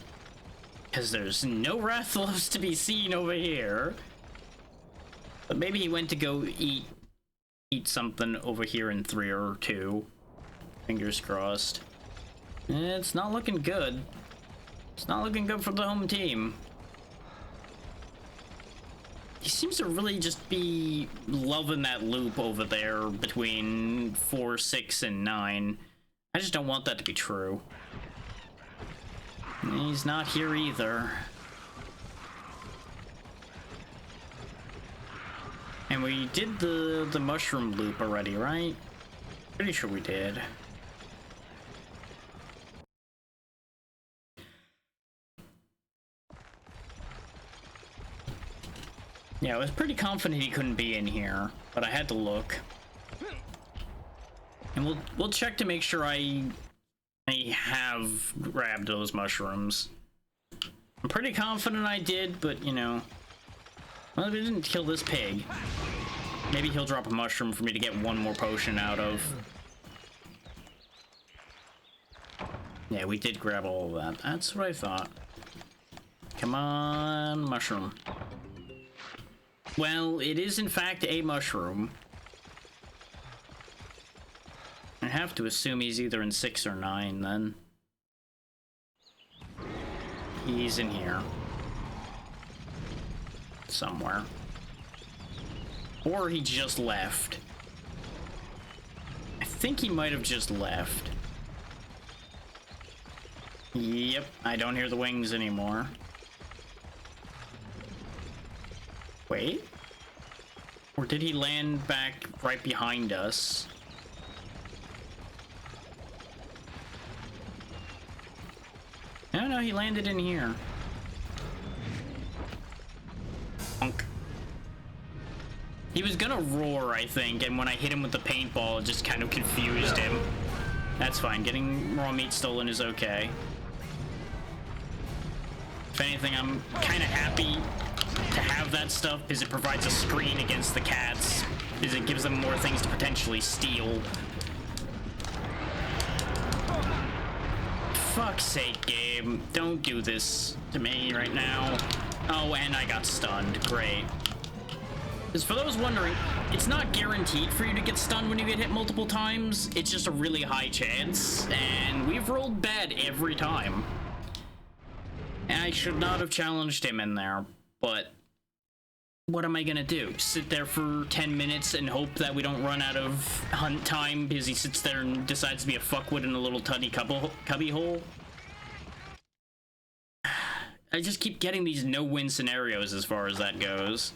Because there's no Rathalos to be seen over here. But maybe he went to go eat something over here in 3 or 2. Fingers crossed. It's not looking good. It's not looking good for the home team. He seems to really just be loving that loop over there between 4, 6, and 9. I just don't want that to be true. He's not here either. And we did the mushroom loop already, right? Pretty sure we did. Yeah, I was pretty confident he couldn't be in here, but I had to look. And we'll check to make sure I have grabbed those mushrooms. I'm pretty confident I did, but you know, well, we didn't kill this pig. Maybe he'll drop a mushroom for me to get one more potion out of. Yeah, we did grab all of that. That's what I thought. Come on, mushroom. Well, it is in fact a mushroom. I have to assume he's either in 6 or 9 then. He's in here. Somewhere. Or he just left. I think he might have just left. Yep, I don't hear the wings anymore. Wait? Or did he land back right behind us? No, he landed in here. Punk. He was gonna roar, I think, and when I hit him with the paintball, it just kind of confused him. That's fine, getting raw meat stolen is okay. If anything, I'm kind of happy to have that stuff because it provides a screen against the cats, because it gives them more things to potentially steal. Fuck's sake, game. Don't do this to me right now. Oh, and I got stunned. Great. Because for those wondering, it's not guaranteed for you to get stunned when you get hit multiple times. It's just a really high chance, and we've rolled bad every time. And I should not have challenged him in there, but what am I gonna do? Sit there for 10 minutes and hope that we don't run out of hunt time because he sits there and decides to be a fuckwit in a little tiny cubby hole? I just keep getting these no-win scenarios as far as that goes.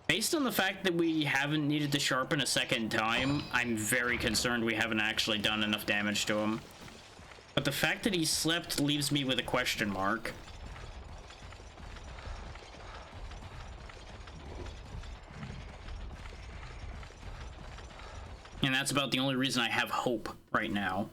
Based on the fact that we haven't needed to sharpen a second time, I'm very concerned we haven't actually done enough damage to him. But the fact that he slept leaves me with a question mark. And that's about the only reason I have hope right now.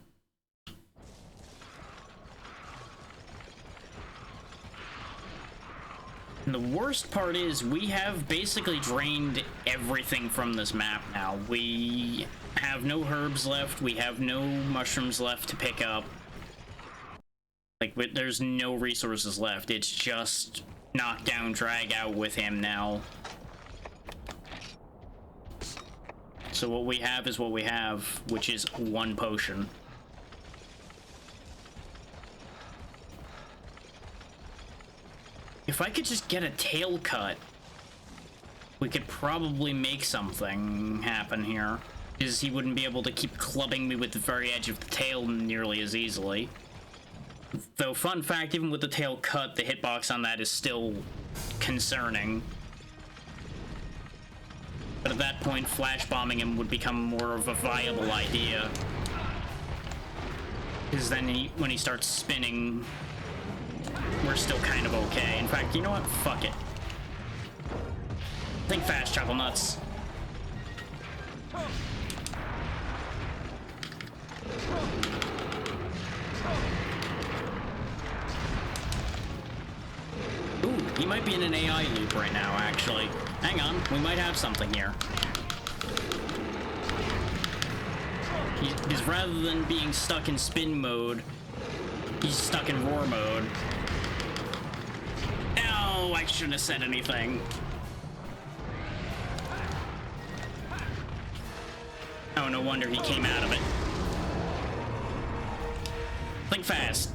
And the worst part is we have basically drained everything from this map now. We have no herbs left. We have no mushrooms left to pick up. Like, there's no resources left. It's just knock down, drag out with him now. So what we have is what we have, which is one potion. If I could just get a tail cut, we could probably make something happen here. Because he wouldn't be able to keep clubbing me with the very edge of the tail nearly as easily. Though, fun fact, even with the tail cut, the hitbox on that is still concerning. But at that point, flash bombing him would become more of a viable idea. Because then when he starts spinning, we're still kind of okay. In fact, you know what? Fuck it. Think fast, Chuckle Nuts. Ooh, he might be in an AI loop right now, actually. Hang on, we might have something here. Because rather than being stuck in spin mode, he's stuck in roar mode. Oh, I shouldn't have said anything. Oh, no wonder he came out of it. Think fast.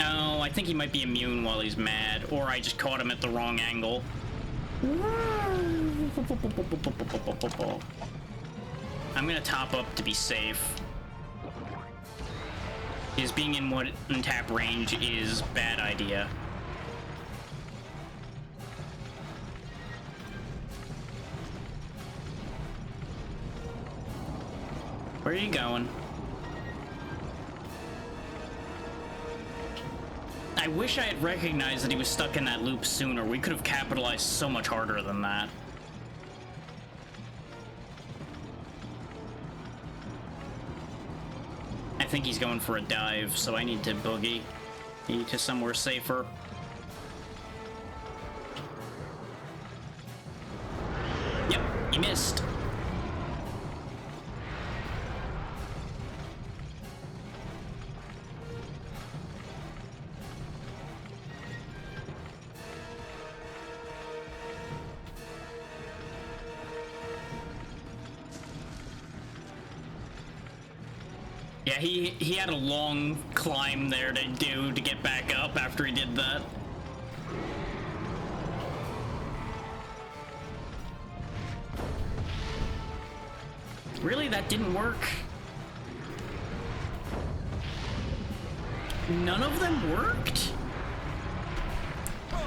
Oh, I think he might be immune while he's mad, or I just caught him at the wrong angle. I'm gonna top up to be safe. Because being in one-tap range is bad idea. Where are you going? I wish I had recognized that he was stuck in that loop sooner. We could have capitalized so much harder than that. I think he's going for a dive, so I need to boogie to somewhere safer. Yep, he missed. Yeah, he had a long climb there to do to get back up after he did that. Really? That didn't work? None of them worked?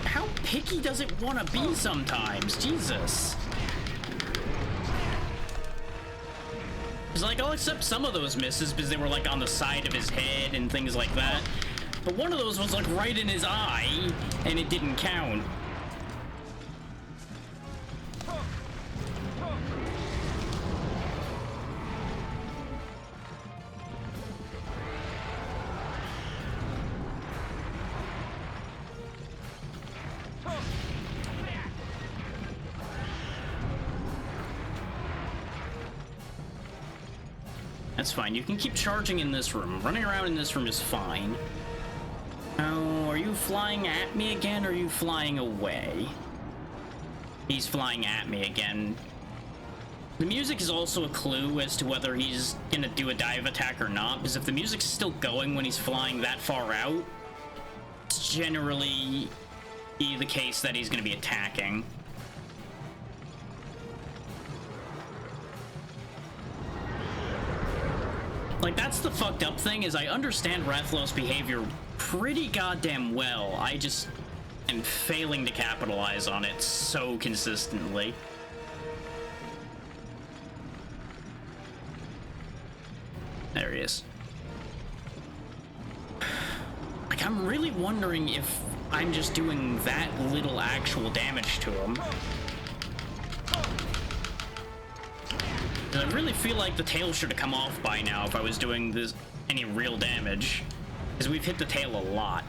How picky does it want to be sometimes? Jesus. It's like, I'll accept some of those misses because they were like on the side of his head and things like that. But one of those was like right in his eye and it didn't count. That's fine. You can keep charging in this room. Running around in this room is fine. Oh, are you flying at me again, or are you flying away? He's flying at me again. The music is also a clue as to whether he's gonna do a dive attack or not, because if the music's still going when he's flying that far out, it's generally the case that he's gonna be attacking. Like, that's the fucked up thing, is I understand Rathalos' behavior pretty goddamn well. I just am failing to capitalize on it so consistently. There he is. Like, I'm really wondering if I'm just doing that little actual damage to him. I really feel like the tail should have come off by now if I was doing this any real damage, because we've hit the tail a lot.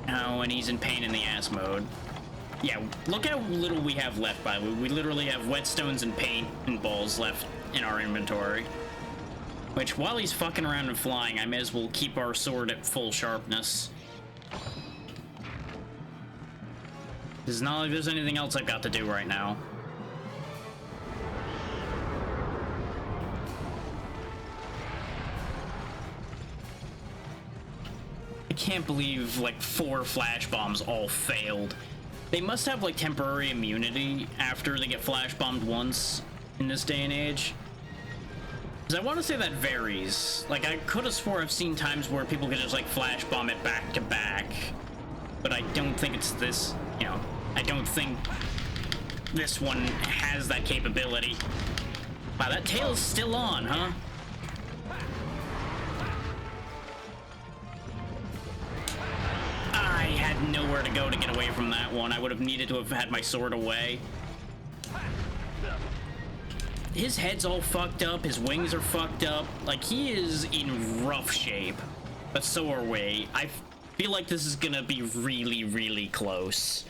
Oh, and he's in pain in the ass mode. Yeah, look how little we have left, by the way. We literally have whetstones and paint and balls left in our inventory. Which, while he's fucking around and flying, I may as well keep our sword at full sharpness. It's not like there's anything else I've got to do right now. I can't believe, like, 4 flash bombs all failed. They must have, like, temporary immunity after they get flash bombed once in this day and age. Because I want to say that varies. Like, I could have swore I've seen times where people could just, like, flash bomb it back to back. But I don't think it's this, you know, I don't think this one has that capability. Wow, that tail's still on, huh? nowhere to go to get away from that one. I would have needed to have had my sword away. His head's all fucked up. His wings are fucked up. Like, he is in rough shape. But so are we. I feel like this is gonna be really, really close.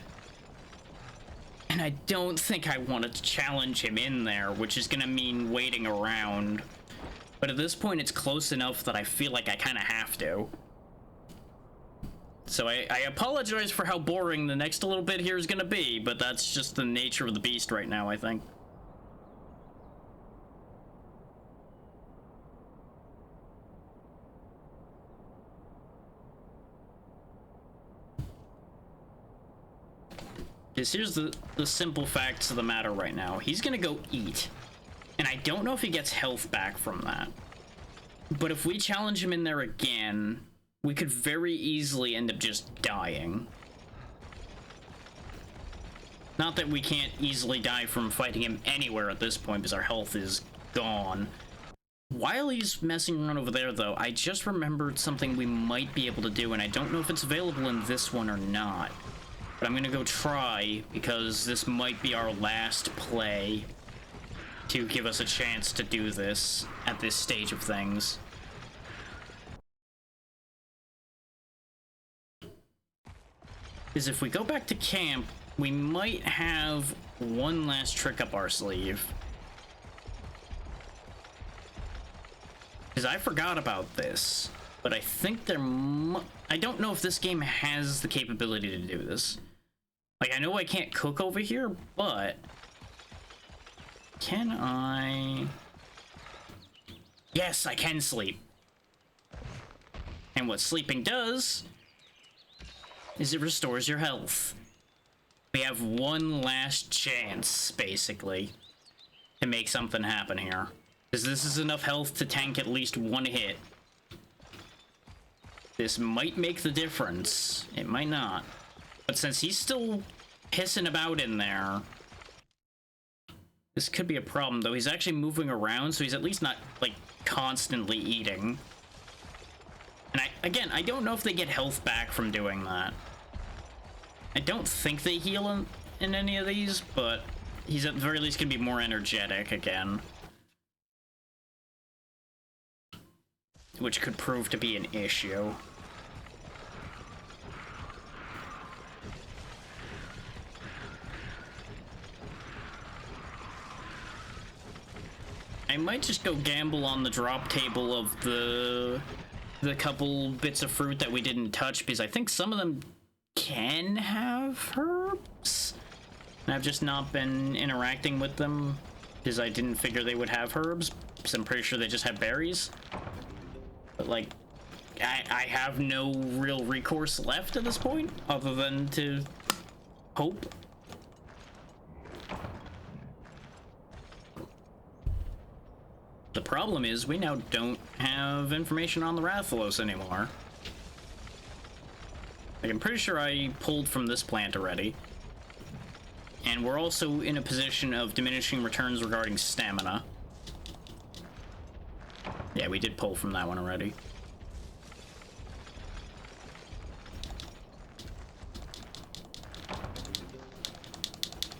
And I don't think I want to challenge him in there, which is gonna mean waiting around. But at this point, it's close enough that I feel like I kind of have to. So I apologize for how boring the next little bit here is gonna be, but that's just the nature of the beast right now, I think. Because here's the simple facts of the matter right now. He's gonna go eat. And I don't know if he gets health back from that. But if we challenge him in there again, we could very easily end up just dying. Not that we can't easily die from fighting him anywhere at this point, because our health is gone. While he's messing around over there, though, I just remembered something we might be able to do, and I don't know if it's available in this one or not. But I'm gonna go try, because this might be our last play to give us a chance to do this at this stage of things. Is if we go back to camp, we might have one last trick up our sleeve. Because I forgot about this, but I think there I don't know if this game has the capability to do this. Like, I know I can't cook over here, but can I? Yes, I can sleep. And what sleeping does is it restores your health. We have one last chance, basically, to make something happen here. Because this is enough health to tank at least one hit. This might make the difference. It might not. But since he's still pissing about in there, this could be a problem, though. He's actually moving around, so he's at least not, like, constantly eating. And again, I don't know if they get health back from doing that. I don't think they heal in any of these, but he's at the very least gonna be more energetic again. Which could prove to be an issue. I might just go gamble on the drop table of the couple bits of fruit that we didn't touch, because I think some of them can have herbs. And I've just not been interacting with them because I didn't figure they would have herbs, because I'm pretty sure they just have berries. But, like, I have no real recourse left at this point, other than to hope. The problem is, we now don't have information on the Rathalos anymore. Like, I'm pretty sure I pulled from this plant already. And we're also in a position of diminishing returns regarding stamina. Yeah, we did pull from that one already.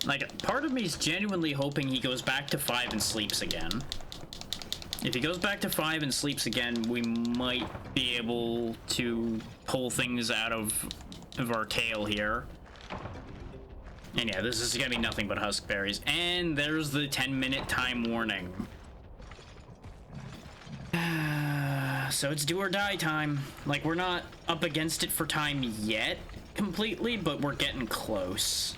Like, part of me is genuinely hoping he goes back to 5 and sleeps again. If he goes back to 5 and sleeps again, we might be able to pull things out of our tail here. And yeah, this is gonna be nothing but huskberries. And there's the 10-minute time warning. So it's do or die time. Like, we're not up against it for time yet, completely, but we're getting close.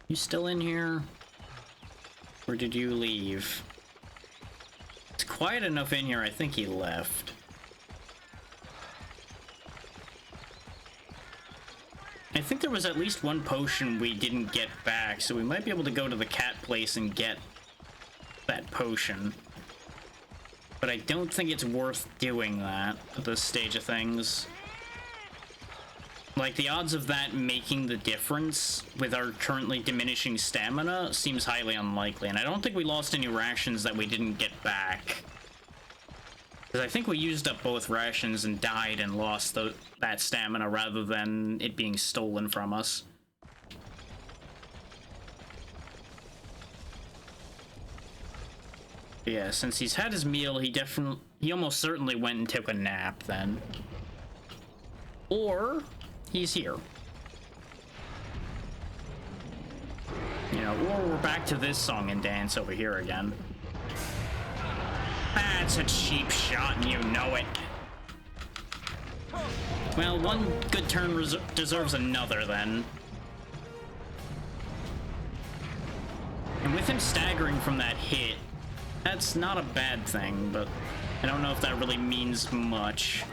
You still in here? Or did you leave? It's quiet enough in here, I think he left. I think there was at least one potion we didn't get back, so we might be able to go to the cat place and get that potion. But I don't think it's worth doing that at this stage of things. Like, the odds of that making the difference with our currently diminishing stamina seems highly unlikely, and I don't think we lost any rations that we didn't get back. Because I think we used up both rations and died and lost that stamina rather than it being stolen from us. Yeah, since he's had his meal, he almost certainly went and took a nap then. Or he's here. You know, or we're back to this song and dance over here again. That's a cheap shot and you know it. Well, one good turn deserves another then. And with him staggering from that hit, that's not a bad thing, but I don't know if that really means much.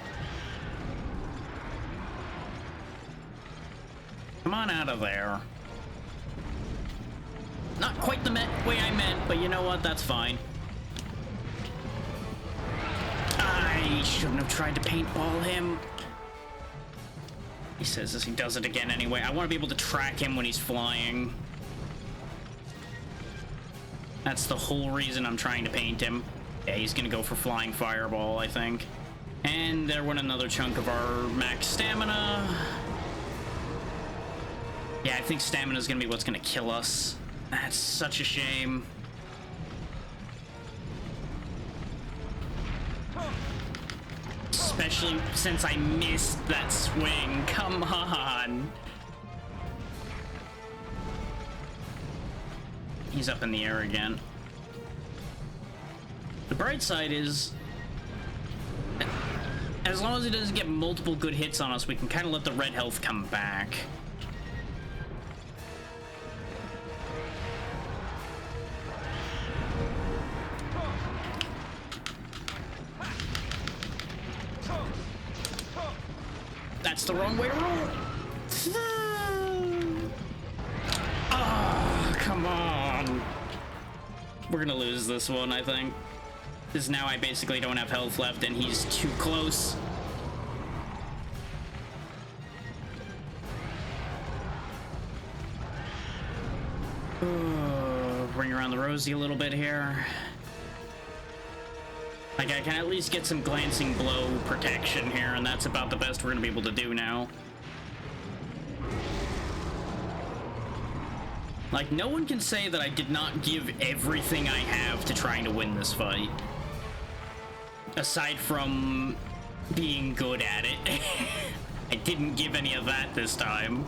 Come on out of there. Not quite the way I meant, but you know what? That's fine. I shouldn't have tried to paintball him. He says as he does it again anyway. I want to be able to track him when he's flying. That's the whole reason I'm trying to paint him. Yeah, he's gonna go for flying fireball, I think. And there went another chunk of our max stamina. Yeah, I think stamina is gonna be what's gonna kill us. That's such a shame. Especially since I missed that swing. Come on. He's up in the air again. The bright side is, as long as he doesn't get multiple good hits on us, we can kind of let the red health come back. That's the wrong way to roll. Oh, come on. We're gonna lose this one, I think. Because now I basically don't have health left and he's too close. Bring around the rosy a little bit here. Like, I can at least get some glancing blow protection here, and that's about the best we're gonna be able to do now. Like, no one can say that I did not give everything I have to trying to win this fight. Aside from being good at it. I didn't give any of that this time.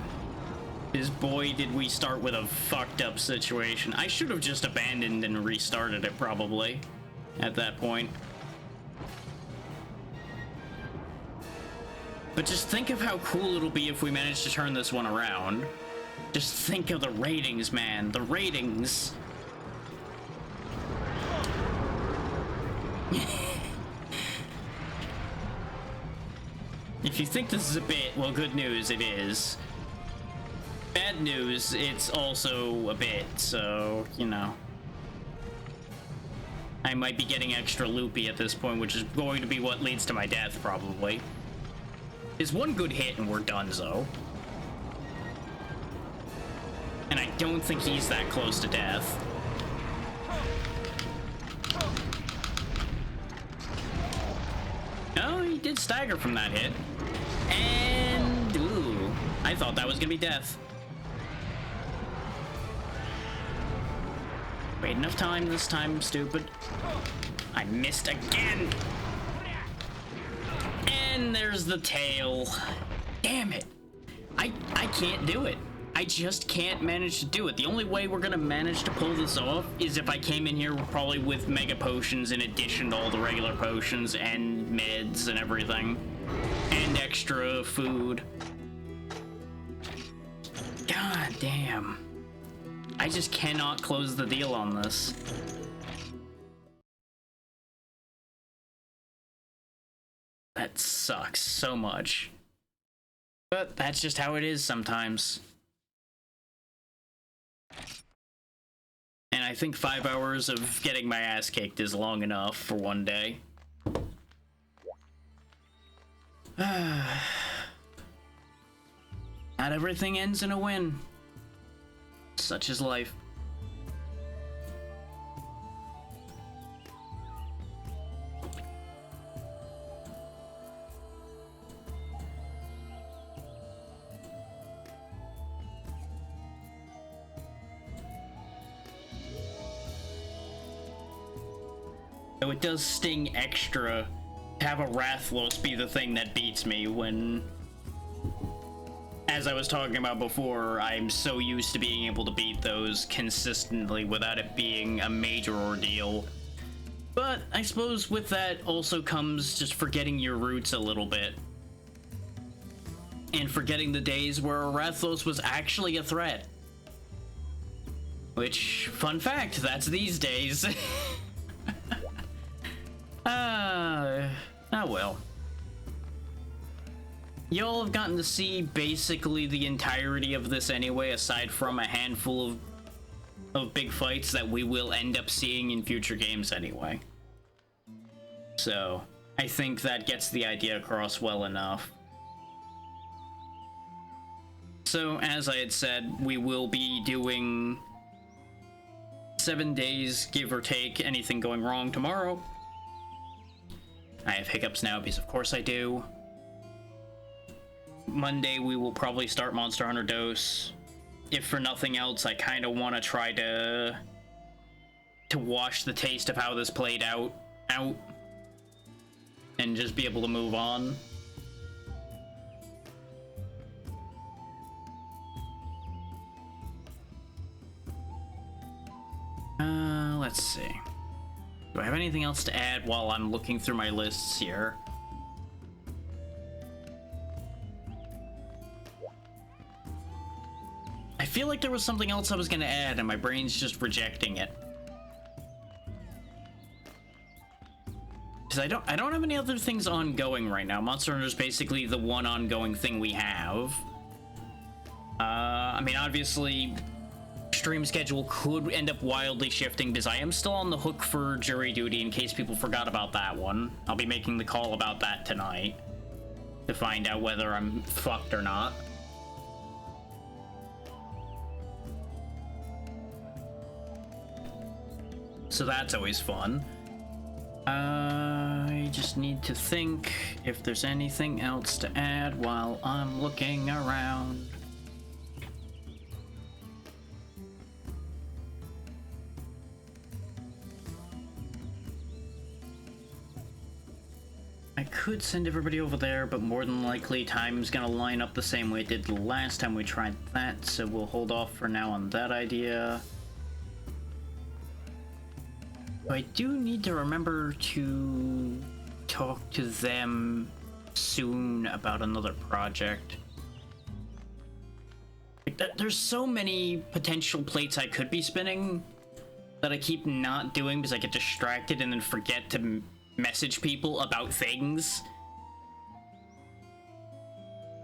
Because boy, did we start with a fucked up situation. I should have just abandoned and restarted it, probably, at that point. But just think of how cool it'll be if we manage to turn this one around. Just think of the ratings, man. The ratings. If you think this is a bit, well, good news, it is. Bad news, it's also a bit, so, you know. I might be getting extra loopy at this point, which is going to be what leads to my death, probably. Is one good hit and we're donezo. And I don't think he's that close to death. Oh, he did stagger from that hit. And, ooh, I thought that was gonna be death. Wait, enough time this time, stupid. I missed again. And there's the tail. Damn it. I can't do it. I just can't manage to do it. The only way we're gonna manage to pull this off is if I came in here probably with mega potions in addition to all the regular potions and meds and everything. And extra food. God damn. I just cannot close the deal on this. That sucks so much. But that's just how it is sometimes. And I think 5 hours of getting my ass kicked is long enough for one day. Not everything ends in a win. Such is life. So it does sting extra to have a Rathalos be the thing that beats me when, as I was talking about before, I'm so used to being able to beat those consistently without it being a major ordeal. But I suppose with that also comes just forgetting your roots a little bit. And forgetting the days where Rathalos was actually a threat. Which, fun fact, that's these days. Oh well. Y'all have gotten to see basically the entirety of this anyway, aside from a handful of big fights that we will end up seeing in future games anyway. So, I think that gets the idea across well enough. So, as I had said, we will be doing 7 days, give or take, anything going wrong tomorrow. I have hiccups now because of course I do. Monday we will probably start Monster Hunter Dose. If for nothing else, I kind of want to try to wash the taste of how this played out and just be able to move on. Let's see. Do I have anything else to add while I'm looking through my lists here? I feel like there was something else I was gonna add and my brain's just rejecting it. Because I don't have any other things ongoing right now. Monster Hunter is basically the one ongoing thing we have. I mean, obviously, stream schedule could end up wildly shifting because I am still on the hook for jury duty in case people forgot about that one. I'll be making the call about that tonight to find out whether I'm fucked or not. So that's always fun. I just need to think if there's anything else to add while I'm looking around. I could send everybody over there, but more than likely time's gonna line up the same way it did the last time we tried that, so we'll hold off for now on that idea. I do need to remember to talk to them soon about another project. There's so many potential plates I could be spinning that I keep not doing because I get distracted and then forget to message people about things.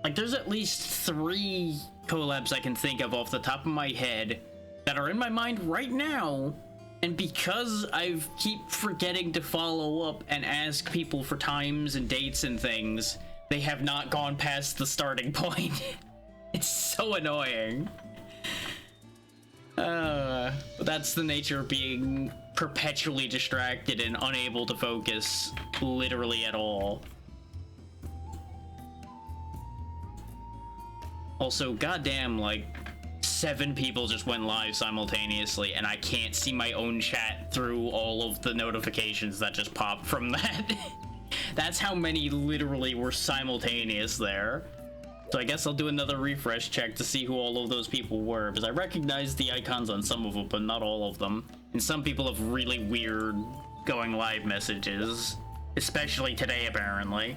Like, there's at least 3 collabs I can think of off the top of my head that are in my mind right now, and because I keep forgetting to follow up and ask people for times and dates and things, they have not gone past the starting point. It's so annoying. But that's the nature of being perpetually distracted and unable to focus literally at all. Also, goddamn, like, 7 people just went live simultaneously, and I can't see my own chat through all of the notifications that just popped from that. That's how many literally were simultaneous there. So I guess I'll do another refresh check to see who all of those people were, because I recognize the icons on some of them, but not all of them. And some people have really weird going live messages, especially today apparently.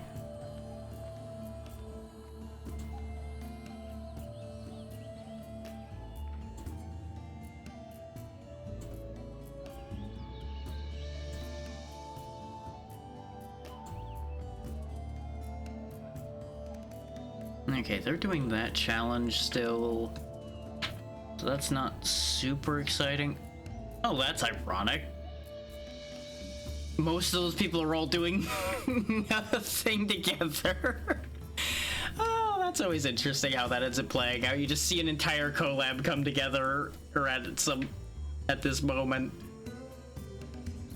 Okay, they're doing that challenge still. So that's not super exciting. Oh, that's ironic. Most of those people are all doing a thing together. Oh, that's always interesting how that ends up playing out. You just see an entire collab come together or at this moment.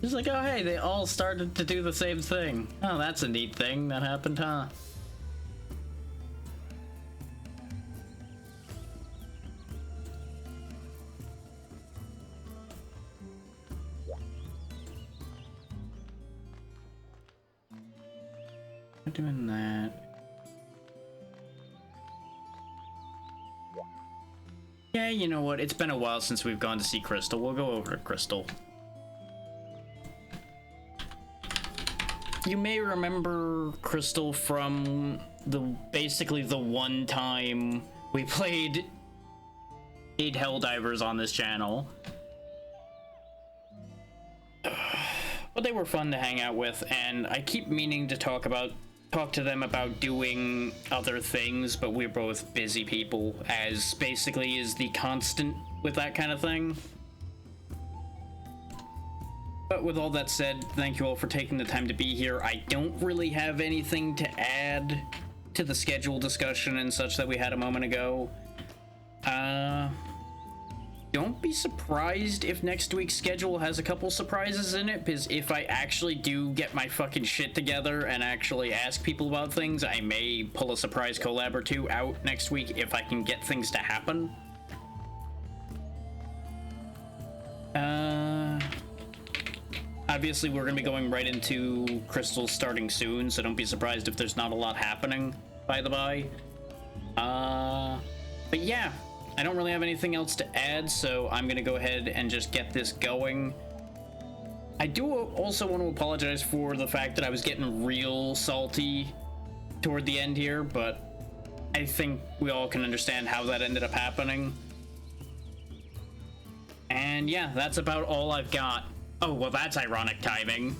It's like, oh hey, they all started to do the same thing. Oh, that's a neat thing that happened, huh? We're doing that. Yeah, you know what? It's been a while since we've gone to see Crystal. We'll go over to Crystal. You may remember Crystal from basically the one time we played 8 Helldivers on this channel. But they were fun to hang out with, and I keep meaning to talk to them about doing other things, but we're both busy people, as basically is the constant with that kind of thing. But with all that said, thank you all for taking the time to be here. I don't really have anything to add to the schedule discussion and such that we had a moment ago. Don't be surprised if next week's schedule has a couple surprises in it, because if I actually do get my fucking shit together and actually ask people about things, I may pull a surprise collab or two out next week if I can get things to happen. Obviously, we're going to be going right into Crystal starting soon, so don't be surprised if there's not a lot happening, by the by. But yeah, I don't really have anything else to add, so I'm going to go ahead and just get this going. I do also want to apologize for the fact that I was getting real salty toward the end here, but I think we all can understand how that ended up happening. And yeah, that's about all I've got. Oh, well, that's ironic timing.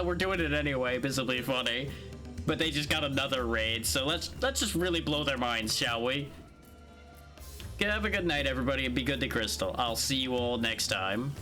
We're doing it anyway, visibly funny. But they just got another raid, so let's just really blow their minds, shall we? Have a good night, everybody, and be good to Crystal. I'll see you all next time.